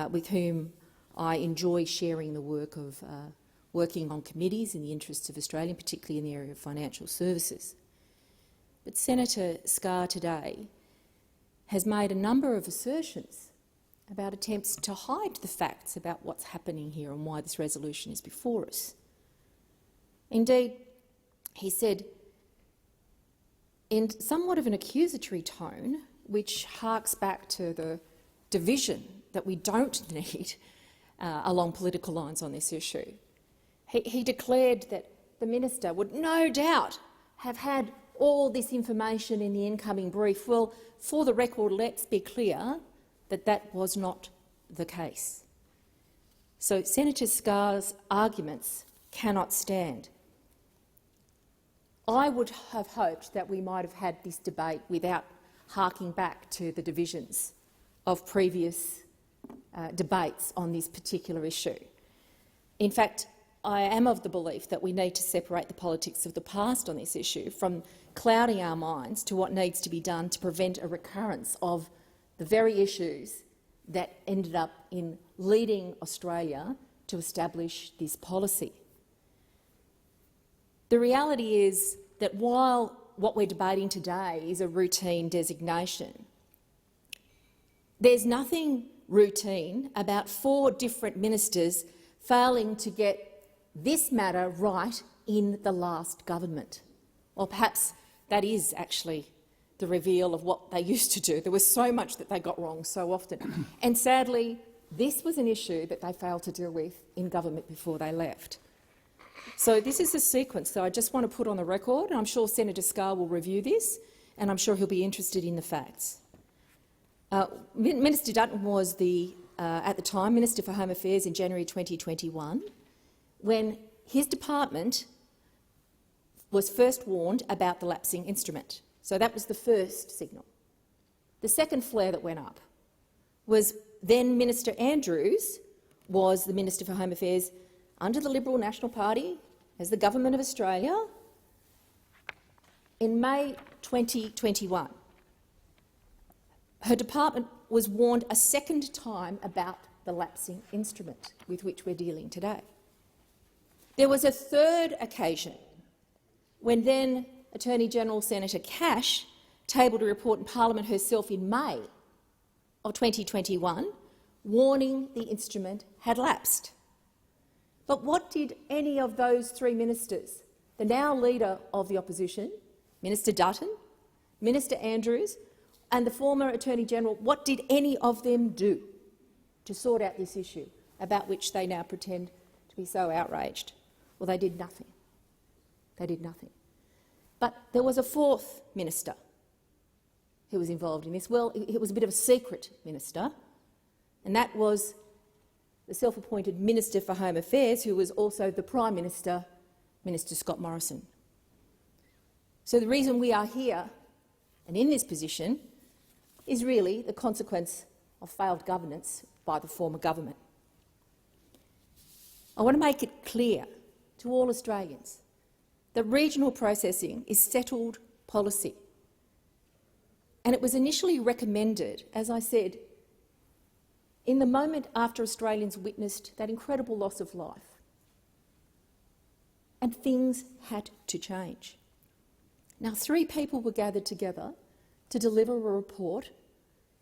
with whom I enjoy sharing the work of working on committees in the interests of Australia, particularly in the area of financial services. But Senator Scar today has made a number of assertions about attempts to hide the facts about what's happening here and why this resolution is before us. Indeed, he said, in somewhat of an accusatory tone, which harks back to the division that we don't need along political lines on this issue, he declared that the minister would no doubt have had all this information in the incoming brief. Well, for the record, let's be clear that that was not the case. So Senator Scar's arguments cannot stand. I would have hoped that we might have had this debate without harking back to the divisions of previous debates on this particular issue. In fact, I am of the belief that we need to separate the politics of the past on this issue from clouding our minds to what needs to be done to prevent a recurrence of the very issues that ended up in leading Australia to establish this policy. The reality is that while what we're debating today is a routine designation, there's nothing routine about 4 different ministers failing to get this matter right in the last government. Or perhaps That is actually the reveal of what they used to do. There was so much that they got wrong so often. And sadly, this was an issue that they failed to deal with in government before they left. So this is the sequence that I just want to put on the record, and I'm sure Senator Scarr will review this, and I'm sure he'll be interested in the facts. Minister Dutton was at the time Minister for Home Affairs in January 2021, when his department was first warned about the lapsing instrument. So that was the first signal. The second flare that went up was then Minister Andrews was the Minister for Home Affairs under the Liberal National Party as the Government of Australia in May 2021. Her department was warned a second time about the lapsing instrument with which we're dealing today. There was a third occasion when then Attorney-General Senator Cash tabled a report in Parliament herself in May of 2021, warning the instrument had lapsed. But what did any of those three ministers, the now leader of the opposition, Minister Dutton, Minister Andrews and the former Attorney-General, what did any of them do to sort out this issue about which they now pretend to be so outraged? Well, they did nothing. They did nothing. But there was a fourth minister who was involved in this. Well, it was a bit of a secret minister, and that was the self-appointed Minister for Home Affairs, who was also the Prime Minister, Minister Scott Morrison. So the reason we are here and in this position is really the consequence of failed governance by the former government. I want to make it clear to all Australians that regional processing is settled policy. And it was initially recommended, as I said, in the moment after Australians witnessed that incredible loss of life. And things had to change. Now, three people were gathered together to deliver a report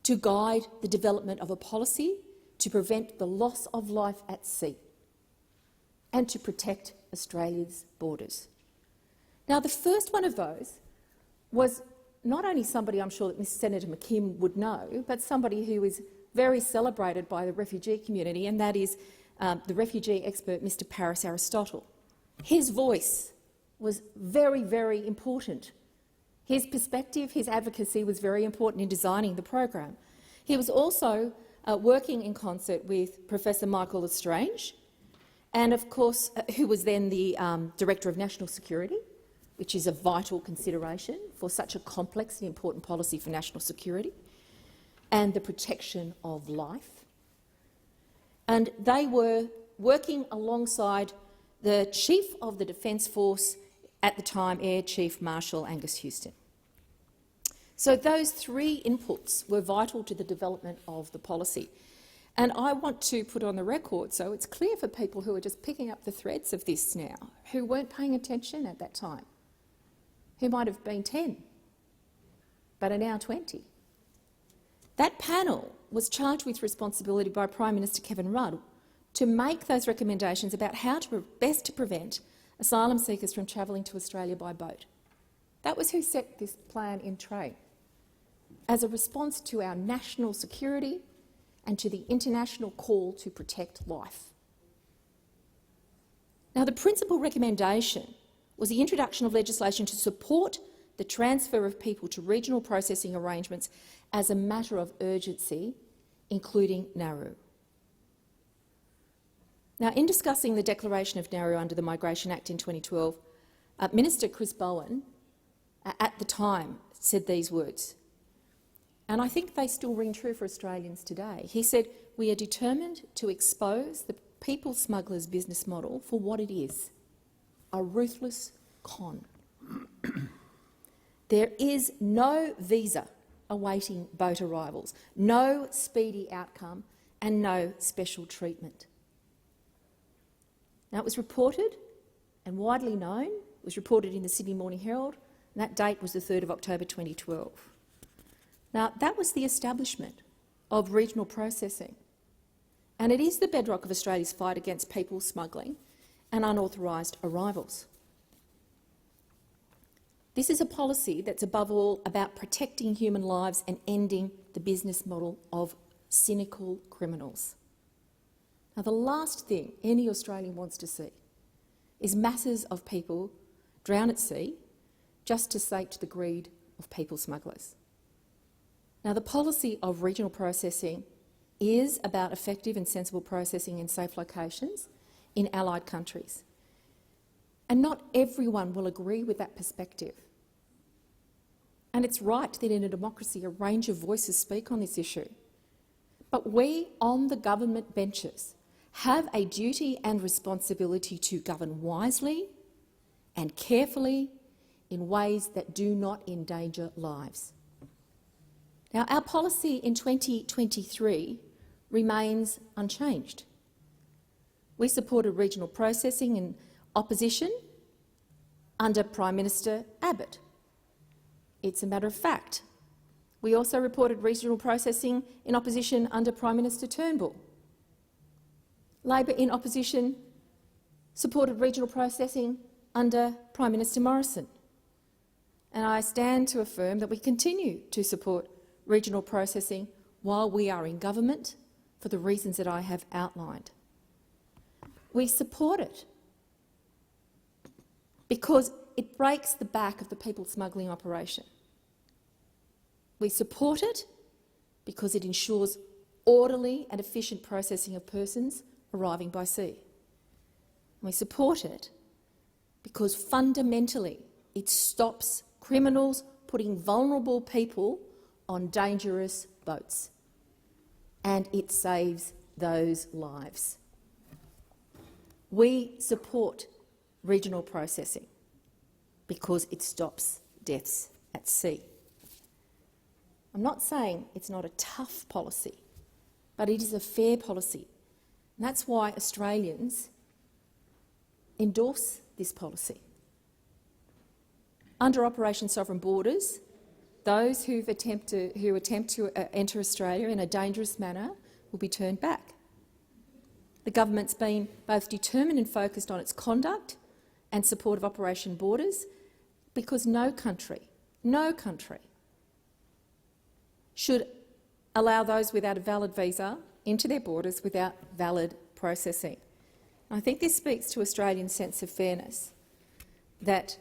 to guide the development of a policy to prevent the loss of life at sea and to protect Australia's borders. Now, the first one of those was not only somebody I'm sure that Senator McKim would know, but somebody who is very celebrated by the refugee community, and that is the refugee expert Mr Paris Aristotle. His voice was very, very important. His perspective, his advocacy was very important in designing the program. He was also working in concert with Professor Michael Lestrange, and of course, who was then the Director of National Security, which is a vital consideration for such a complex and important policy for national security, and the protection of life. And they were working alongside the Chief of the Defence Force at the time, Air Chief Marshal Angus Houston. So those three inputs were vital to the development of the policy. And I want to put on the record, so it's clear for people who are just picking up the threads of this now, who weren't paying attention at that time, who might have been 10, but are now 20. That panel was charged with responsibility by Prime Minister Kevin Rudd to make those recommendations about how to best to prevent asylum seekers from travelling to Australia by boat. That was who set this plan in train, as a response to our national security and to the international call to protect life. Now, the principal recommendation was the introduction of legislation to support the transfer of people to regional processing arrangements as a matter of urgency, including Nauru. Now, in discussing the declaration of Nauru under the Migration Act in 2012, Minister Chris Bowen, at the time, said these words, and I think they still ring true for Australians today. He said, "We are determined to expose the people smugglers' business model for what it is, a ruthless con. There is no visa awaiting boat arrivals, no speedy outcome and no special treatment." Now, it was reported and widely known, it was reported in the Sydney Morning Herald, and that date was the 3rd of October 2012. Now, that was the establishment of regional processing, and it is the bedrock of Australia's fight against people smuggling and unauthorised arrivals. This is a policy that's above all about protecting human lives and ending the business model of cynical criminals. Now, the last thing any Australian wants to see is masses of people drown at sea just to sate the greed of people smugglers. Now, the policy of regional processing is about effective and sensible processing in safe locations in allied countries. And not everyone will agree with that perspective. And it's right that in a democracy a range of voices speak on this issue. But we on the government benches have a duty and responsibility to govern wisely and carefully in ways that do not endanger lives. Now, our policy in 2023 remains unchanged. We supported regional processing in opposition under Prime Minister Abbott. It's a matter of fact. We also reported regional processing in opposition under Prime Minister Turnbull. Labor in opposition supported regional processing under Prime Minister Morrison. And I stand to affirm that we continue to support regional processing while we are in government for the reasons that I have outlined. We support it because it breaks the back of the people smuggling operation. We support it because it ensures orderly and efficient processing of persons arriving by sea. We support it because fundamentally it stops criminals putting vulnerable people on dangerous boats, and it saves those lives. We support regional processing because it stops deaths at sea. I'm not saying it's not a tough policy, but it is a fair policy. And that's why Australians endorse this policy. Under Operation Sovereign Borders, those who attempt to enter Australia in a dangerous manner will be turned back. The government's been both determined and focused on its conduct and support of Operation Borders because no country should allow those without a valid visa into their borders without valid processing. I think this speaks to Australian sense of fairness, that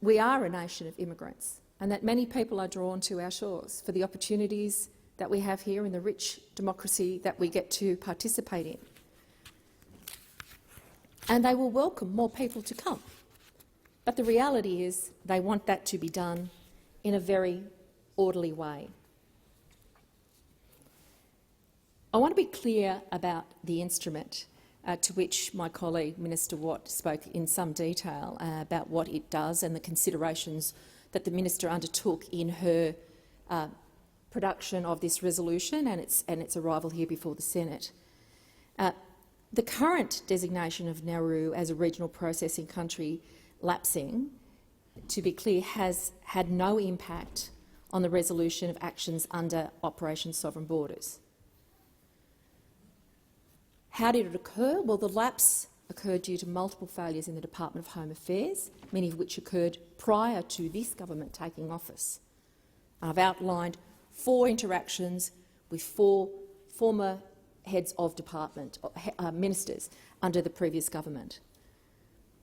we are a nation of immigrants and that many people are drawn to our shores for the opportunities that we have here in the rich democracy that we get to participate in. And they will welcome more people to come. But the reality is they want that to be done in a very orderly way. I want to be clear about the instrument to which my colleague Minister Watt spoke in some detail about what it does and the considerations that the Minister undertook in her production of this resolution and its arrival here before the Senate. The current designation of Nauru as a regional processing country lapsing, to be clear, has had no impact on the resolution of actions under Operation Sovereign Borders. How did it occur? Well, the lapse occurred due to multiple failures in the Department of Home Affairs, many of which occurred prior to this government taking office. I've outlined 4 interactions with 4 former heads of department, ministers, under the previous government.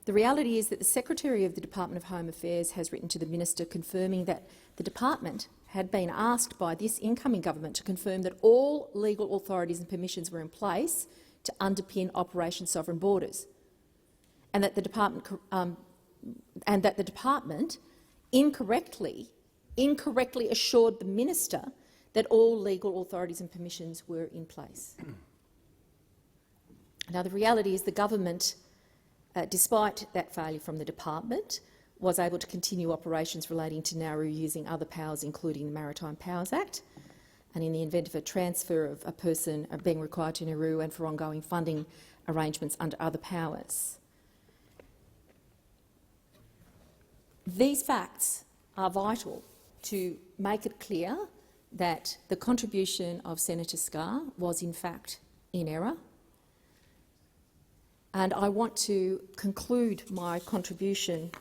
The reality is that the Secretary of the Department of Home Affairs has written to the Minister confirming that the department had been asked by this incoming government to confirm that all legal authorities and permissions were in place to underpin Operation Sovereign Borders, and that the department incorrectly assured the minister that all legal authorities and permissions were in place. Now, the reality is the government, despite that failure from the department, was able to continue operations relating to Nauru using other powers, including the Maritime Powers Act, and in the event of a transfer of a person being required to Nauru, and for ongoing funding arrangements under other powers. These facts are vital to make it clear that the contribution of Senator Scarr was in fact in error. And I want to conclude my contribution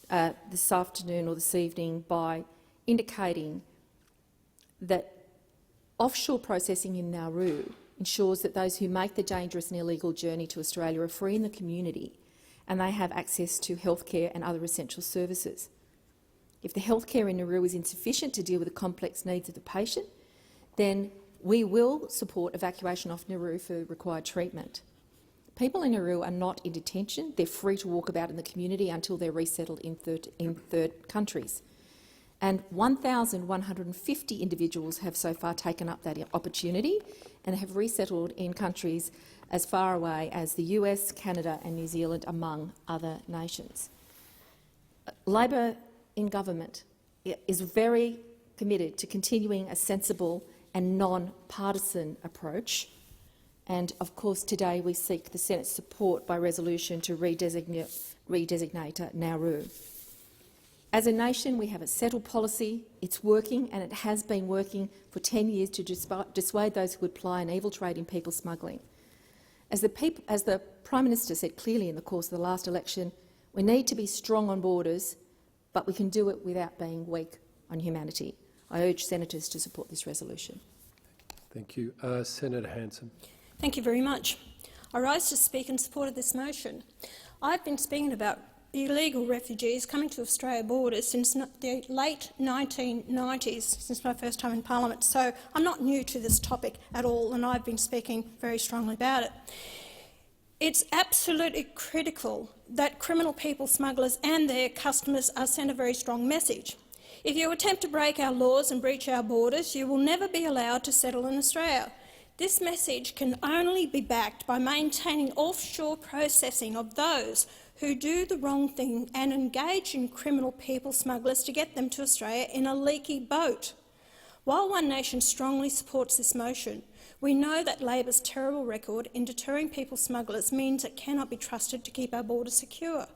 this afternoon or this evening by indicating that offshore processing in Nauru ensures that those who make the dangerous and illegal journey to Australia are free in the community and they have access to healthcare and other essential services. If the healthcare in Nauru is insufficient to deal with the complex needs of the patient, then we will support evacuation off Nauru for required treatment. People in Nauru are not in detention. They're free to walk about in the community until they're resettled in third countries. And 1,150 individuals have so far taken up that opportunity and have resettled in countries as far away as the US, Canada and New Zealand, among other nations. Labor in government is very committed to continuing a sensible and non-partisan approach. And of course today we seek the Senate's support by resolution to redesignate Nauru. As a nation, we have a settled policy. It's working, and it has been working for 10 years to dissuade those who would ply an evil trade in people smuggling. As the Prime Minister said clearly in the course of the last election, we need to be strong on borders, but we can do it without being weak on humanity. I urge senators to support this resolution. Thank you. Senator Hanson. Thank you very much. I rise to speak in support of this motion. I've been speaking about illegal refugees coming to Australia borders since the late 1990s, since my first time in Parliament, so I'm not new to this topic at all, and I've been speaking very strongly about it. It's absolutely critical that criminal people smugglers and their customers are sent a very strong message. If you attempt to break our laws and breach our borders, you will never be allowed to settle in Australia. This message can only be backed by maintaining offshore processing of those who do the wrong thing and engage in criminal people smugglers to get them to Australia in a leaky boat. While One Nation strongly supports this motion, we know that Labor's terrible record in deterring people smugglers means it cannot be trusted to keep our borders secure.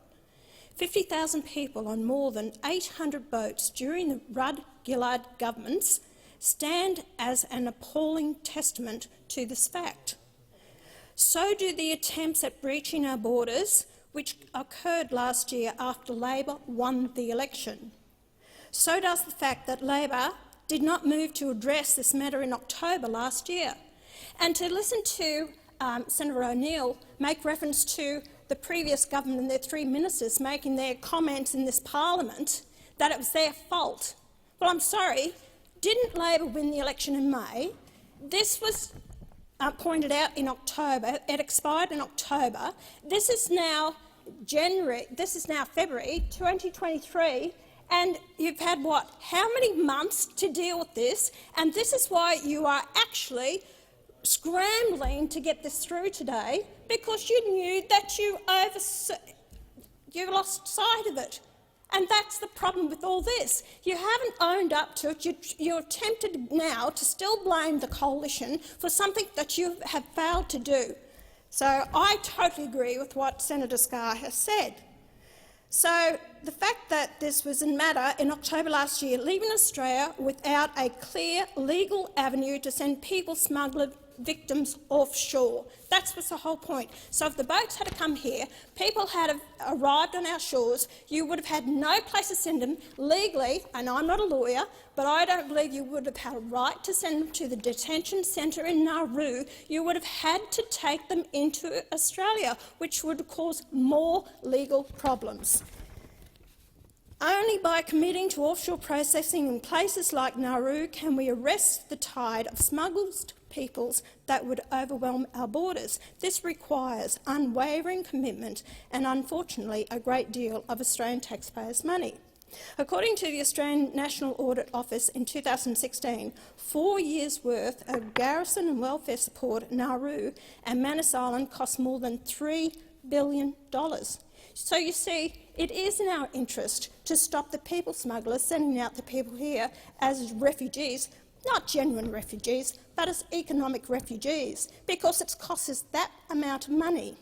50,000 people on more than 800 boats during the Rudd-Gillard governments stand as an appalling testament to this fact. So do the attempts at breaching our borders, which occurred last year after Labor won the election. So does the fact that Labor did not move to address this matter in October last year. And to listen to Senator O'Neill make reference to the previous government and their three ministers making their comments in this parliament that it was their fault. Well, I'm sorry, didn't Labor win the election in May? This was pointed out in October. It expired in October. This is now February 2023, and you've had, what, how many months to deal with this? And this is why you are actually scrambling to get this through today, because you knew that you lost sight of it. And that's the problem with all this. You haven't owned up to it. You're tempted now to still blame the coalition for something that you have failed to do. So I totally agree with what Senator Scarr has said. So the fact that this was a matter in October last year, leaving Australia without a clear legal avenue to send people smuggled victims offshore. That's what's the whole point. So if the boats had to come here, people had arrived on our shores, you would have had no place to send them legally, and I'm not a lawyer, but I don't believe you would have had a right to send them to the detention centre in Nauru. You would have had to take them into Australia, which would cause more legal problems. Only by committing to offshore processing in places like Nauru can we arrest the tide of smuggled peoples that would overwhelm our borders. This requires unwavering commitment and, unfortunately, a great deal of Australian taxpayers' money. According to the Australian National Audit Office in 2016, 4 years' worth of garrison and welfare support at Nauru and Manus Island cost more than $3 billion. So you see, it is in our interest to stop the people smugglers sending out the people here as refugees, not genuine refugees, but as economic refugees, because it's cost us that amount of money.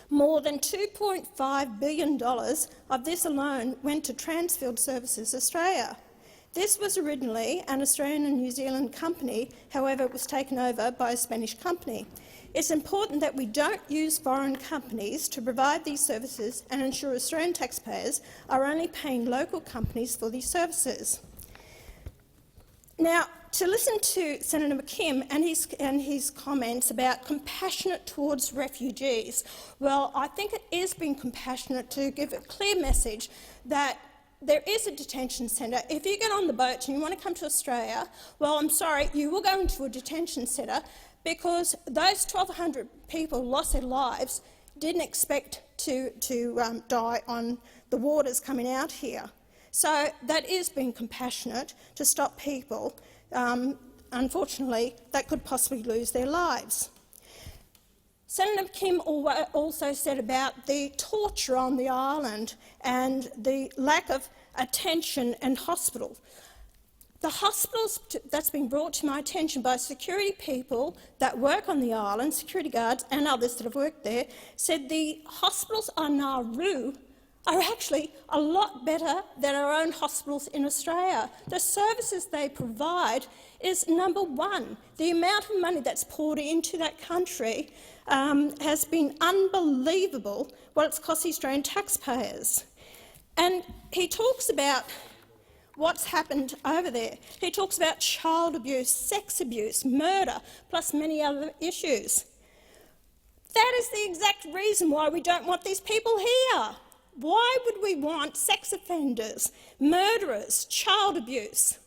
More than $2.5 billion of this alone went to Transfield Services Australia. This was originally an Australian and New Zealand company, however it was taken over by a Spanish company. It's important that we don't use foreign companies to provide these services and ensure Australian taxpayers are only paying local companies for these services. Now, to listen to Senator McKim and his comments about compassionate towards refugees, well, I think it is being compassionate to give a clear message that there is a detention centre. If you get on the boat and you want to come to Australia, well, I'm sorry, you will go into a detention centre because those 1,200 people lost their lives didn't expect to die on the waters coming out here. So that is being compassionate to stop people, unfortunately, that could possibly lose their lives. Senator Kim also said about the torture on the island and the lack of attention and hospitals. The hospitals that's been brought to my attention by security people that work on the island, security guards and others that have worked there, said the hospitals on Nauru are actually a lot better than our own hospitals in Australia. The services they provide is number one. The amount of money that's poured into that country has been unbelievable what it's cost the Australian taxpayers. And he talks about what's happened over there. He talks about child abuse, sex abuse, murder, plus many other issues. That is the exact reason why we don't want these people here. Why would we want sex offenders, murderers, child abuse?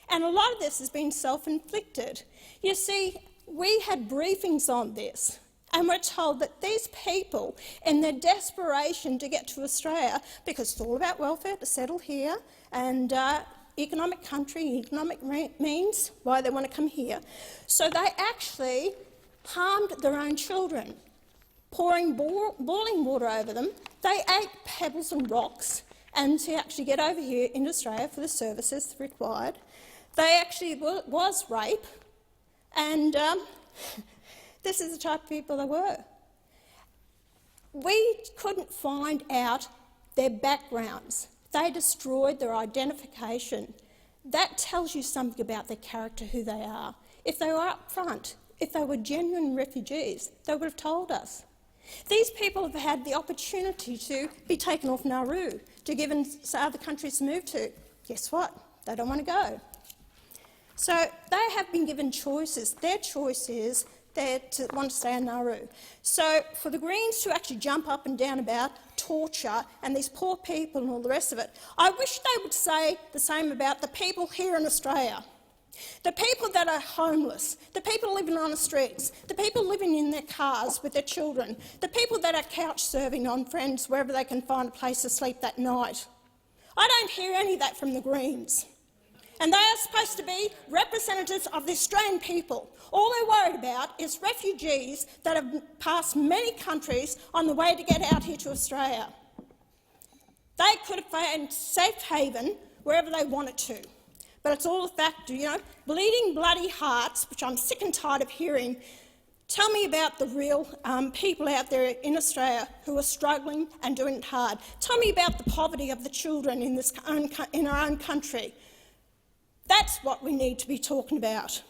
And a lot of this has been self-inflicted. You see, we had briefings on this, and we're told that these people, in their desperation to get to Australia, because it's all about welfare, to settle here, and economic country, economic means, why they want to come here, so they actually harmed their own children, pouring boiling water over them. They ate pebbles and rocks, and to actually get over here in Australia for the services required. They actually was rape, and this is the type of people they were. We couldn't find out their backgrounds. They destroyed their identification. That tells you something about their character, who they are. If they were up front, if they were genuine refugees, they would have told us. These people have had the opportunity to be taken off Nauru, to given other countries to move to. Guess what? They don't want to go. So they have been given choices. Their choice is they want to stay in Nauru. So for the Greens to actually jump up and down about torture and these poor people and all the rest of it, I wish they would say the same about the people here in Australia. The people that are homeless, the people living on the streets, the people living in their cars with their children, the people that are couch serving on friends wherever they can find a place to sleep that night. I don't hear any of that from the Greens. And they are supposed to be representatives of the Australian people. All they're worried about is refugees that have passed many countries on the way to get out here to Australia. They could have found safe haven wherever they wanted to. But it's all a fact, you know, bleeding bloody hearts, which I'm sick and tired of hearing. Tell me about the real people out there in Australia who are struggling and doing it hard. Tell me about the poverty of the children in our own country. That's what we need to be talking about.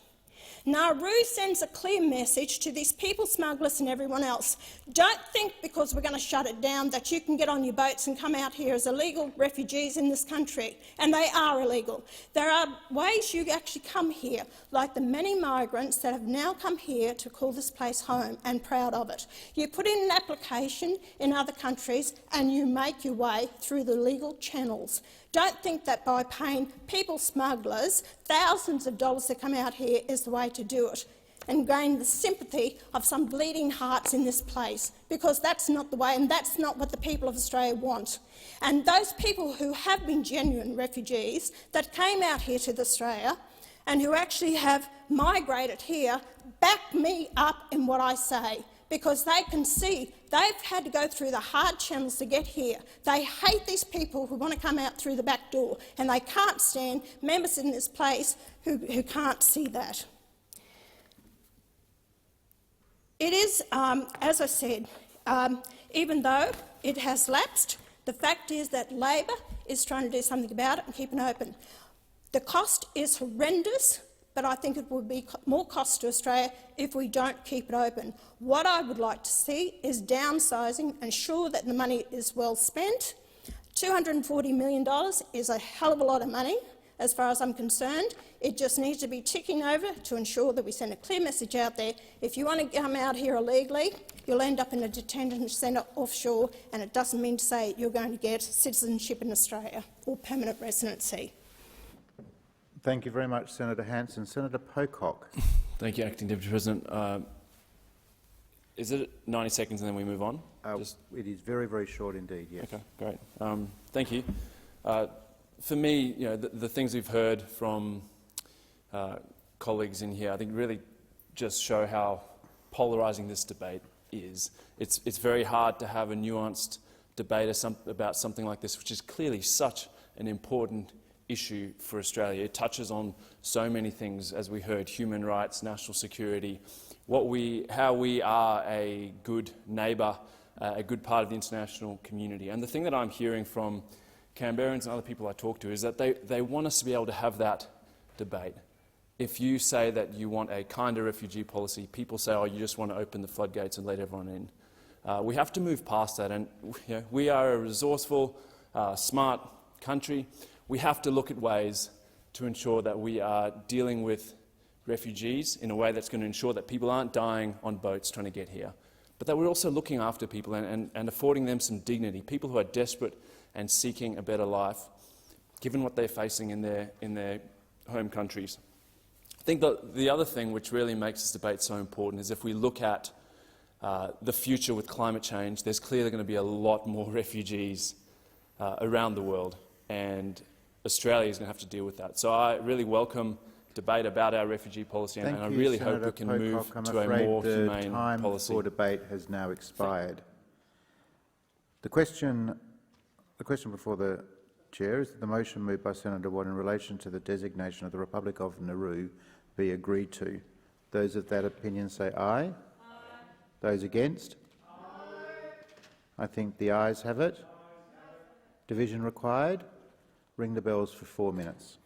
Nauru sends a clear message to these people smugglers and everyone else. Don't think because we're going to shut it down that you can get on your boats and come out here as illegal refugees in this country, and they are illegal. There are ways you actually come here, like the many migrants that have now come here to call this place home and proud of it. You put in an application in other countries and you make your way through the legal channels. Don't think that by paying people smugglers thousands of dollars to come out here is the way to do it and gain the sympathy of some bleeding hearts in this place, because that's not the way and that's not what the people of Australia want. And those people who have been genuine refugees that came out here to Australia and who actually have migrated here back me up in what I say, because they can see they've had to go through the hard channels to get here. They hate these people who want to come out through the back door, and they can't stand members in this place who can't see that. It is, as I said, even though it has lapsed, the fact is that Labor is trying to do something about it and keep it open. The cost is horrendous, but I think it would be more cost to Australia if we don't keep it open. What I would like to see is downsizing, ensure that the money is well spent. $240 million is a hell of a lot of money, as far as I'm concerned. It just needs to be ticking over to ensure that we send a clear message out there. If you want to come out here illegally, you'll end up in a detention centre offshore, and it doesn't mean to say you're going to get citizenship in Australia or permanent residency. Thank you very much, Senator Hanson. Senator Pocock. Thank you, Acting Deputy President. Is it 90 seconds and then we move on? It is very, very short indeed, yes. Okay, great. Thank you. For me, the things we've heard from colleagues in here, I think really just show how polarising this debate is. It's very hard to have a nuanced debate about something like this, which is clearly such an important issue for Australia. It touches on so many things, as we heard: human rights, national security, how we are a good neighbour, a good part of the international community. And the thing that I'm hearing from Canberrans and other people I talk to is that they want us to be able to have that debate. If you say that you want a kinder refugee policy, people say, oh, you just want to open the floodgates and let everyone in. We have to move past that, and we are a resourceful, smart country. We have to look at ways to ensure that we are dealing with refugees in a way that's going to ensure that people aren't dying on boats trying to get here, but that we're also looking after people and affording them some dignity, people who are desperate and seeking a better life, given what they're facing in their home countries. I think the other thing which really makes this debate so important is if we look at the future with climate change, there's clearly going to be a lot more refugees around the world, and Australia is going to have to deal with that. So I really welcome debate about our refugee policy, and I really hope we can move to a more humane time policy. for debate has now expired. The question before the Chair is that the motion moved by Senator Watt in relation to the designation of the Republic of Nauru be agreed to. Those of that opinion say aye. Aye. Those against? Aye. I think the ayes have it. Division required. Ring the bells for 4 minutes.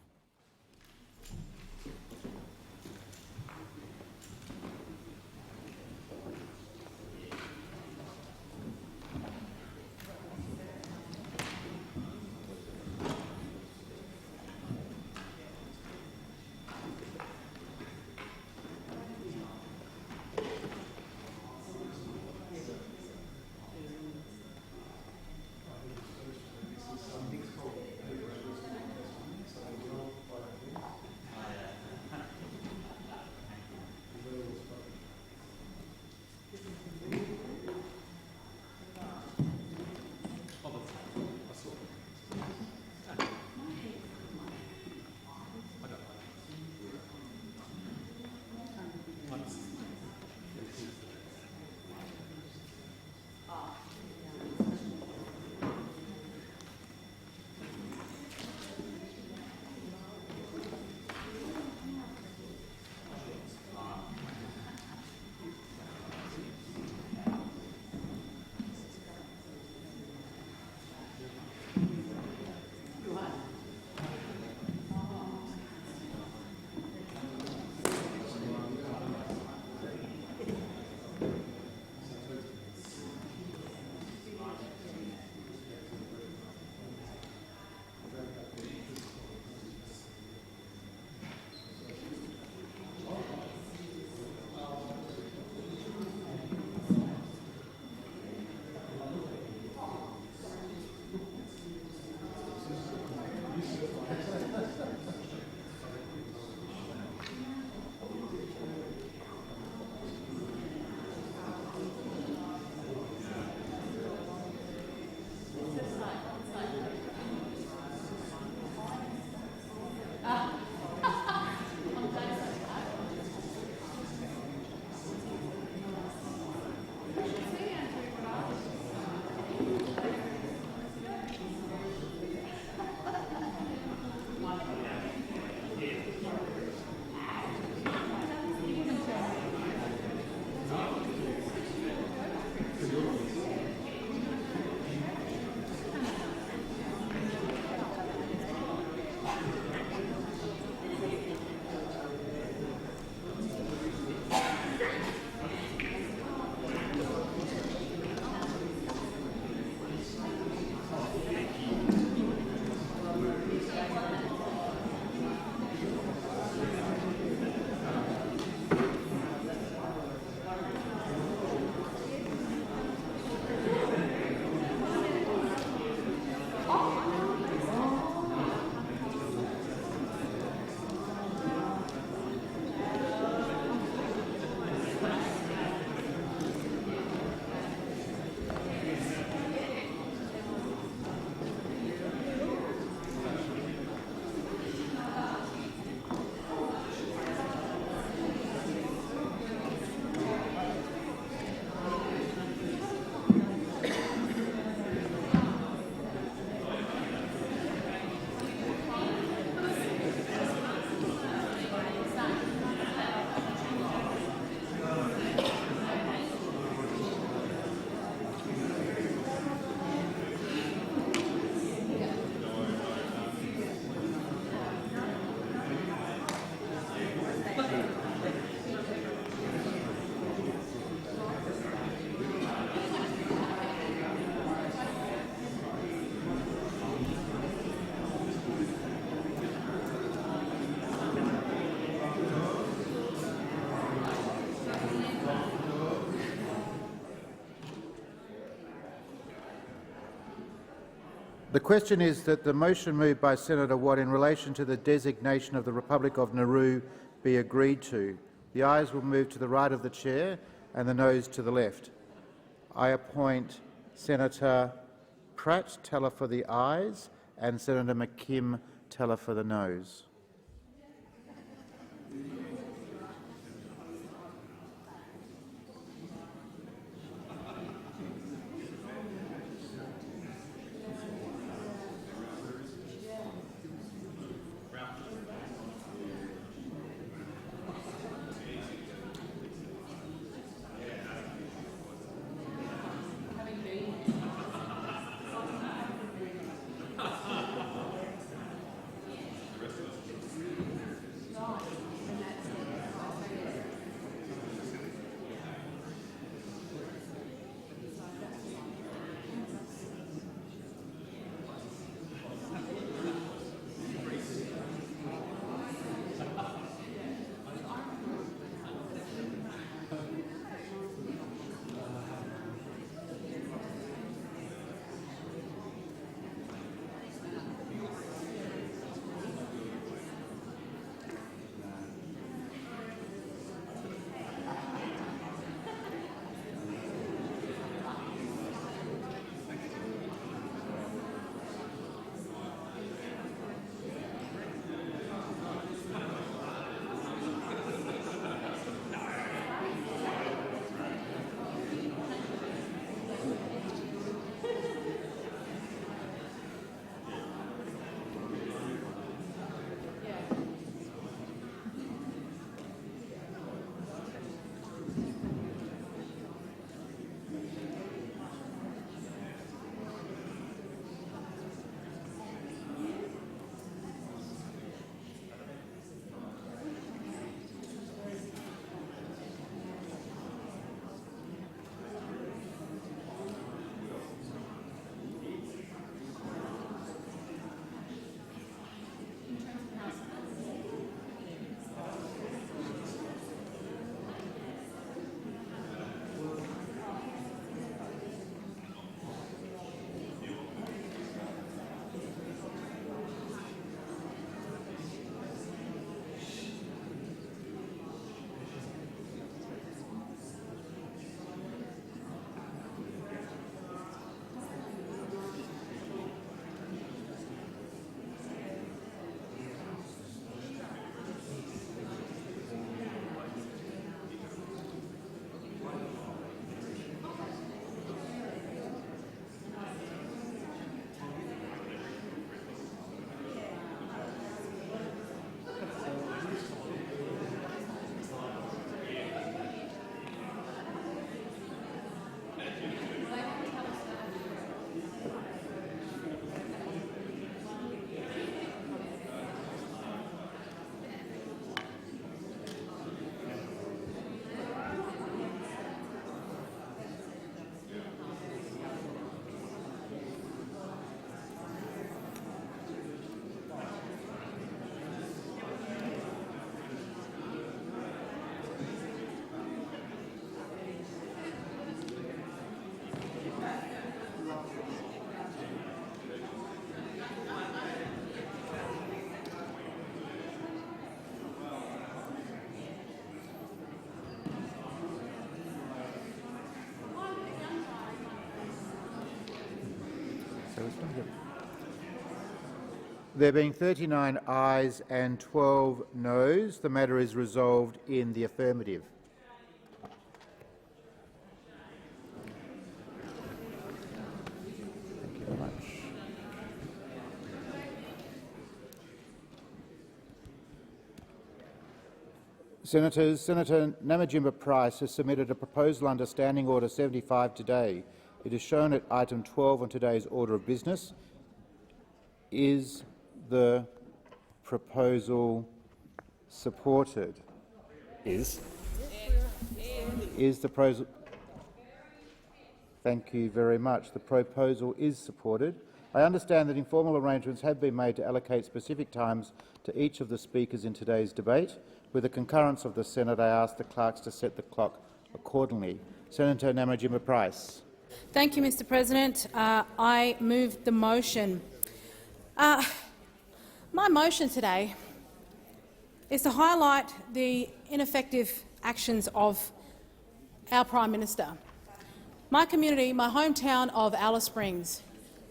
The question is that the motion moved by Senator Watt in relation to the designation of the Republic of Nauru be agreed to. The ayes will move to the right of the chair and the noes to the left. I appoint Senator Pratt teller for the ayes and Senator McKim teller for the noes. There being 39 ayes and 12 noes, the matter is resolved in the affirmative. Thank you very much. Senators, Senator Namajimba Price has submitted a proposal under Standing Order 75 today. It is shown at item 12 on today's order of business. Is the proposal supported? Is the proposal? Thank you very much. The proposal is supported. I understand that informal arrangements have been made to allocate specific times to each of the speakers in today's debate. With the concurrence of the Senate, I ask the clerks to set the clock accordingly. Senator Namajimba Price. Thank you, Mr President. I move the motion. My motion today is to highlight the ineffective actions of our Prime Minister. My community, my hometown of Alice Springs,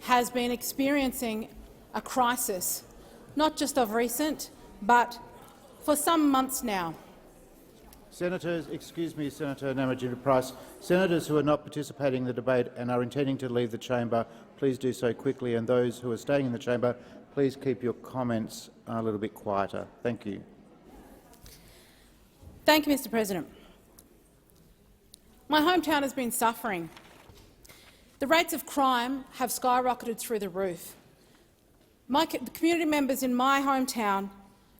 has been experiencing a crisis, not just of recent, but for some months now. Senators, excuse me, Senator Nampijinpa-Price. Senators who are not participating in the debate and are intending to leave the chamber, please do so quickly, and those who are staying in the chamber, please keep your comments a little bit quieter. Thank you. Thank you, Mr President. My hometown has been suffering. The rates of crime have skyrocketed through the roof. The community members in my hometown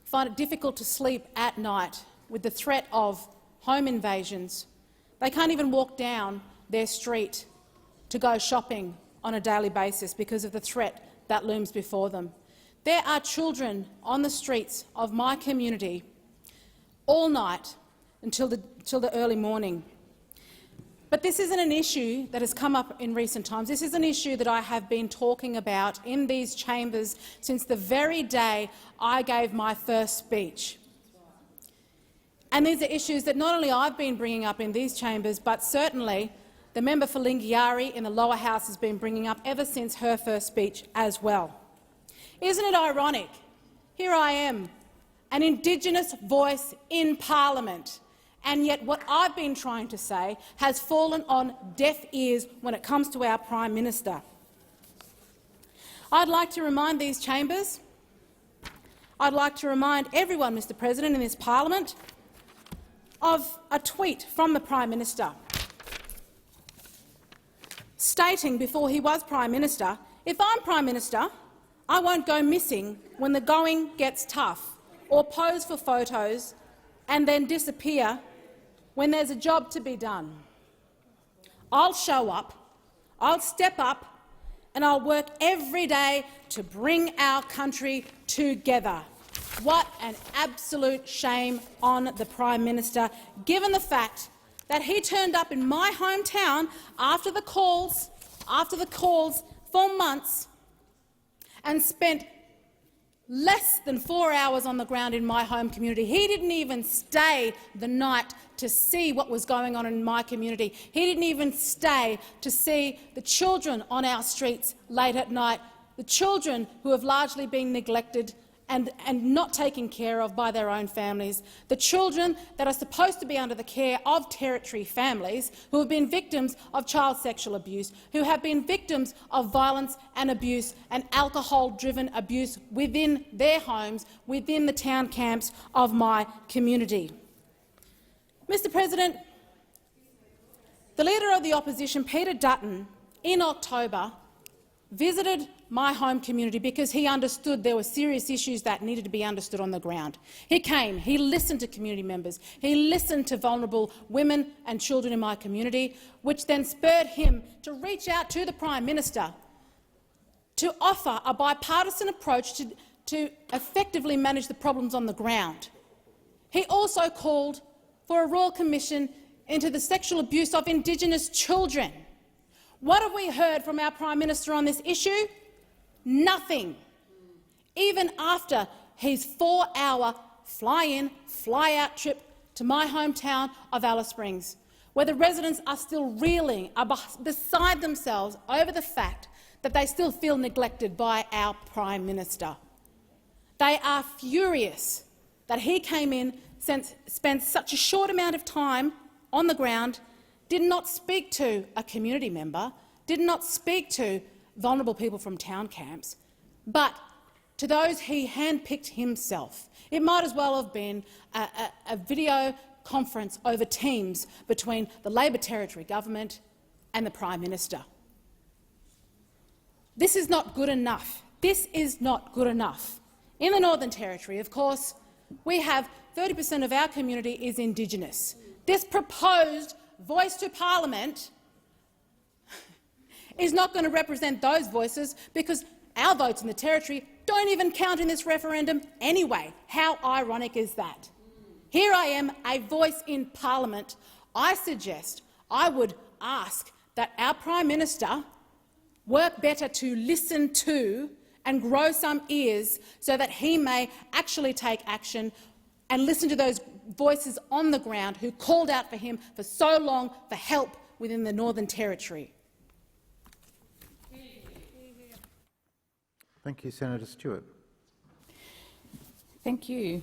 find it difficult to sleep at night with the threat of home invasions. They can't even walk down their street to go shopping on a daily basis because of the threat that looms before them. There are children on the streets of my community all night until the early morning. But this isn't an issue that has come up in recent times. This is an issue that I have been talking about in these chambers since the very day I gave my first speech. And these are issues that not only I've been bringing up in these chambers, but certainly the member for Lingiari in the lower house has been bringing up ever since her first speech as well. Isn't it ironic? Here I am, an Indigenous voice in parliament, and yet what I've been trying to say has fallen on deaf ears when it comes to our Prime Minister. I'd like to remind these chambers, I'd like to remind everyone, Mr President, in this parliament, of a tweet from the Prime Minister stating before he was Prime Minister, "If I'm Prime Minister, I won't go missing when the going gets tough or pose for photos and then disappear when there's a job to be done. I'll show up, I'll step up and I'll work every day to bring our country together." What an absolute shame on the Prime Minister, given the fact that he turned up in my hometown after the calls for months and spent less than 4 hours on the ground in my home community. He didn't even stay the night to see what was going on in my community. He didn't even stay to see the children on our streets late at night, the children who have largely been neglected and not taken care of by their own families, the children that are supposed to be under the care of Territory families who have been victims of child sexual abuse, who have been victims of violence and abuse and alcohol-driven abuse within their homes, within the town camps of my community. Mr President, the Leader of the Opposition, Peter Dutton, in October visited my home community because he understood there were serious issues that needed to be understood on the ground. He came, he listened to community members, he listened to vulnerable women and children in my community, which then spurred him to reach out to the Prime Minister to offer a bipartisan approach to effectively manage the problems on the ground. He also called for a Royal Commission into the sexual abuse of Indigenous children. What have we heard from our Prime Minister on this issue? Nothing. Even after his 4-hour fly-in, fly-out trip to my hometown of Alice Springs, where the residents are still reeling, are beside themselves over the fact that they still feel neglected by our Prime Minister. They are furious that he came in, spent such a short amount of time on the ground, did not speak to a community member, did not speak to vulnerable people from town camps, but to those he handpicked himself. It might as well have been a video conference over Teams between the Labor Territory government and the Prime Minister. This is not good enough. This is not good enough. In the Northern Territory, of course, we have 30% of our community is Indigenous. This proposed voice to parliament is not going to represent those voices because our votes in the Territory don't even count in this referendum anyway. How ironic is that? Here I am, a voice in parliament. I would ask that our Prime Minister work better to listen to and grow some ears so that he may actually take action and listen to those voices on the ground who called out for him for so long for help within the Northern Territory. Thank you, Senator Stewart. Thank you.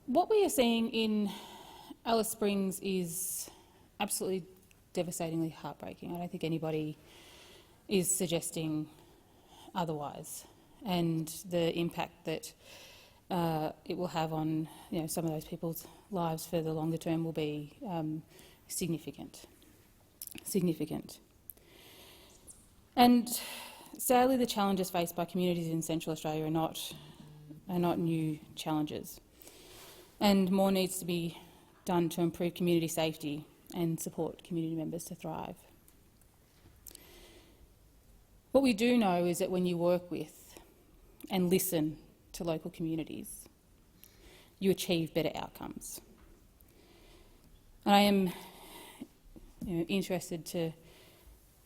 What we are seeing in Alice Springs is absolutely devastatingly heartbreaking. I don't think anybody is suggesting otherwise, and the impact that it will have on some of those people's lives for the longer term will be significant. And sadly, the challenges faced by communities in Central Australia are not new challenges, and more needs to be done to improve community safety and support community members to thrive. What we do know is that when you work with and listen to local communities, you achieve better outcomes. And I am interested to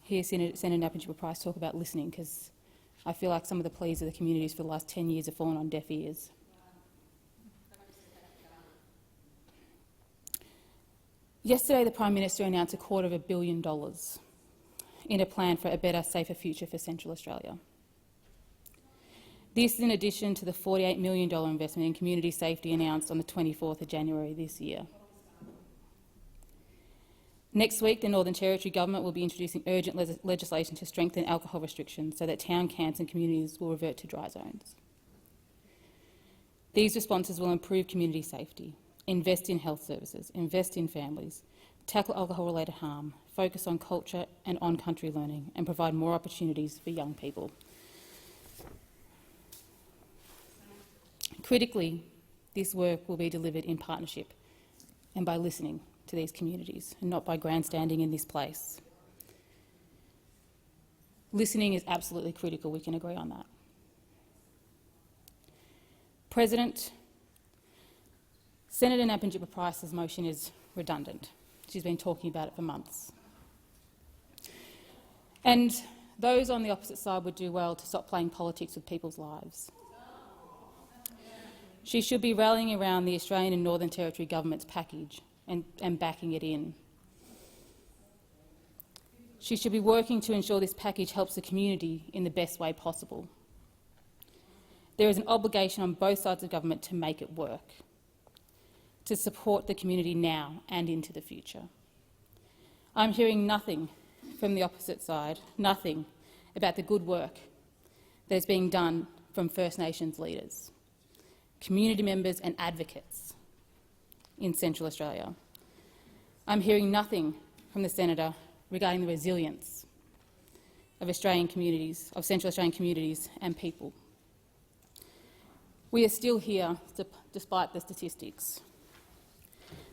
hear Senator Napier-Price talk about listening, because I feel like some of the pleas of the communities for the last 10 years have fallen on deaf ears. Yesterday, the Prime Minister announced $250 million in a plan for a better, safer future for Central Australia. This is in addition to the $48 million investment in community safety announced on the 24th of January this year. Next week, the Northern Territory Government will be introducing urgent legislation to strengthen alcohol restrictions so that town camps and communities will revert to dry zones. These responses will improve community safety, invest in health services, invest in families, tackle alcohol-related harm, focus on culture and on-country learning, and provide more opportunities for young people. Critically, this work will be delivered in partnership and by listening to these communities, and not by grandstanding in this place. Listening is absolutely critical. We can agree on that. President, Senator Napier-Price's motion is redundant. She's been talking about it for months. And those on the opposite side would do well to stop playing politics with people's lives. She should be rallying around the Australian and Northern Territory government's package and backing it in. She should be working to ensure this package helps the community in the best way possible. There is an obligation on both sides of government to make it work, to support the community now and into the future. I'm hearing nothing from the opposite side, nothing about the good work that is being done from First Nations leaders, community members and advocates in Central Australia. I'm hearing nothing from the Senator regarding the resilience of Australian communities, of Central Australian communities and people. We are still here despite the statistics.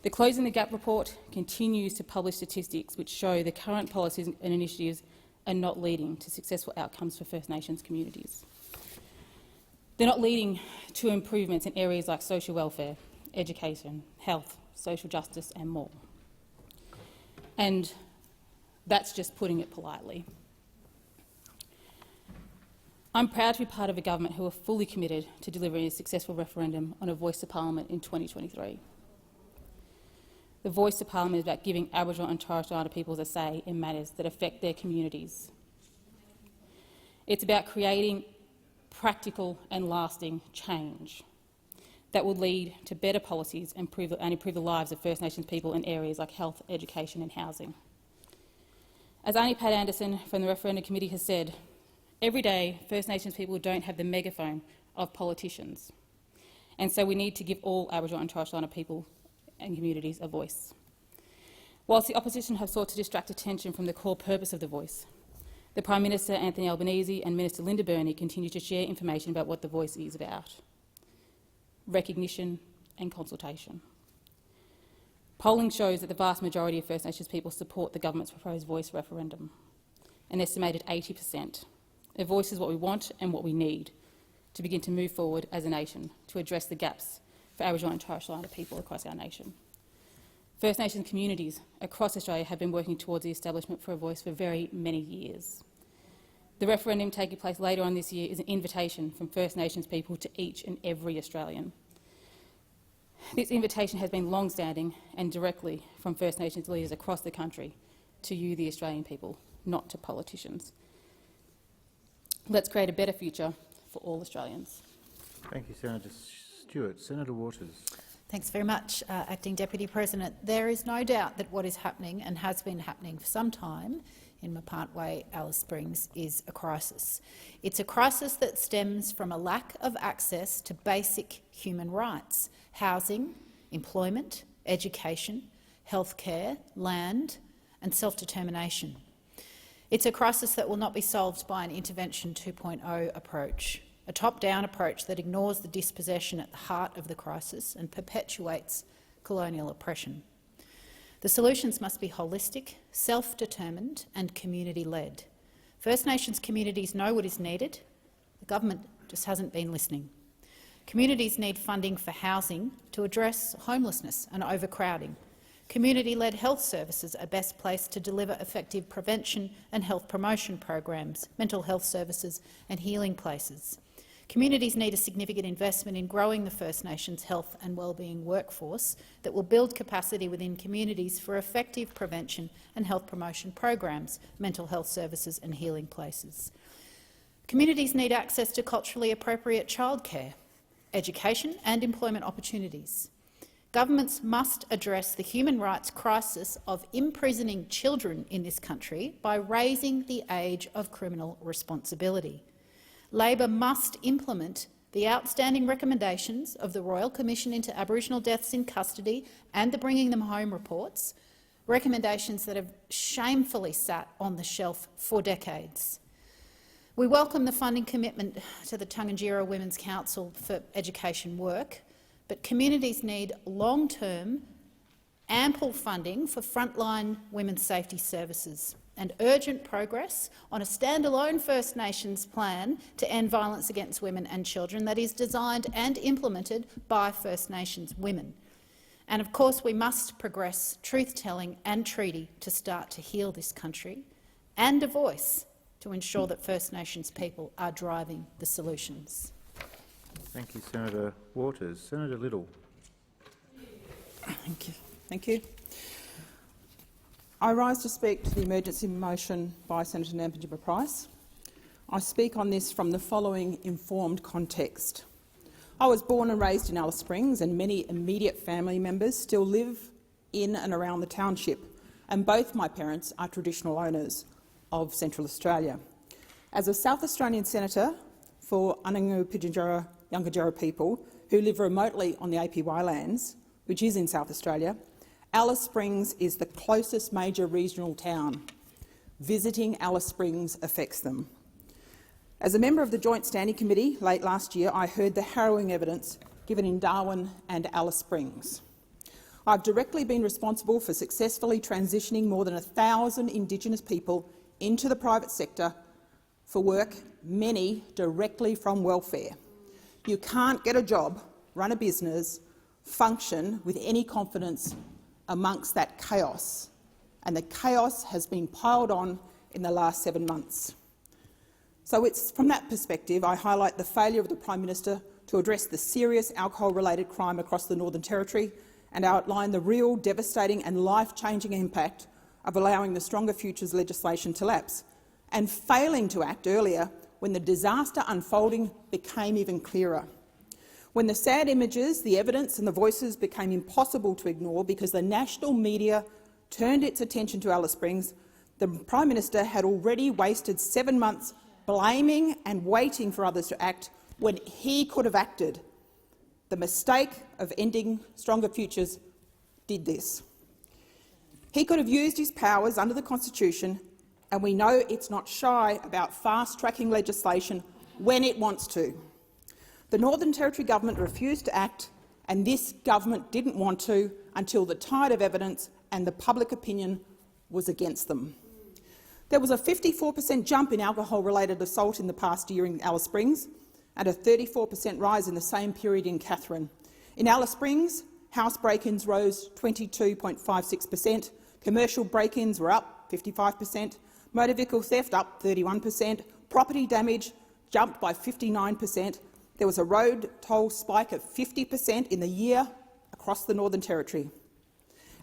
The Closing the Gap report continues to publish statistics which show the current policies and initiatives are not leading to successful outcomes for First Nations communities. They're not leading to improvements in areas like social welfare, education, health, social justice and more. And that's just putting it politely. I'm proud to be part of a government who are fully committed to delivering a successful referendum on a Voice to Parliament in 2023. The Voice to Parliament is about giving Aboriginal and Torres Strait Islander peoples a say in matters that affect their communities. It's about creating practical and lasting change that will lead to better policies and improve the lives of First Nations people in areas like health, education and housing. As Aunty Pat Anderson from the Referendum Committee has said, every day First Nations people don't have the megaphone of politicians, and so we need to give all Aboriginal and Torres Strait Islander people and communities a voice. Whilst the opposition have sought to distract attention from the core purpose of the Voice, the Prime Minister Anthony Albanese and Minister Linda Burney continue to share information about what the Voice is about: recognition and consultation. Polling shows that the vast majority of First Nations people support the government's proposed Voice referendum, an estimated 80%. A voice is what we want and what we need to begin to move forward as a nation to address the gaps for Aboriginal and Torres Strait Islander people across our nation. First Nations communities across Australia have been working towards the establishment for a voice for very many years. The referendum taking place later on this year is an invitation from First Nations people to each and every Australian. This invitation has been long-standing and directly from First Nations leaders across the country to you, the Australian people, not to politicians. Let's create a better future for all Australians. Thank you, Senator Stewart. Senator Waters. Thanks very much, Acting Deputy President. There is no doubt that what is happening and has been happening for some time in Mapart Way, Alice Springs, is a crisis. It's a crisis that stems from a lack of access to basic human rights: housing, employment, education, healthcare, land and self-determination. It's a crisis that will not be solved by an Intervention 2.0 approach, a top-down approach that ignores the dispossession at the heart of the crisis and perpetuates colonial oppression. The solutions must be holistic, self-determined and community-led. First Nations communities know what is needed. The government just hasn't been listening. Communities need funding for housing to address homelessness and overcrowding. Community-led health services are best placed to deliver effective prevention and health promotion programs, mental health services and healing places. Communities need a significant investment in growing the First Nations health and wellbeing workforce that will build capacity within communities for effective prevention and health promotion programs, mental health services and healing places. Communities need access to culturally appropriate childcare, education and employment opportunities. Governments must address the human rights crisis of imprisoning children in this country by raising the age of criminal responsibility. Labor must implement the outstanding recommendations of the Royal Commission into Aboriginal Deaths in Custody and the Bringing Them Home reports, recommendations that have shamefully sat on the shelf for decades. We welcome the funding commitment to the Tungunjira Women's Council for education work, but communities need long-term, ample funding for frontline women's safety services and urgent progress on a standalone First Nations plan to end violence against women and children that is designed and implemented by First Nations women. And of course we must progress truth-telling and treaty to start to heal this country, and a voice to ensure that First Nations people are driving the solutions. Thank you, Senator Waters. Senator Little. Thank you. I rise to speak to the emergency motion by Senator Nampijinpa Price. I speak on this from the following informed context. I was born and raised in Alice Springs, and many immediate family members still live in and around the township, and both my parents are traditional owners of Central Australia. As a South Australian senator for Anangu Pitjantjatjara Yungajarra people who live remotely on the APY lands, which is in South Australia, Alice Springs is the closest major regional town. Visiting Alice Springs affects them. As a member of the Joint Standing Committee late last year, I heard the harrowing evidence given in Darwin and Alice Springs. I've directly been responsible for successfully transitioning more than 1,000 Indigenous people into the private sector for work, many directly from welfare. You can't get a job, run a business, function with any confidence amongst that chaos, and the chaos has been piled on in the last 7 months. So it's from that perspective I highlight the failure of the Prime Minister to address the serious alcohol-related crime across the Northern Territory and outline the real devastating and life-changing impact of allowing the Stronger Futures legislation to lapse, and failing to act earlier when the disaster unfolding became even clearer. When the sad images, the evidence and the voices became impossible to ignore because the national media turned its attention to Alice Springs, the Prime Minister had already wasted 7 months blaming and waiting for others to act when he could have acted. The mistake of ending Stronger Futures did this. He could have used his powers under the Constitution, and we know it's not shy about fast-tracking legislation when it wants to. The Northern Territory government refused to act, and this government didn't want to until the tide of evidence and the public opinion was against them. There was a 54% jump in alcohol-related assault in the past year in Alice Springs and a 34% rise in the same period in Katherine. In Alice Springs, house break-ins rose 22.56%, commercial break-ins were up 55%, motor vehicle theft up 31%, property damage jumped by 59%. There was a road toll spike of 50% in the year across the Northern Territory.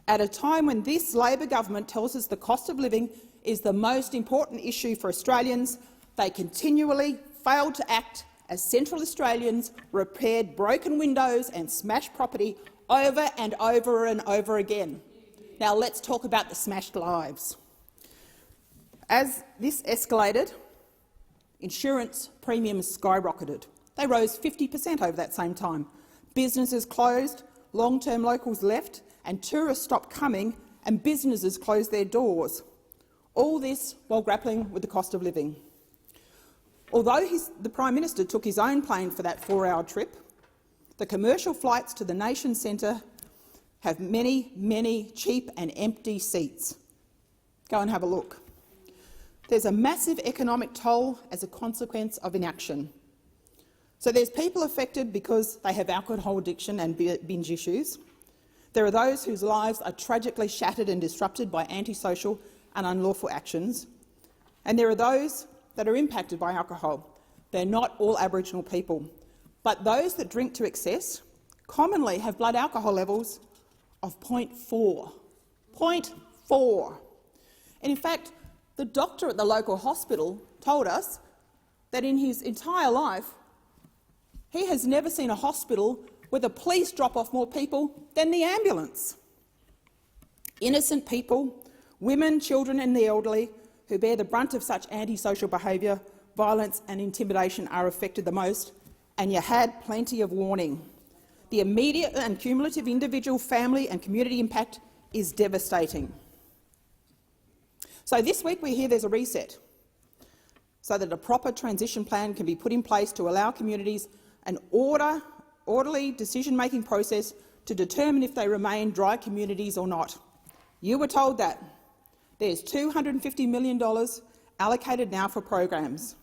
At a time when this Labor government tells us the cost of living is the most important issue for Australians, they continually failed to act as Central Australians repaired broken windows and smashed property over and over and over again. Now let's talk about the smashed lives. As this escalated, insurance premiums skyrocketed. They rose 50% over that same time. Businesses closed, long-term locals left, and tourists stopped coming, and businesses closed their doors. All this while grappling with the cost of living. Although the Prime Minister took his own plane for that 4-hour trip, the commercial flights to the nation's centre have many, many cheap and empty seats. Go and have a look. There's a massive economic toll as a consequence of inaction. So there's people affected because they have alcohol addiction and binge issues. There are those whose lives are tragically shattered and disrupted by antisocial and unlawful actions. And there are those that are impacted by alcohol. They're not all Aboriginal people. But those that drink to excess commonly have blood alcohol levels of 0.4. 0.4. And in fact, the doctor at the local hospital told us that in his entire life he has never seen a hospital where the police drop off more people than the ambulance. Innocent people, women, children and the elderly who bear the brunt of such antisocial behaviour, violence and intimidation are affected the most, and you had plenty of warning. The immediate and cumulative individual, family and community impact is devastating. So this week we hear there's a reset, so that a proper transition plan can be put in place to allow communities an orderly decision-making process to determine if they remain dry communities or not. You were told that. There's $250 million allocated now for programs.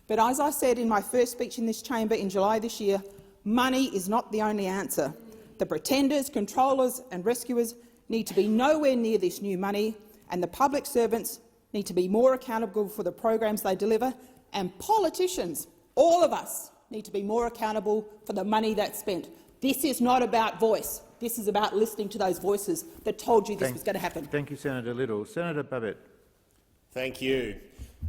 But as I said in my first speech in this chamber in July this year, money is not the only answer. The pretenders, controllers and rescuers need to be nowhere near this new money, and the public servants need to be more accountable for the programs they deliver, and politicians, all of us, need to be more accountable for the money that's spent. This is not about voice. This is about listening to those voices that told you this was going to happen. Thank you, Senator Little. Senator Babet. Thank you.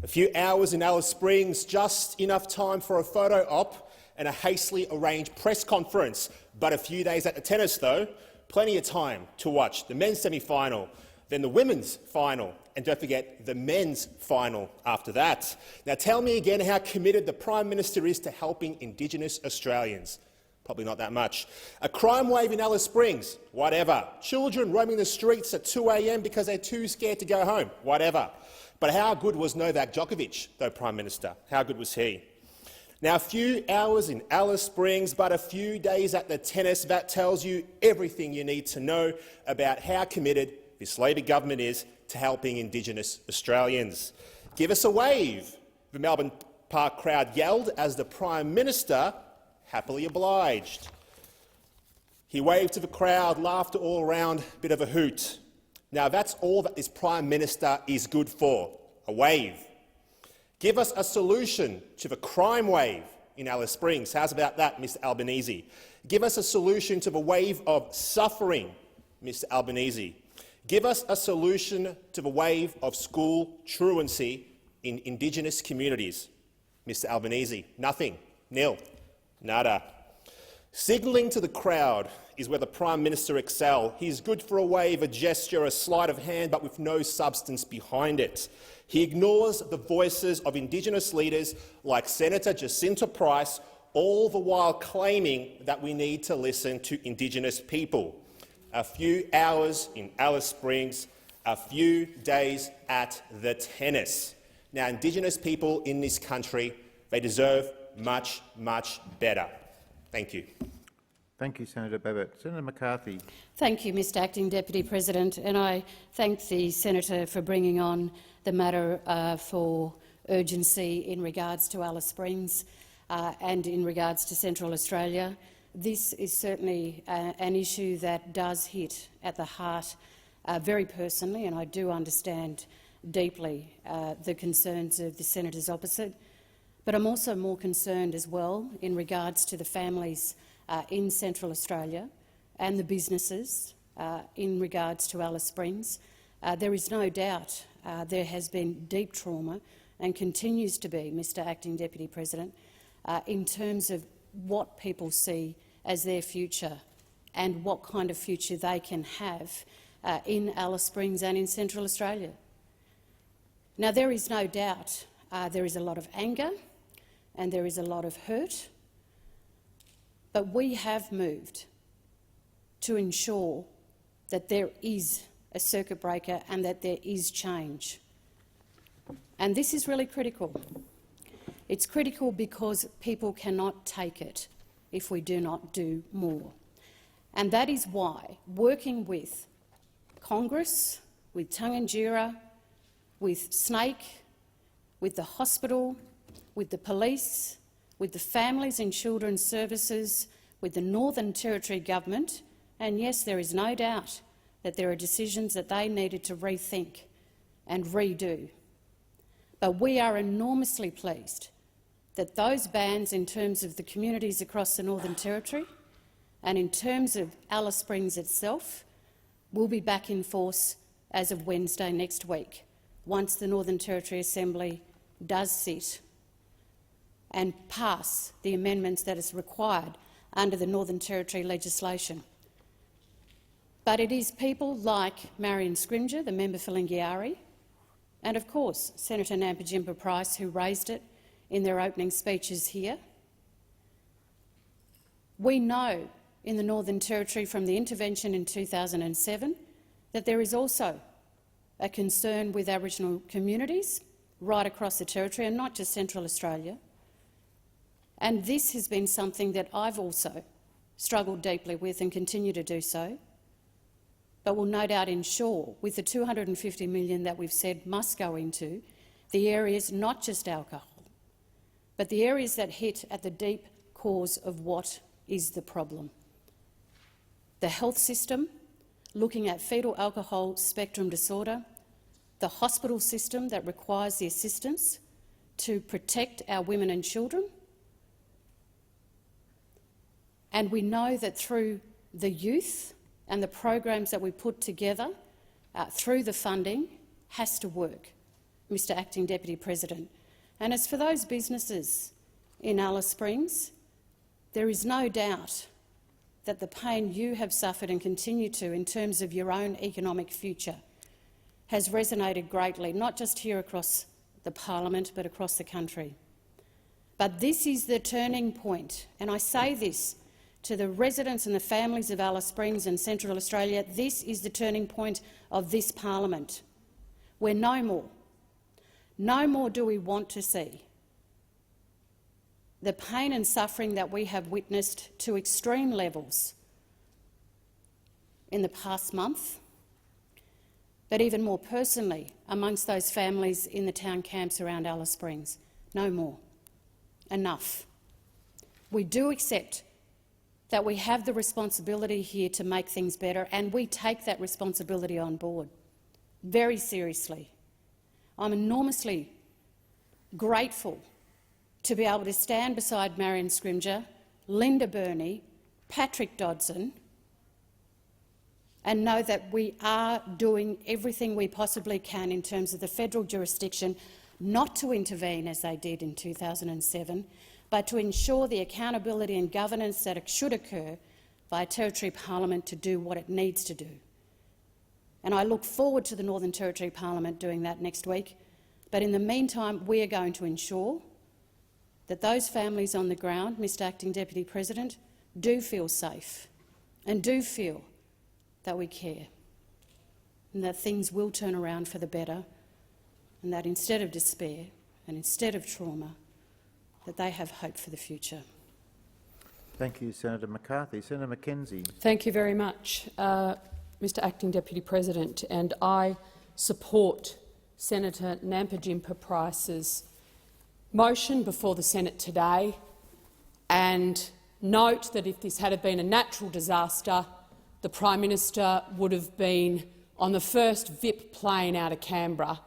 A few hours in Alice Springs, just enough time for a photo op and a hastily arranged press conference. But a few days at the tennis, though, plenty of time to watch the men's semi-final, then the women's final, and don't forget the men's final after that. Now tell me again how committed the Prime Minister is to helping Indigenous Australians. Probably not that much. A crime wave in Alice Springs? Whatever. Children roaming the streets at 2 a.m. because they're too scared to go home? Whatever. But how good was Novak Djokovic, though, Prime Minister? How good was he? Now, a few hours in Alice Springs, but a few days at the tennis, that tells you everything you need to know about how committed this Labor government is to helping Indigenous Australians. Give us a wave, the Melbourne Park crowd yelled as the Prime Minister happily obliged. He waved to the crowd, laughter all around, bit of a hoot. Now that's all that this Prime Minister is good for, a wave. Give us a solution to the crime wave in Alice Springs. How's about that, Mr Albanese? Give us a solution to the wave of suffering, Mr Albanese. Give us a solution to the wave of school truancy in Indigenous communities, Mr Albanese. Nothing. Nil. Nada. Signalling to the crowd is where the Prime Minister excels. He's good for a wave, a gesture, a sleight of hand, but with no substance behind it. He ignores the voices of Indigenous leaders like Senator Jacinta Price, all the while claiming that we need to listen to Indigenous people. A few hours in Alice Springs, a few days at the tennis. Now, Indigenous people in this country, they deserve much, much better. Thank you. Thank you, Senator Babet. Senator McCarthy. Thank you, Mr Acting Deputy President, and I thank the Senator for bringing on the matter for urgency in regards to Alice Springs and in regards to Central Australia. this is certainly an issue that does hit at the heart very personally, and I do understand deeply the concerns of the senators opposite. But I'm also more concerned as well in regards to the families in Central Australia and the businesses in regards to Alice Springs. There is no doubt there has been deep trauma and continues to be, Mr Acting Deputy President, in terms of what people see as their future and what kind of future they can have in Alice Springs and in Central Australia. Now, there is no doubt there is a lot of anger and there is a lot of hurt, but we have moved to ensure that there is a circuit breaker and that there is change. And this is really critical. It's critical because people cannot take it if we do not do more. And that is why, working with Congress, with Tunganjira, with Snake, with the hospital, with the police, with the Families and Children's Services, with the Northern Territory Government, and yes, there is no doubt that there are decisions that they needed to rethink and redo. But we are enormously pleased that those bans in terms of the communities across the Northern Territory and in terms of Alice Springs itself will be back in force as of Wednesday next week, once the Northern Territory Assembly does sit and pass the amendments that is required under the Northern Territory legislation. But it is people like Marion Scrimgeour, the member for Lingiari, and of course Senator Nampijinpa Price, who raised it in their opening speeches here. We know in the Northern Territory from the intervention in 2007 that there is also a concern with Aboriginal communities right across the Territory and not just Central Australia. And this has been something that I've also struggled deeply with and continue to do so, but will no doubt ensure, with the $250 million that we've said must go into the areas, not just alcohol, but the areas that hit at the deep cause of what is the problem. The health system, looking at fetal alcohol spectrum disorder, the hospital system that requires the assistance to protect our women and children. And we know that through the youth and the programs that we put together through the funding has to work, Mr Acting Deputy President. And as for those businesses in Alice Springs, there is no doubt that the pain you have suffered and continue to in terms of your own economic future has resonated greatly, not just here across the parliament but across the country. But this is the turning point, and I say this to the residents and the families of Alice Springs and Central Australia, this is the turning point of this parliament, where no more do we want to see the pain and suffering that we have witnessed to extreme levels in the past month, but even more personally amongst those families in the town camps around Alice Springs. No more. Enough. We do accept that we have the responsibility here to make things better, and we take that responsibility on board very seriously. I'm enormously grateful to be able to stand beside Marion Scrimgeour, Linda Burney, Patrick Dodson, and know that we are doing everything we possibly can in terms of the federal jurisdiction not to intervene as they did in 2007, but to ensure the accountability and governance that should occur by a Territory Parliament to do what it needs to do. And I look forward to the Northern Territory Parliament doing that next week. But in the meantime, we are going to ensure that those families on the ground, Mr Acting Deputy President, do feel safe and do feel that we care and that things will turn around for the better, and that instead of despair and instead of trauma, that they have hope for the future. Thank you, Senator McCarthy. Senator McKenzie. Thank you very much, Mr Acting Deputy President, and I support Senator Nampijinpa Price's motion before the Senate today and note that if this had been a natural disaster, the Prime Minister would have been on the first VIP plane out of Canberra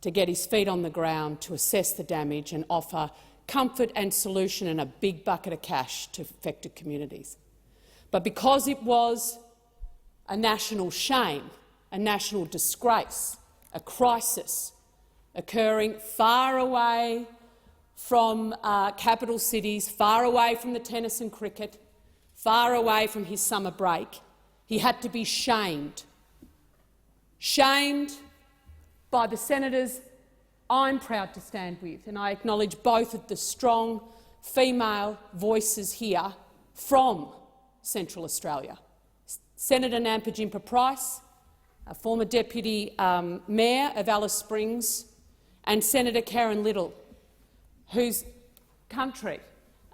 to get his feet on the ground to assess the damage and offer comfort and solution and a big bucket of cash to affected communities. But because it was a national shame, a national disgrace, a crisis occurring far away from capital cities, far away from the tennis and cricket, far away from his summer break, he had to be shamed. Shamed by the senators I'm proud to stand with, and I acknowledge both of the strong female voices here from Central Australia. Senator Nampa Jimpa-Price, a former Deputy Mayor of Alice Springs, and Senator Karen Little, whose country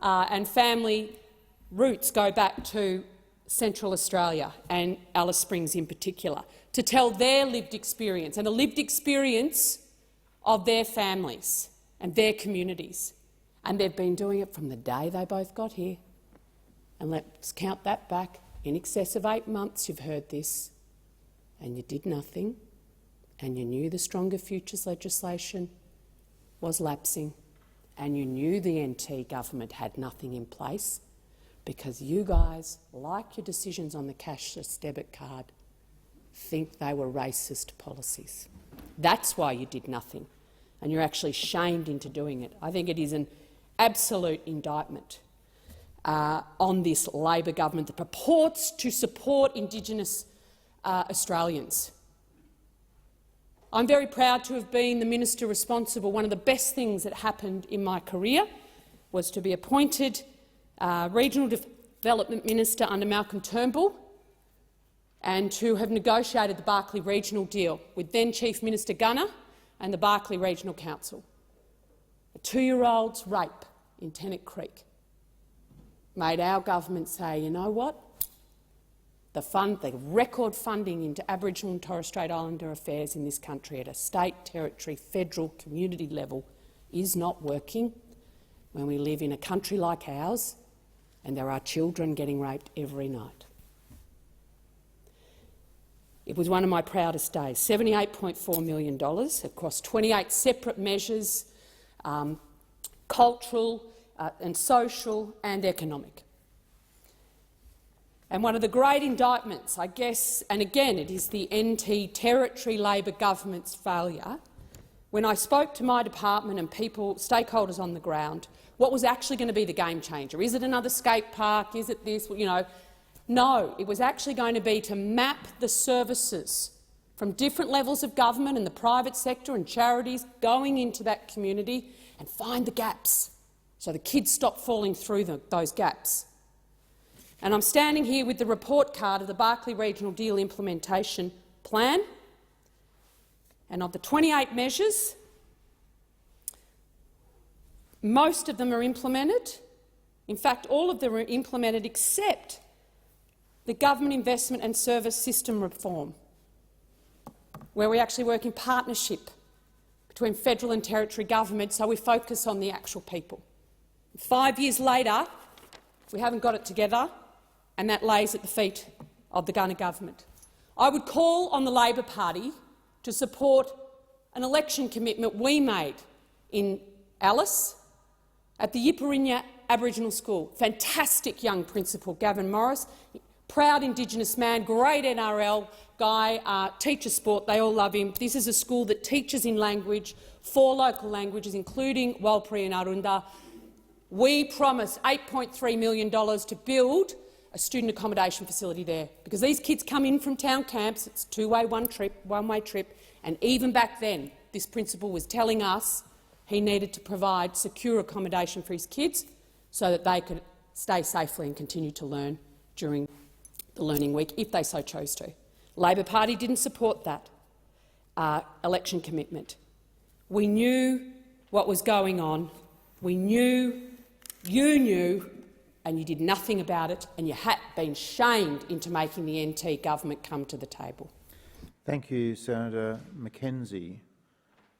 and family roots go back to Central Australia and Alice Springs in particular, to tell their lived experience and the lived experience of their families and their communities. And they've been doing it from the day they both got here. And let's count that back. In excess of 8 months you've heard this, and you did nothing, and you knew the Stronger Futures legislation was lapsing, and you knew the NT government had nothing in place because you guys, like your decisions on the cashless debit card, think they were racist policies. That's why you did nothing, and you're actually shamed into doing it. I think it is an absolute indictment on this Labor government that purports to support Indigenous Australians. I'm very proud to have been the minister responsible. One of the best things that happened in my career was to be appointed Regional Development Minister under Malcolm Turnbull and to have negotiated the Barkly Regional deal with then Chief Minister Gunner and the Barkly Regional Council. A 2-year-old's rape in Tennant Creek made our government say, you know what? The record funding into Aboriginal and Torres Strait Islander affairs in this country at a state, territory, federal, community level is not working when we live in a country like ours and there are children getting raped every night. It was one of my proudest days. $78.4 million across 28 separate measures, cultural and social and economic. And one of the great indictments, I guess, and again it is the NT Territory Labor government's failure, when I spoke to my department and people, stakeholders on the ground, what was actually going to be the game changer? Is it another skate park? Is it this? You know, no, it was actually going to be to map the services from different levels of government and the private sector and charities going into that community and find the gaps so the kids stop falling through those gaps. And I'm standing here with the report card of the Barkly Regional Deal Implementation Plan, and of the 28 measures, most of them are implemented. In fact, all of them are implemented except the Government Investment and Service System Reform, where we actually work in partnership between federal and territory government, so we focus on the actual people. 5 years later, we haven't got it together, and that lays at the feet of the Gunner government. I would call on the Labor Party to support an election commitment we made in Alice at the Yipirinya Aboriginal School. Fantastic young principal, Gavin Morris, proud Indigenous man, great NRL guy, teacher sport, they all love him. This is a school that teaches in language, 4 local languages, including Warlpiri and Arunda. We promised $8.3 million to build a student accommodation facility there, because these kids come in from town camps. It's two-way, one-way trip, and even back then this principal was telling us he needed to provide secure accommodation for his kids so that they could stay safely and continue to learn during the learning week if they so chose to. Labor Party didn't support that election commitment. We knew what was going on. We knew, you knew, and you did nothing about it, and you had been shamed into making the NT government come to the table. Thank you, Senator McKenzie.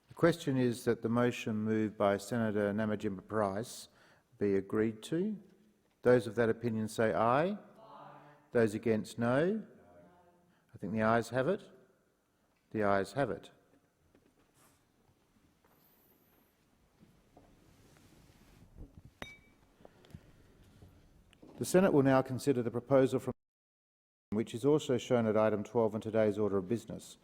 The question is that the motion moved by Senator Nampa Jimpa-Price be agreed to. Those of that opinion say aye. Aye. Those against, no. I think the ayes have it. The ayes have it. The Senate will now consider the proposal from which is also shown at item 12 on today's order of business.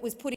was put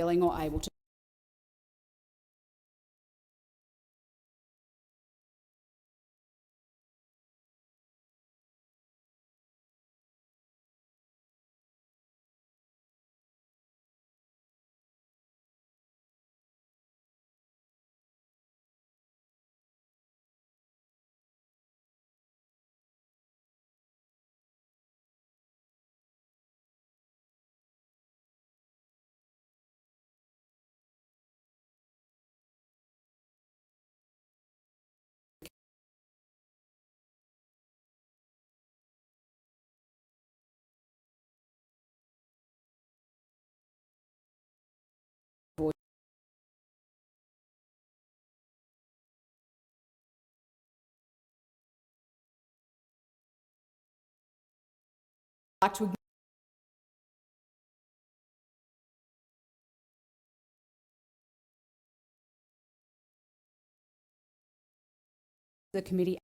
willing or able to. Like to the committee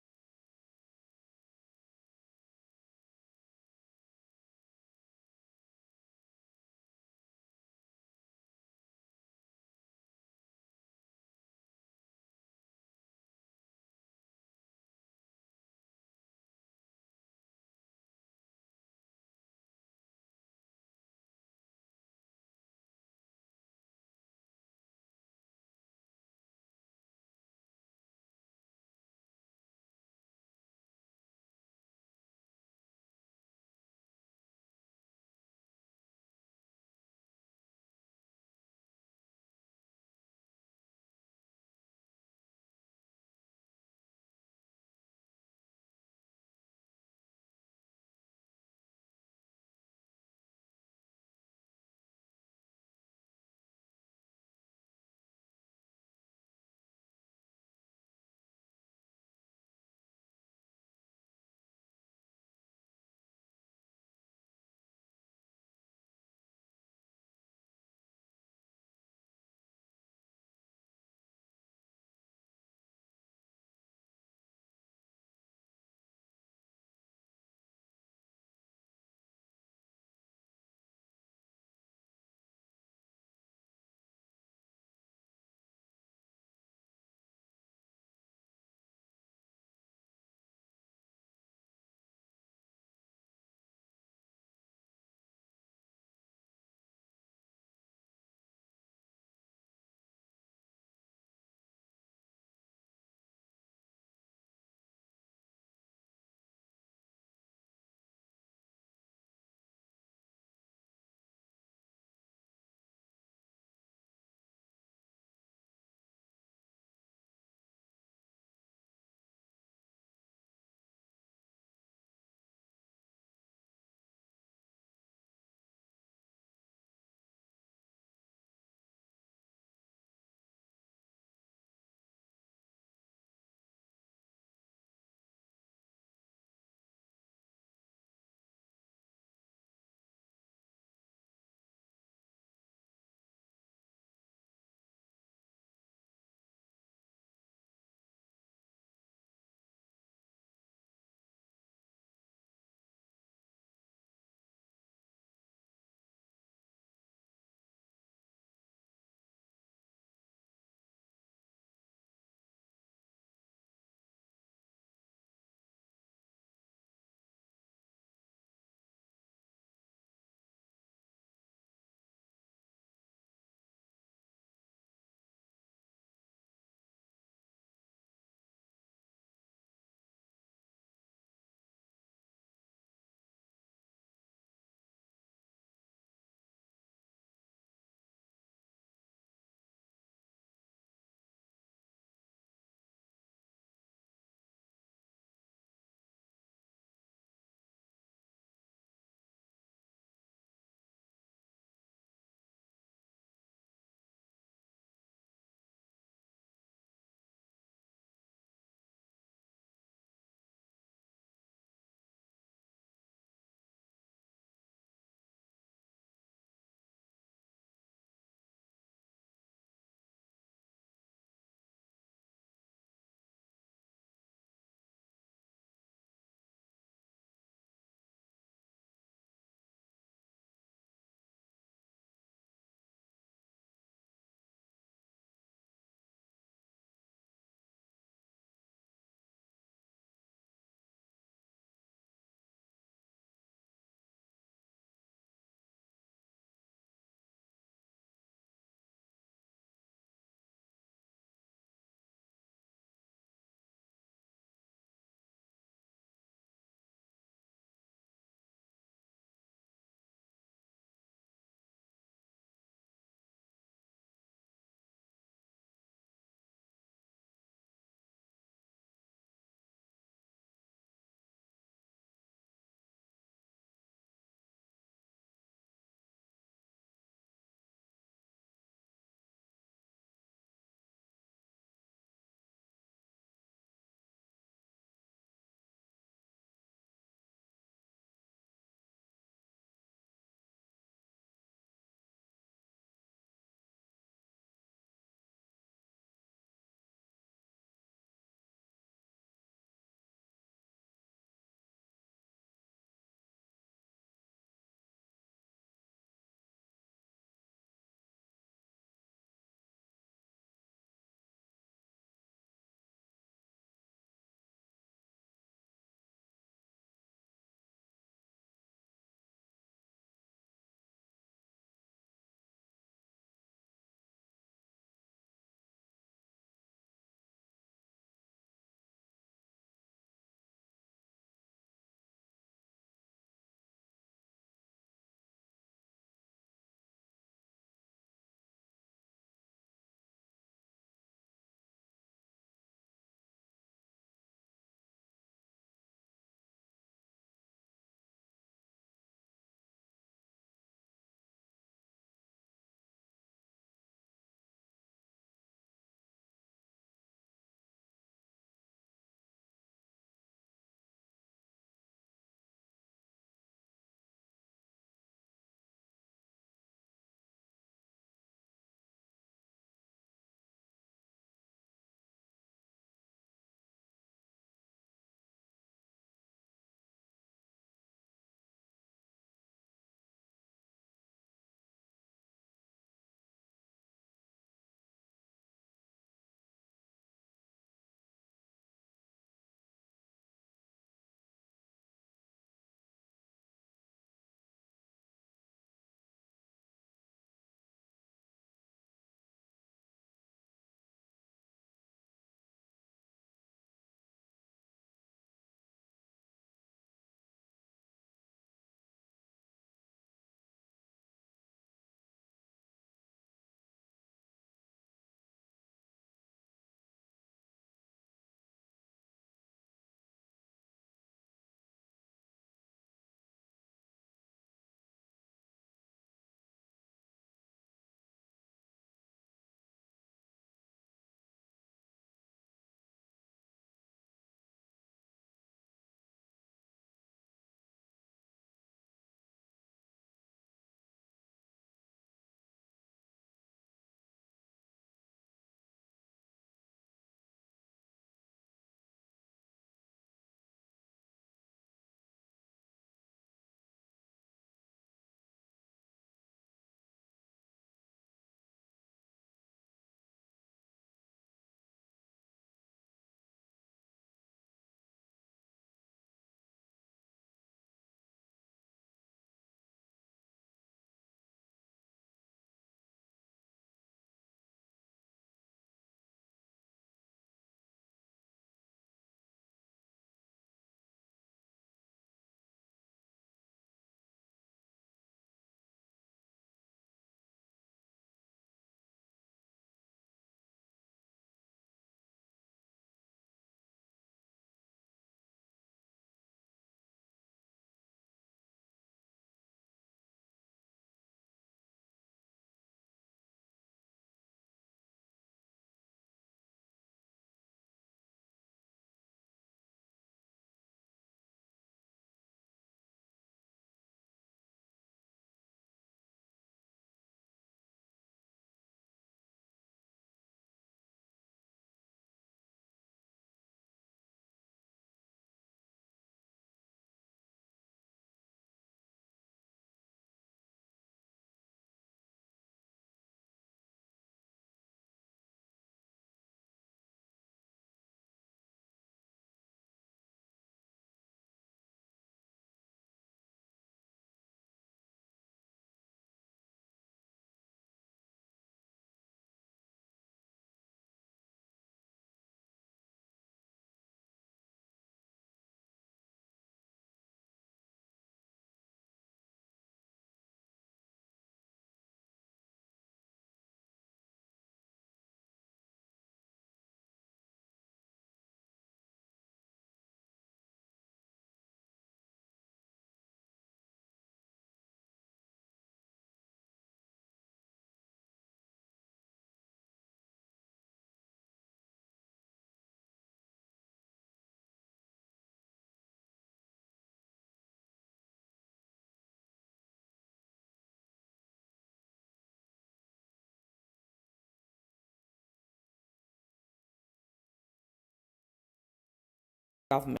government.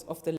Of the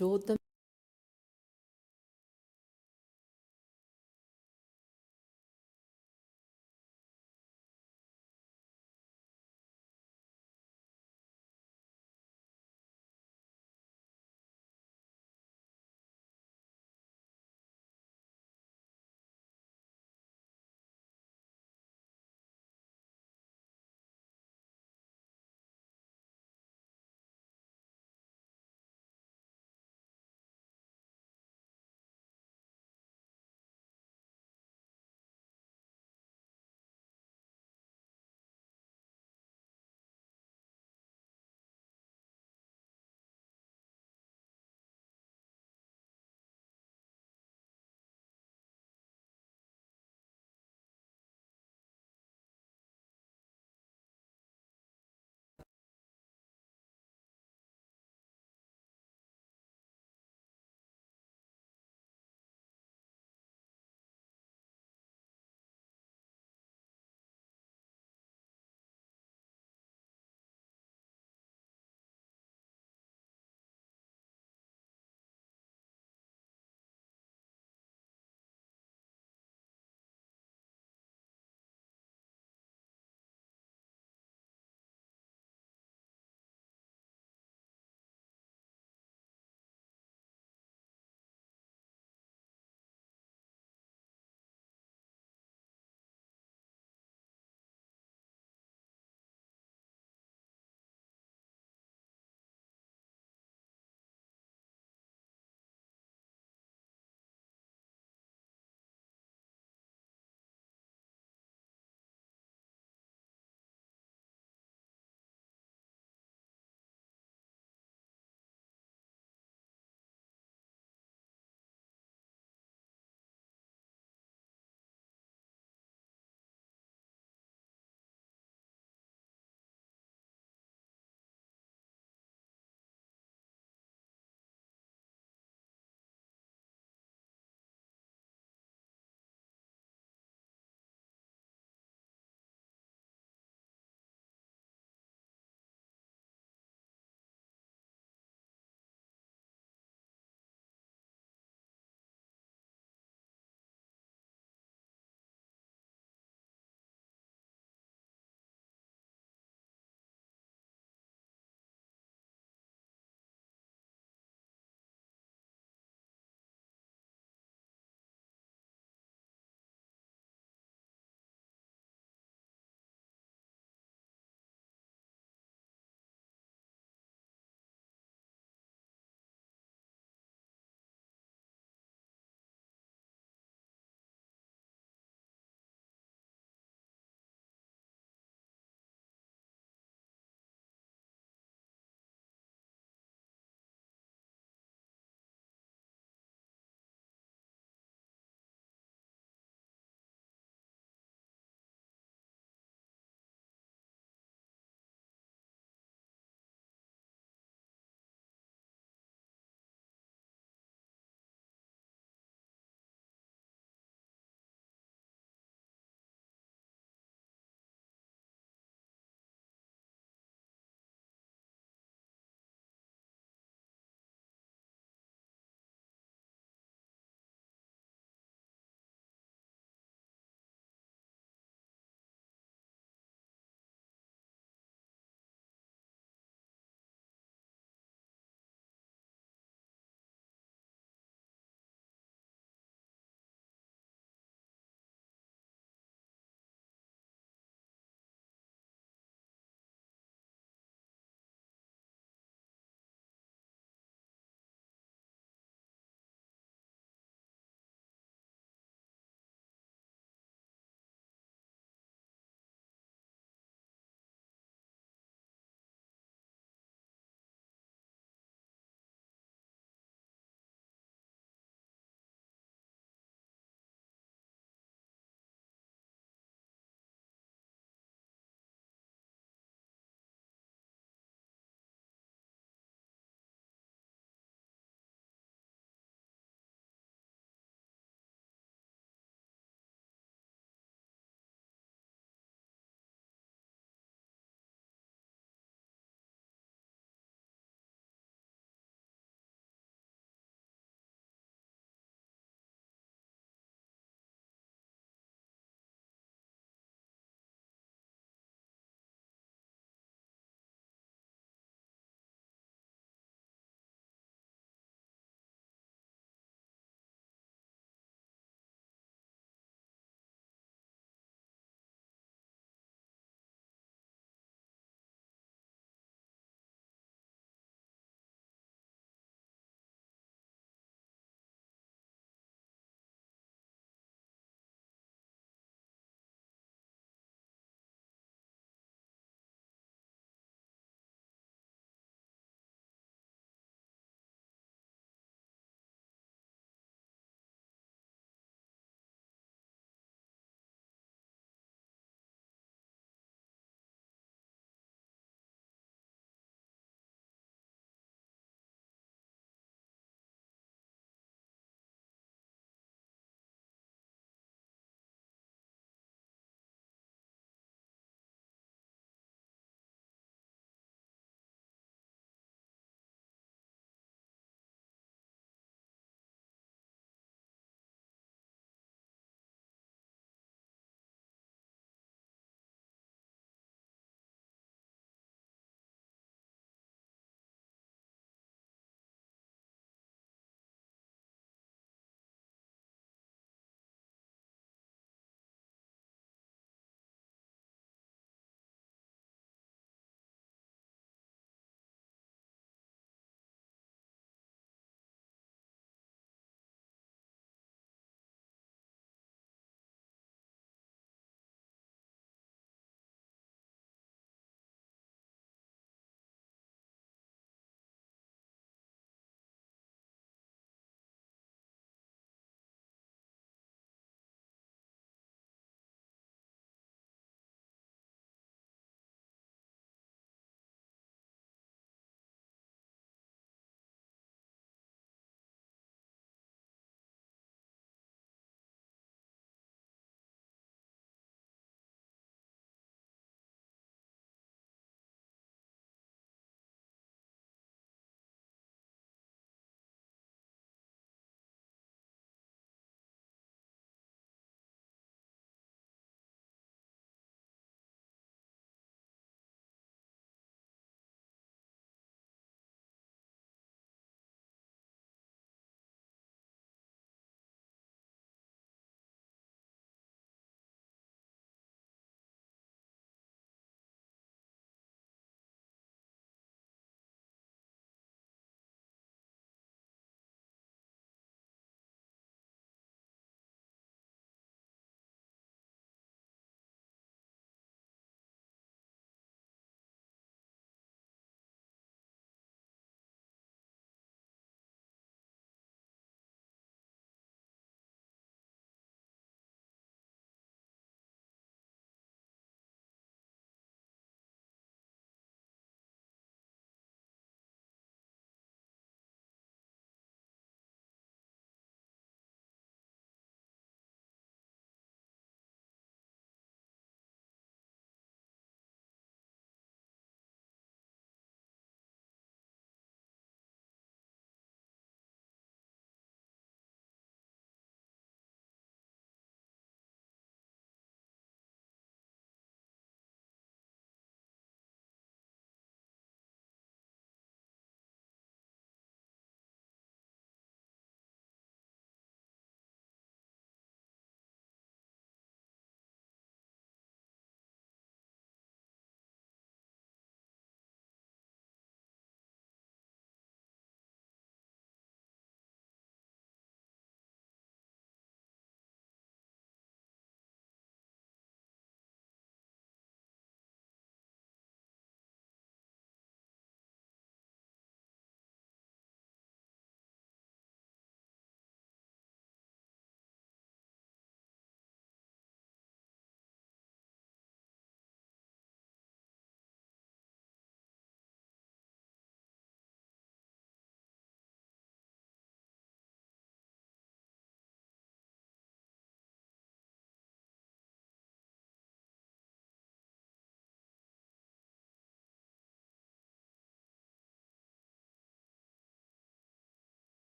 restored them.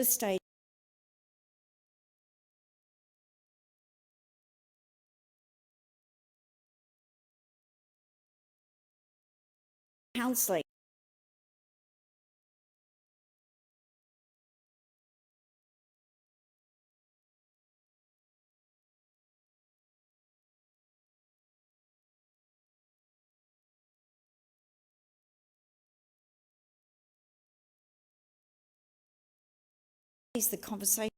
state counselling. Is the conversation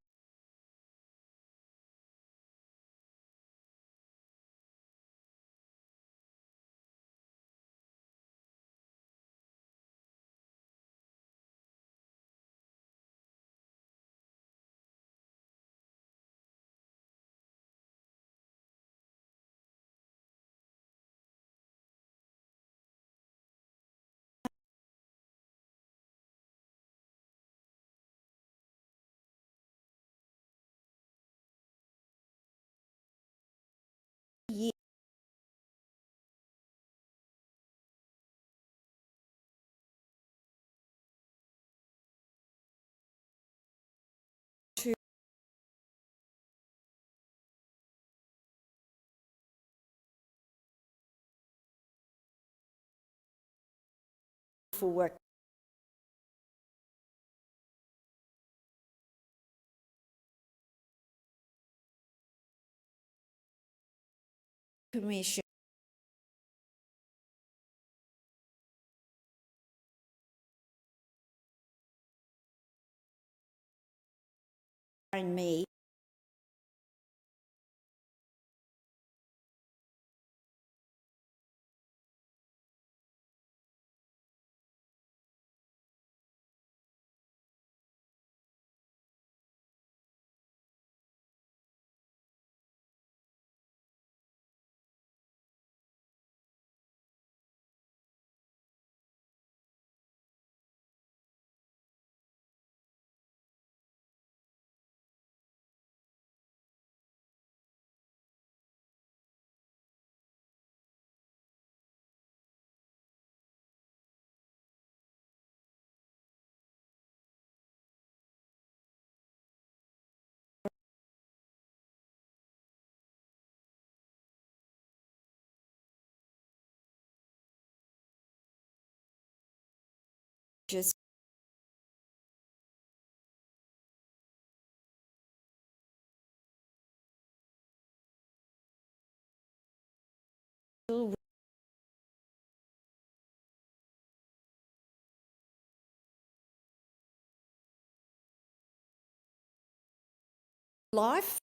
for work? Commission. And me. Just life.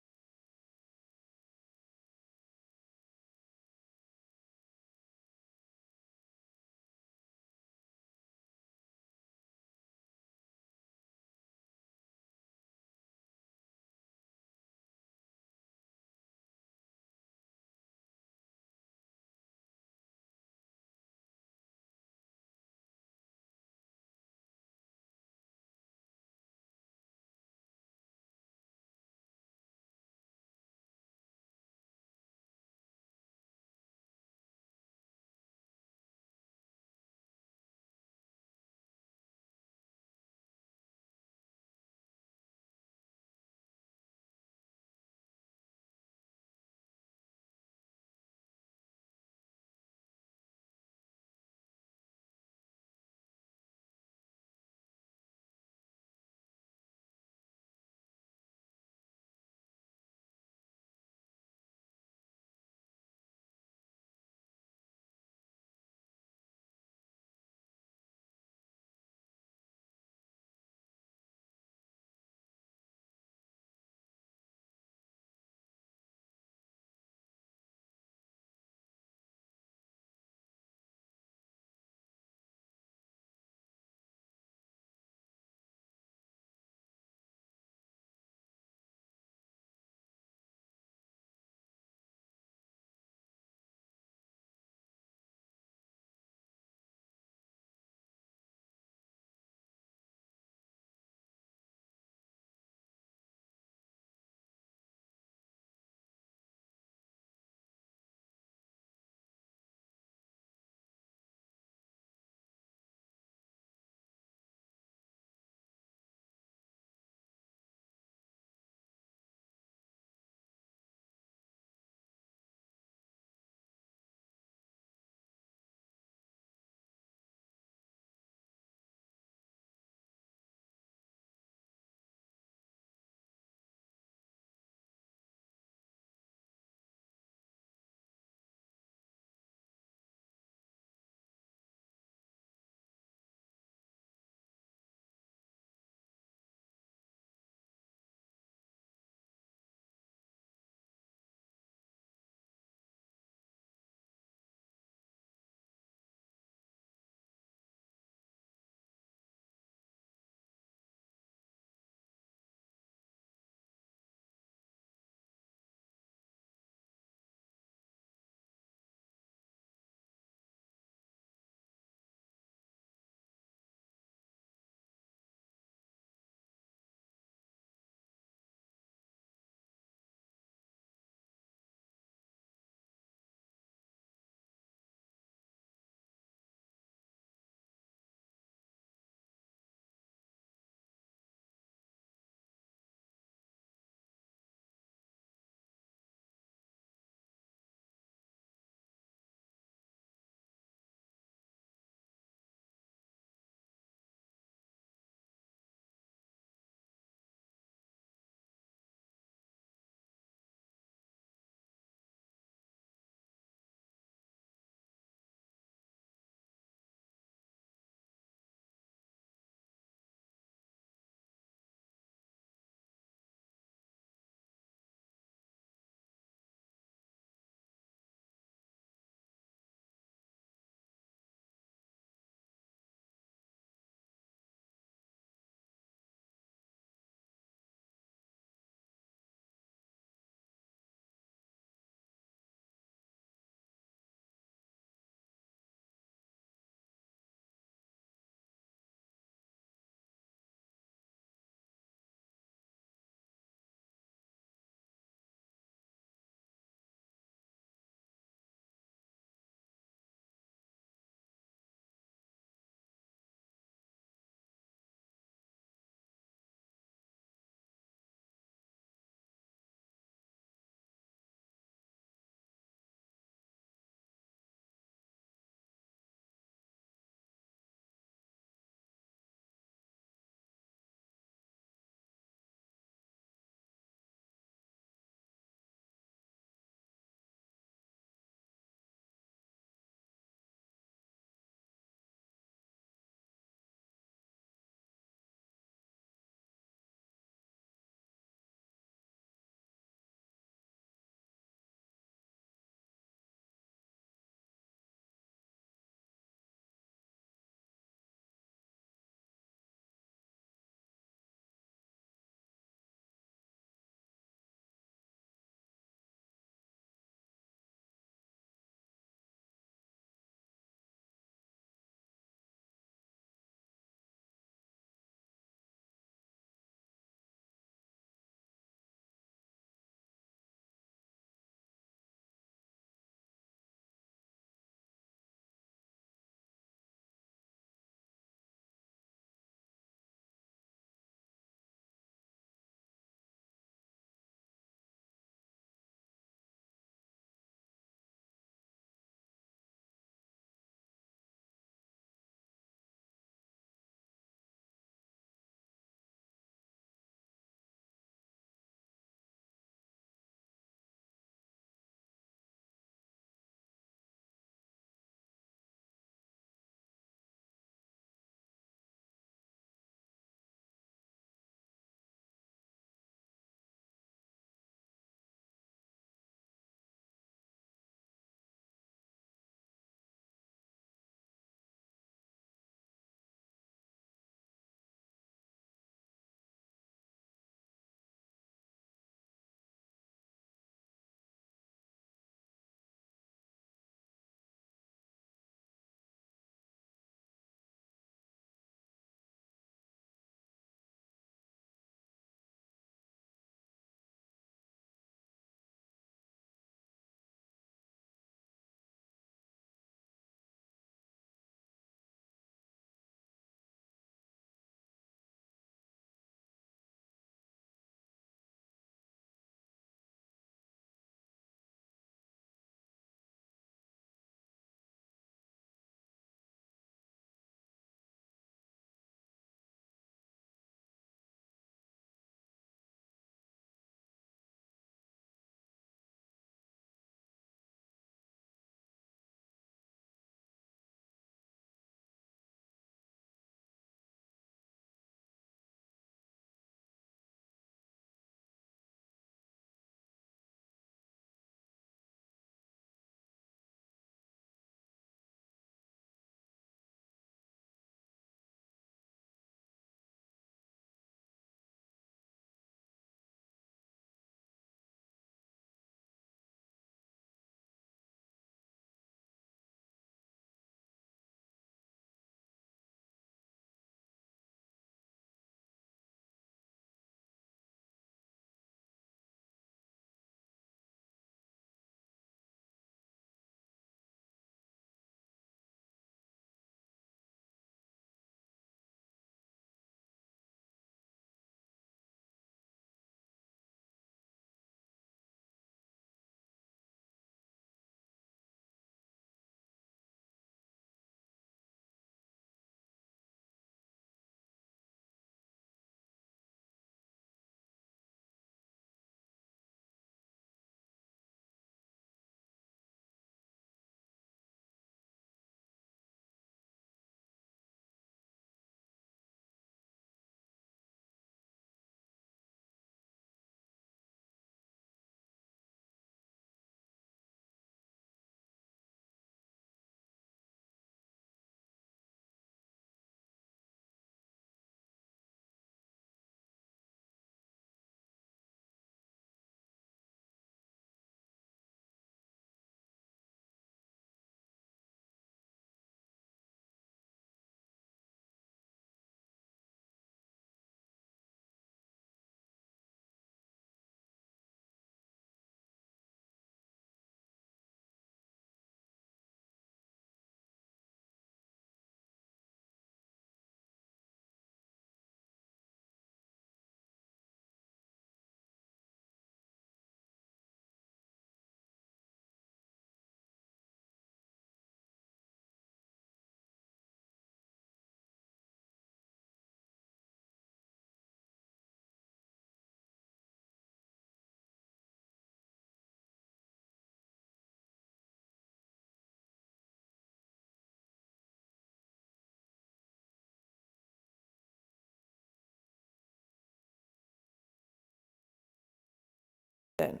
That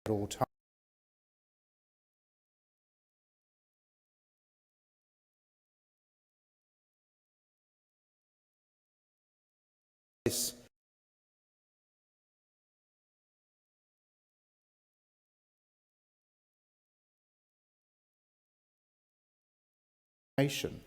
at all times. Nation.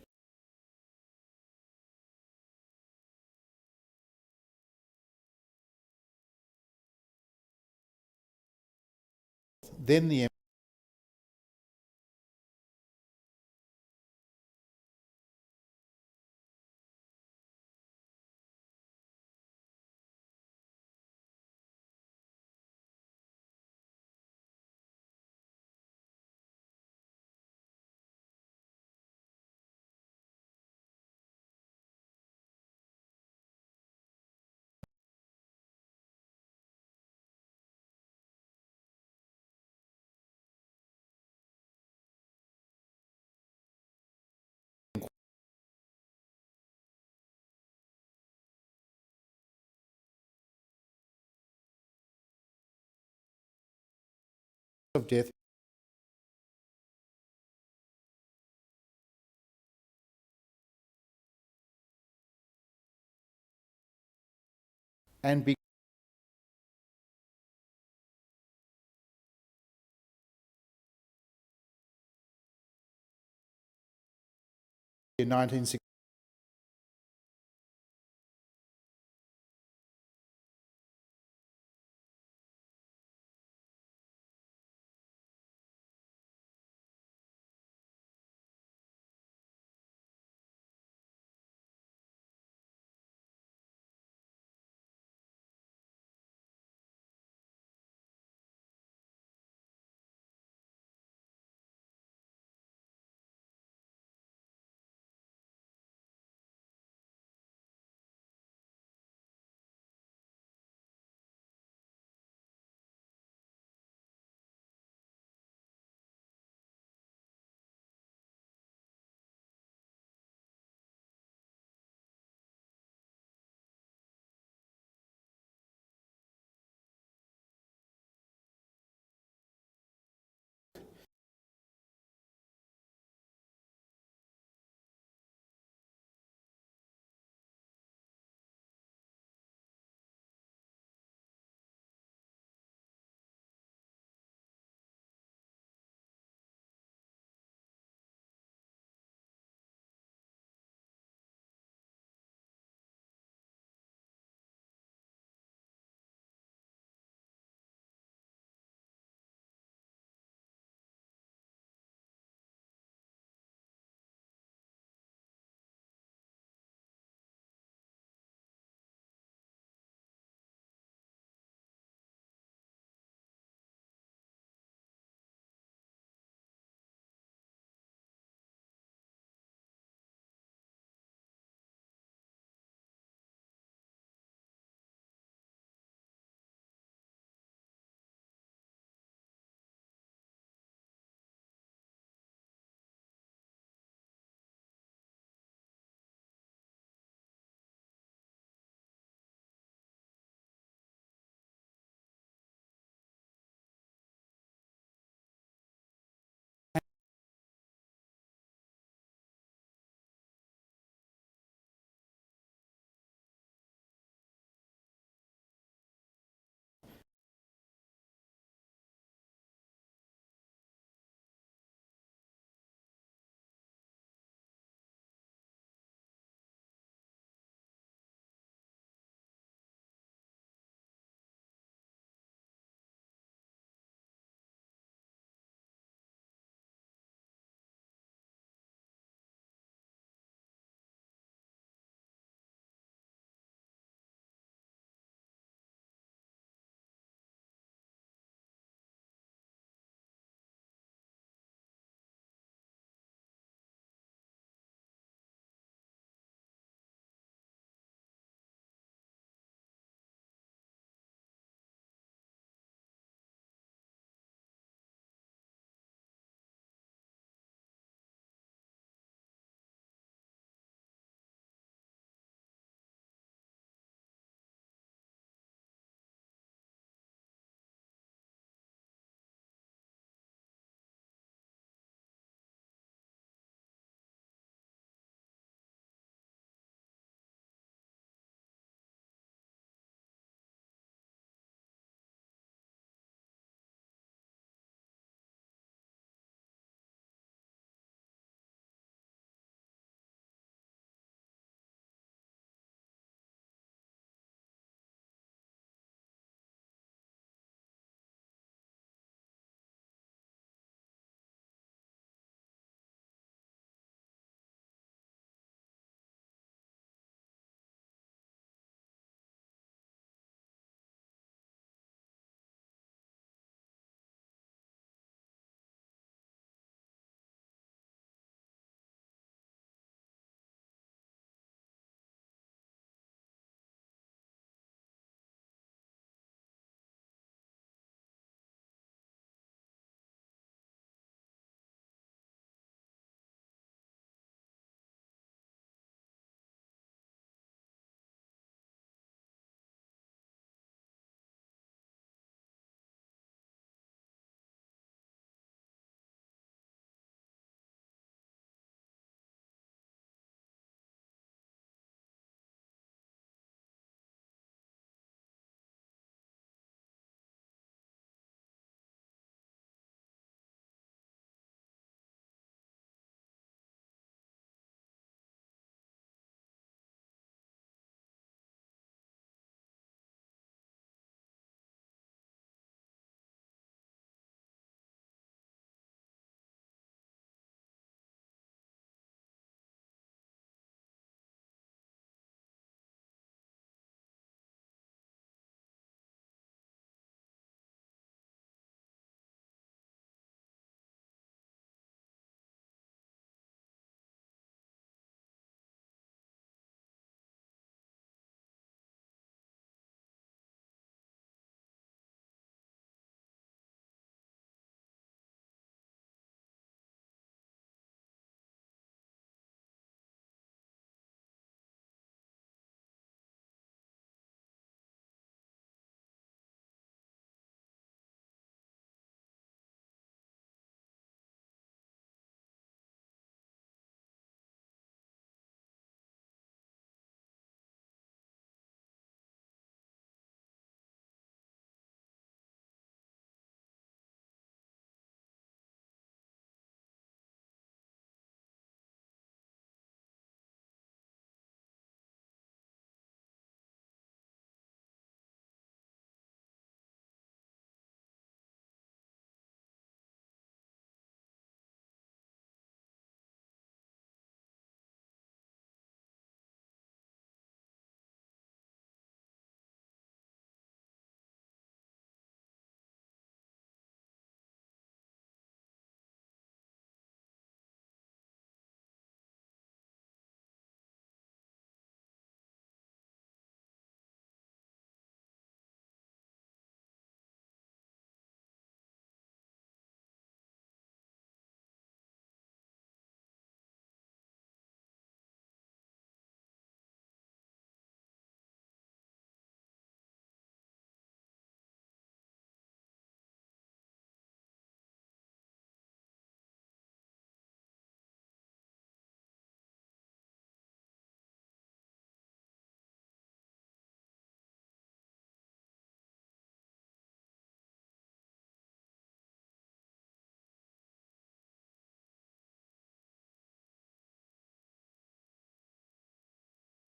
Then the of death and be in 1960